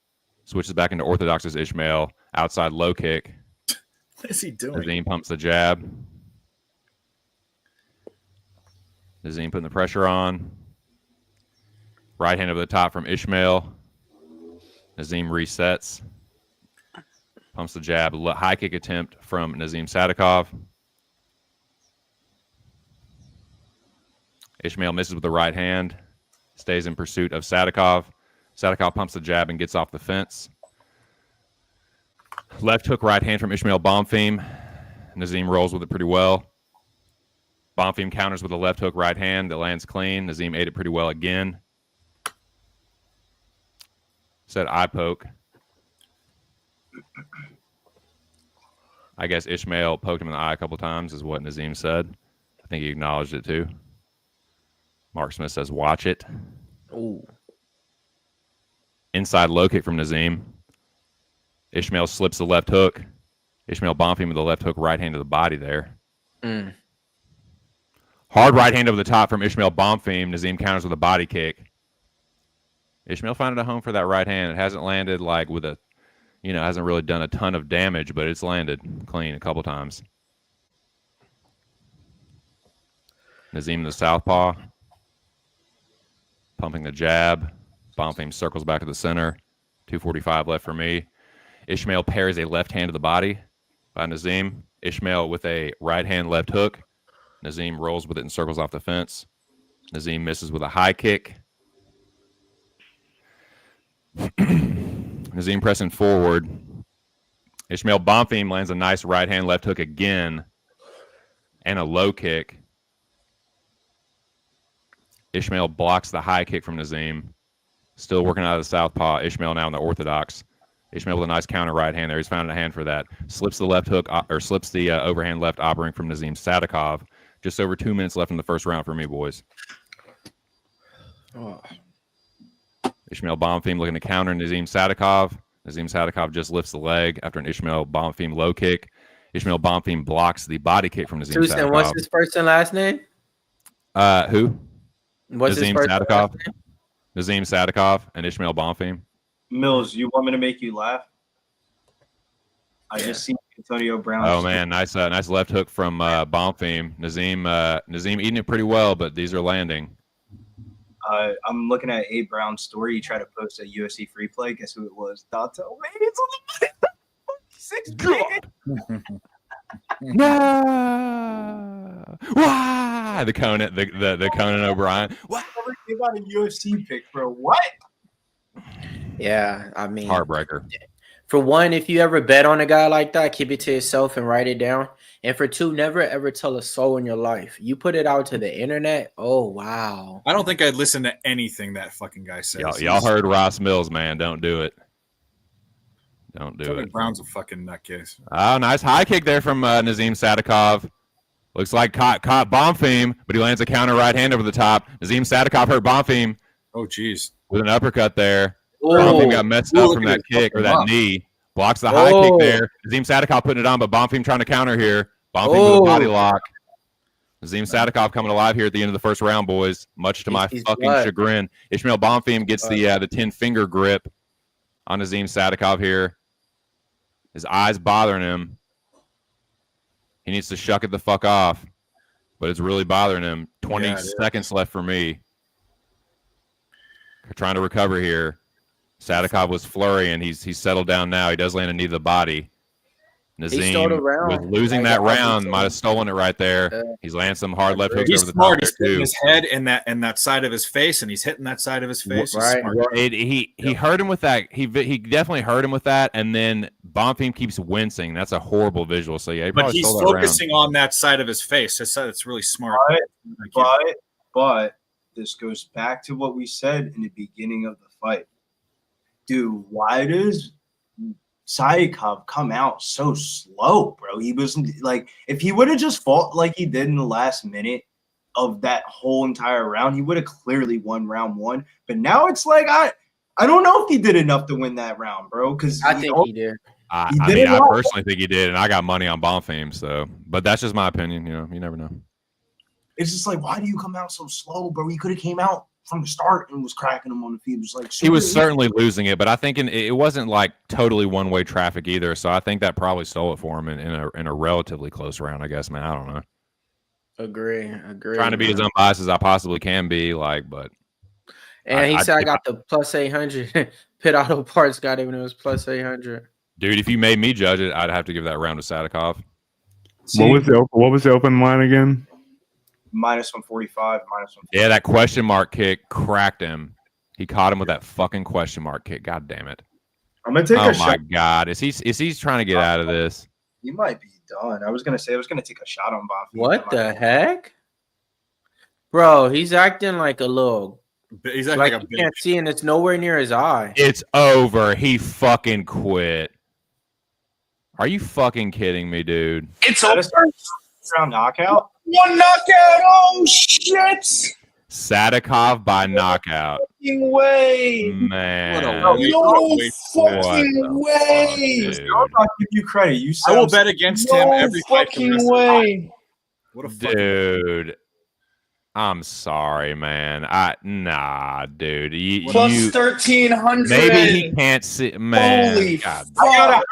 Speaker 4: Switches back into orthodox as Ismael. Outside low kick.
Speaker 12: What is he doing?
Speaker 4: Nazim pumps the jab. Nazim putting the pressure on. Right hand over the top from Ismael. Nazim resets. Pumps the jab. High kick attempt from Nazim Sadykhov. Ismael misses with the right hand. Stays in pursuit of Sadykhov. Sadykhov pumps the jab and gets off the fence. Left hook right hand from Ismael Bonfim. Nazim rolls with it pretty well. Bonfim counters with a left hook right hand that lands clean. Nazim ate it pretty well again. Said eye poke. I guess Ismael poked him in the eye a couple times is what Nazim said. I think he acknowledged it too. Mark Smith says, watch it.
Speaker 7: Ooh.
Speaker 4: Inside low kick from Nazim. Ismael slips the left hook. Ismael Bonfim with the left hook right hand to the body there. Hard right hand over the top from Ismael Bonfim. Nazim counters with a body kick. Ismael finding a home for that right hand. It hasn't landed like with a, hasn't really done a ton of damage, but it's landed clean a couple times. Nazim the southpaw. Pumping the jab. Bonfim circles back to the center. 2:45 left for me. Ismael parries a left hand to the body by Nazim. Ismael with a right hand left hook. Nazim rolls with it and circles off the fence. Nazim misses with a high kick. Nazim pressing forward. Ismael Bonfim lands a nice right hand left hook again and a low kick. Ismael blocks the high kick from Nazim. Still working out of the southpaw. Ismael now in the orthodox. Ismael with a nice counter right hand there. He's found a hand for that. Slips the left hook or slips the overhand left operating from Nazim Sadykhov. Just over 2 minutes left in the first round for me, boys.
Speaker 7: Oh.
Speaker 4: Ismael Bonfim looking to counter Nazim Sadykhov. Nazim Sadykhov just lifts the leg after an Ismael Bonfim low kick. Ismael Bonfim blocks the body kick from Nazim Sadykhov.
Speaker 7: What's his first and last name?
Speaker 4: Who?
Speaker 7: What's
Speaker 4: Nazim
Speaker 7: his first
Speaker 4: Sadykhov. Nazim Sadykhov and Ismael Bonfim.
Speaker 3: Mills, you want me to make you laugh? I just seen Antonio Brown.
Speaker 4: Oh man, nice left hook from Bonfim. Nazim eating it pretty well, but these are landing.
Speaker 3: I'm looking at A. Brown's story. He tried to post a UFC free play. Guess who it was? Dantel. It's on the 6
Speaker 4: No! Why the Conan the Conan O'Brien?
Speaker 3: What? They got a UFC pick, bro. What?
Speaker 7: Yeah, I mean,
Speaker 4: Heartbreaker.
Speaker 7: For one, if you ever bet on a guy like that, keep it to yourself and write it down. And for two, never ever tell a soul in your life. You put it out to the internet. Oh wow!
Speaker 12: I don't think I'd listen to anything that fucking guy says.
Speaker 4: Y'all heard Ross Mills, man. Don't do it. Don't do it.
Speaker 12: Brown's a fucking nutcase.
Speaker 4: Oh, nice high kick there from Nazim Sadykhov. Looks like caught Bonfim, but he lands a counter right hand over the top. Nazim Sadykhov hurt Bonfim.
Speaker 12: Oh, jeez.
Speaker 4: With an uppercut there.
Speaker 7: Oh.
Speaker 4: Bonfim got messed up from that kick or that knee. Blocks the high kick there. Nazim Sadykhov putting it on, but Bonfim trying to counter here. Bonfim with a body lock. Nazim Sadykhov coming alive here at the end of the first round, boys. Much to my fucking chagrin. Ismael Bonfim gets the 10-finger grip on Nazim Sadykhov here. His eyes bothering him. He needs to shuck it the fuck off, but it's really bothering him. 20 seconds left for me. trying to recover here. Sadykhov was flurrying. He's settled down now. He does land a knee to the body. Nazim was losing that round, might have stolen it right there. He's landing some hard left hooks over the top there too.
Speaker 12: His head and that side of his face, and he's hitting that side of his face.
Speaker 4: Right. He hurt him with that. He definitely hurt him with that, and then Bonfim keeps wincing. That's a horrible visual. So yeah,
Speaker 12: but he's focusing on that side of his face. That's really smart.
Speaker 3: But this goes back to what we said in the beginning of the fight. Dude, why does Sadykhov come out so slow, bro? He wasn't like, if he would have just fought like he did in the last minute of that whole entire round, he would have clearly won round one. But now it's like, I don't know if he did enough to win that round, bro. Because
Speaker 7: I think he did.
Speaker 4: I personally think he did, and I got money on Bonfim. So, but that's just my opinion. You know, you never know.
Speaker 3: It's just like, why do you come out so slow, bro? He could have came out from the start and was cracking him on the feet. It was like
Speaker 4: he was certainly losing it, but I think it wasn't like totally one-way traffic either. So I think that probably stole it for him in a relatively close round, I guess, man. I don't know.
Speaker 7: Agree.
Speaker 4: Trying to be as unbiased as I possibly can be, but.
Speaker 7: And he said I got the plus 800. Pit Auto Parts got it when it was plus 800.
Speaker 4: Dude, if you made me judge it, I'd have to give that round to Sadykhov.
Speaker 5: What was the open line again?
Speaker 3: Minus 145, minus 145.
Speaker 4: Yeah, that question mark kick cracked him. He caught him with that fucking question mark kick. God damn it.
Speaker 3: I'm gonna take a shot.
Speaker 4: Oh my God. Is he trying to get out of this?
Speaker 3: He might be done. I was gonna take a shot on Bonfim.
Speaker 7: What the heck? Bro, he's acting like a little.
Speaker 12: He's acting like a
Speaker 7: you can't see, and it's nowhere near his eye.
Speaker 4: It's over. He fucking quit. Are you fucking kidding me, dude?
Speaker 3: It's over. Round knockout.
Speaker 13: One knockout. Oh shit!
Speaker 4: Sadykhov by knockout.
Speaker 13: Fucking way,
Speaker 4: man!
Speaker 13: No fucking way!
Speaker 3: I'll give you credit.
Speaker 12: I will bet against him every
Speaker 13: fucking way.
Speaker 12: What a
Speaker 4: dude! I'm sorry, man. Nah, dude.
Speaker 13: Plus 1,300.
Speaker 4: Maybe he can't see. Man,
Speaker 13: holy
Speaker 4: God.
Speaker 3: I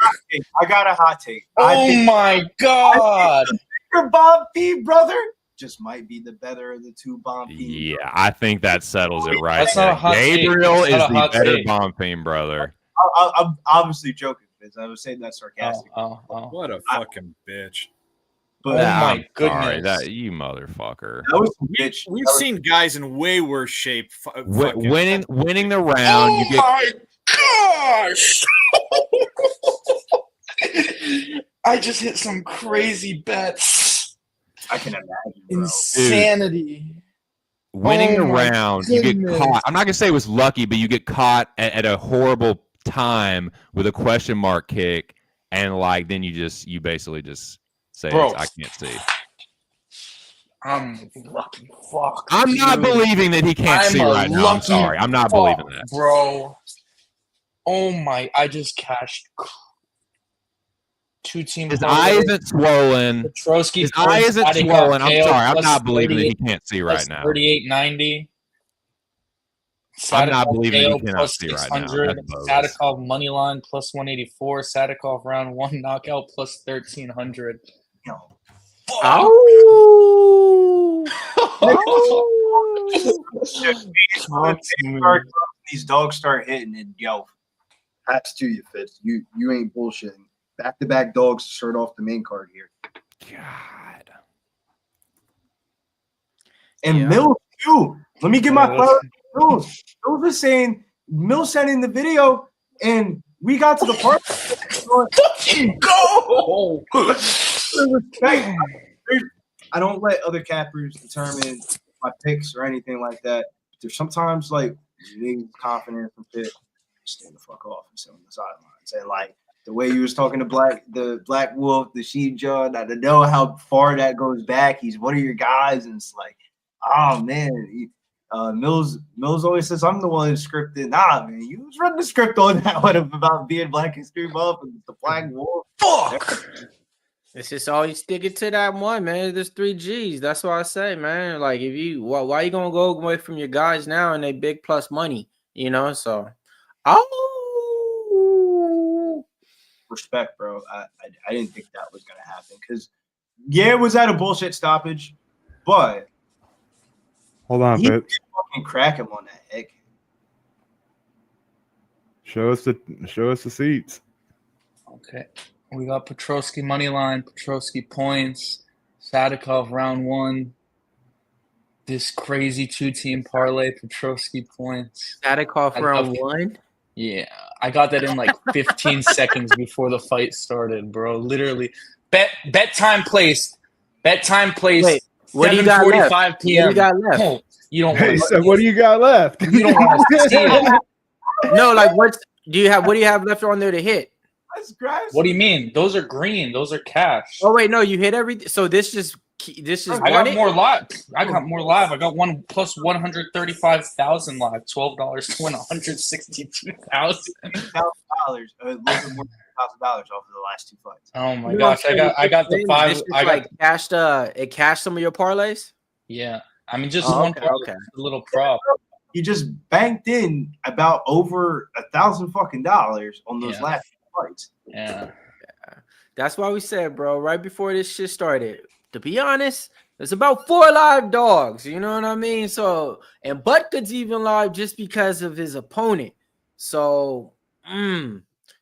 Speaker 3: got a hot take.
Speaker 13: Oh my God!
Speaker 3: Your Bonfim brother just might be the better of the two Bonfim.
Speaker 4: Yeah, I think that settles it right.
Speaker 6: That's not a hot
Speaker 4: Gabriel
Speaker 6: take.
Speaker 4: is the better
Speaker 6: take.
Speaker 4: Bonfim brother.
Speaker 3: I'm obviously joking, because I was saying that sarcastically.
Speaker 12: What a fucking bitch.
Speaker 3: But
Speaker 13: my goodness.
Speaker 4: Sorry, that you motherfucker.
Speaker 3: That was a bitch.
Speaker 12: We've seen guys in way worse shape.
Speaker 4: Winning the round.
Speaker 13: Oh my gosh! I just hit some crazy bets.
Speaker 3: I can imagine, bro.
Speaker 13: Insanity.
Speaker 4: Winning the round, you get caught. I'm not gonna say it was lucky, but you get caught at a horrible time with a question mark kick, and then you basically just say, I can't see.
Speaker 13: I'm lucky fuck.
Speaker 4: I'm not believing that he can't see right now. I'm sorry. I'm not believing that.
Speaker 13: Bro. Oh my, I just cashed two teams.
Speaker 4: His eye isn't swollen.
Speaker 6: Petroski.
Speaker 4: His eye isn't swollen. I'm sorry. I'm not believing that he can't see right now.
Speaker 6: 38.90.
Speaker 4: I'm not believing that he cannot see right now.
Speaker 6: Sadykhov money line plus 184. Sadykhov round one knockout plus 1,300.
Speaker 3: These dogs start hitting, and hats to you, Fitz. You ain't bullshitting. Back-to-back dogs to start off the main card here.
Speaker 4: God.
Speaker 3: And Mills too. Let me get my flowers. Mills was saying, Mills sent in the video, and we got to the part.
Speaker 13: Go!
Speaker 3: I don't let other cappers determine my picks or anything like that. There's sometimes you need confidence and pick. Stand the fuck off and sit on the sidelines. And the way you was talking to the Black Wolf, the Sheep Jaw, I don't know how far that goes back. He's one of your guys, and it's oh man. Mills always says I'm the one who scripted. Nah, man, you was running the script on that one about being Black History Month and the Black Wolf.
Speaker 13: Fuck.
Speaker 7: It's just always sticking to that one, man. There's 3 G's. That's what I say, man. If you why you gonna go away from your guys now and they big plus money, So,
Speaker 3: respect, bro. I didn't think that was gonna happen because it was at a bullshit stoppage, but
Speaker 5: hold on,
Speaker 3: he
Speaker 5: Fitz.
Speaker 3: did fucking crack him on that head.
Speaker 5: Show us the seats.
Speaker 13: Okay. We got Petroski money line, Petroski points, Sadykhov round 1. This crazy 2-team parlay, Petroski points.
Speaker 7: Sadykhov round 1?
Speaker 13: Yeah. I got that in like 15 seconds before the fight started, bro. Literally. Bet time placed. Bet time placed.
Speaker 7: Wait, what do you got left?
Speaker 13: 7:45 p.m.
Speaker 7: What do you got left?
Speaker 13: Oh, you don't
Speaker 5: Hey,
Speaker 13: want
Speaker 5: so what do you got left?
Speaker 13: You don't want to see it.
Speaker 7: No, like what do you have left on there to hit?
Speaker 13: What do you mean? Those are green. Those are cash.
Speaker 7: Oh wait, no, you hit everything. So this is
Speaker 13: I got more live. I got one plus 135,000 live. $12 to win 162,000.
Speaker 3: $1,000, a little bit more than $1,000 off of the last 2 fights.
Speaker 13: Oh my gosh! I got the 5.
Speaker 7: This cashed. It cashed some of your parlays.
Speaker 13: Yeah, I mean just one parlay, a little prop.
Speaker 3: You just banked in about over $1,000 on those last 2 fights.
Speaker 13: Yeah.
Speaker 7: That's why we said, bro, right before this shit started. To be honest, there's about 4 live dogs. You know what I mean? So, and Budka's even live just because of his opponent. So,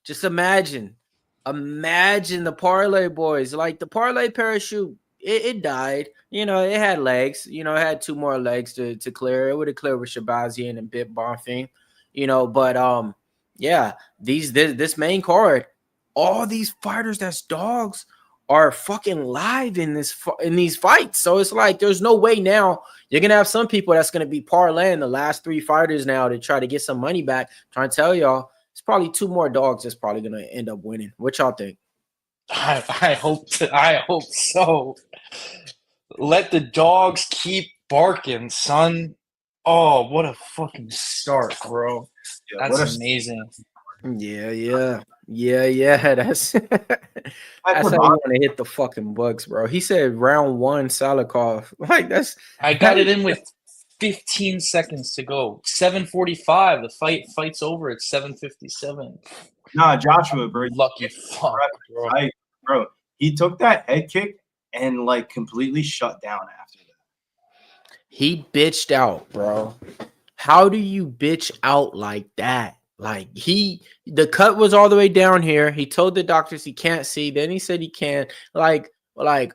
Speaker 7: just imagine the parlay boys. Like the parlay parachute, it died. You know, it had legs. You know, it had 2 more legs to clear. It would have cleared with Shahbazyan and Bit Bonfim. You know, but yeah, this main card, all these fighters that's dogs are fucking live in these fights. So it's like there's no way now you're gonna have some people that's gonna be parlaying the last 3 fighters now to try to get some money back. Trying to tell y'all, it's probably 2 more dogs that's probably gonna end up winning. What y'all think?
Speaker 13: I hope so. Let the dogs keep barking, son. Oh, what a fucking start, bro. That's amazing.
Speaker 7: Yeah. That's how you want to hit the fucking bugs, bro. He said round 1 Sadykhov. Like
Speaker 13: I got it in with 15 seconds to go. 7:45. The fight's over at 7:57.
Speaker 3: Nah, Joshua, bro.
Speaker 13: Lucky fuck, bro.
Speaker 3: Bro, he took that head kick and like completely shut down after that.
Speaker 7: He bitched out, bro. How do you bitch out like that? Like the cut was all the way down here. He told the doctors he can't see. Then he said he can. Like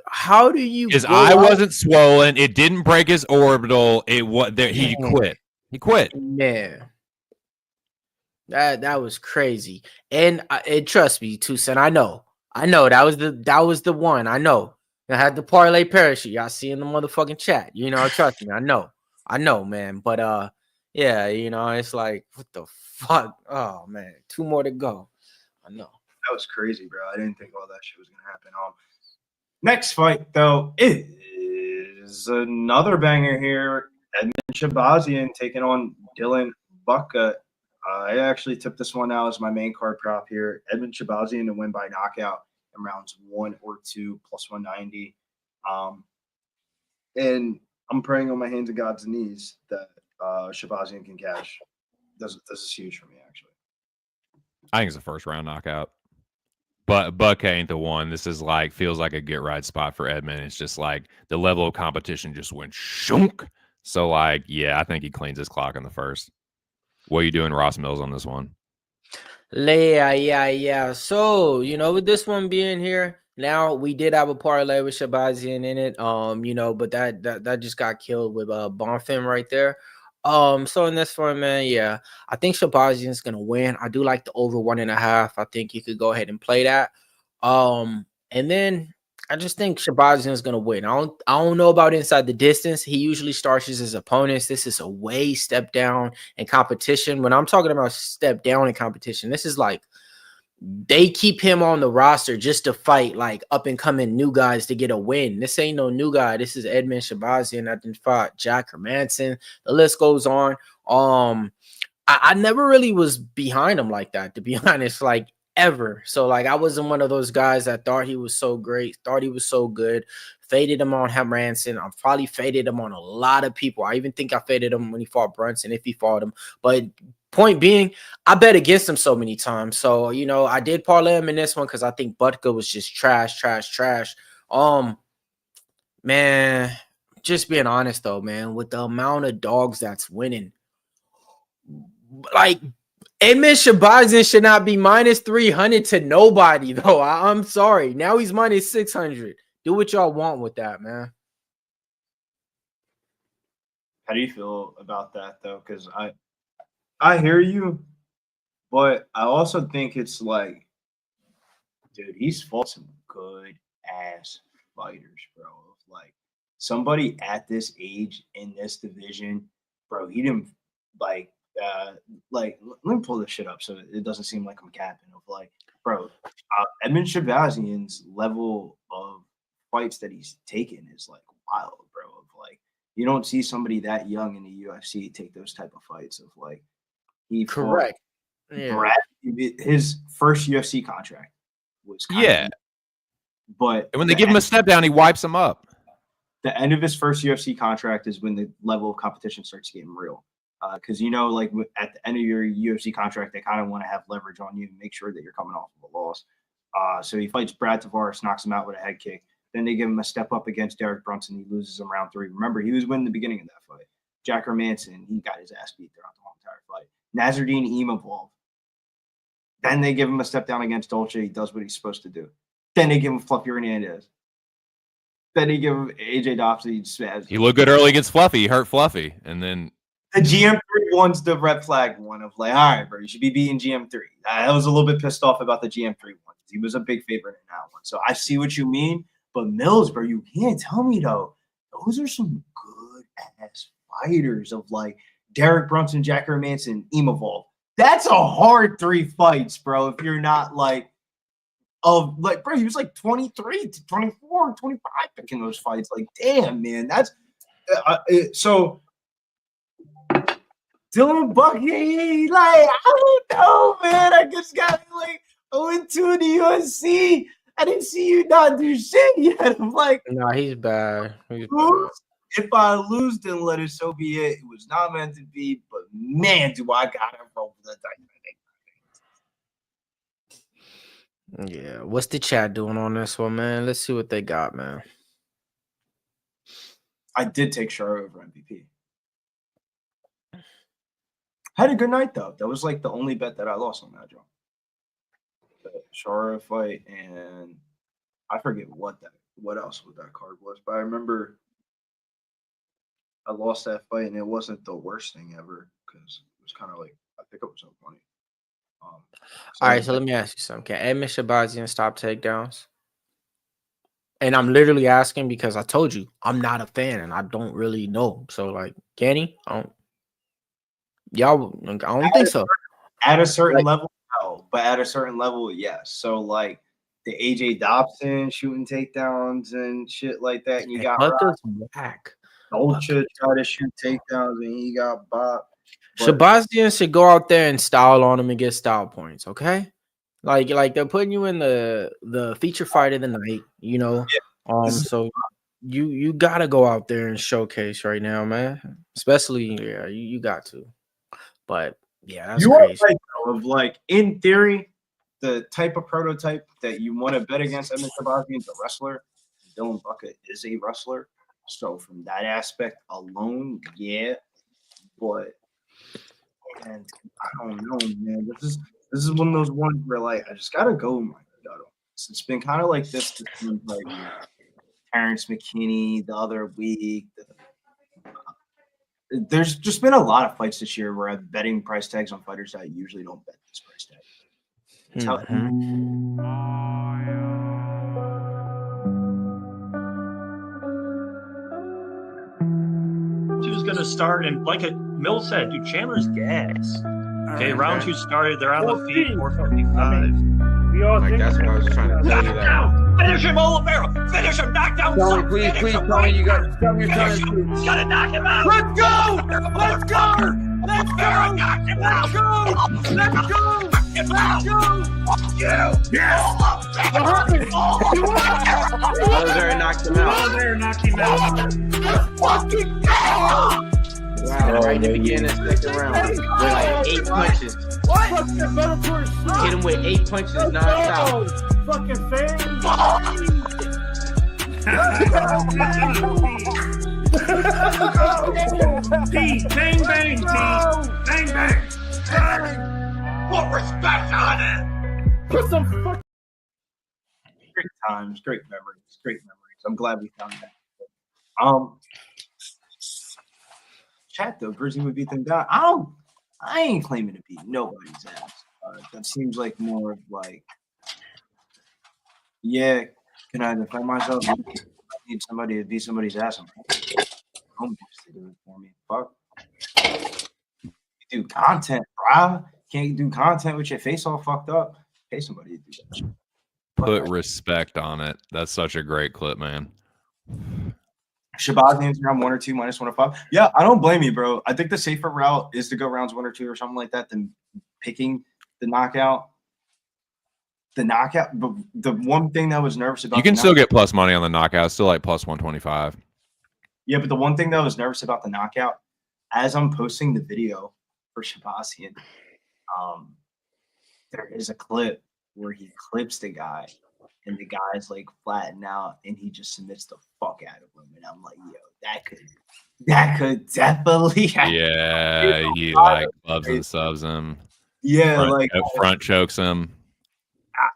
Speaker 7: how do you?
Speaker 4: His eye wasn't swollen. It didn't break his orbital. It was there. He quit. He quit.
Speaker 7: Yeah. That was crazy. And trust me, Tucson. I know. That was the one. I know. I had the parlay parachute. Y'all see in the motherfucking chat. You know, trust me. I know, man. But yeah, you know, it's like what the fuck? Oh man, 2 more to go. I know.
Speaker 3: That was crazy, bro. I didn't think all that shit was gonna happen. Next fight though is another banger here. Edmen Shahbazyan taking on Dylan Budka. I actually took this one out as my main card prop here. Edmen Shahbazyan to win by knockout in rounds 1 or 2 plus 190. And I'm praying on my hands and God's knees that Shahbazyan can cash. This is huge for me, actually.
Speaker 4: I think it's a first round knockout. But Budka ain't the one. This is like feels like a get right spot for Edmen. It's just like the level of competition just went shunk. So like, yeah, I think he cleans his clock in the first. What are you doing, Ross Mills, on this one?
Speaker 7: Yeah. So, you know, with this one being here, now we did have a parlay with Shahbazyan in it. You know, but that just got killed with Bonfim right there. So in this one, man, yeah, I think Shahbazyan's gonna win. I do like the over 1.5. I think you could go ahead and play that. And then I just think Shahbazyan's gonna win. I don't know about inside the distance. He usually starches his opponents. This is a way step down in competition. When I'm talking about step down in competition, this is like they keep him on the roster just to fight like up and coming new guys to get a win. This ain't no new guy. This is Edmen Shahbazyan. I didn't fought Jack Hermanson. The list goes on. I never really was behind him like that, to be honest, like ever. So like I wasn't one of those guys that thought he was so great, thought he was so good. Faded him on Hermanson. I've probably faded him on a lot of people. I even think I faded him when he fought Brunson, if he fought him. But point being, I bet against him so many times. So, you know, I did parlay him in this one because I think Budka was just trash. Man, just being honest though, man, with the amount of dogs that's winning, like Edmen Shahbazyan should not be minus 300 to nobody, though. I'm sorry. Now he's minus 600. Do what y'all want with that, man.
Speaker 3: How do you feel about that, though? Because I hear you, but I also think it's like, dude, he's fought some good ass fighters, bro. Like somebody at this age in this division, bro. He didn't like let me pull this shit up so it doesn't seem like I'm capping. Of like, bro, Edmen Shahbazyan's level of fights that he's taken is like wild, bro. Of like, you don't see somebody that young in the UFC take those type of fights. Of like, he
Speaker 7: correct. Yeah.
Speaker 3: His first UFC contract was but
Speaker 4: and when they give him a step down, he wipes him up.
Speaker 3: The end of his first UFC contract is when the level of competition starts getting real. Because like at the end of your UFC contract, they kind of want to have leverage on you and make sure that you're coming off of a loss. So he fights Brad Tavares, knocks him out with a head kick. Then they give him a step up against Derek Brunson. He loses him round 3. Remember, he was winning the beginning of that fight. Jack Hermanson, he got his ass beat throughout the whole entire fight. Nasruddin Imavov. Then they give him a step down against Dolce. He does what he's supposed to do. Then they give him Fluffy Hernandez. Then they give him AJ Dobson.
Speaker 4: He looked good early against Fluffy. He hurt Fluffy. And then
Speaker 3: the GM3 one's the red flag one of like, all right, bro, you should be beating GM3. I was a little bit pissed off about the GM3 one. He was a big favorite in that one. So I see what you mean. But Mills, bro, you can't tell me, though. Those are some good-ass fighters of, like, Derek Brunson, Jack Hermanson, Imavov. That's a hard 3 fights, bro, if you're not, like, bro, he was, like, 23 to 24, 25 picking those fights. Like, damn, man. That's so Dylan Bucky, like, I don't know, man. I just got, like, 0-2 in the UFC. I didn't see you not do shit yet. I'm like,
Speaker 7: nah, he's bad.
Speaker 3: If I lose, then let it so be it. It was not meant to be, but man, do I gotta roll the
Speaker 7: dice. Yeah, what's the chat doing on this one, man? Let's see what they got, man.
Speaker 3: I did take Shara over MVP. Had a good night though. That was like the only bet that I lost on that job. The Shara fight, and I forget what else with that card was, but I remember I lost that fight, and it wasn't the worst thing ever because it was kind of like I think it was so funny.
Speaker 7: All right, so let me ask you something. Can Edmen Shahbazyan stop takedowns? And I'm literally asking because I told you I'm not a fan and I don't really know. So like, can he? I don't think so.
Speaker 3: At a certain level. But at a certain level, yes. So like the AJ Dobson shooting takedowns and shit like that, and you got
Speaker 7: whack.
Speaker 3: Dolce try to shoot takedowns and he got bopped.
Speaker 7: Shahbazyan should go out there and style on him and get style points, okay? Like they're putting you in the feature fight of the night, you know. Yeah. So you gotta go out there and showcase right now, man. Especially you got to. But yeah, that's crazy.
Speaker 3: Right, though, of like in theory, the type of prototype that you want to bet against Edmen Shahbazyan is a wrestler. Dylan Bucket is a wrestler, so from that aspect alone, yeah. But and I don't know, man. This is one of those ones where like I just gotta go with my gut. It's been kind of like this like Terrence McKinney the other week. There's just been a lot of fights this year where I'm betting price tags on fighters that I usually don't bet this price tag. That's how
Speaker 11: Two's going to start, and like Mill said, dude, Chandler's gas. Okay, round 2 started. They're on the feet, 455.
Speaker 9: We all think
Speaker 14: that's what I was trying to tell you.
Speaker 1: Finish him, Oliveira! Finish him! Knock down
Speaker 14: Tony, please, Tony, you got to
Speaker 1: You gotta knock him out!
Speaker 14: Let's go! Let's go!
Speaker 1: Let's go! Knock him out!
Speaker 14: Let's go!
Speaker 1: Let's go! Fuck you!
Speaker 14: Yes!
Speaker 10: Oliveira knocked him out.
Speaker 9: Oliveira knocked him out.
Speaker 1: Fucking go!
Speaker 10: Wow, right in the beginning of the second round. With like 8 punches.
Speaker 9: What?
Speaker 10: Hit him with 8 punches non-stop.
Speaker 9: Fucking fan. T, bang bang, T, bang bang.
Speaker 14: Put respect on it.
Speaker 3: Put some fucking great times, great memories. I'm glad we found that. Chat though, Grizzly would beat them down. I ain't claiming to beat nobody's ass. That seems like more of like, yeah, can I defend myself? I need somebody to beat somebody's ass. I'm home to do it for me. Fuck. You do content, bruh. Can't you do content with your face all fucked up? Pay somebody to do that shit.
Speaker 4: Put respect on it. That's such a great clip, man.
Speaker 3: Shahbazyan's round 1 or 2 minus 105. Yeah, I don't blame you, bro. I think the safer route is to go rounds 1 or 2 or something like that than picking the knockout. But the one thing that was nervous about
Speaker 4: you can still get plus money on the knockout. It's still like plus 125.
Speaker 3: Yeah, but the one thing that I was nervous about the knockout, as I'm posting the video for Shahbazyan, there is a clip where he clips the guy and the guy's like flattened out and he just submits the fuck out of him. And I'm like, yo, that could definitely happen.
Speaker 4: Yeah, he like clubs and subs him.
Speaker 3: Yeah,
Speaker 4: front chokes him.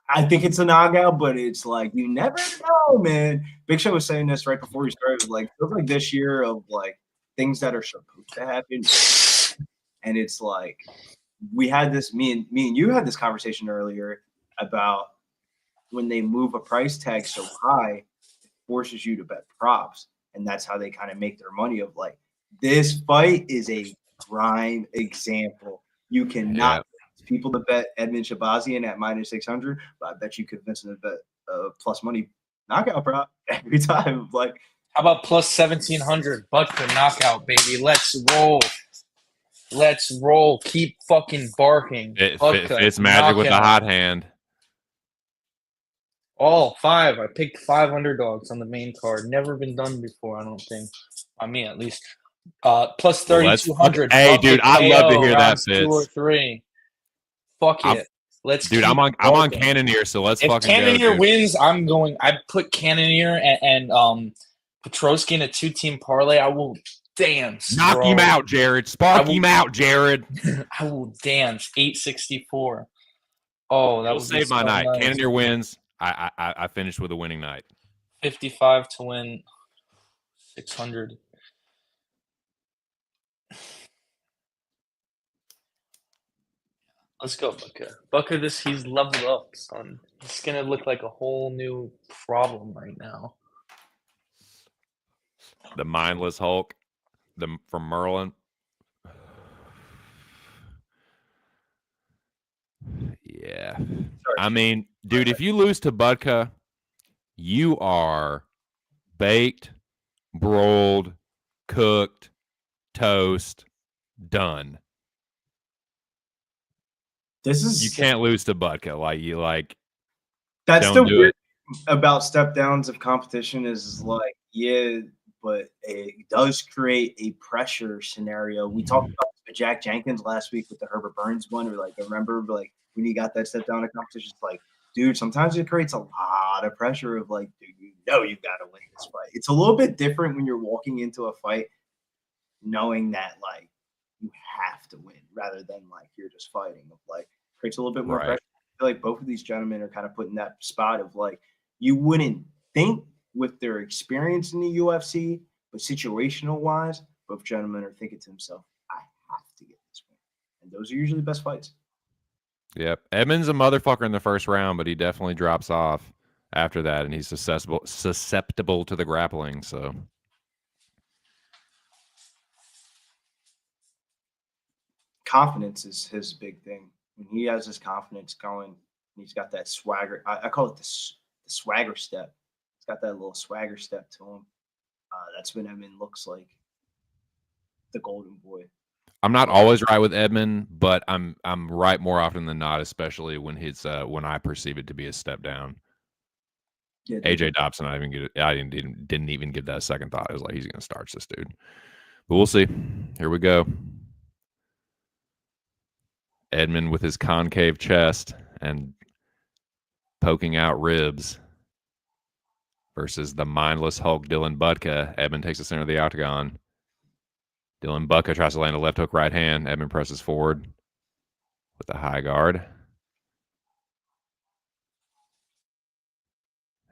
Speaker 3: I think it's a knockout, but it's like you never know, man. Big Show was saying this right before we started. Like, feels like this year of like things that are supposed to happen, and it's like we had this. Me and you had this conversation earlier about when they move a price tag so high, it forces you to bet props, and that's how they kind of make their money. Of like, this fight is a prime example. You cannot. People to bet Edmen Shahbazyan at minus 600, but I bet you convince them to bet plus money knockout prop every time. Like,
Speaker 13: how about plus 1700 Budka knockout, baby? Let's roll. Keep fucking barking.
Speaker 4: It's magic with the hot hand.
Speaker 13: All 5. I picked 5 underdogs on the main card. Never been done before, I don't think. On me, at least. Plus 3200.
Speaker 4: Hey, dude, I'd love to hear that.
Speaker 13: 2 or 3. Fuck it. Let's.
Speaker 4: Dude, I'm on Cannonier, so let's fucking go. If
Speaker 13: Cannonier wins, I'm going. I put Cannonier and Petroski in a 2-team parlay. I will dance.
Speaker 4: Knock him out, Jared. Spark him out, Jared.
Speaker 13: I will dance. 864. Oh, that was
Speaker 4: save my night. Nice. Cannonier wins. I finished with a winning night.
Speaker 13: 55 to win. 600. Let's go, Budka. Budka, he's leveled up, son. He's gonna look like a whole new problem right now.
Speaker 4: The mindless Hulk, from Merlin. Yeah. I mean, dude, if you lose to Budka, you are baked, broiled, cooked, toast, done. You can't lose to Budka.
Speaker 3: That's the weird thing about step downs of competition is like, yeah, but it does create a pressure scenario. We talked about this with Jack Jenkins last week with the Herbert Burns one. We're like, I remember like when you got that step down in competition, it's like, dude, sometimes it creates a lot of pressure of like, dude, you got to win this fight. It's a little bit different when you're walking into a fight knowing that like you have to win rather than like you're just fighting. Of like creates a little bit more pressure. I feel like both of these gentlemen are kind of put in that spot of like you wouldn't think with their experience in the UFC, but situational wise, both gentlemen are thinking to themselves, I have to get this win. And those are usually the best fights.
Speaker 4: Yep. Edmen's a motherfucker in the first round, but he definitely drops off after that, and he's susceptible to the grappling. So
Speaker 3: confidence is his big thing. When he has his confidence going, and he's got that swagger. I call it the swagger step. He's got that little swagger step to him. That's when Edmen looks like the golden boy.
Speaker 4: I'm not always right with Edmen, but I'm right more often than not, especially when when I perceive it to be a step down. Yeah, AJ Dobson, I didn't even give that a second thought. I was like, he's gonna starch this dude. But we'll see. Here we go. Edmen with his concave chest and poking out ribs versus the mindless Hulk Dylan Budka. Edmen takes the center of the octagon. Dylan Budka tries to land a left hook right hand. Edmen presses forward. with the high guard.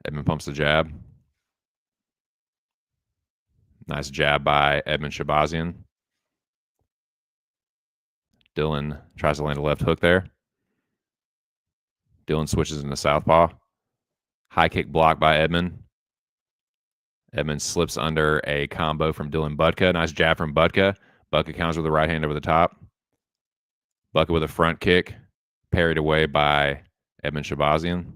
Speaker 4: Edmen pumps the jab. Nice jab by Edmen Shahbazyan. Dylan tries to land a left hook there. Dylan switches into southpaw. High kick block by Edmen. Edmen slips under a combo from Dylan Budka. Nice jab from Budka. Budka counters with the right hand over the top. Budka with a front kick. Parried away by Edmen Shahbazyan.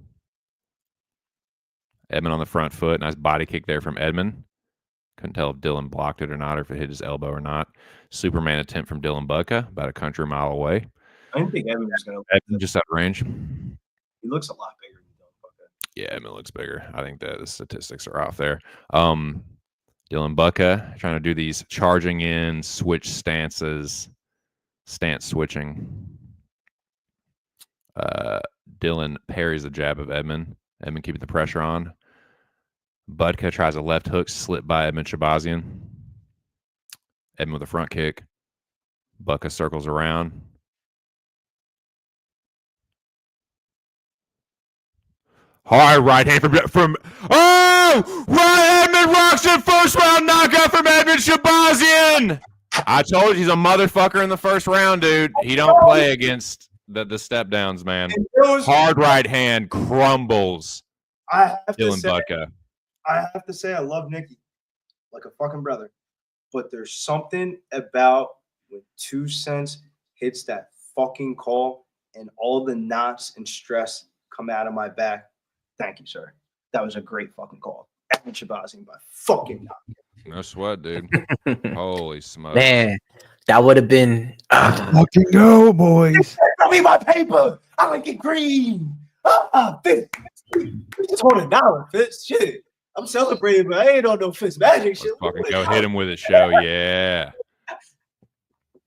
Speaker 4: Edmen on the front foot. Nice body kick there from Edmen. Couldn't tell if Dylan blocked it or not, or if it hit his elbow or not. Superman attempt from Dylan Budka, about a country mile away.
Speaker 3: I didn't think Edmen was going to.
Speaker 4: Edmen just out of range.
Speaker 3: He looks a lot bigger than Dylan Budka.
Speaker 4: Yeah, Edmen looks bigger. I think that the statistics are off there. Dylan Budka trying to do these charging in, switch stances, stance switching. Dylan parries the jab of Edmen. Edmen keeping the pressure on. Budka tries a left hook, slip by Edmen Shahbazyan. Edmen with a front kick. Budka circles around. Hard right hand from Edmen rocks it, first round knockout from Edmen Shahbazyan. I told you he's a motherfucker in the first round, dude. He don't play against the step downs, man. Hard right hand crumbles. Dylan Budka.
Speaker 3: I have to say I love Nicky like a fucking brother. But there's something about when 2 cents hits that fucking call and all the knots and stress come out of my back. Thank you, sir. That was a great fucking call. Edmen Shahbazyan by fucking knockout.
Speaker 4: No sweat, dude. Holy smokes.
Speaker 7: Man, that would have been
Speaker 5: fucking go, boys.
Speaker 3: Tell me my paper. I like it green. Fitz. Just want $1, Fitz. Shit. I'm celebrating, but I ain't on no Fitz magic shit.
Speaker 4: Fucking go hit him with it, show. Yeah.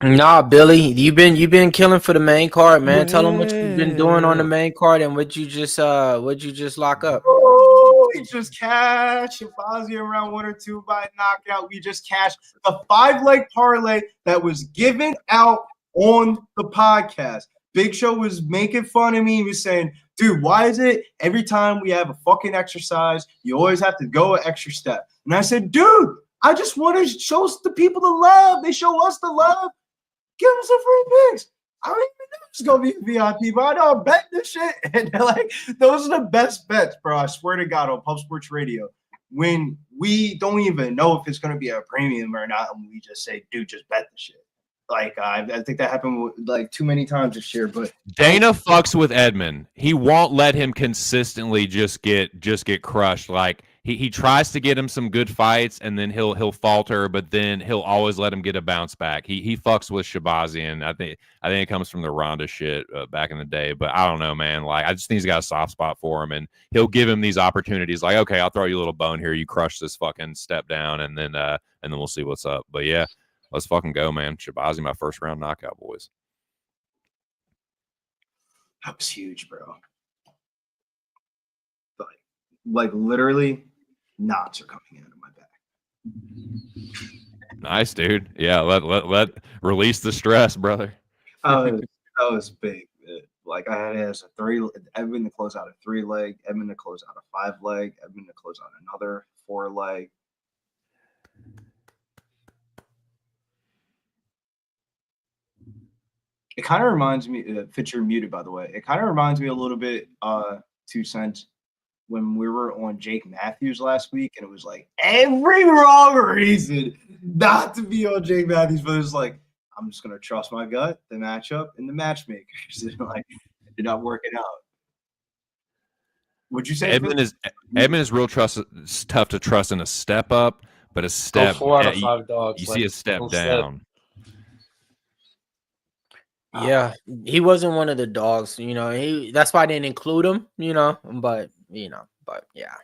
Speaker 7: Nah, Billy, you been killing for the main card, man. Tell them what you've been doing on the main card and what you just lock up.
Speaker 3: Oh, we just cashed Shahbazyan round 1 or 2 by knockout. We just cashed the 5-leg parlay that was given out on the podcast. Big Show was making fun of me. He was saying, dude, why is it every time we have a fucking exercise, you always have to go an extra step? And I said, dude, I just want to show the people the love. They show us the love. Give them some free picks. I don't even know it's going to be a VIP, but I know I'm betting this shit. And they're like, those are the best bets, bro. I swear to God, on Pub Sports Radio. When we don't even know if it's going to be a premium or not, and we just say, dude, just bet the shit. Like, I think that happened like too many times this year. But
Speaker 4: Dana fucks with Edmen. He won't let him consistently just get crushed. Like he tries to get him some good fights, and then he'll falter, but then he'll always let him get a bounce back. He fucks with Shahbazyan. I think it comes from the Ronda shit back in the day. But I don't know, man. Like I just think he's got a soft spot for him, and he'll give him these opportunities. Like, okay, I'll throw you a little bone here. You crush this fucking step down, and then we'll see what's up. But yeah. Let's fucking go, man. Shahbazyan, my first round knockout, boys.
Speaker 3: That was huge, bro. Like literally, knots are coming out of my back.
Speaker 4: Nice, dude. Yeah, let release the stress, brother.
Speaker 3: That was big. Like I had it as a 3. Edmen to close out a 3-leg. Edmen to close out a 5-leg. Edmen to close out another 4-leg. It kind of reminds me, Fitz, you're muted, by the way. It kind of reminds me a little bit, 2 cents, when we were on Jake Matthews last week, and it was like every wrong reason not to be on Jake Matthews, but it was like, I'm just going to trust my gut, the matchup, and the matchmakers. And like, it did not work it out. Would you say
Speaker 4: Edmen is real tough to trust in a step up, but a step
Speaker 13: 4 out of 5 dogs.
Speaker 4: You see a step down.
Speaker 7: Yeah, he wasn't one of the dogs, that's why I didn't include him, but yeah.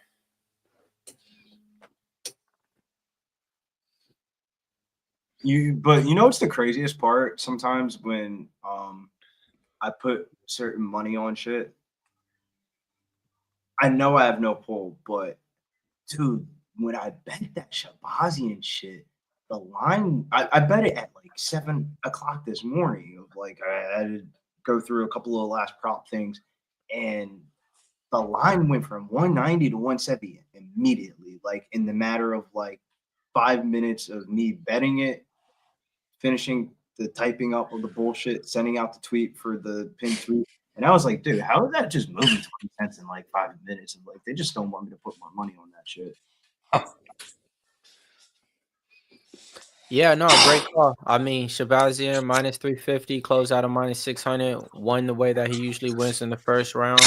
Speaker 3: But what's the craziest part? Sometimes when I put certain money on shit, I know I have no pull, but dude, when I bet that Shahbazyan shit, the line, I bet it at like 7 o'clock this morning. Of like I had go through a couple of last prop things, and the line went from 190 to 170 immediately, like in the matter of like 5 minutes of me betting it, finishing the typing up of the bullshit, sending out the tweet for the pinned tweet. And I was like, dude, how is that just moving 20 cents in like 5 minutes? And like, they just don't want me to put more money on that shit.
Speaker 7: Yeah, no, great call. I mean, Shahbazyan minus 350, close out of minus 600, won the way that he usually wins in the first round.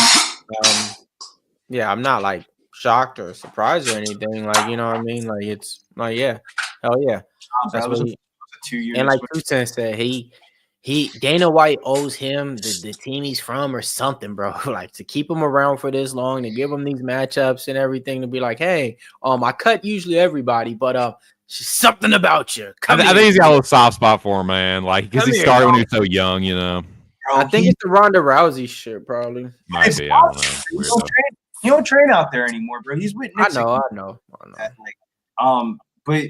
Speaker 7: Yeah, I'm not like shocked or surprised or anything. Like, you know what I mean? Like, it's like, yeah, hell yeah. That's what he,
Speaker 3: 2 years.
Speaker 7: and like Tucson said, he Dana White owes him the team he's from or something, bro. Like to keep him around for this long, to give him these matchups and everything, to be like, hey, I cut usually everybody, but something about you.
Speaker 4: I think he's got a little soft spot for him, man. Like because he started when he was so young, you know.
Speaker 7: I think it's the Ronda Rousey shit, probably.
Speaker 4: Might be. I don't know.
Speaker 3: He don't train out there anymore, bro. He's with Nick.
Speaker 7: I know.
Speaker 3: Like, but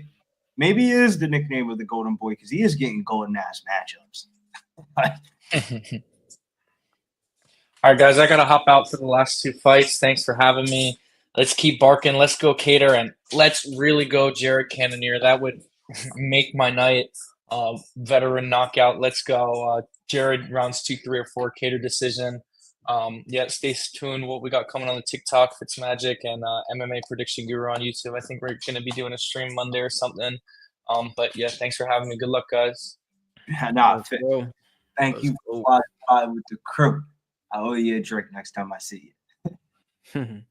Speaker 3: maybe it is the nickname of the Golden Boy because he is getting golden ass matchups.
Speaker 13: All right, guys, I gotta hop out for the last 2 fights. Thanks for having me. Let's keep barking. Let's go Kattar, and let's really go Jared Cannonier. That would make my night. Veteran knockout. Let's go Jared rounds 2, 3, or 4. Kattar decision. Yeah, stay tuned. What we got coming on the TikTok, Fitzmagic, and MMA Prediction Guru on YouTube. I think we're gonna be doing a stream Monday or something. But yeah, thanks for having me. Good luck, guys.
Speaker 3: Thank you for flying with the crew. I owe you a drink next time I see
Speaker 7: you.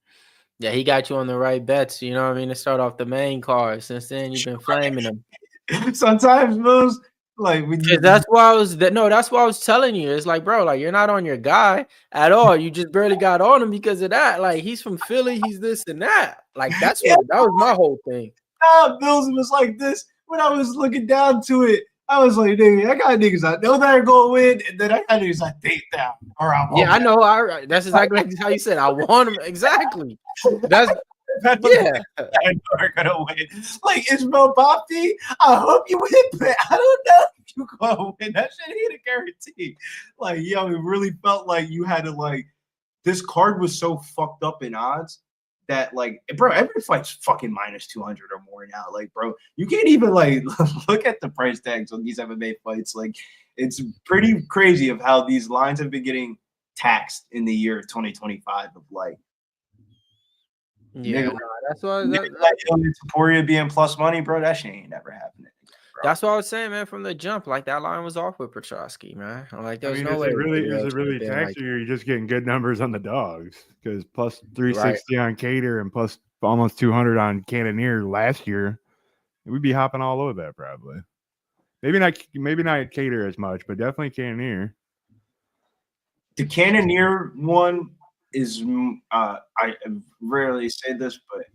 Speaker 7: Yeah, he got you on the right bets. You know what I mean? To start off the main card. Since then, you've been flaming him.
Speaker 3: Sometimes, moves like
Speaker 7: that's why I was that's why I was telling you. It's like, bro, like you're not on your guy at all. You just barely got on him because of that. Like he's from Philly, he's this and that. Like that's that was my whole thing.
Speaker 3: Bills was like this when I was looking down to it. I was like, nigga, I got niggas I know that are going to win, and then I got niggas I think down.
Speaker 7: Yeah, I know. That's exactly how you said. I want him exactly. That's yeah.
Speaker 3: I know are gonna win. Like Ismael Bonfim, I hope you win, but I don't know if you're gonna win. That shit ain't a guarantee. Like, yo, it really felt like you had to like this card was so fucked up in odds that like, bro, every fight's fucking minus 200 or more now. Like, bro, you can't even like look at the price tags on these MMA fights. Like, it's pretty crazy of how these lines have been getting taxed in the year of 2025 of like.
Speaker 7: Yeah, that's why
Speaker 3: Taporia being plus money, bro. That shit ain't never happening. Bro.
Speaker 7: That's what I was saying, man. From the jump, like that line was off with Petroski, man. Like there was no way.
Speaker 5: Is it really taxing you? You're just getting good numbers on the dogs because plus 360 on Kattar and plus almost 200 on Cannonier last year. We'd be hopping all over that probably. Maybe not Kattar as much, but definitely Cannonier.
Speaker 3: The Cannonier one is I rarely say this, but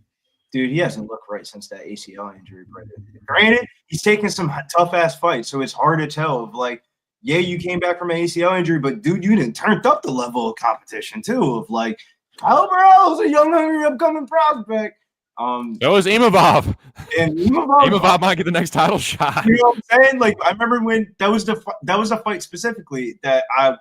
Speaker 3: dude, he hasn't looked right since that ACL injury. But granted, he's taking some tough ass fights, so it's hard to tell. Of like, yeah, you came back from an ACL injury, but dude, you didn't turned up the level of competition too. Of like, Kyle Burrell's a young, hungry, upcoming prospect.
Speaker 4: That was Imavov.
Speaker 3: And
Speaker 4: Imavov might get the next title shot.
Speaker 3: You know what I'm saying? Like, I remember when that was the fight specifically that I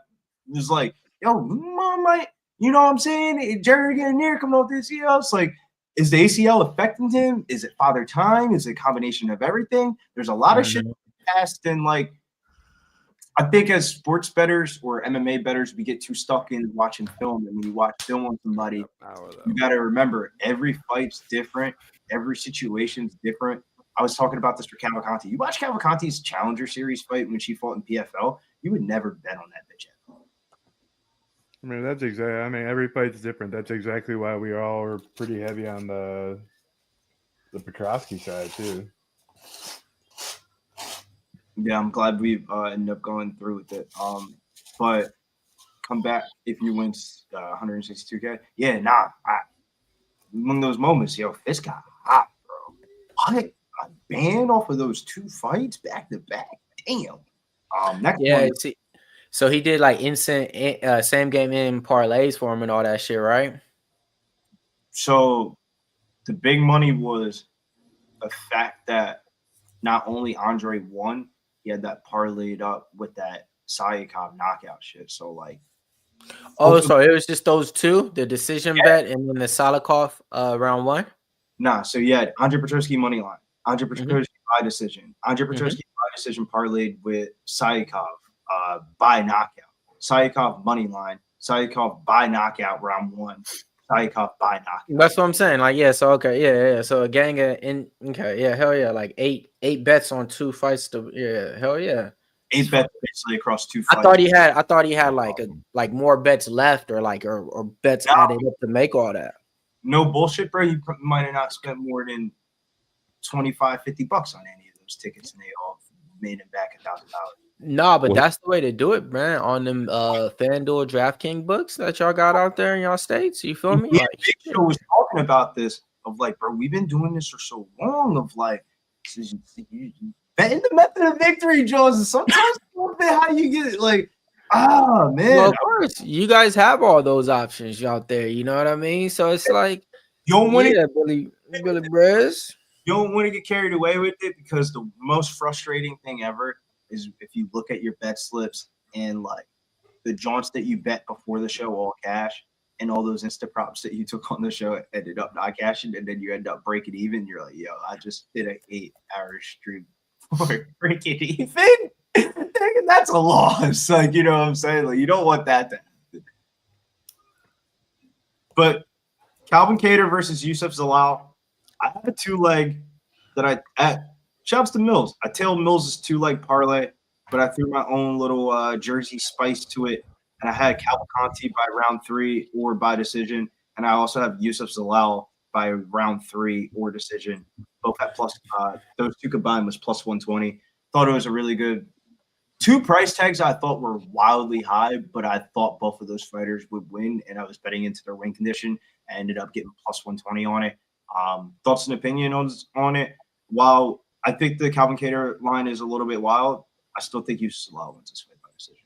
Speaker 3: was like, yo, mom, like. You know what I'm saying? Jared Cannonier coming off the ACL. It's like, is the ACL affecting him? Is it father time? Is it a combination of everything? There's a lot of shit past, and like, I think as sports bettors or MMA bettors, we get too stuck in watching film. And when you watch film on somebody, you got to remember every fight's different. Every situation's different. I was talking about this for Cavalcanti. You watch Cavalcanti's Challenger Series fight when she fought in PFL, you would never bet on that bitch.
Speaker 5: I mean, that's exactly. I mean, every fight's different. That's exactly why we all are pretty heavy on the Petroski side too.
Speaker 3: Yeah, I'm glad we've ended up going through with it. But come back if you win 162K. Yeah, among those moments, yo, this got hot, bro. What? A banned off of those 2 fights back to back. Damn.
Speaker 7: See. So he did like instant same game in parlays for him and all that shit, right?
Speaker 3: So the big money was the fact that not only Andre won, he had that parlayed up with that Sadykhov knockout shit. So like,
Speaker 7: oh, so it was just those two, the decision bet and then the Sadykhov round 1.
Speaker 3: Nah, so you had Andre Petroski money line, Andre Petroski by decision, Andre Petroski by decision parlayed with Sadykhov by knockout, Sadykhov money line, Sadykhov by knockout round 1, Sadykhov by knockout.
Speaker 7: That's what I'm saying. Like, yeah, so okay, yeah. So a gang of hell yeah, like eight bets on 2 fights hell yeah.
Speaker 3: 8 bets basically across 2 fights.
Speaker 7: I thought he had like more bets left or bets added up to make all that.
Speaker 3: No bullshit, bro. You might have not spent more than $25-50 on any of those tickets, and they all made him back $1,000.
Speaker 7: Nah, but that's the way to do it, man. On them FanDuel DraftKings books that y'all got out there in y'all states. You feel me?
Speaker 3: Yeah, Big Show was talking about this of like, bro, we've been doing this for so long. Of like, betting the method of victory, Jones. And sometimes how you get it, like, man.
Speaker 7: Well, of course, you guys have all those options out there. You know what I mean? So it's like,
Speaker 3: you don't want
Speaker 7: to Billy Brez.
Speaker 3: You don't want to get carried away with it because the most frustrating thing ever is if you look at your bet slips and like the jaunts that you bet before the show all cash and all those insta props that you took on the show ended up not cashing, and then you end up breaking even. You're like, yo, I just did an 8-hour stream for breaking even. That's a loss. Like, you know what I'm saying? Like, you don't want that to happen. But Calvin Kattar versus Youssef Zalal, I have a 2-leg that shouts to Mills. I tailed Mills' 2-leg parlay, but I threw my own little Jersey spice to it. And I had Cavalcanti by round 3 or by decision. And I also have Youssef Zalal by round 3 or decision. Both at plus, those two combined was plus 120. Thought it was a really good 2 price tags I thought were wildly high, but I thought both of those fighters would win. And I was betting into their win condition. I ended up getting plus 120 on it. Thoughts and opinion on it. While I think the Calvin Kattar line is a little bit wild, I still think Youssef Zalal wins this fight by decision.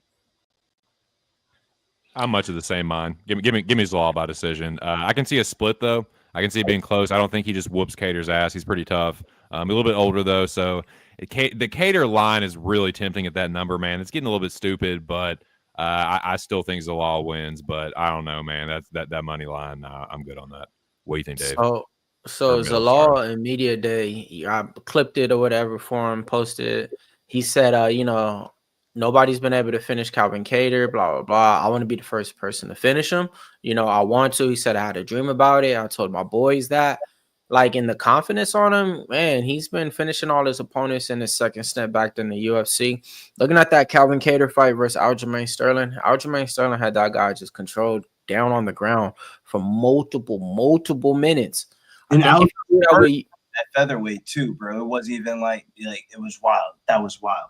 Speaker 4: I'm much of the same mind. Give me Zalal by decision. I can see a split though. I can see it being close. I don't think he just whoops Kattar's ass. He's pretty tough. A little bit older though, so the Kattar line is really tempting at that number, man. It's getting a little bit stupid, but I still think Zalal wins. But I don't know, man. That money line. I'm good on that. What do you think, Dave?
Speaker 7: So Zalal in media day, I clipped it or whatever for him, posted it. He said, nobody's been able to finish Calvin Kattar, blah, blah, blah. I want to be the first person to finish him. I want to. He said, I had a dream about it. I told my boys that. Like, in the confidence on him, man, he's been finishing all his opponents in his second step back in the UFC. Looking at that Calvin Kattar fight versus Aljamain Sterling had that guy just controlled down on the ground for multiple minutes.
Speaker 3: And that featherweight too, bro. It wasn't even like it was wild. That was wild.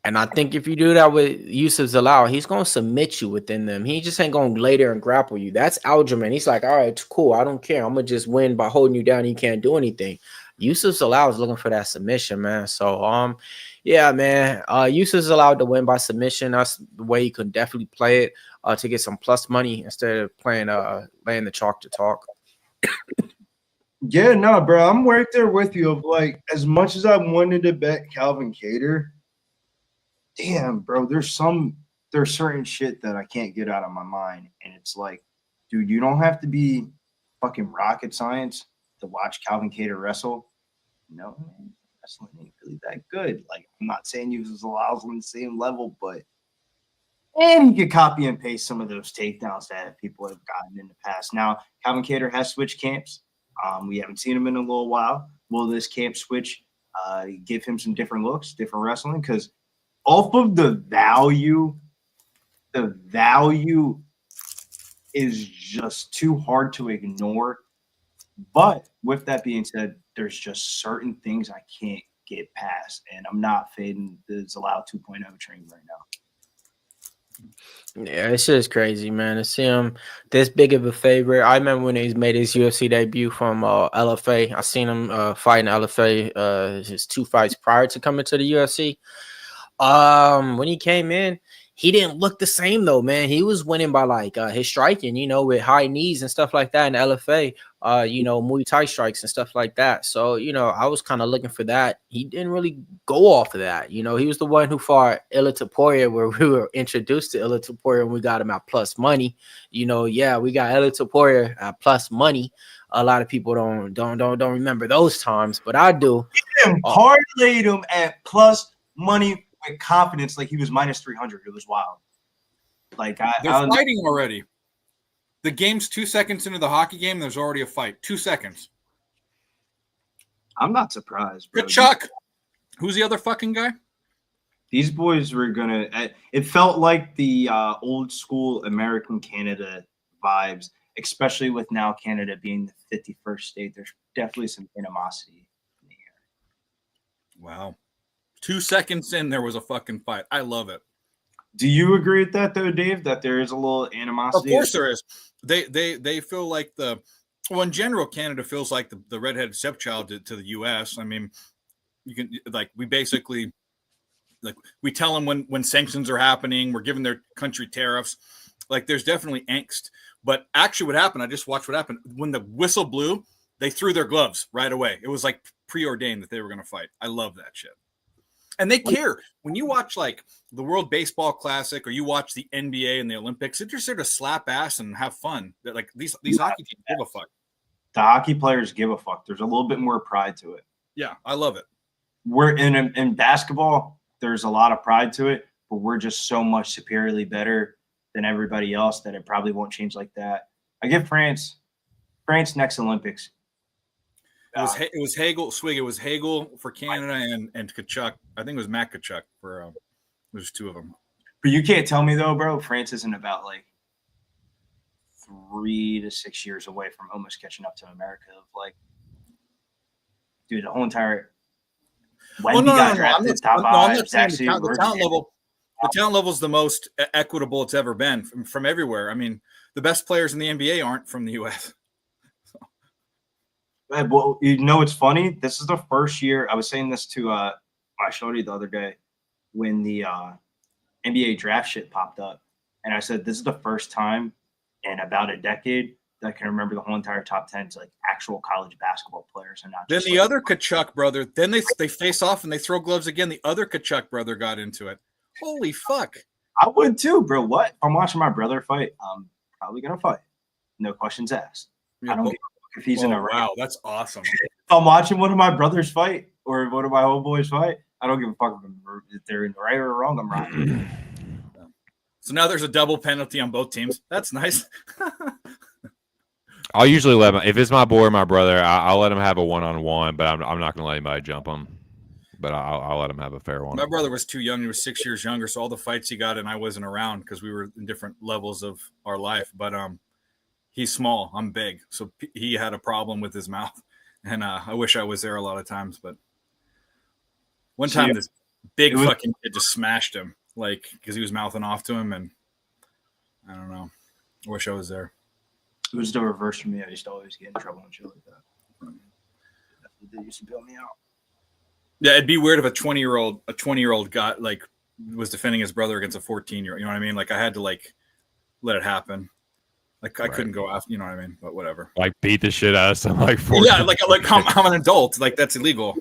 Speaker 7: And I think if you do that with Youssef Zalal, he's going to submit you within them. He just ain't going to lay there and grapple you. That's Aljamain. He's like, all right, cool. I don't care. I'm going to just win by holding you down. You can't do anything. Youssef Zalal is looking for that submission, man. So, yeah, man. Youssef Zalal to win by submission. That's the way you could definitely play it to get some plus money instead of playing laying the chalk to talk.
Speaker 3: Yeah, no, bro. I'm right there with you. Of like, as much as I wanted to bet Calvin Kattar, damn, bro, there's certain shit that I can't get out of my mind. And it's like, dude, you don't have to be fucking rocket science to watch Calvin Kattar wrestle. No, man, wrestling ain't really that good. Like, I'm not saying Youssef Zalal's on the same level, but and he could copy and paste some of those takedowns that people have gotten in the past. Now, Calvin Kattar has switched camps. We haven't seen him in a little while. Will this camp switch give him some different looks, different wrestling? Because off of the value is just too hard to ignore. But with that being said, there's just certain things I can't get past, and I'm not fading the Zalal 2.0 train right now.
Speaker 7: Yeah, it's just crazy, man, to see him this big of a favorite. I remember when he made his UFC debut from LFA. I seen him fight in LFA his 2 fights prior to coming to the UFC. When he came in, he didn't look the same though, man. He was winning by like his striking, with high knees and stuff like that in the LFA, Muay Thai strikes and stuff like that. So, I was kind of looking for that. He didn't really go off of that. He was the one who fought Ila Topuria, where we were introduced to Ila Topuria and we got him at plus money. We got Ila Topuria at plus money. A lot of people don't remember those times, but I do.
Speaker 3: He parlayed him at plus money with confidence, like he was minus 300. It was wild. Like
Speaker 12: they're fighting already. The game's 2 seconds into the hockey game. There's already a fight. 2 seconds.
Speaker 3: I'm not surprised, bro.
Speaker 12: Chuck. Who's the other fucking guy?
Speaker 3: These boys were gonna. It felt like the old school American Canada vibes, especially with now Canada being the 51st state. There's definitely some animosity in the air.
Speaker 12: Wow. 2 seconds in, there was a fucking fight. I love it.
Speaker 3: Do you agree with that, though, Dave? That there is a little animosity?
Speaker 12: Of course there is. They feel like in general, Canada feels like the redheaded stepchild to the U.S. I mean, you can we basically we tell them when sanctions are happening, we're giving their country tariffs. Like there's definitely angst. But actually, what happened? I just watched what happened when the whistle blew. They threw their gloves right away. It was like preordained that they were going to fight. I love that shit. And they care. When you watch like the World Baseball Classic or you watch the NBA and the Olympics, they're just there to slap ass and have fun. That like these hockey teams give a fuck.
Speaker 3: The hockey players give a fuck. There's a little bit more pride to it.
Speaker 12: Yeah, I love it.
Speaker 3: We're in basketball. There's a lot of pride to it, but we're just so much superiorly better than everybody else that it probably won't change like that. I give France next Olympics.
Speaker 12: It was Hagel, Swig. It was Hagel for Canada and Kachuk. I think it was Matt Kachuk for there's two of them.
Speaker 3: But you can't tell me though, bro. France isn't about like 3 to 6 years away from almost catching up to America. Of like, dude, the whole entire when got drafted top five.
Speaker 12: The talent level is the most equitable it's ever been from everywhere. I mean, the best players in the NBA aren't from the U.S.
Speaker 3: Well, it's funny. This is the first year. I was saying this to my shorty the other day when the NBA draft shit popped up, and I said this is the first time in about a decade that I can remember the whole entire top 10 to like actual college basketball players and not.
Speaker 12: Then
Speaker 3: just
Speaker 12: the other Kachuk brother. Then they face off and they throw gloves again. The other Kachuk brother got into it. Holy fuck!
Speaker 3: I would too, bro. What? If I'm watching my brother fight, I'm probably gonna fight. No questions asked. I don't give a fuck if he's in a ring.
Speaker 12: Wow, that's awesome.
Speaker 3: If I'm watching one of my brothers fight or one of my homeboys fight, I don't give a fuck if they're in the right or wrong. I'm right.
Speaker 12: So now there's a double penalty on both teams. That's nice.
Speaker 4: I'll usually let him, if it's my boy or my brother, I'll let him have a one-on-one, but I'm not going to let anybody jump him. But I'll let him have a fair one.
Speaker 12: My brother was too young. He was 6 years younger. So all the fights he got, and I wasn't around because we were in different levels of our life. But he's small. I'm big. So he had a problem with his mouth. And I wish I was there a lot of times. But one time this big fucking kid just smashed him, like, because he was mouthing off to him. And I don't know. I wish I was there.
Speaker 3: It was the reverse for me. I used to always get in trouble and shit like that. They used to bail me out.
Speaker 12: Yeah, it'd be weird if a 20-year-old got like was defending his brother against a 14-year-old. You know what I mean? Like I had to like let it happen. Like I couldn't go after. You know what I mean? But whatever.
Speaker 4: Like beat the shit out of some like 14.
Speaker 12: Yeah, like I'm an adult. Like that's illegal.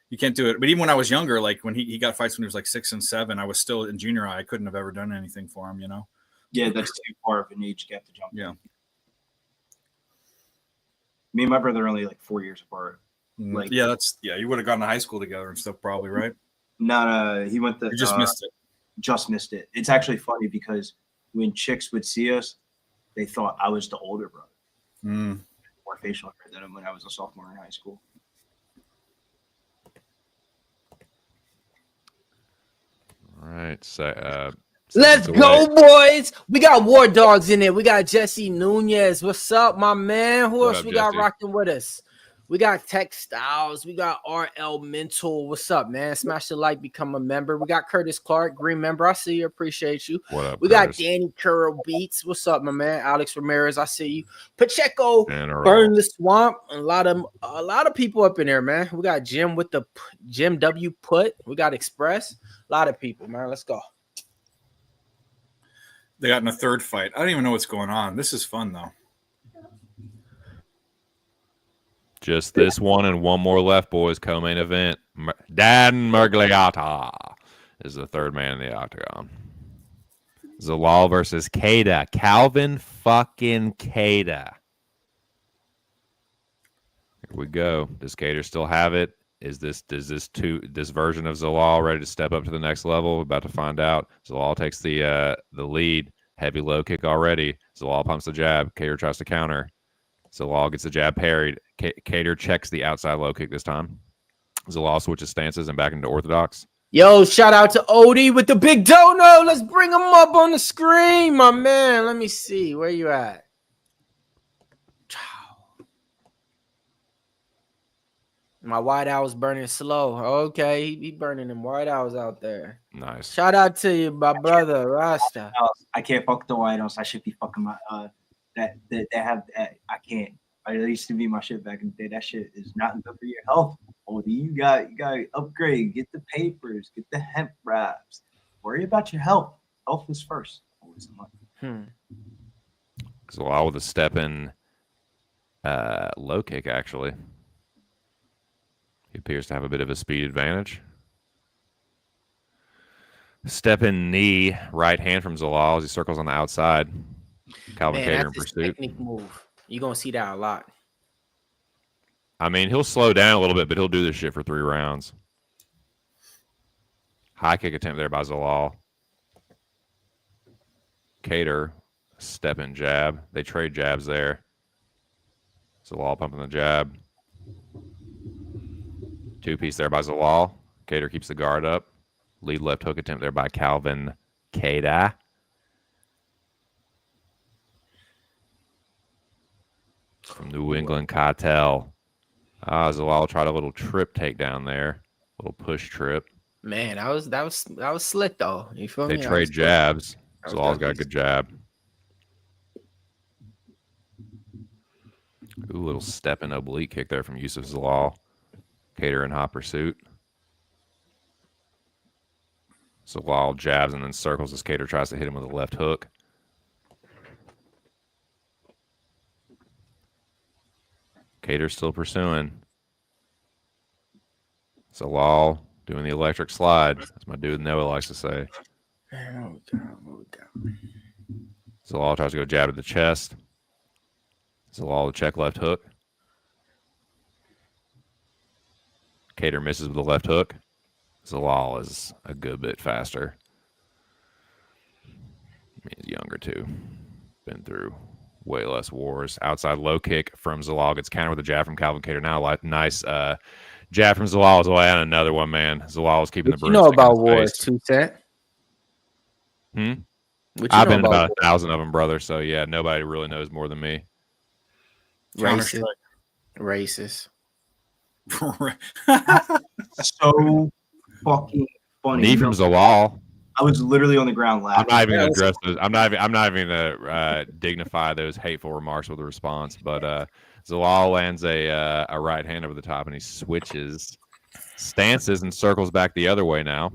Speaker 12: You can't do it. But even when I was younger, like when he got fights when he was like 6 and 7, I was still in junior high. I couldn't have ever done anything for him. You know?
Speaker 3: Yeah, that's too far of an age gap to jump.
Speaker 12: Yeah.
Speaker 3: Me and my brother are only like 4 years apart. Like,
Speaker 12: you would have gone to high school together and stuff, probably, right?
Speaker 3: No, he went to.
Speaker 12: You just missed it.
Speaker 3: Just missed it. It's actually funny because when chicks would see us, they thought I was the older brother. More facial hair than him when I was a sophomore in high school.
Speaker 4: All right, so
Speaker 7: let's go, boys. We got War Dogs in there. We got Jesse Nunez. What's up, my man? Who else we got rocking with us? We got Textiles. We got RL Mental. What's up, man? Smash the like, become a member. We got Curtis Clark, green member. I see you. Appreciate you.
Speaker 4: What up,
Speaker 7: we got Danny Curl Beats. What's up, my man? Alex Ramirez. I see you. Pacheco, Burn the Swamp. A lot of people up in there, man. We got Jim with the Jim W Put. We got Express. A lot of people, man. Let's go.
Speaker 12: they got in a third fight. I don't even know what's going on. This is fun though.
Speaker 4: Just this one and one more left, boys. Co-main event. Dan Miragliotta is the third man in the octagon. Zalal versus Kattar. Calvin fucking Kattar. Here we go. Does Kattar still have it? Does this version of Zalal ready to step up to the next level? We're about to find out. Zalal takes the lead. Heavy low kick already. Zalal pumps the jab. Kattar tries to counter. Zalal gets the jab parried. Kattar checks the outside low kick this time. Zalal switches stances and back into orthodox.
Speaker 7: Yo, shout out to Odie with the big dono. Let's bring him up on the screen, my man. Let me see. Where you at? My white owl's burning slow. Okay, he burning them white owls out there.
Speaker 4: Nice.
Speaker 7: Shout out to you, my brother, Rasta.
Speaker 3: I can't fuck the white house. I should be fucking my that have that. I can't. That used to be my shit back in the day. That shit is not good for your health. Odie, you got to upgrade. Get the papers. Get the hemp wraps. Worry about your health. Health is first. Always in life.
Speaker 4: Zalal with a step in low kick, actually. He appears to have a bit of a speed advantage. Step in knee, right hand from Zalal as he circles on the outside. Calvin Kattar in pursuit.
Speaker 7: Technique move. You're going to see that a lot.
Speaker 4: I mean, he'll slow down a little bit, but he'll do this shit for 3 rounds. High kick attempt there by Zalal. Kattar, step in jab. They trade jabs there. Zalal pumping the jab. 2-piece there by Zalal. Kattar keeps the guard up. Lead left hook attempt there by Calvin Kattar. From New England Cartel. Zalal tried a little trip takedown there. A little push trip.
Speaker 7: Man, that was slick though. You feel me?
Speaker 4: They trade jabs. Zalal's got a good jab. Ooh, little step in oblique kick there from Youssef Zalal. Kattar in hot pursuit. Zalal jabs and then circles as Kattar tries to hit him with a left hook. Kattar still pursuing. Zalal doing the electric slide, as my dude Noah likes to say. Zalal tries to go jab at the chest. Zalal to check left hook. Kattar misses with the left hook. Zalal is a good bit faster. He's younger too. Been through way less wars. Outside low kick from Zalal gets countered with a jab from Calvin Kattar. Now nice jab from Zalal is away on another one, man. Zalal is keeping the
Speaker 7: You know about wars, 2 Cent?
Speaker 4: I've been in about 1,000 of them, brother. So yeah, nobody really knows more than me.
Speaker 7: Racist.
Speaker 3: So fucking funny.
Speaker 4: Knee from Zalal.
Speaker 3: I was literally on the ground laughing.
Speaker 4: I'm not even going to address those. I'm not even going to dignify those hateful remarks with a response. But Zalal lands a right hand over the top, and he switches stances and circles back the other way now.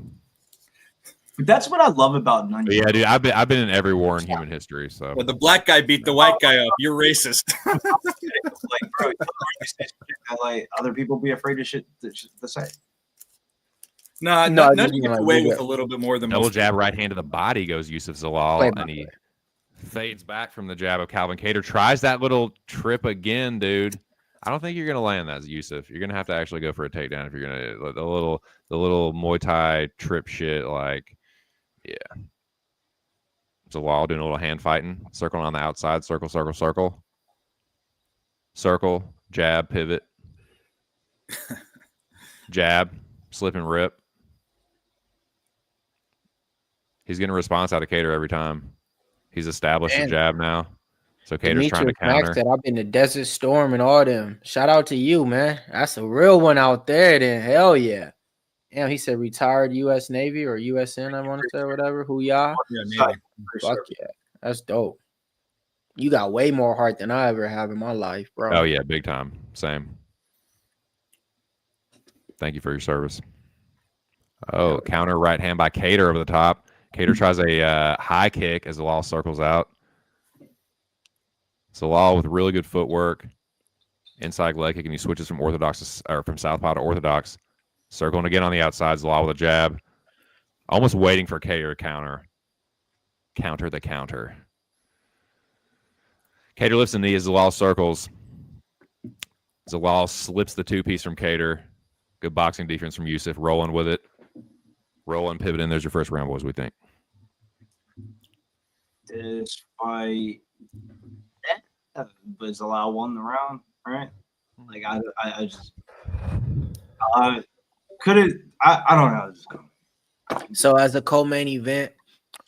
Speaker 3: That's what I love about Nunez.
Speaker 4: Yeah, dude, I've been in every war in human history. So
Speaker 12: But the black guy beat the white guy up. You're racist.
Speaker 3: Like, bro, like other people be afraid of shit to say.
Speaker 12: No, none gets away with a little bit more than
Speaker 4: double
Speaker 12: most
Speaker 4: jab right hand to the body goes Youssef Zalal, and he fades back from the jab of Calvin Kattar. Tries that little trip again, dude. I don't think you're gonna land that, Youssef. You're gonna have to actually go for a takedown if you're gonna the little Muay Thai trip shit. Like, yeah. Zalal doing a little hand fighting, circling on the outside, circle, circle, circle, circle, jab, pivot, jab, slip and rip. He's getting a response out of Kattar every time. He's established a jab now. So Kattar's trying to counter.
Speaker 7: Said, I've been to Desert Storm and all them. Shout out to you, man. That's a real one out there then. Hell yeah. Damn, he said retired U.S. Navy or USN, I want to say, or whatever. Who y'all?
Speaker 12: Yeah, Navy.
Speaker 7: Fuck yeah. That's dope. You got way more heart than I ever have in my life, bro.
Speaker 4: Oh, yeah, big time. Same. Thank you for your service. Oh, counter right hand by Kattar over the top. Kattar tries a high kick as Zalal circles out. Zalal with really good footwork. Inside leg kick, and he switches from from southpaw to orthodox. Circling again on the outside. Zalal with a jab. Almost waiting for Kattar to counter. Counter the counter. Kattar lifts the knee as Zalal circles. Zalal slips the two-piece from Kattar. Good boxing defense from Youssef. Rolling with it. Rolling, pivoting. There's your first round, boys, we think.
Speaker 3: This fight, but Zalal won the round, right? Like I just couldn't. I don't know how this is going.
Speaker 7: So as a co-main event,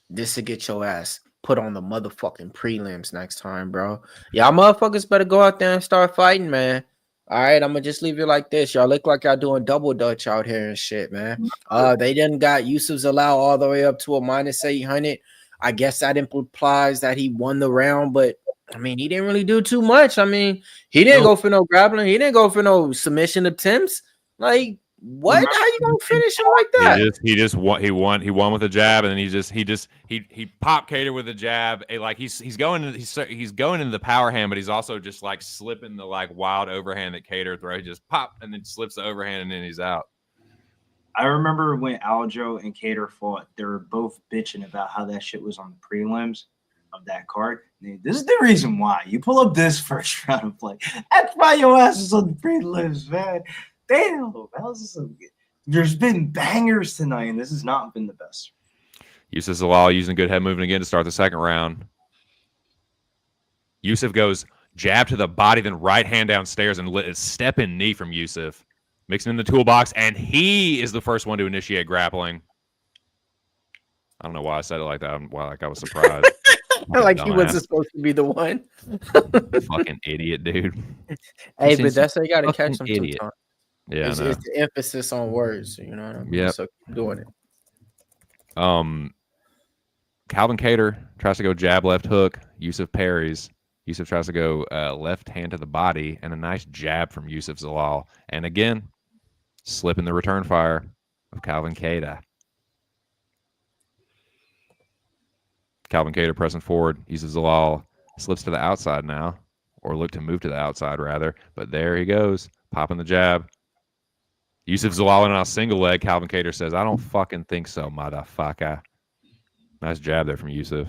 Speaker 7: this to get your ass put on the motherfucking prelims next time, bro. Y'all motherfuckers better go out there and start fighting, man. All right, I'm gonna just leave it like this. Y'all look like y'all doing double dutch out here and shit, man. They done got Youssef Zalal all the way up to a -800. I guess that implies that he won the round, but I mean, he didn't really do too much. I mean, he didn't go for no grappling. He didn't go for no submission attempts. Like, what? How you gonna finish him like that?
Speaker 4: He just won. He won with a jab, and then he popped Kattar with a jab. Like he's going into the power hand, but he's also just like slipping the like wild overhand that Kattar throws. He just pop and then slips the overhand, and then he's out.
Speaker 3: I remember when Aljo and Kattar fought, they were both bitching about how that shit was on the prelims of that card. This is the reason why you pull up this first round of play. That's why your ass is on the prelims, man. Damn, there's been bangers tonight, and this has not been the best.
Speaker 4: Youssef Zalal using good head movement again to start the second round. Youssef goes jab to the body, then right hand downstairs, and a step in knee from Youssef. Mixing in the toolbox, and he is the first one to initiate grappling. I don't know why I said it like that. Like I was surprised.
Speaker 7: Like he wasn't supposed to be the one.
Speaker 4: Fucking idiot, dude.
Speaker 7: Hey, but that's how you gotta catch him
Speaker 4: idiot.
Speaker 7: sometimes.
Speaker 4: Yeah,
Speaker 7: it's the emphasis on words, you know what I mean?
Speaker 4: Yeah.
Speaker 7: So keep doing it.
Speaker 4: Calvin Kattar tries to go jab, left hook. Youssef parries. Youssef tries to go left hand to the body, and a nice jab from Youssef Zalal. And again, slipping the return fire of Calvin Kattar. Calvin Kattar pressing forward. Youssef Zalal slips to the outside now, or look to move to the outside rather. But there he goes, popping the jab. Youssef Zalal in on a single leg. Calvin Kattar says, "I don't fucking think so, motherfucker." Nice jab there from Youssef.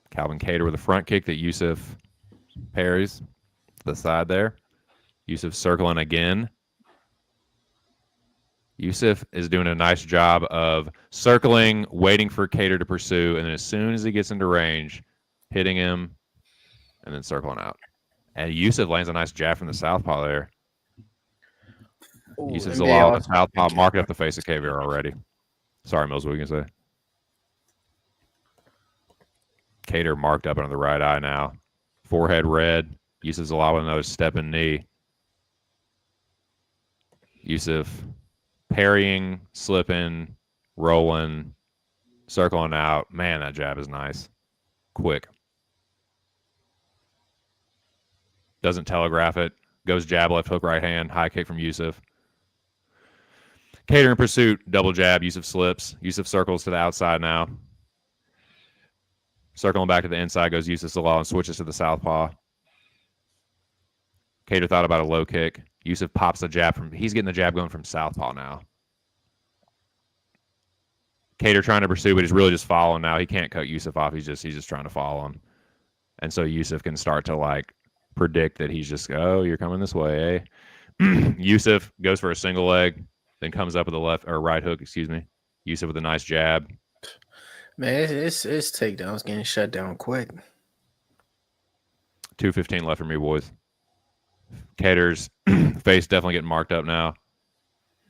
Speaker 4: Calvin Kattar with a front kick that Youssef parries to the side there. Youssef circling again. Youssef is doing a nice job of circling, waiting for Kattar to pursue, and then as soon as he gets into range, hitting him, and then circling out. And Youssef lands a nice jab from the southpaw there. Youssef Zalal with the southpaw marking up the face of Caviar already. Sorry, Mills, what were you going to say? Kattar marked up under the right eye now. Forehead red. Youssef Zalal with another step and knee. Youssef parrying, slipping, rolling, circling out. Man, that jab is nice. Quick. Doesn't telegraph it. Goes jab, left hook, right hand. High kick from Youssef. Kattar in pursuit. Double jab. Youssef slips. Youssef circles to the outside now. Circling back to the inside goes Youssef Zalal and switches to the southpaw. Kattar thought about a low kick. Youssef pops the jab from. He's getting the jab going from southpaw now. Kattar trying to pursue, but he's really just following now. He can't cut Youssef off. He's just trying to follow him, and so Youssef can start to like predict that he's just you're coming this way, eh? Youssef goes for a single leg, then comes up with a left or right hook. Excuse me. Youssef with a nice jab.
Speaker 7: Man, it's takedowns getting shut down quick.
Speaker 4: 2:15 left for me, boys. Kattar's face definitely getting marked up now.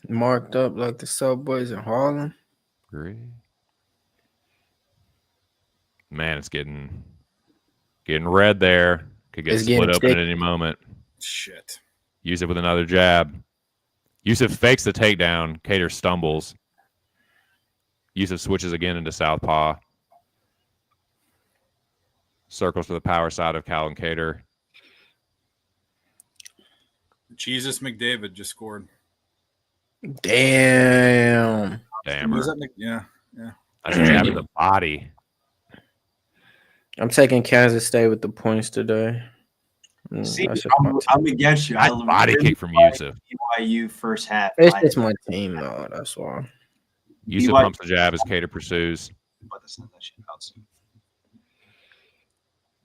Speaker 7: Marked up like the subways in Harlem.
Speaker 4: Great. Man, it's getting red there. Could get split open at any moment.
Speaker 12: Shit.
Speaker 4: Youssef with another jab. Youssef fakes the takedown. Kattar stumbles. Youssef switches again into southpaw. Circles to the power side of Calvin Kattar.
Speaker 12: Jesus McDavid just scored.
Speaker 7: Damn.
Speaker 4: Damn.
Speaker 12: Yeah.
Speaker 4: That's a jab in the body.
Speaker 7: I'm taking Kansas State with the points today.
Speaker 3: See,
Speaker 7: That's just my team.
Speaker 3: I'm against you.
Speaker 4: Nice body kick from Youssef.
Speaker 3: BYU first half.
Speaker 7: It's just my team, though. That's why.
Speaker 4: Youssef pumps the jab as Kattar pursues.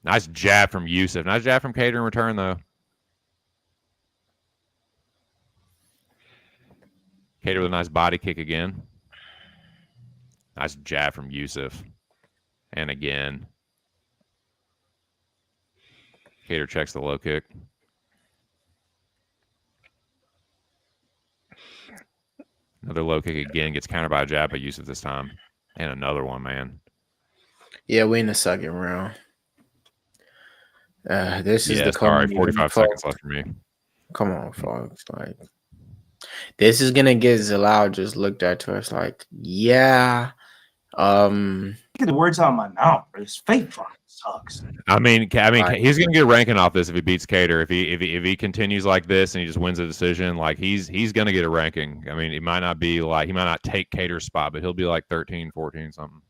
Speaker 4: Nice jab from Youssef. Nice jab from Kattar in return, though. Kattar with a nice body kick again. Nice jab from Youssef. And again. Kattar checks the low kick. Another low kick again. Gets countered by a jab by Youssef this time. And another one, man.
Speaker 7: Yeah, we in the second round. This is the
Speaker 4: sorry, 45 seconds left for me.
Speaker 7: Come on, folks. Like, this is gonna get Zalal just looked at to us like, yeah.
Speaker 3: Get the words out of my mouth, bro. This fake fucking sucks.
Speaker 4: I mean, he's gonna get ranking off this if he beats Kattar. If he continues like this and he just wins a decision, like he's gonna get a ranking. I mean, it might not be like he might not take Kattar's spot, but he'll be like 13, 14, something.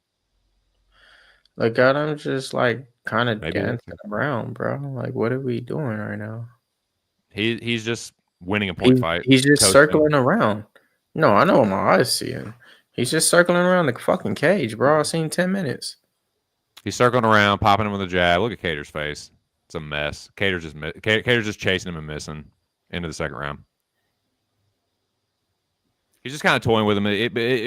Speaker 7: Like, I'm just like kind of dancing around, bro. Like, what are we doing right now?
Speaker 4: He's just winning a point fight.
Speaker 7: He's just circling around. No, I know what my eyes seeing. He's just circling around the fucking cage, bro. I've seen 10 minutes.
Speaker 4: He's circling around, popping him with a jab. Look at Kattar's face. It's a mess. Kattar's just chasing him and missing into the second round. He's just kind of toying with him.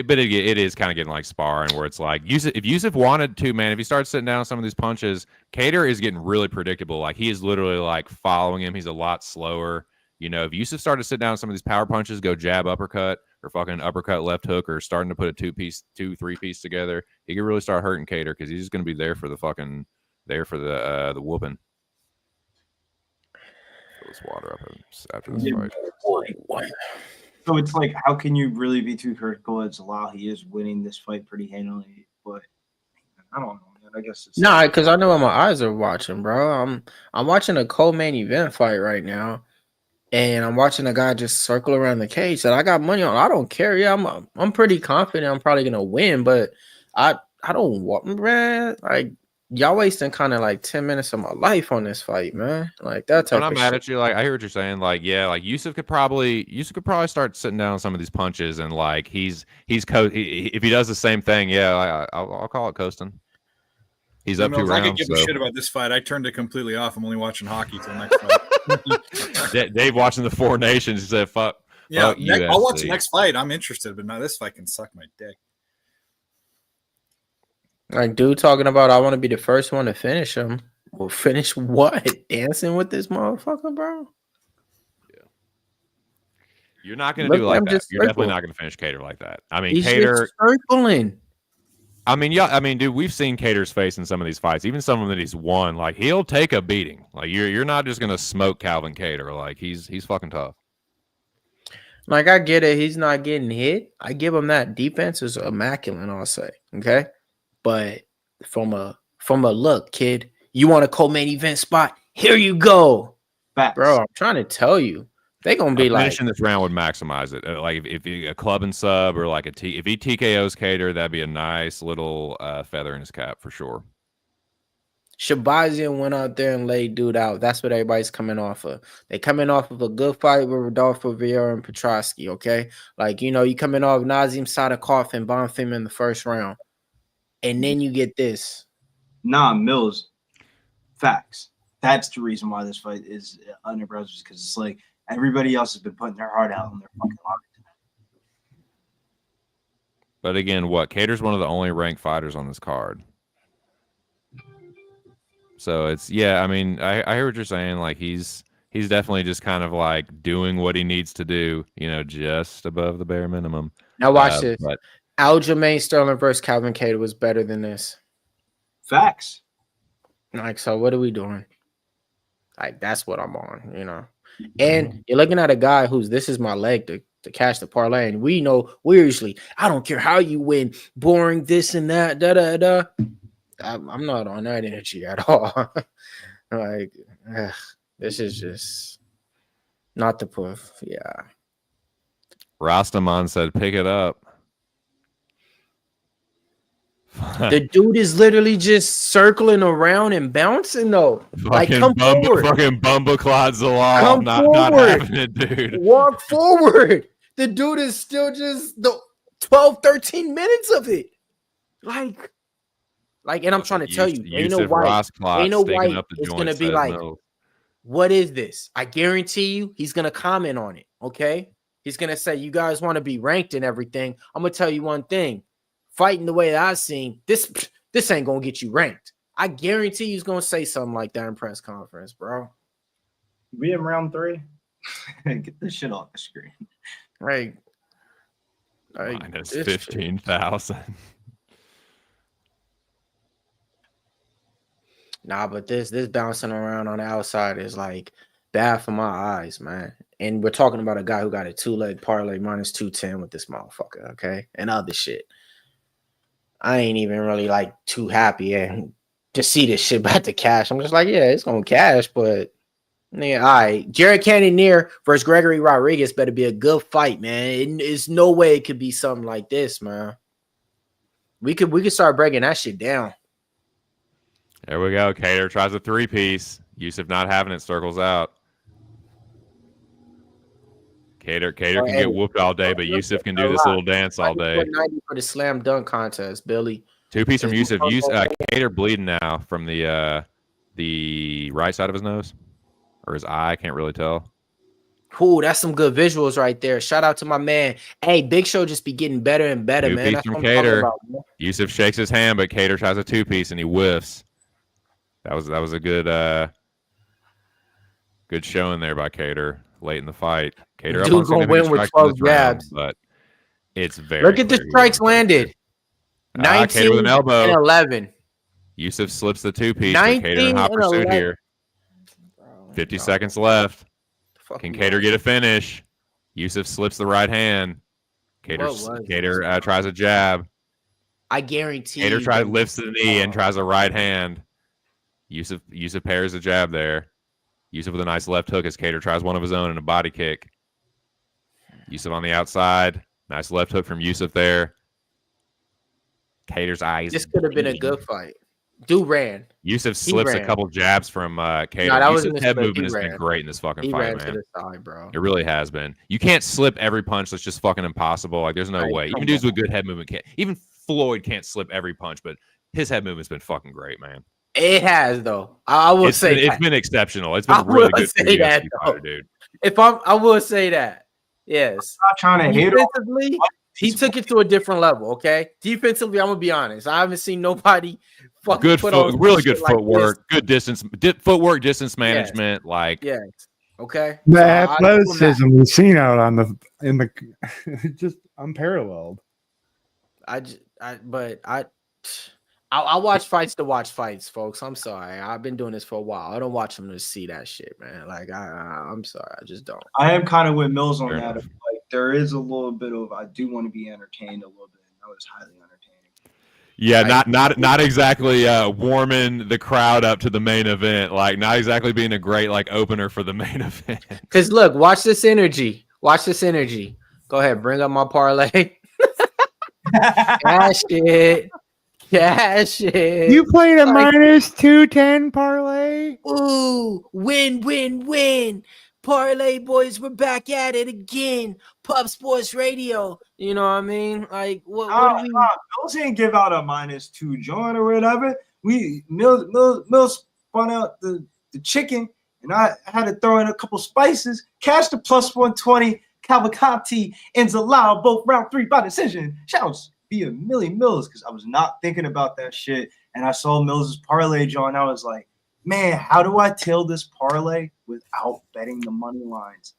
Speaker 4: But it is kind of getting like sparring where it's like, if Youssef wanted to, man, if he starts sitting down some of these punches, Kattar is getting really predictable. Like, he is literally like following him. He's a lot slower. You know, if Youssef started to sit down some of these power punches, go jab, uppercut, or fucking uppercut, left hook, or starting to put a 2-3 together, he could really start hurting Kattar because he's just going to be there for the the whooping. Fill this water up after this fight.
Speaker 3: So it's like, how can you really be too critical at Zalal? He is winning this fight pretty handily, but I don't know, man. I guess it's
Speaker 7: because I know what my eyes are watching, bro. I'm watching a co-main event fight right now, and I'm watching a guy just circle around the cage that I got money on. I don't care. Yeah, I'm pretty confident I'm probably gonna win, but I don't want, man. Like, y'all wasting kind of like 10 minutes of my life on this fight, man. Like, that type
Speaker 4: I'm
Speaker 7: of
Speaker 4: not mad at you. Like, I hear what you're saying. Like, yeah, like Youssef could probably start sitting down some of these punches, and like if he does the same thing, yeah, I'll call it coasting. He's up 2 rounds.
Speaker 12: I could give a shit about this fight. I turned it completely off. I'm only watching hockey till next fight.
Speaker 4: Dave watching the Four Nations, he said, "Fuck."
Speaker 12: Yeah,
Speaker 4: fuck
Speaker 12: I'll watch the next fight. I'm interested, but now this fight can suck my dick.
Speaker 7: Like, dude talking about I want to be the first one to finish him. Well, finish what? Dancing with this motherfucker, bro?
Speaker 4: Yeah. You're not going to do like that. You're definitely not going to finish Kattar like that. I mean, Kattar
Speaker 7: circling.
Speaker 4: I mean, dude, we've seen Kattar's face in some of these fights, even some of them that he's won. Like, he'll take a beating. Like, you're not just going to smoke Calvin Kattar. Like, he's fucking tough.
Speaker 7: Like, I get it. He's not getting hit. I give him that. Defense is immaculate, I'll say. Okay? But from a look, kid, you want a co-main event spot? Here you go.
Speaker 3: Facts.
Speaker 7: Bro, I'm trying to tell you. They're going to be like...
Speaker 4: Finishing this round would maximize it. Like, if a club and sub or like if he TKOs Kattar, that'd be a nice little feather in his cap for sure.
Speaker 7: Shahbazyan went out there and laid dude out. That's what everybody's coming off of. They're coming off of a good fight with Rodolfo Vieira and Petroski, okay? Like, you know, you coming off Nazim, Sadykhov, and Bonfim in the first round. And then you get this.
Speaker 3: Nah, Mills. Facts. That's the reason why this fight is under brothers, because it's like everybody else has been putting their heart out on their fucking heart.
Speaker 4: But again, Kattar's one of the only ranked fighters on this card. So it's, yeah, I mean, I hear what you're saying. Like, he's definitely just kind of like doing what he needs to do, you know, just above the bare minimum.
Speaker 7: Now watch this.
Speaker 4: But
Speaker 7: Aljamain Sterling versus Calvin Kattar was better than this.
Speaker 3: Facts.
Speaker 7: Like, so what are we doing? Like, that's what I'm on, you know. And you're looking at a guy this is my leg to catch the parlay. And we know we're usually, I don't care how you win, boring, this and that, da-da-da. I'm not on that energy at all. Like, this is just not the puff. Yeah.
Speaker 4: Rastaman said, "Pick it up."
Speaker 7: The dude is literally just circling around and bouncing though. Like, come forward.
Speaker 4: Fucking Bumbleclad Zalal.
Speaker 7: Come
Speaker 4: not
Speaker 7: forward.
Speaker 4: having it, dude.
Speaker 7: Walk forward. The dude is still just the 12, 13 minutes of it. Like, and I'm trying to tell you, ain't no white it's gonna be like, what is this? I guarantee you he's gonna comment on it. Okay. He's gonna say, you guys want to be ranked and everything. I'm gonna tell you one thing. Fighting the way that I've seen, this ain't gonna get you ranked. I guarantee he's gonna say something like that in press conference, bro.
Speaker 3: We in round 3. Get this shit off the screen.
Speaker 7: Right.
Speaker 4: Minus 15,000.
Speaker 7: Nah, but this bouncing around on the outside is like bad for my eyes, man. And we're talking about a guy who got a 2-leg parlay minus 210 with this motherfucker, okay? And other shit. I ain't even really like too happy to see this shit about to cash. I'm just like, yeah, it's gonna cash, but yeah, all right. Jared Cannonier versus Gregory Rodrigues better be a good fight, man. There's no way it could be something like this, man. We could start breaking that shit down.
Speaker 4: There we go. Kattar tries a 3-piece. Youssef not having it, circles out. Kattar can get whooped all day, but Youssef can do this little dance all day.
Speaker 7: 90 for the slam dunk contest, Billy.
Speaker 4: 2-piece from Youssef. Kattar bleeding now from the right side of his nose or his eye. I can't really tell.
Speaker 7: Ooh, that's some good visuals right there. Shout out to my man. Hey, Big Show just be getting better and better, man.
Speaker 4: 2-piece from Kattar. Youssef shakes his hand, but Kattar tries a 2-piece and he whiffs. That was a good showing there by Kattar late in the fight. Kattar
Speaker 7: dude gonna win with 12 jabs,
Speaker 4: but it's very.
Speaker 7: Look at the strikes landed. 19
Speaker 4: with an elbow.
Speaker 7: And 11.
Speaker 4: Youssef slips the 2-piece. Kattar in hot pursuit here. 50 seconds left. Can Kattar get a finish? Youssef slips the right hand. Kattar tries a jab.
Speaker 7: I guarantee.
Speaker 4: Kattar lifts the knee and tries a right hand. Youssef pairs a jab there. Youssef with a nice left hook as Kattar tries one of his own and a body kick. Youssef on the outside. Nice left hook from Youssef there. Kattar's eyes.
Speaker 7: This could have been a good fight. Dude ran.
Speaker 4: Youssef slips a couple jabs from Kattar.
Speaker 7: No,
Speaker 4: Youssef's head movement has been great in this fucking fight, man.
Speaker 7: To the side, bro.
Speaker 4: It really has been. You can't slip every punch. That's just fucking impossible. Like, there's no way. Even dudes with good head movement can't. Even Floyd can't slip every punch, but his head movement's been fucking great, man.
Speaker 7: It has, though. I will say
Speaker 4: it's been exceptional. It's been really good for a UFC fighter, dude.
Speaker 7: I will say that. Yes.
Speaker 3: I'm not trying to hate
Speaker 7: defensively, he took it to a different level, okay? Defensively, I'm going to be honest. I haven't seen nobody fucking
Speaker 4: good
Speaker 7: put on
Speaker 4: really good footwork,
Speaker 7: like
Speaker 4: good distance management,
Speaker 7: yes. Okay.
Speaker 5: The athleticism we've seen out on in the just unparalleled.
Speaker 7: I watch fights to watch fights, folks. I'm sorry. I've been doing this for a while. I don't watch them to see that shit, man. Like, I'm sorry. I just don't.
Speaker 3: I am kind of with Mills on that. Like, there is a little bit of, I do want to be entertained a little bit. That was highly entertaining.
Speaker 4: Yeah, not exactly warming the crowd up to the main event. Like, not exactly being a great opener for the main event.
Speaker 7: Because look, watch this energy. Watch this energy. Go ahead, bring up my parlay. Cash it. Cash it.
Speaker 5: You played a minus 210 parlay.
Speaker 7: Ooh, win. Parlay boys, we're back at it again. Pub Sports Radio. You know what I mean? Like, what do we?
Speaker 3: Mills didn't give out a -2 joint or whatever. Mills spun out the chicken, and I had to throw in a couple spices. Cash the +120. Cavalcanti and Zalal both round 3 by decision. Shouts be a million Mills, because I was not thinking about that shit, and I saw Mills's parlay joint. I was like, man, how do I tail this parlay without betting the money lines?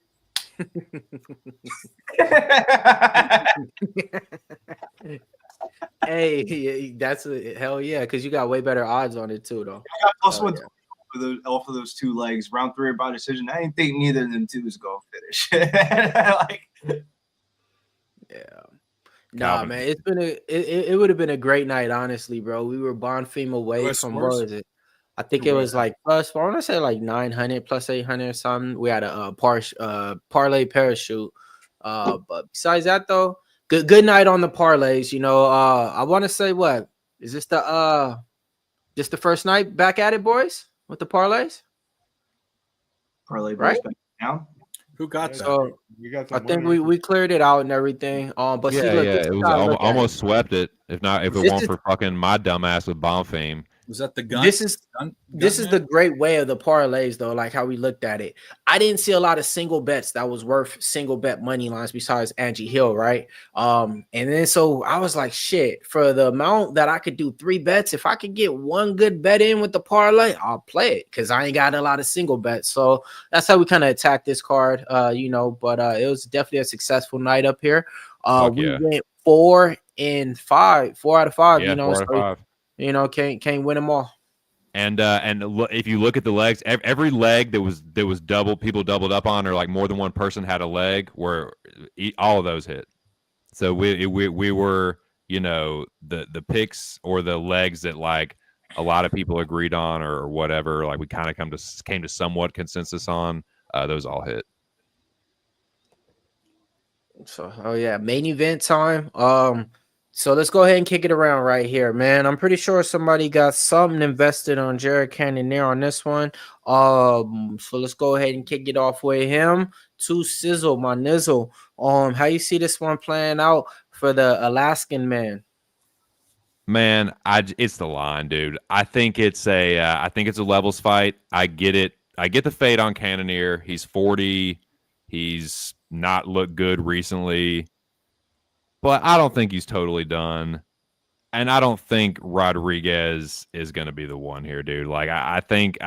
Speaker 7: Hey, that's hell yeah, because you got way better odds on it too, though.
Speaker 3: I got +120 off of those 2 legs, round 3 by decision. I didn't think neither of them two was gonna finish.
Speaker 7: Yeah. Nah, man, it would have been a great night, honestly, bro. We were Bonfim away from what is it? I think it was like plus, I want to say like 900 plus 800 or something. We had a parlay parachute But besides that, though, good night on the parlays. You know, I want to say, what is this the first night back at it, boys, with the parlays?
Speaker 15: Parlay
Speaker 7: right
Speaker 15: back now.
Speaker 12: Who got that?
Speaker 7: So
Speaker 5: You got
Speaker 7: I think we cleared it out and everything. But see, look,
Speaker 4: it was almost swept it. If it weren't for fucking my dumbass with Bonfim.
Speaker 12: Was that the gun?
Speaker 7: This is
Speaker 12: gun
Speaker 7: the great way of the parlays, though. Like how we looked at it, I didn't see a lot of single bets that was worth single bet money lines besides Angie Hill, right? And then so I was like, shit, for the amount that I could do 3 bets, if I could get one good bet in with the parlay, I'll play it because I ain't got a lot of single bets. So that's how we kind of attacked this card, you know. But it was definitely a successful night up here. We went 4 out of 5.
Speaker 4: Yeah,
Speaker 7: you know,
Speaker 4: 4 out of 5.
Speaker 7: You know, can't win them all.
Speaker 4: And if you look at the legs, every leg that was people doubled up on, or like more than one person had a leg, where all of those hit. So we were, you know, the picks or the legs that like a lot of people agreed on or whatever, like we kind of came to somewhat consensus on. Those all hit.
Speaker 7: So main event time. So let's go ahead and kick it around right here, man. I'm pretty sure somebody got something invested on Jared Cannonier on this one. So let's go ahead and kick it off with him. To Sizzle, my nizzle. How you see this one playing out for the Alaskan man?
Speaker 4: Man, it's the line, dude. I think it's a levels fight. I get it. I get the fade on Cannonier. He's 40. He's not looked good recently. But I don't think he's totally done. And I don't think Rodrigues is going to be the one here, dude. Like, I think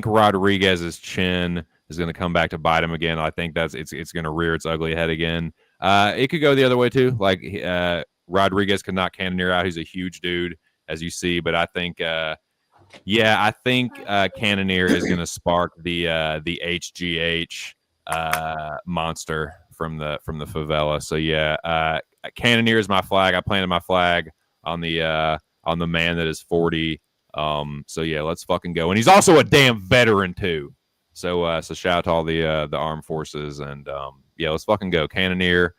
Speaker 4: Rodriguez's chin is going to come back to bite him again. I think it's going to rear its ugly head again. It could go the other way, too. Like, Rodrigues could knock Cannonier out. He's a huge dude, as you see. But I think, Cannonier is going to spark the HGH monster from the favela. So, Cannonier is my flag. I planted my flag on the man that is 40. So let's fucking go. And he's also a damn veteran too. So shout out to all the armed forces, and let's fucking go. Cannonier,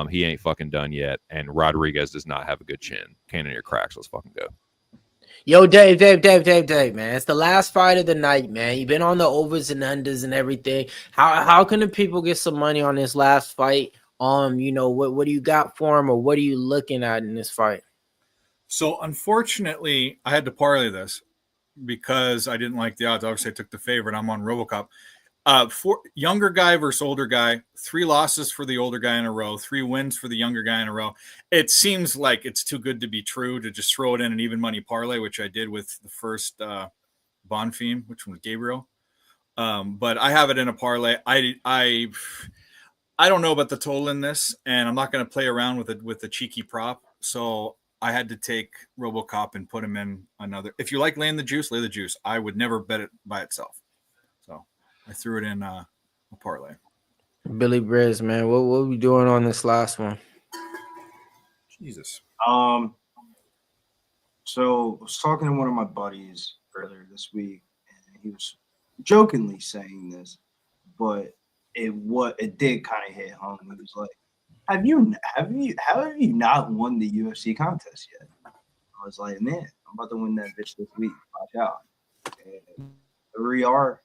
Speaker 4: he ain't fucking done yet, and Rodrigues does not have a good chin. Cannonier cracks. Let's fucking go.
Speaker 7: Yo, Dave, man. It's the last fight of the night, man. You've been on the overs and unders and everything. How can the people get some money on this last fight? You know, what do you got for him, or what are you looking at in this fight?
Speaker 12: So unfortunately, I had to parlay this because I didn't like the odds. Obviously, I took the favorite. I'm on RoboCop. For younger guy versus older guy, 3 losses for the older guy in a row, 3 wins for the younger guy in a row. It seems like it's too good to be true to just throw it in an even money parlay, which I did with the first Bonfim, which was Gabriel. But I have it in a parlay. I don't know about the total in this, and I'm not going to play around with a cheeky prop. So I had to take RoboCop and put him in another. If you like laying the juice, lay the juice. I would never bet it by itself. So I threw it in a parlay.
Speaker 7: Billy Briz, man, what are we doing on this last one?
Speaker 12: Jesus.
Speaker 3: So I was talking to one of my buddies earlier this week, and he was jokingly saying this, but it did kind of hit home. He was like, have you not won the UFC contest yet? I was like, man, I'm about to win that bitch this week. Watch out. And here we are,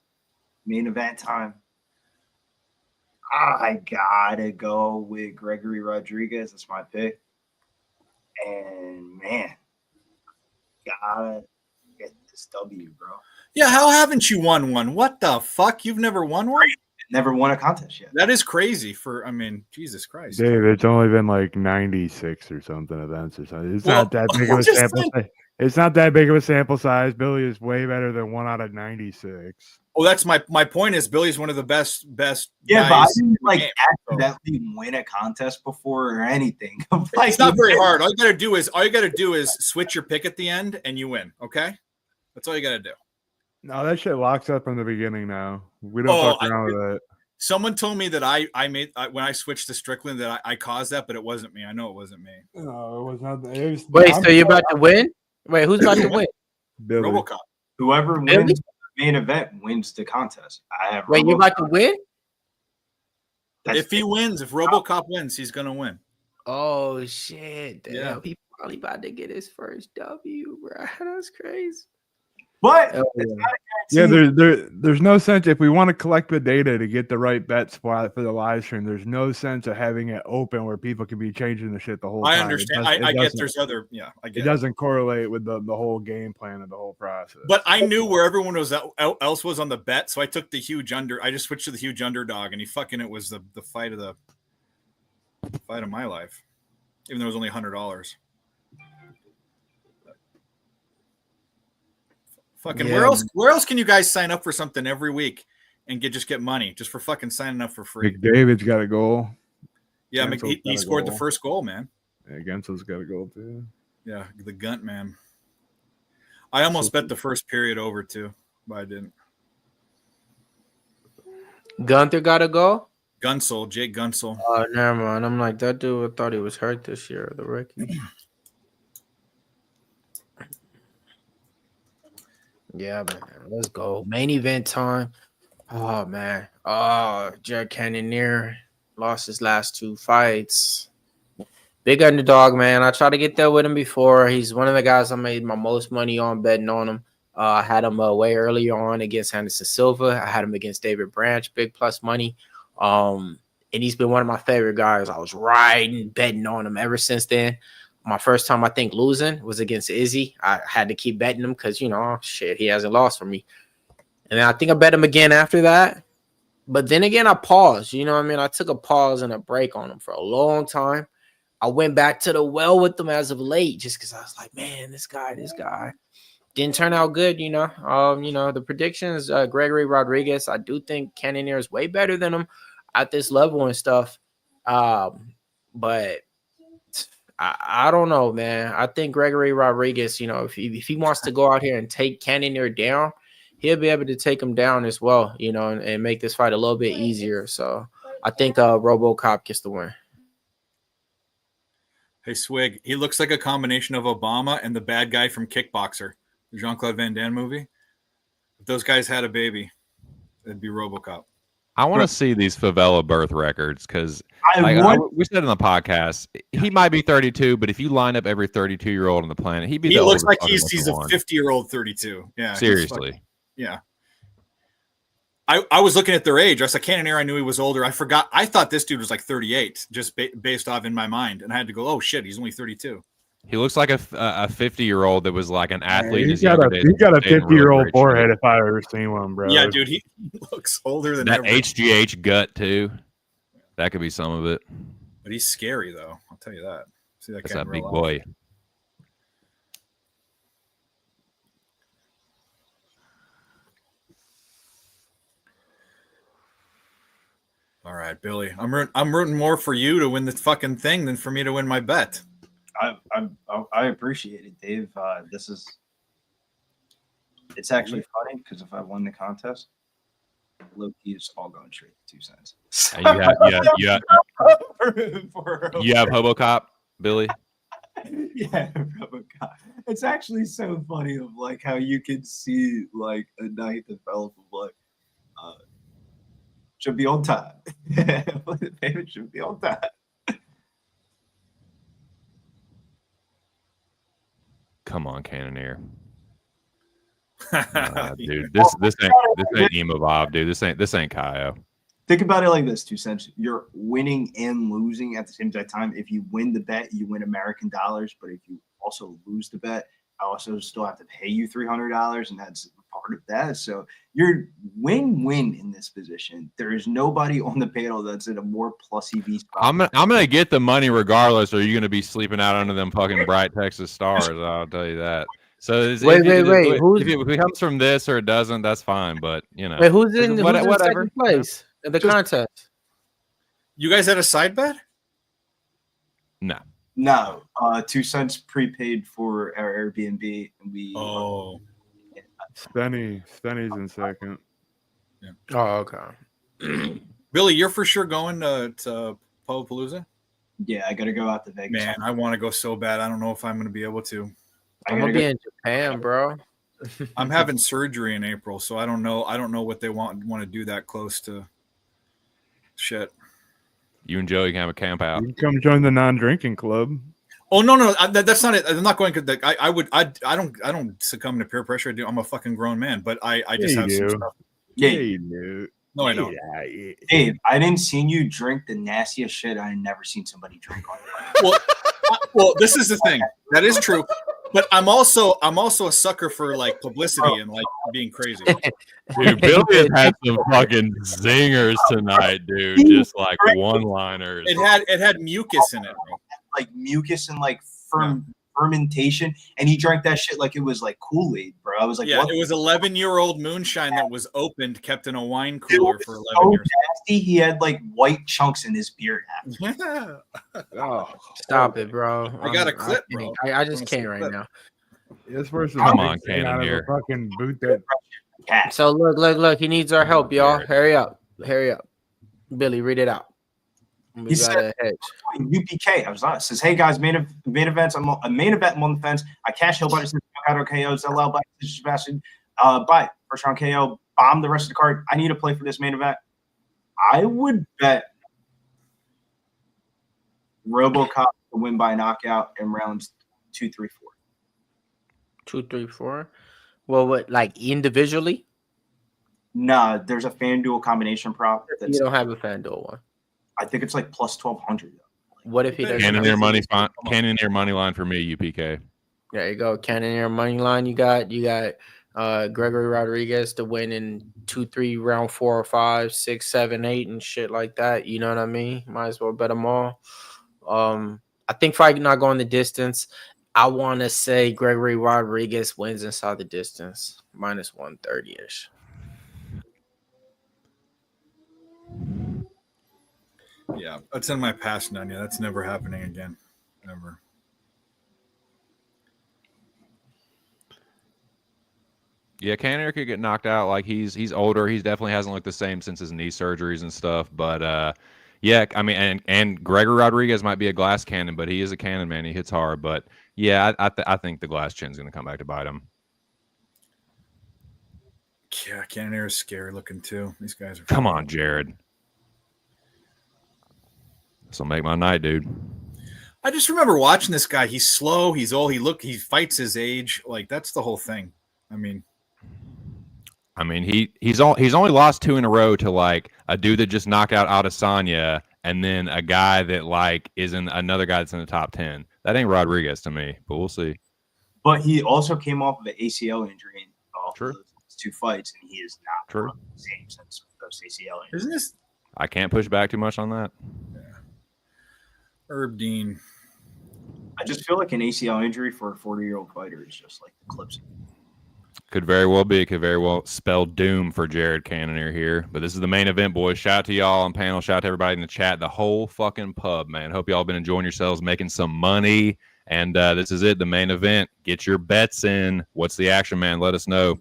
Speaker 3: main event time. I gotta go with Gregory Rodrigues. That's my pick. And man, gotta get this W, bro.
Speaker 12: Yeah, how haven't you won one? What the fuck? You've never won one?
Speaker 3: Never won a contest yet.
Speaker 12: That is crazy Jesus Christ.
Speaker 5: Dave, it's only been like 96 or something events or something. It's not that big of a sample size. It's not that big of a sample size. Billy is way better than 1 out of 96.
Speaker 12: Oh, that's my point is Billy's one of the best.
Speaker 3: Yeah, but I didn't accidentally win a contest before or anything.
Speaker 12: It's not very hard. All you gotta do is switch your pick at the end and you win. Okay, that's all you gotta do.
Speaker 5: No, that shit locks up from the beginning now. We don't fuck around with it.
Speaker 12: Someone told me that I made when I switched to Strickland that I caused that, but it wasn't me. I know it wasn't me.
Speaker 5: No, it was not. It was,
Speaker 7: Wait, so you're about to win? Wait, who's about to win?
Speaker 5: Billy.
Speaker 12: RoboCop.
Speaker 3: Whoever wins the main event wins the contest.
Speaker 7: Wait, you're about to win?
Speaker 12: If he wins, if RoboCop wins, he's gonna win.
Speaker 7: Oh shit! Damn,
Speaker 12: Yeah.
Speaker 7: he probably about to get his first W, bro. That's crazy.
Speaker 3: But
Speaker 7: Oh,
Speaker 3: it's
Speaker 7: yeah.
Speaker 3: not a guarantee.
Speaker 5: Yeah, there's no sense if we want to collect the data to get the right bet spot for the live stream. There's no sense of having it open where people can be changing the shit the whole time.
Speaker 12: I understand. I get there's other. Yeah, I get
Speaker 5: it doesn't correlate with the whole game plan and the whole process.
Speaker 12: But I knew where everyone else was on the bet, so I took the huge under. I just switched to the huge underdog, and it was the fight of my life, even though it was only $100. Fucking
Speaker 7: Yeah.
Speaker 12: where else can you guys sign up for something every week and get money just for fucking signing up for free?
Speaker 5: McDavid's got a goal.
Speaker 12: Yeah,
Speaker 5: Gensel's
Speaker 12: he
Speaker 5: got a
Speaker 12: scored the
Speaker 5: goal.
Speaker 12: first goal, man.
Speaker 5: Yeah, Gensel's got a goal too.
Speaker 12: Yeah, the Gunt man. I almost bet the first period over too, but I didn't.
Speaker 7: Gunther got to go.
Speaker 12: Gunsel, Jake Gunsel.
Speaker 7: Oh, never mind. I'm like that dude. I thought he was hurt this year. The rookie. Yeah, man. Let's go. Main event time. Oh man. Oh, Jared Cannonier lost his last 2 fights. Big underdog, man. I tried to get there with him before. He's one of the guys I made my most money on betting on him. I had him way earlier on against Anderson Silva. I had him against David Branch, big plus money. And he's been one of my favorite guys. I was riding, betting on him ever since then. My first time, I think, losing was against Izzy. I had to keep betting him because, shit, he hasn't lost for me. And then I think I bet him again after that. But then again, I paused. You know what I mean? I took a pause and a break on him for a long time. I went back to the well with him as of late just because I was like, man, this guy. Didn't turn out good, The predictions, Gregory Rodrigues, I do think Cannonier is way better than him at this level and stuff. But I don't know, man. I think Gregory Rodrigues, if he wants to go out here and take Cannonier down, he'll be able to take him down as well, and make this fight a little bit easier. So I think RoboCop gets the win.
Speaker 12: Hey, Swig, he looks like a combination of Obama and the bad guy from Kickboxer, the Jean-Claude Van Damme movie. If those guys had a baby, it'd be RoboCop.
Speaker 4: I want to see these favela birth records because we said in the podcast, he might be 32, but if you line up every 32-year-old on the planet, he
Speaker 12: looks like he's a 50-year-old 32. Yeah,
Speaker 4: seriously.
Speaker 12: Yeah. I was looking at their age. I said Cannonier. I knew he was older. I forgot. I thought this dude was like 38, just based off in my mind, and I had to go, oh shit, he's only 32.
Speaker 4: He looks like a 50-year-old that was like an athlete.
Speaker 5: He's got a 50-year-old forehead if I ever seen one, bro.
Speaker 12: Yeah, dude, he looks older than
Speaker 4: that
Speaker 12: ever.
Speaker 4: HGH gut too. That could be some of it.
Speaker 12: But he's scary though. I'll tell you that. See that
Speaker 4: That's
Speaker 12: guy
Speaker 4: that
Speaker 12: in
Speaker 4: big
Speaker 12: real
Speaker 4: boy.
Speaker 12: life. All right, Billy. I'm rooting more for you to win the fucking thing than for me to win my bet.
Speaker 15: I appreciate it, Dave. It's actually funny because if I won the contest, low-key is all going straight to 2 cents.
Speaker 4: And you have HoboCop, Billy.
Speaker 3: Yeah, RoboCop. It's actually so funny of like how you can see like a night develop of like should be on time. David should be on time.
Speaker 4: Come on, Cannonier. Dude, this ain't Emo Bob, dude. This ain't Kaio.
Speaker 15: Think about it like this, 2 cents. You're winning and losing at the same time. If you win the bet, you win American dollars. But if you also lose the bet, I also still have to pay you $300, and that's part of that. So you're win-win in this position. There is nobody on the panel that's in a more plus EV spot.
Speaker 4: I'm gonna get the money regardless, or you're gonna be sleeping out under them fucking bright Texas stars. I'll tell you that. So
Speaker 7: wait.
Speaker 4: If it comes from this or it doesn't, that's fine. But
Speaker 7: wait, who's in second place in the contest?
Speaker 12: You guys had a side bet?
Speaker 15: No. 2 cents prepaid for our Airbnb, and we.
Speaker 12: Oh.
Speaker 5: Stenny's in second.
Speaker 12: Yeah.
Speaker 7: Oh, okay.
Speaker 12: Billy, you're for sure going to Palooza?
Speaker 15: Yeah, I got to go out to Vegas.
Speaker 12: Man, I want to go so bad. I don't know if I'm going to be able to.
Speaker 7: I'm gonna be in Japan, bro.
Speaker 12: I'm having surgery in April, so I don't know. I don't know what they want to do that close to. Shit.
Speaker 4: You and Joey can have a camp out.
Speaker 5: You can come join the non-drinking club.
Speaker 12: Oh no, that's not it. I'm not going to. I don't succumb to peer pressure. I'm a fucking grown man, but I just have some stuff.
Speaker 15: Yeah,
Speaker 5: you do.
Speaker 12: No, I don't.
Speaker 15: Dave, I didn't seen you drink the nastiest shit I never seen somebody drink on.
Speaker 12: Well, this is the thing. That is true. But I'm also a sucker for like publicity and like being crazy.
Speaker 4: Dude, Billy has had some fucking zingers tonight, dude. Just like one-liners.
Speaker 12: It had mucus in it, bro.
Speaker 15: Like mucus and like fermentation, and he drank that shit like it was like Kool-Aid, bro. I was like,
Speaker 12: it was 11-year-old moonshine that was opened, kept in a wine cooler for 11 years.
Speaker 15: Nasty. He had like white chunks in his beard.
Speaker 7: Oh, stop it, bro!
Speaker 12: I got a clip, bro.
Speaker 7: I just can't right now.
Speaker 5: It's worse than
Speaker 4: Come on, Cannonier.
Speaker 5: Fucking boot that.
Speaker 7: So look. He needs our help, y'all. Hurry up. Billy, read it out.
Speaker 15: He said, UPK. I was on. Says, hey guys, main events. I'm a main event. I'm on the fence. I cash Hill by decision. Delgado KO. Zalal by decision. Shahbazyan by first round KO. Bomb the rest of the card. I need to play for this main event. I would bet RoboCop to win by knockout in rounds 2, 3, 4.
Speaker 7: 2, 3, 4. Well, what, like individually?
Speaker 15: Nah, there's a FanDuel combination prop.
Speaker 7: You don't have a FanDuel one.
Speaker 15: I think it's like plus 1,200.
Speaker 7: What if he doesn't?
Speaker 4: Cannonier money line for me, UPK.
Speaker 7: There you go. Cannonier money line. You got Gregory Rodrigues to win in 2, 3, round 4 or 5, 6, 7, 8, and shit like that. You know what I mean? Might as well bet them all. I think fight not going the distance. I want to say Gregory Rodrigues wins inside the distance, minus 130-ish.
Speaker 12: Yeah, that's in my past, Nanya. That's never happening again. Never.
Speaker 4: Yeah, Cannonier could get knocked out. Like he's older. He definitely hasn't looked the same since his knee surgeries and stuff. But yeah, I mean, and Gregory Rodrigues might be a glass cannon, but he is a cannon, man. He hits hard. But yeah, I think the glass chin's going to come back to bite him.
Speaker 12: Yeah, Cannonier is scary looking too. These guys are.
Speaker 4: Come on, Jared. This will make my night, dude.
Speaker 12: I just remember watching this guy. He's slow. He's old. He fights his age. Like that's the whole thing. I mean,
Speaker 4: he's only lost 2 in a row to like a dude that just knocked out Adesanya, and then a guy that like isn't another guy that's in the top 10. That ain't Rodrigues to me, but we'll see.
Speaker 15: But he also came off of an ACL injury off
Speaker 4: True.
Speaker 15: Of those 2 fights, and he is not
Speaker 4: True.
Speaker 15: the same since those ACL injuries.
Speaker 12: Isn't this?
Speaker 4: I can't push back too much on that.
Speaker 12: Yeah. Herb Dean.
Speaker 15: I just feel like an ACL injury for a 40-year-old fighter is just like the clips.
Speaker 4: Could very well be. Could very well spell doom for Jared Cannonier here. But this is the main event, boys. Shout out to y'all on panel. Shout out to everybody in the chat. The whole fucking pub, man. Hope y'all been enjoying yourselves, making some money. And this is it, the main event. Get your bets in. What's the action, man? Let us know.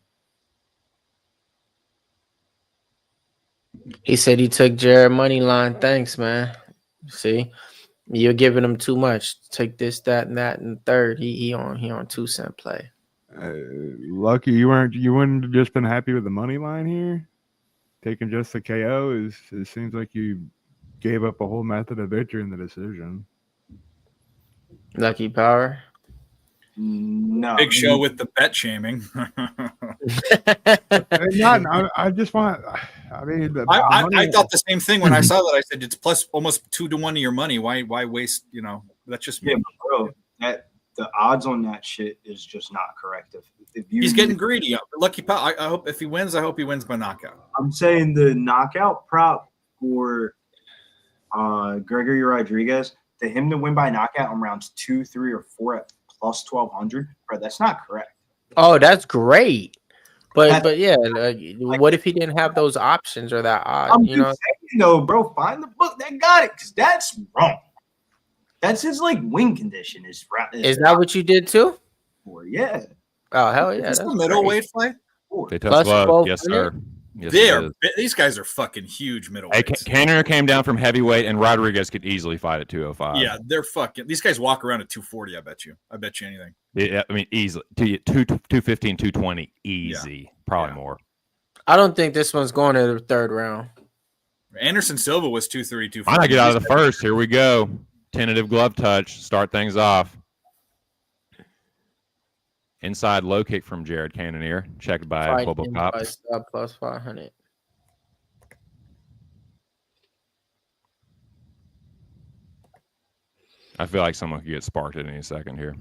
Speaker 7: He said he took Jared money line. Thanks, man. See, you're giving him too much. Take this, that, and that, and third. He on 2 cent play.
Speaker 5: Lucky you wouldn't have just been happy with the money line here. Taking just the KO it seems like you gave up a whole method of victory in the decision.
Speaker 7: Lucky Power.
Speaker 15: No.
Speaker 12: Big show with the bet shaming.
Speaker 5: I just want. I mean,
Speaker 12: I thought the same thing when I saw that. I said it's plus almost 2 to 1 to your money. Why waste? You know, that's just me.
Speaker 15: Yeah, bro. The odds on that shit is just not correct. If
Speaker 12: he's getting greedy. Lucky Power. I hope if he wins, I hope he wins by knockout.
Speaker 15: I'm saying the knockout prop for Gregory Rodrigues, to him to win by knockout on rounds 2, 3, or 4 at plus 1,200, bro, that's not correct.
Speaker 7: Oh, that's great. But yeah, what if he didn't have those options or that odd?
Speaker 15: I'm
Speaker 7: you know,
Speaker 15: saying, though, bro, find the book that got it, because that's wrong. That's his like win condition. Is
Speaker 7: that what you did too?
Speaker 15: Yeah.
Speaker 7: Oh hell yeah!
Speaker 12: Is this the middleweight fight?
Speaker 4: They touch glove. Yes, sir. Yes,
Speaker 12: these guys are fucking huge middleweights.
Speaker 4: Hey, Cannonier came down from heavyweight, and Rodrigues could easily fight at 205.
Speaker 12: Yeah, they're fucking. These guys walk around at 240. I bet you anything.
Speaker 4: Yeah, I mean easily 215, 220, easy. Yeah. Probably more.
Speaker 7: I don't think this one's going to the 3rd round.
Speaker 12: Anderson Silva was 230,
Speaker 4: Why not get out of the first? Here we go. Tentative glove touch. Start things off. Inside low kick from Jared Cannonier. Checked by Robocop.
Speaker 7: Stop plus 500.
Speaker 4: I feel like someone could get sparked at any second here.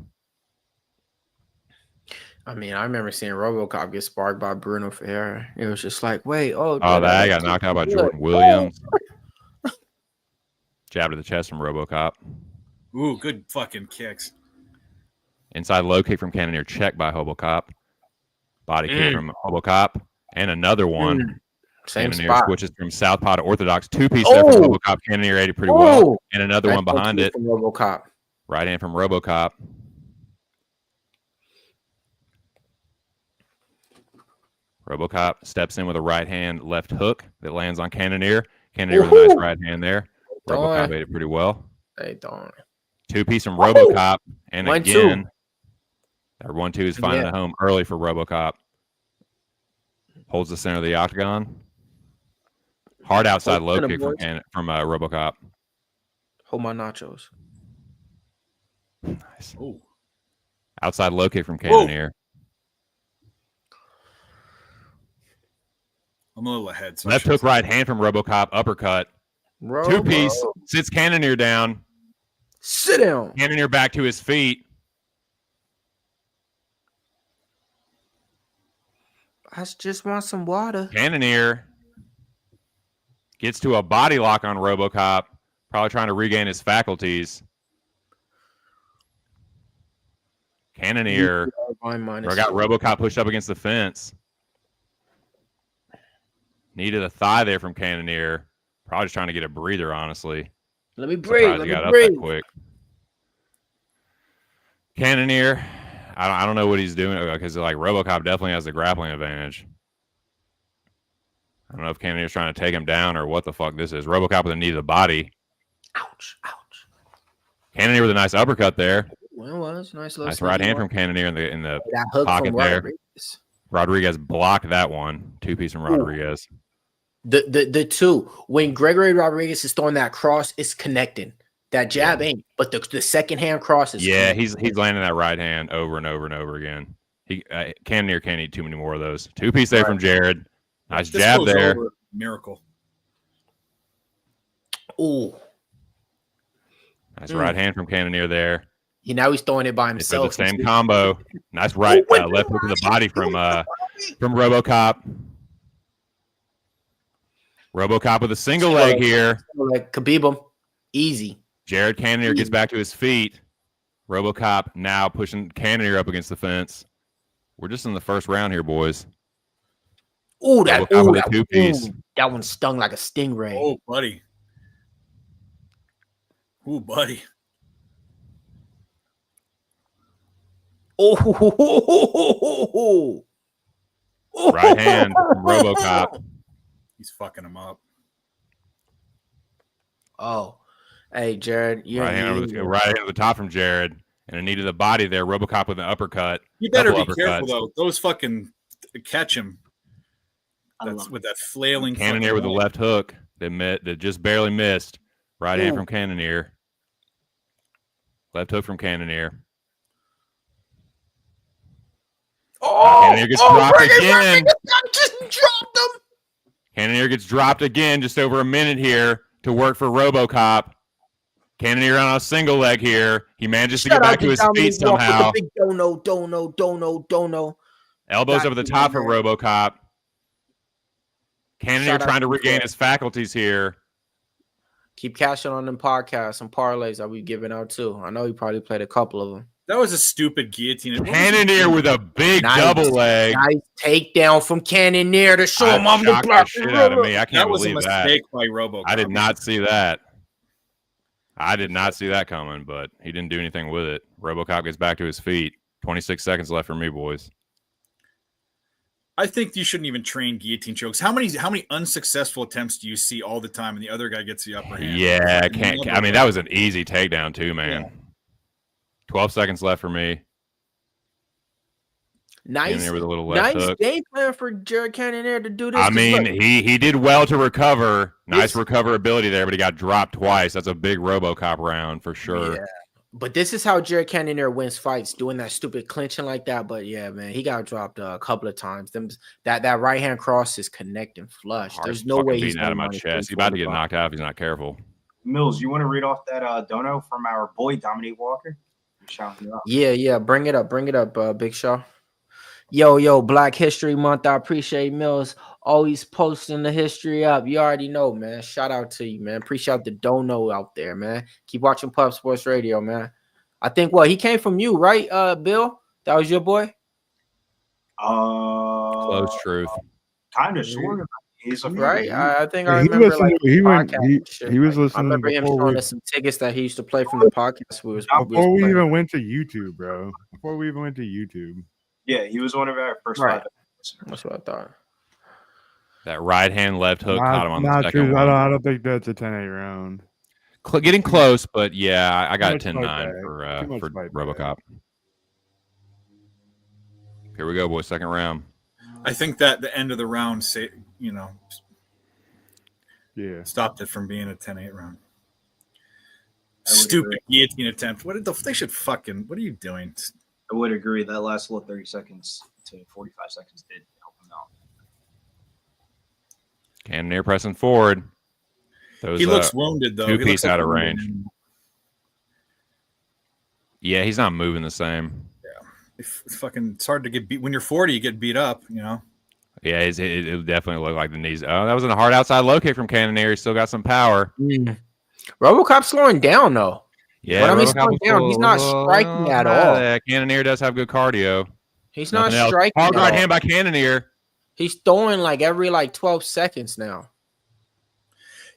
Speaker 7: I mean, I remember seeing RoboCop get sparked by Bruno Ferreira. It was just like, wait, that
Speaker 4: guy got knocked out by Jordan Williams. Jab to the chest from RoboCop.
Speaker 12: Ooh, good fucking kicks.
Speaker 4: Inside low kick from Cannonier, checked by Hobocop. Body kick from Hobocop. And another one.
Speaker 7: Same
Speaker 4: Cannonier
Speaker 7: spot.
Speaker 4: switches from southpaw to orthodox. Two-piece there from Hobocop. Cannonier ate it pretty well. And another one behind it.
Speaker 7: From RoboCop.
Speaker 4: Right hand from RoboCop. RoboCop steps in with a right hand left hook that lands on Cannonier. Cannonier with a nice right hand there. RoboCop ate it pretty well.
Speaker 7: Hey, don't.
Speaker 4: Two-piece from RoboCop. And
Speaker 7: 1-2.
Speaker 4: again, that 1-2 is finding a home early for RoboCop. Holds the center of the octagon. Hard outside low kick from RoboCop.
Speaker 7: Hold my nachos.
Speaker 4: Nice. Ooh. Outside low kick from Cannonier.
Speaker 12: I'm a little ahead. So
Speaker 4: Left hook right hand from RoboCop. Uppercut. Two-piece. Sits Cannonier down.
Speaker 7: Sit down.
Speaker 4: Cannonier back to his feet.
Speaker 7: I just want some water.
Speaker 4: Cannonier gets to a body lock on RoboCop. Probably trying to regain his faculties. Cannonier got RoboCop pushed up against the fence. Needed a thigh there from Cannonier. Probably just trying to get a breather, honestly.
Speaker 7: Let me breathe.
Speaker 4: He got up that quick. Cannonier, I don't know what he's doing because like RoboCop definitely has the grappling advantage. I don't know if Cannonier's trying to take him down or what the fuck this is. RoboCop with a knee to the body.
Speaker 7: Ouch, ouch.
Speaker 4: Cannonier with a nice uppercut there.
Speaker 7: Well, it was nice little
Speaker 4: nice right hand from Cannonier in the pocket there. Rodrigues blocked that one. Two-piece from Rodrigues.
Speaker 7: The two, when Gregory Rodrigues is throwing that cross, it's connecting. That jab ain't, but the second hand cross is
Speaker 4: he's landing that right hand over and over and over again. Cannonier can't eat too many more of those. Two-piece there from Jared. Nice jab there.
Speaker 12: Miracle.
Speaker 7: Ooh.
Speaker 4: Nice right hand from Cannonier there.
Speaker 7: Now he's throwing it by himself.
Speaker 4: The same combo. Nice right left hook to the body from RoboCop. RoboCop with a single leg here.
Speaker 7: Like Khabib him. Easy.
Speaker 4: Jared Cannonier gets back to his feet. RoboCop now pushing Cannonier up against the fence. We're just in the first round here, boys.
Speaker 7: Ooh, that
Speaker 4: two-piece.
Speaker 7: That one stung like a stingray.
Speaker 12: Oh, buddy. Ooh, buddy.
Speaker 7: Oh,
Speaker 4: right hand from RoboCop.
Speaker 12: He's fucking him up.
Speaker 7: Oh, hey, Jared.
Speaker 4: Right hand over the top from Jared. And a knee to the body there. RoboCop with an uppercut.
Speaker 12: You better be careful, though. Those fucking catch him. That's with that flailing.
Speaker 4: Cannonier with the left hook that just barely missed. Right hand from Cannonier. Left hook from Cannonier. Cannonier gets dropped again.
Speaker 7: Just dropped him.
Speaker 4: Cannonier gets dropped again. Just over a minute here to work for RoboCop. Cannonier on a single leg here. He manages to get back to his feet somehow.
Speaker 7: Dono.
Speaker 4: Elbows over the top for RoboCop. Cannonier trying to regain his faculties here.
Speaker 7: Keep cashing on them podcasts and parlays that we giving out too. I know you probably played a couple of them.
Speaker 12: That was a stupid guillotine.
Speaker 4: Cannonier with a big double leg.
Speaker 7: Nice takedown from Cannonier to show him I'm the
Speaker 4: block. Shit out of me. I can't believe that.
Speaker 12: That was a mistake by RoboCop.
Speaker 4: I did not see that. I did not see that coming, but he didn't do anything with it. RoboCop gets back to his feet. 26 seconds left for me, boys.
Speaker 12: I think you shouldn't even train guillotine chokes. How many unsuccessful attempts do you see all the time, and the other guy gets the upper hand?
Speaker 4: Yeah, I mean, that was an easy takedown too, man. Yeah. 12 seconds left for me.
Speaker 7: Nice,
Speaker 4: with a little left
Speaker 7: nice
Speaker 4: hook.
Speaker 7: game plan for Jared Cannonier to do this.
Speaker 4: I
Speaker 7: 'cause
Speaker 4: mean,
Speaker 7: look,
Speaker 4: he did well to recover. Nice recoverability there, but he got dropped twice. That's a big RoboCop round for sure.
Speaker 7: yeah. But this is how Jared Cannonier wins fights, doing that stupid clinching like that. But yeah, man, he got dropped a couple of times. That right hand cross is connecting flush. There's no way he's
Speaker 4: out of my chest. He's about to get knocked out if he's not careful.
Speaker 15: Mills, you want to read off that dono from our boy Dominique Walker?
Speaker 7: Yeah. Bring it up, Big Shaw. Yo, Black History Month. I appreciate Mills always posting the history up. You already know, man. Shout out to you, man. Appreciate the dono out there, man. Keep watching Pub Sports Radio, man. I think he came from you, right, Bill? That was your boy?
Speaker 4: Close truth.
Speaker 15: Kind of, sort of. He's
Speaker 7: right. I think I remember
Speaker 5: he was listening.
Speaker 7: I remember him showing us some tickets that he used to play from the podcast.
Speaker 5: Before we even went to YouTube, bro. Before we even went to YouTube.
Speaker 15: Yeah, he was one of our first
Speaker 7: right.
Speaker 15: 5.
Speaker 7: That's what I thought.
Speaker 4: That right hand left hook caught him on the second
Speaker 5: true.
Speaker 4: one.
Speaker 5: I don't think that's a 10-8 round.
Speaker 4: Getting close, but yeah, I got a 10-9 for RoboCop. Here we go, boys. Second round.
Speaker 12: I think that the end of the round, stopped it from being a 10-8 round. Stupid guillotine attempt. What are you doing?
Speaker 15: I would agree. That last little 30 seconds to 45 seconds did help him out.
Speaker 4: Cannonier pressing forward.
Speaker 12: He looks wounded, though.
Speaker 4: 2-piece out of range. Yeah, he's not moving the same.
Speaker 12: Yeah. It's hard to get beat. When you're 40, you get beat up,
Speaker 4: Yeah, it definitely looked like the knees. Oh, that was a hard outside low kick from Cannonier. He's still got some power.
Speaker 7: RoboCop's slowing down, though.
Speaker 4: Yeah,
Speaker 7: when I mean slowing down, he's not striking at all.
Speaker 4: Cannonier does have good cardio.
Speaker 7: He's not striking.
Speaker 4: Hard right hand by Cannonier.
Speaker 7: He's throwing every 12 seconds now.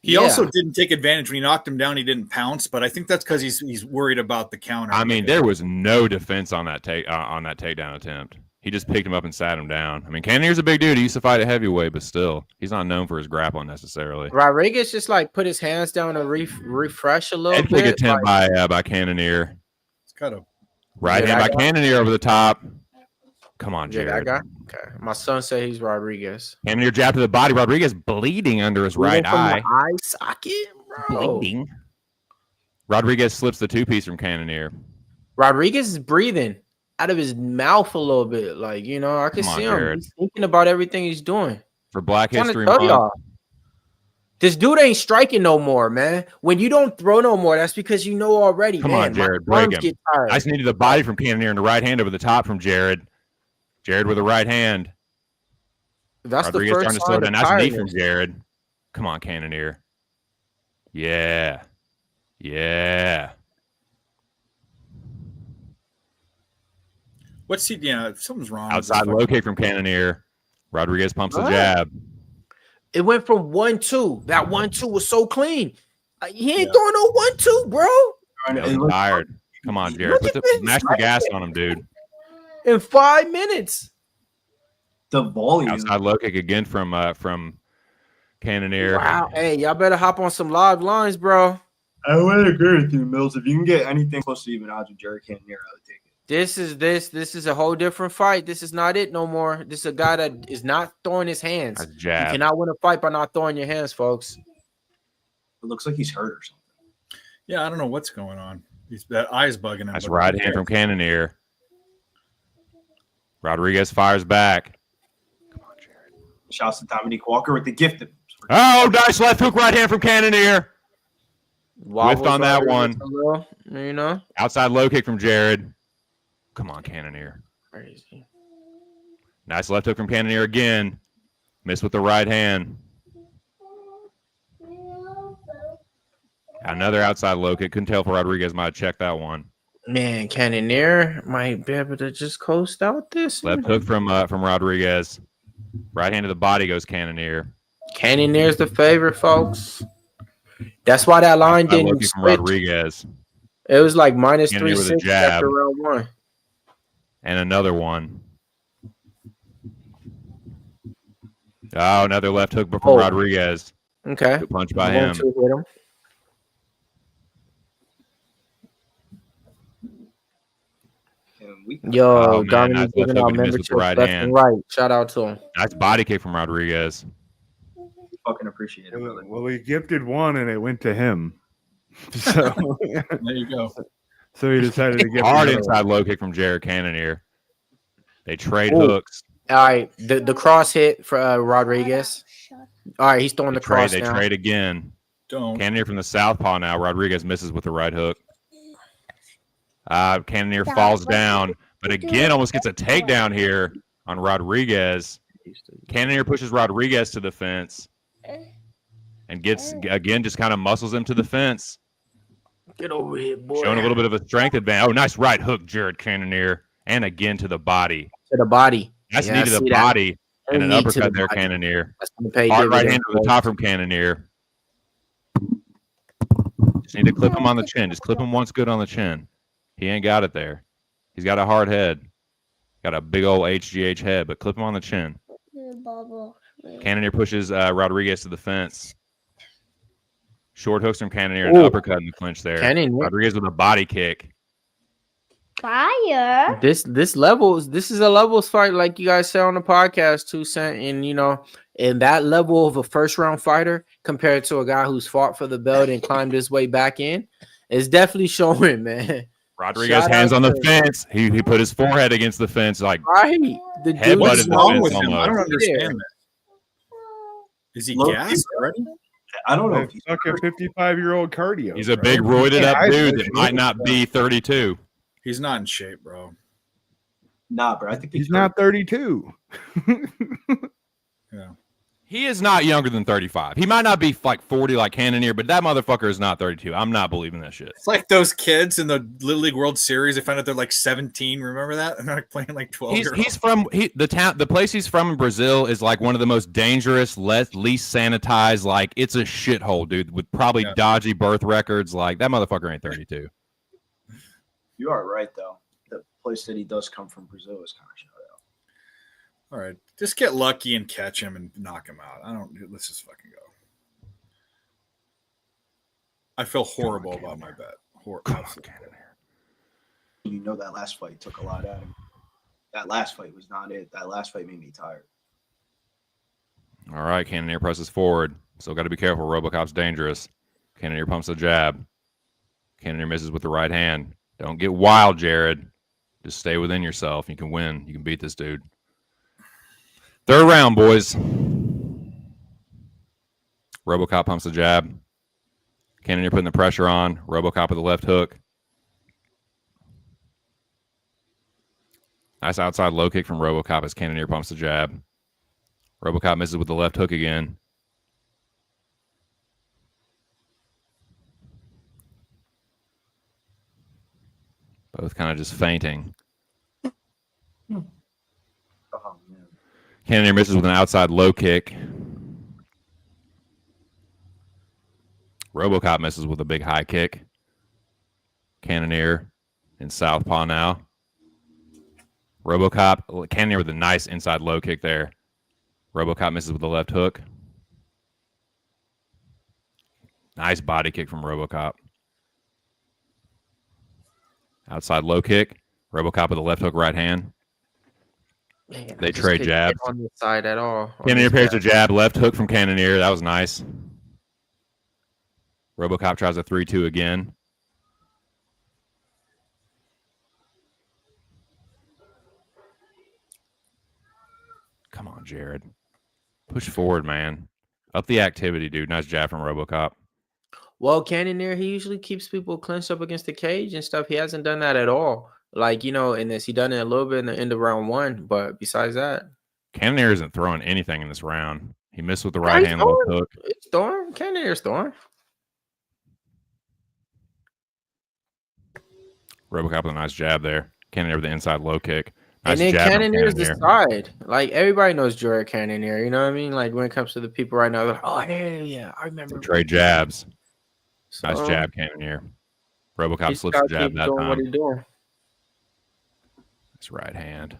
Speaker 12: He also didn't take advantage when he knocked him down. He didn't pounce, but I think that's because he's worried about the counter.
Speaker 4: I mean, there was no defense on that takedown attempt. He just picked him up and sat him down. I mean, Cannonier's a big dude. He used to fight at heavyweight, but still, he's not known for his grappling necessarily.
Speaker 7: Rodrigues just put his hands down and refresh a little bit.
Speaker 4: Big attempt by Cannonier.
Speaker 12: It's kind of
Speaker 4: right hand by Cannonier over the top. Come on, Jared.
Speaker 7: That guy? Okay. My son said he's Rodrigues.
Speaker 4: Cannonier jab to the body. Rodrigues bleeding under his right eye.
Speaker 7: Eye socket, bro.
Speaker 4: Bleeding. Rodrigues slips the 2-piece from Cannonier.
Speaker 7: Rodrigues is breathing out of his mouth a little bit. I can see him.
Speaker 4: Jared.
Speaker 7: He's thinking about everything he's doing.
Speaker 4: For Black History Month.
Speaker 7: This dude ain't striking no more, man. When you don't throw no more, that's because you know already.
Speaker 4: Come on, Jared. Break him. I just needed the body from Cannonier and the right hand over the top from Jared. Jared with the right hand.
Speaker 7: That's
Speaker 4: Rodrigues
Speaker 7: the first
Speaker 4: starting to slow down. Nice
Speaker 7: tiredness.
Speaker 4: knee from Jared. Come on, Cannonier. Yeah.
Speaker 12: What's he? Yeah, something's wrong.
Speaker 4: Outside low kick from Cannonier. Rodrigues pumps a jab.
Speaker 7: It went from 1-2. That 1-2 was so clean. He ain't throwing no 1-2, bro.
Speaker 4: He's tired. Come on, Jared. Mash the gas on him, dude.
Speaker 7: In 5 minutes.
Speaker 15: The volume.
Speaker 4: Outside low kick again from Cannonier.
Speaker 7: Wow. Hey, y'all better hop on some live lines, bro.
Speaker 15: I would agree with you, Mills. If you can get anything close to even odds with Jared Cannonier, I would take it.
Speaker 7: This is a whole different fight. This is not it no more. This is a guy that is not throwing his hands. You cannot win a fight by not throwing your hands, folks.
Speaker 15: It looks like he's hurt or something.
Speaker 12: Yeah, I don't know what's going on. That eye's bugging him.
Speaker 4: That's right hand from Cannonier. Rodrigues fires back.
Speaker 15: Come on, Jared. Shouts to Dominique Walker with the gift.
Speaker 4: Oh, nice left hook right hand from Cannonier. Whiffed on that one. Outside low kick from Jared. Come on, Cannonier.
Speaker 7: Crazy.
Speaker 4: Nice left hook from Cannonier again. Missed with the right hand. Another outside low kick. Couldn't tell if Rodrigues might have checked that one.
Speaker 7: Man, Cannonier might be able to just coast out this.
Speaker 4: Left hook from Rodrigues. Right hand to the body goes Cannonier.
Speaker 7: Cannonier's the favorite, folks. That's why that line didn't
Speaker 4: switch. Rodrigues.
Speaker 7: It was like minus
Speaker 4: Cannonier
Speaker 7: 360 after round 1.
Speaker 4: And another one. Oh, another left hook from Rodrigues.
Speaker 7: Okay.
Speaker 4: Good punch by him.
Speaker 7: Yo,
Speaker 4: man,
Speaker 7: Garmin
Speaker 4: nice
Speaker 7: is giving
Speaker 4: left hook,
Speaker 7: out
Speaker 4: and he missed with
Speaker 7: memberships
Speaker 4: the right
Speaker 7: left
Speaker 4: hand.
Speaker 7: and right. Shout out to him.
Speaker 4: Nice body kick from Rodrigues.
Speaker 15: Fucking appreciate it, brother.
Speaker 5: Well, he gifted one and it went to him. So
Speaker 12: there you go.
Speaker 5: So he decided to get
Speaker 4: hard
Speaker 5: another
Speaker 4: inside
Speaker 5: one.
Speaker 4: low kick from Jared Cannonier. They trade
Speaker 7: Ooh.
Speaker 4: hooks.
Speaker 7: All right, the cross hit for Rodrigues. All right, he's throwing the cross
Speaker 4: They
Speaker 7: now.
Speaker 4: trade again. Cannonier from the southpaw now. Rodrigues misses with the right hook. Cannonier falls down, but again almost gets a takedown here on Rodrigues. Cannonier pushes Rodrigues to the fence and gets, again, just kind of muscles him to the fence.
Speaker 7: Get over here, boy.
Speaker 4: Showing a little bit of a strength advantage. Oh, nice right hook, Jared Cannonier. And again to the body.
Speaker 7: To the body.
Speaker 4: Nice
Speaker 7: Yeah,
Speaker 4: knee
Speaker 7: I
Speaker 4: to the
Speaker 7: see that.
Speaker 4: body. And an
Speaker 7: Knee to
Speaker 4: uppercut
Speaker 7: the
Speaker 4: there,
Speaker 7: body.
Speaker 4: Cannonier.
Speaker 7: That's gonna pay
Speaker 4: Hard right
Speaker 7: dividends,
Speaker 4: hand to the
Speaker 7: boys.
Speaker 4: top from Cannonier. Just need to clip him on the chin. Just clip him once good on the chin. He ain't got it there. He's got a hard head. Got a big old HGH head, but clip him on the chin. Cannonier pushes Rodrigues to the fence. Short hooks from Cannonier and an
Speaker 7: Ooh.
Speaker 4: uppercut in the clinch there.
Speaker 7: Cannonier.
Speaker 4: Rodrigues with a body kick.
Speaker 16: Fire.
Speaker 7: This is a levels fight, like you guys said on the podcast, 2 Cent, and in that level of a first round fighter compared to a guy who's fought for the belt and climbed his way back in, is definitely showing, man.
Speaker 4: Rodrigues
Speaker 7: Shout
Speaker 4: hands
Speaker 7: out
Speaker 4: on the
Speaker 7: to-
Speaker 4: fence. He put his forehead against the fence, like
Speaker 7: Right. The dude
Speaker 4: headbutted
Speaker 12: What's
Speaker 4: the
Speaker 12: wrong
Speaker 4: fence
Speaker 12: with him? I don't
Speaker 4: almost.
Speaker 12: understand that. Is he
Speaker 15: Low
Speaker 12: gassed already?
Speaker 15: I don't know.
Speaker 5: Like fucking 55-year-old cardio.
Speaker 4: He's a
Speaker 5: bro.
Speaker 4: big roided
Speaker 5: Yeah,
Speaker 4: up
Speaker 5: I
Speaker 4: dude
Speaker 5: know.
Speaker 4: that might not be 32.
Speaker 12: He's not in shape, bro.
Speaker 15: Nah, bro. I think
Speaker 5: He's not 32.
Speaker 12: Yeah.
Speaker 4: He is not younger than 35. He might not be like 40 like Cannonier, but that motherfucker is not 32. I'm not believing that shit.
Speaker 12: It's like those kids in the Little League World Series. They find out they're like 17. Remember that? And they're like playing like 12 year olds.
Speaker 4: He's from the place he's from in Brazil is like one of the most dangerous, least sanitized. Like it's a shithole, dude, with probably dodgy birth records. Like that motherfucker ain't 32.
Speaker 15: You are right, though. The place that he does come from, Brazil, is kind of shut out.
Speaker 12: All right. Just get lucky and catch him and knock him out. Let's just fucking go. I feel horrible about my bet.
Speaker 15: You know that last fight took a lot out of him. That last fight was not it. That last fight made me tired.
Speaker 4: All right, Cannonier presses forward. Still got to be careful. RoboCop's dangerous. Cannonier pumps the jab. Cannonier misses with the right hand. Don't get wild, Jared. Just stay within yourself. You can win. You can beat this dude. Third round, boys. RoboCop pumps the jab. Cannonier putting the pressure on. RoboCop with the left hook. Nice outside low kick from RoboCop as Cannonier pumps the jab. RoboCop misses with the left hook again. Both kind of just fainting. Cannonier misses with an outside low kick. RoboCop misses with a big high kick. Cannonier in southpaw now. RoboCop, Cannonier with a nice inside low kick there. RoboCop misses with the left hook. Nice body kick from RoboCop. Outside low kick. RoboCop with the left hook right hand.
Speaker 7: Man,
Speaker 4: They
Speaker 7: just
Speaker 4: trade
Speaker 7: couldn't
Speaker 4: jabs.
Speaker 7: get on the side at all.
Speaker 4: Cannonier pairs a jab, left hook from Cannonier. That was nice. RoboCop tries a 3-2 again. Come on, Jared. Push forward, man. Up the activity, dude. Nice jab from RoboCop.
Speaker 7: Well, Cannonier, he usually keeps people clenched up against the cage and stuff. He hasn't done that at all. Like, in this, he done it a little bit in the end of round 1, but besides that,
Speaker 4: Cannonier isn't throwing anything in this round. He missed with the right hand left hook.
Speaker 7: It's throwing. Cannonier's throwing.
Speaker 4: RoboCop with a nice jab there. Cannonier with the inside low kick. Nice
Speaker 7: And then
Speaker 4: jab from
Speaker 7: Cannonier's the
Speaker 4: Cannonier.
Speaker 7: side. Like, everybody knows Jared Cannonier. You know what I mean? Like, when it comes to the people right now, they're like, oh, yeah, I remember.
Speaker 4: Trade jabs. Nice
Speaker 7: So,
Speaker 4: jab, Cannonier. RoboCop
Speaker 7: he's
Speaker 4: slips the
Speaker 7: gotta
Speaker 4: jab
Speaker 7: keep
Speaker 4: that
Speaker 7: doing what
Speaker 4: time.
Speaker 7: he's doing.
Speaker 4: His right hand.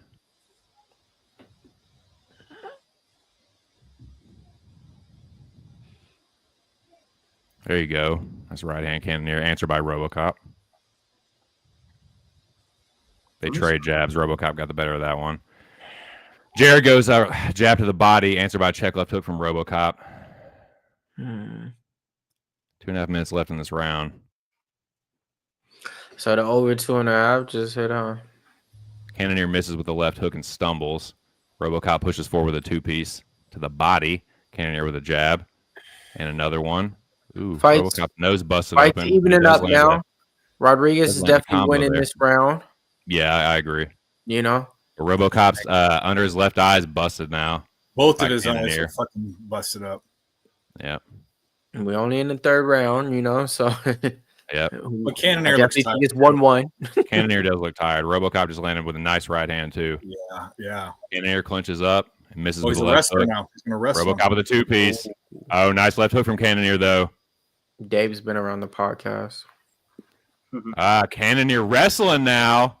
Speaker 4: There you go. That's right hand Cannonier. Answered by RoboCop. They trade jabs. RoboCop got the better of that one. Jared goes jab to the body, answered by a check left hook from RoboCop. 2.5 minutes left in this round.
Speaker 7: So the over 2.5 just hit on.
Speaker 4: Cannonier misses with the left hook and stumbles. RoboCop pushes forward with a 2-piece to the body. Cannonier with a jab. And another one. Ooh, RoboCop nose busted
Speaker 7: Fights
Speaker 4: open.
Speaker 7: evening up now. Rodriguez is definitely winning
Speaker 4: there.
Speaker 7: this round.
Speaker 4: Yeah, I agree.
Speaker 7: You know?
Speaker 4: RoboCop's under his left eye is busted now.
Speaker 12: Both of his eyes are fucking busted up.
Speaker 4: Yeah.
Speaker 7: And we're only in the third round, you know, so
Speaker 4: Yep.
Speaker 12: But Cannonier looks tired.
Speaker 7: It's 1-1.
Speaker 4: Cannonier does look tired. RoboCop just landed with a nice right hand too.
Speaker 12: Yeah.
Speaker 4: Cannonier clinches up and misses with
Speaker 12: He's
Speaker 4: the
Speaker 12: a
Speaker 4: left
Speaker 12: wrestler
Speaker 4: hook.
Speaker 12: now. He's gonna wrestle.
Speaker 4: RoboCop with a 2-piece. Oh, nice left hook from Cannonier though.
Speaker 7: Dave's been around the podcast.
Speaker 4: Cannonier wrestling now.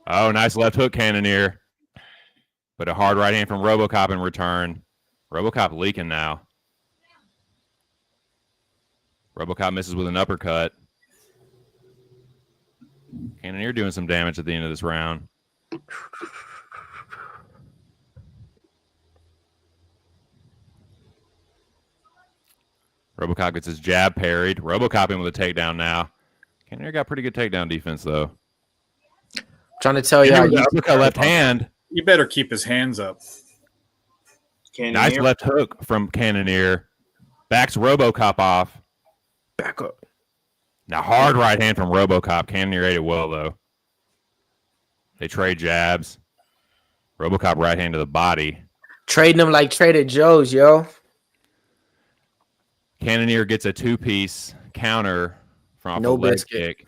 Speaker 4: Oh, nice left hook, Cannonier. But a hard right hand from RoboCop in return. RoboCop leaking now. RoboCop misses with an uppercut. Cannonier doing some damage at the end of this round. RoboCop gets his jab parried. RoboCop in with a takedown now. Cannonier got pretty good takedown defense, though.
Speaker 7: Trying to tell you how you
Speaker 4: left hand.
Speaker 12: You better keep his hands up.
Speaker 4: Nice left hook from Cannonier. Backs RoboCop off.
Speaker 7: Back up.
Speaker 4: Now hard right hand from RoboCop. Cannonier ate it well, though. They trade jabs. RoboCop right hand to the body.
Speaker 7: Trading them like Trader Joe's, yo.
Speaker 4: Cannonier gets a 2-piece counter from off a leg kick.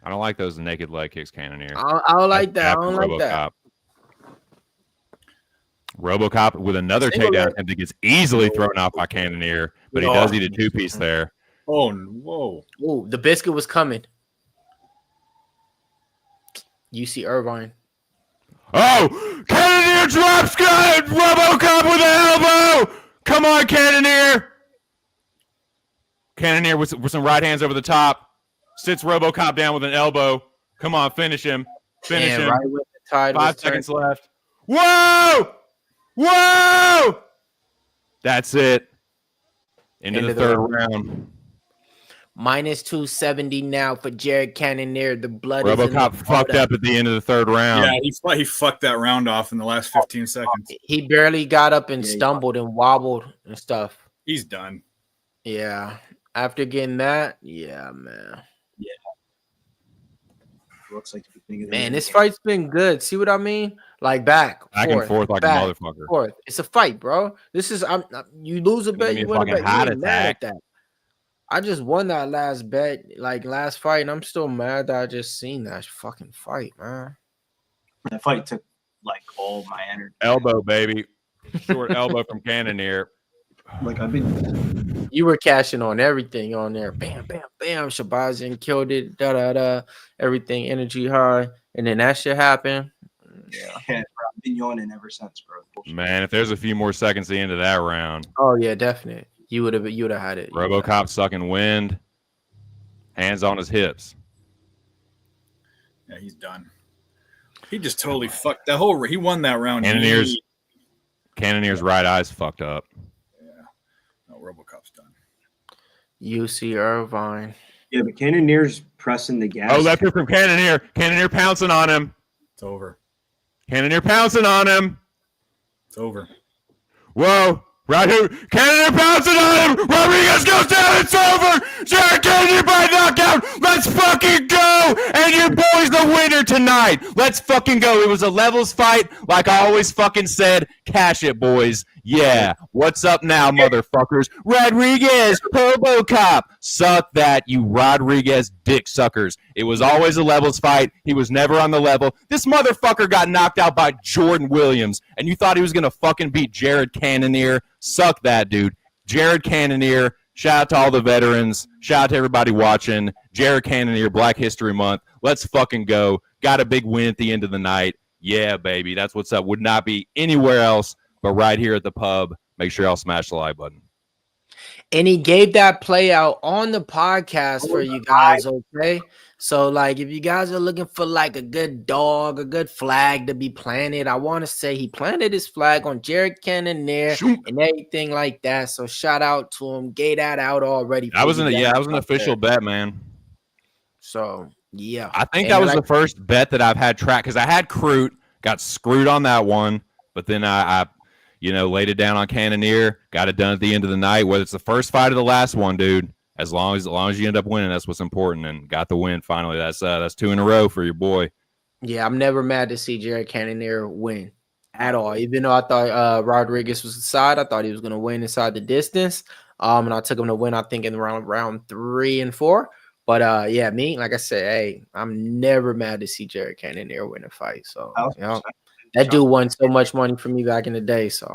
Speaker 4: I don't like those naked leg kicks, Cannonier.
Speaker 7: I don't like that. I don't like that.
Speaker 4: RoboCop with another takedown attempt that gets easily thrown off by Cannonier, but he does eat a 2-piece there.
Speaker 12: Oh, whoa.
Speaker 7: Oh, the biscuit was coming. UC Irvine.
Speaker 4: Oh, Cannonier drops good. RoboCop with an elbow. Come on, Cannonier. Cannonier with some right hands over the top. Sits RoboCop down with an elbow. Come on, finish him. Finish him.
Speaker 7: Right with the tide
Speaker 4: 5 seconds left. Whoa! Whoa! That's it. Into the third round.
Speaker 7: Minus 270 now for Jared Cannonier. The blood
Speaker 4: RoboCop fucked up at the end of the third round.
Speaker 12: Yeah, he fucked that round off in the last 15 seconds.
Speaker 7: He barely got up and stumbled and wobbled and stuff.
Speaker 12: He's done.
Speaker 7: Yeah. After getting that, yeah, man.
Speaker 15: Yeah. Looks like the beginning of the
Speaker 7: Man, this fight's been good. See what I mean? Like back
Speaker 4: and forth like a motherfucker.
Speaker 7: Forth. It's a fight, bro. This is you lose a bet, you win a bet. You ain't mad at that. I just won that last bet, like last fight, and I'm still mad that I just seen that fucking fight, man.
Speaker 15: That fight took like all my energy.
Speaker 4: Elbow, baby. Short elbow from Cannonier.
Speaker 15: Like
Speaker 7: You were cashing on everything on there. Bam, bam, bam. Shahbazyan killed it. Da da da. Everything energy high, and then that shit happened.
Speaker 15: Yeah, bro, I've been yawning ever since, bro. Bullshit.
Speaker 4: Man, if there's a few more seconds at the end of that round.
Speaker 7: Oh yeah, definitely. You would have had it.
Speaker 4: RoboCop sucking wind. Hands on his hips.
Speaker 12: Yeah, he's done. He just totally fucked that whole. He won that round.
Speaker 4: Cannonier's right eye's fucked up.
Speaker 12: Yeah, no, RoboCop's done.
Speaker 7: UC Irvine.
Speaker 15: Yeah, but Cannonier's pressing the gas.
Speaker 4: Oh, left hook from Cannonier. Cannonier pouncing on him.
Speaker 12: It's over.
Speaker 4: Cannonier pouncing on him.
Speaker 12: It's over.
Speaker 4: Whoa. Right hook. Cannonier pouncing on him. Rodrigues goes down. It's over. Jared Cannonier by knockout. Let's fucking go. And your boy's the winner tonight. Let's fucking go. It was a levels fight. Like I always fucking said, cash it, boys. Yeah. What's up now, motherfuckers? Rodrigues, RoboCop. Suck that, you Rodrigues dick suckers. It was always a levels fight. He was never on the level. This motherfucker got knocked out by Jordan Williams, and you thought he was going to fucking beat Jared Cannonier? Suck that, dude. Jared Cannonier. Shout out to all the veterans. Shout out to everybody watching. Jared Cannonier, Black History Month. Let's fucking go. Got a big win at the end of the night. Yeah, baby. That's what's up. Would not be anywhere else but right here at the pub. Make sure y'all smash the like button.
Speaker 7: And he gave that play out on the podcast for you guys, okay? So, like, if you guys are looking for like a good dog, a good flag to be planted, I want to say he planted his flag on Jared Cannonier and everything like that. So, shout out to him. Gave that out already.
Speaker 4: That was an official bet, man.
Speaker 7: So, yeah,
Speaker 4: I think that was the first bet that I've had tracked because I had Crute, got screwed on that one, but then I laid it down on Cannonier, got it done at the end of the night. Whether it's the first fight or the last one, dude. As long as you end up winning, that's what's important, and got the win finally. That's 2 in a row for your boy.
Speaker 7: Yeah, I'm never mad to see Jared Cannonier win at all. Even though I thought Rodrigues was inside, I thought he was going to win inside the distance. And I took him to win, I think, in round 3 and 4. But yeah, me, like I said, hey, I'm never mad to see Jared Cannonier win a fight. So that dude won so much money for me back in the day. So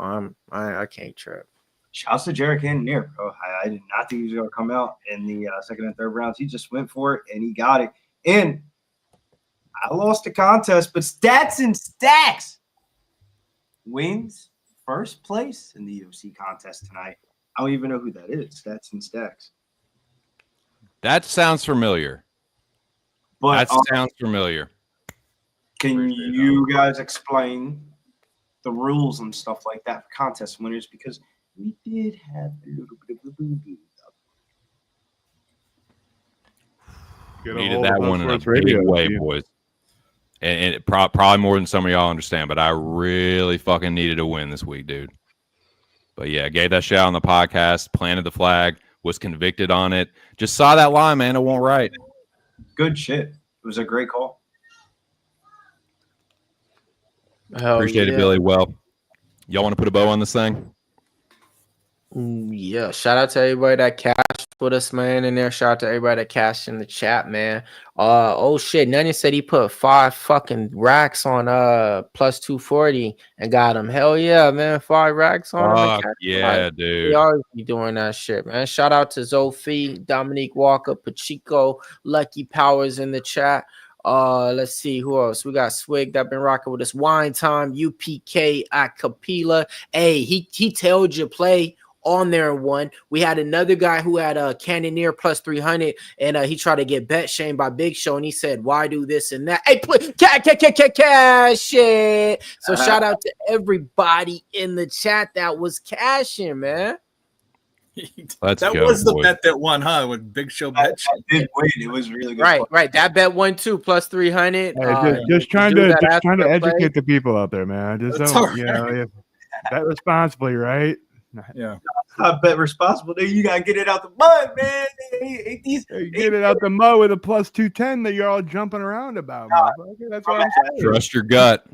Speaker 7: I can't trip.
Speaker 15: Shouts to Jared Cannonier, bro. I did not think he was going to come out in the second and third rounds. He just went for it, and he got it. And I lost the contest, but Stats and Stacks wins first place in the UFC contest tonight. I don't even know who that is, Stats and Stacks.
Speaker 4: That sounds familiar.
Speaker 15: But
Speaker 4: that sounds familiar.
Speaker 15: Can you guys explain the rules and stuff like that for contest winners? Because we did have a little bit of a boo-boo.
Speaker 4: Needed that one in a big way, boys. And it probably more than some of y'all understand, but I really fucking needed a win this week, dude. But yeah, gave that shout on the podcast, planted the flag, was convicted on it. Just saw that line, man. It won't right.
Speaker 15: Good shit. It was a great call.
Speaker 4: Appreciate it, Billy. Well, y'all want to put a bow on this thing?
Speaker 7: Yeah, shout out to everybody that cashed with us, man. In there, shout out to everybody that cashed in the chat, man. Oh shit, Nanya said he put 5 fucking racks on plus 240 and got him. Hell yeah, man, 5 racks on him.
Speaker 4: Yeah, dude.
Speaker 7: We always be doing that shit, man. Shout out to Zophie, Dominique Walker, Pachico, Lucky Powers in the chat. Let's see who else. We got Swig that been rocking with us. Wine Time, UPK at Capilla. Hey, he told you play on there and won. We had another guy who had a Cannonier plus 300, and he tried to get bet shamed by Big Show, and he said, "Why do this and that?" Hey, cash it. So shout out to everybody in the chat that was cashing, man.
Speaker 12: That was the bet that won, huh? When Big Show bet.
Speaker 15: I did win. It was really good.
Speaker 7: Right. That bet won too, plus 300.
Speaker 5: Just trying to educate the people out there, man. Just don't, bet responsibly, right?
Speaker 12: Yeah.
Speaker 15: I bet responsible. You gotta get it out the mud, man.
Speaker 5: Get it out the mud with a plus 210 that you're all jumping around about. That's what I'm saying.
Speaker 4: Trust your gut.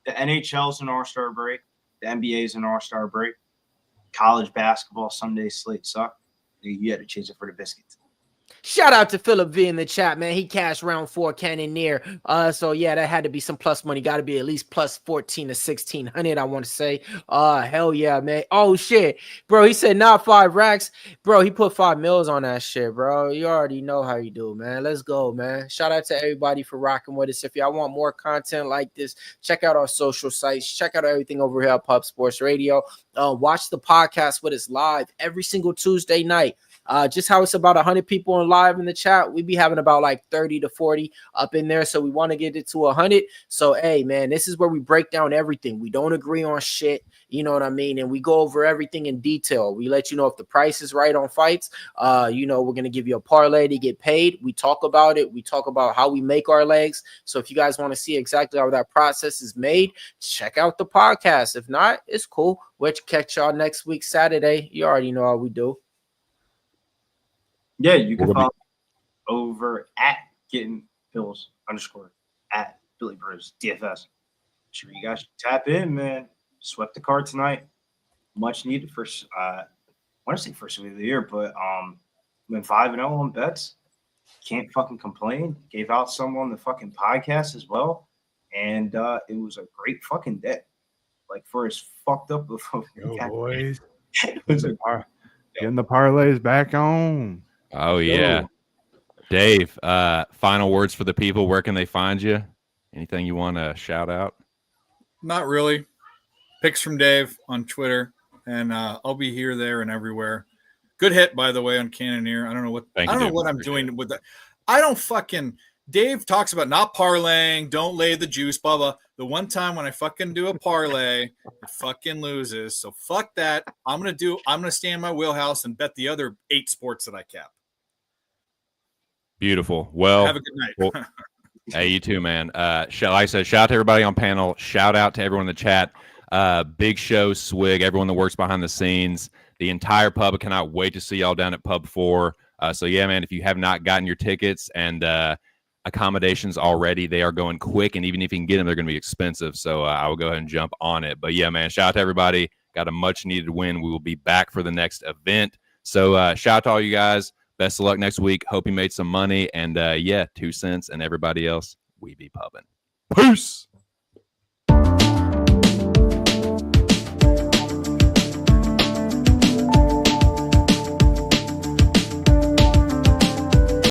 Speaker 15: The NHL's an all-star break. The NBA's an all-star break. College basketball Sunday slate suck. You had to chase it for the biscuits.
Speaker 7: Shout out to Philip V in the chat, man. He cashed round 4 Cannonier. So yeah, that had to be some plus money. Got to be at least plus 14 to 1600. I want to say. Hell yeah, man. Oh shit, bro. He said not 5 racks, bro. He put 5 mils on that shit, bro. You already know how you do, man. Let's go, man. Shout out to everybody for rocking with us. If y'all want more content like this, check out our social sites. Check out everything over here at Pub Sports Radio. Watch the podcast with us live every single Tuesday night. Just how it's about 100 people on live in the chat. We be having about like 30 to 40 up in there. So we want to get it to 100. So, hey, man, this is where we break down everything. We don't agree on shit. You know what I mean? And we go over everything in detail. We let you know if the price is right on fights. We're going to give you a parlay to get paid. We talk about it. We talk about how we make our legs. So if you guys want to see exactly how that process is made, check out the podcast. If not, it's cool. We'll catch y'all next week, Saturday. You already know how we do.
Speaker 15: Yeah, you can follow over at Getting Pills _ at Billy Bruce DFS. Sure, you guys tap in, man. Swept the card tonight. Much needed first. I want to say first week of the year, but went 5-0 on bets. Can't fucking complain. Gave out some on the fucking podcast as well, and it was a great fucking day. Like for as fucked up before.
Speaker 5: Boys, it was getting the parlays back on.
Speaker 4: Oh, yeah. Dave, final words for the people. Where can they find you? Anything you want to shout out?
Speaker 12: Not really. Picks from Dave on Twitter, and I'll be here, there, and everywhere. Good hit, by the way, on Cannonier. I don't know what I'm doing with that. don't fucking. Dave talks about not parlaying, don't lay the juice, blah blah. The one time when I fucking do a parlay, it fucking loses. So fuck that. I'm gonna stay in my wheelhouse and bet the other 8 sports that I cap.
Speaker 4: Beautiful. Well,
Speaker 12: have a good night.
Speaker 4: Hey, you too, man. Like I said, shout out to everybody on panel. Shout out to everyone in the chat. Big Show, Swig, everyone that works behind the scenes. The entire pub. I cannot wait to see y'all down at Pub 4. So yeah, man, if you have not gotten your tickets and accommodations already, they are going quick, and even if you can get them, they're going to be expensive. So I will go ahead and jump on it. But yeah, man, shout out to everybody. Got a much needed win. We will be back for the next event. So shout out to all you guys. Best of luck next week. Hope you made some money. And yeah, 2 cents and everybody else, we be pubbing. Peace.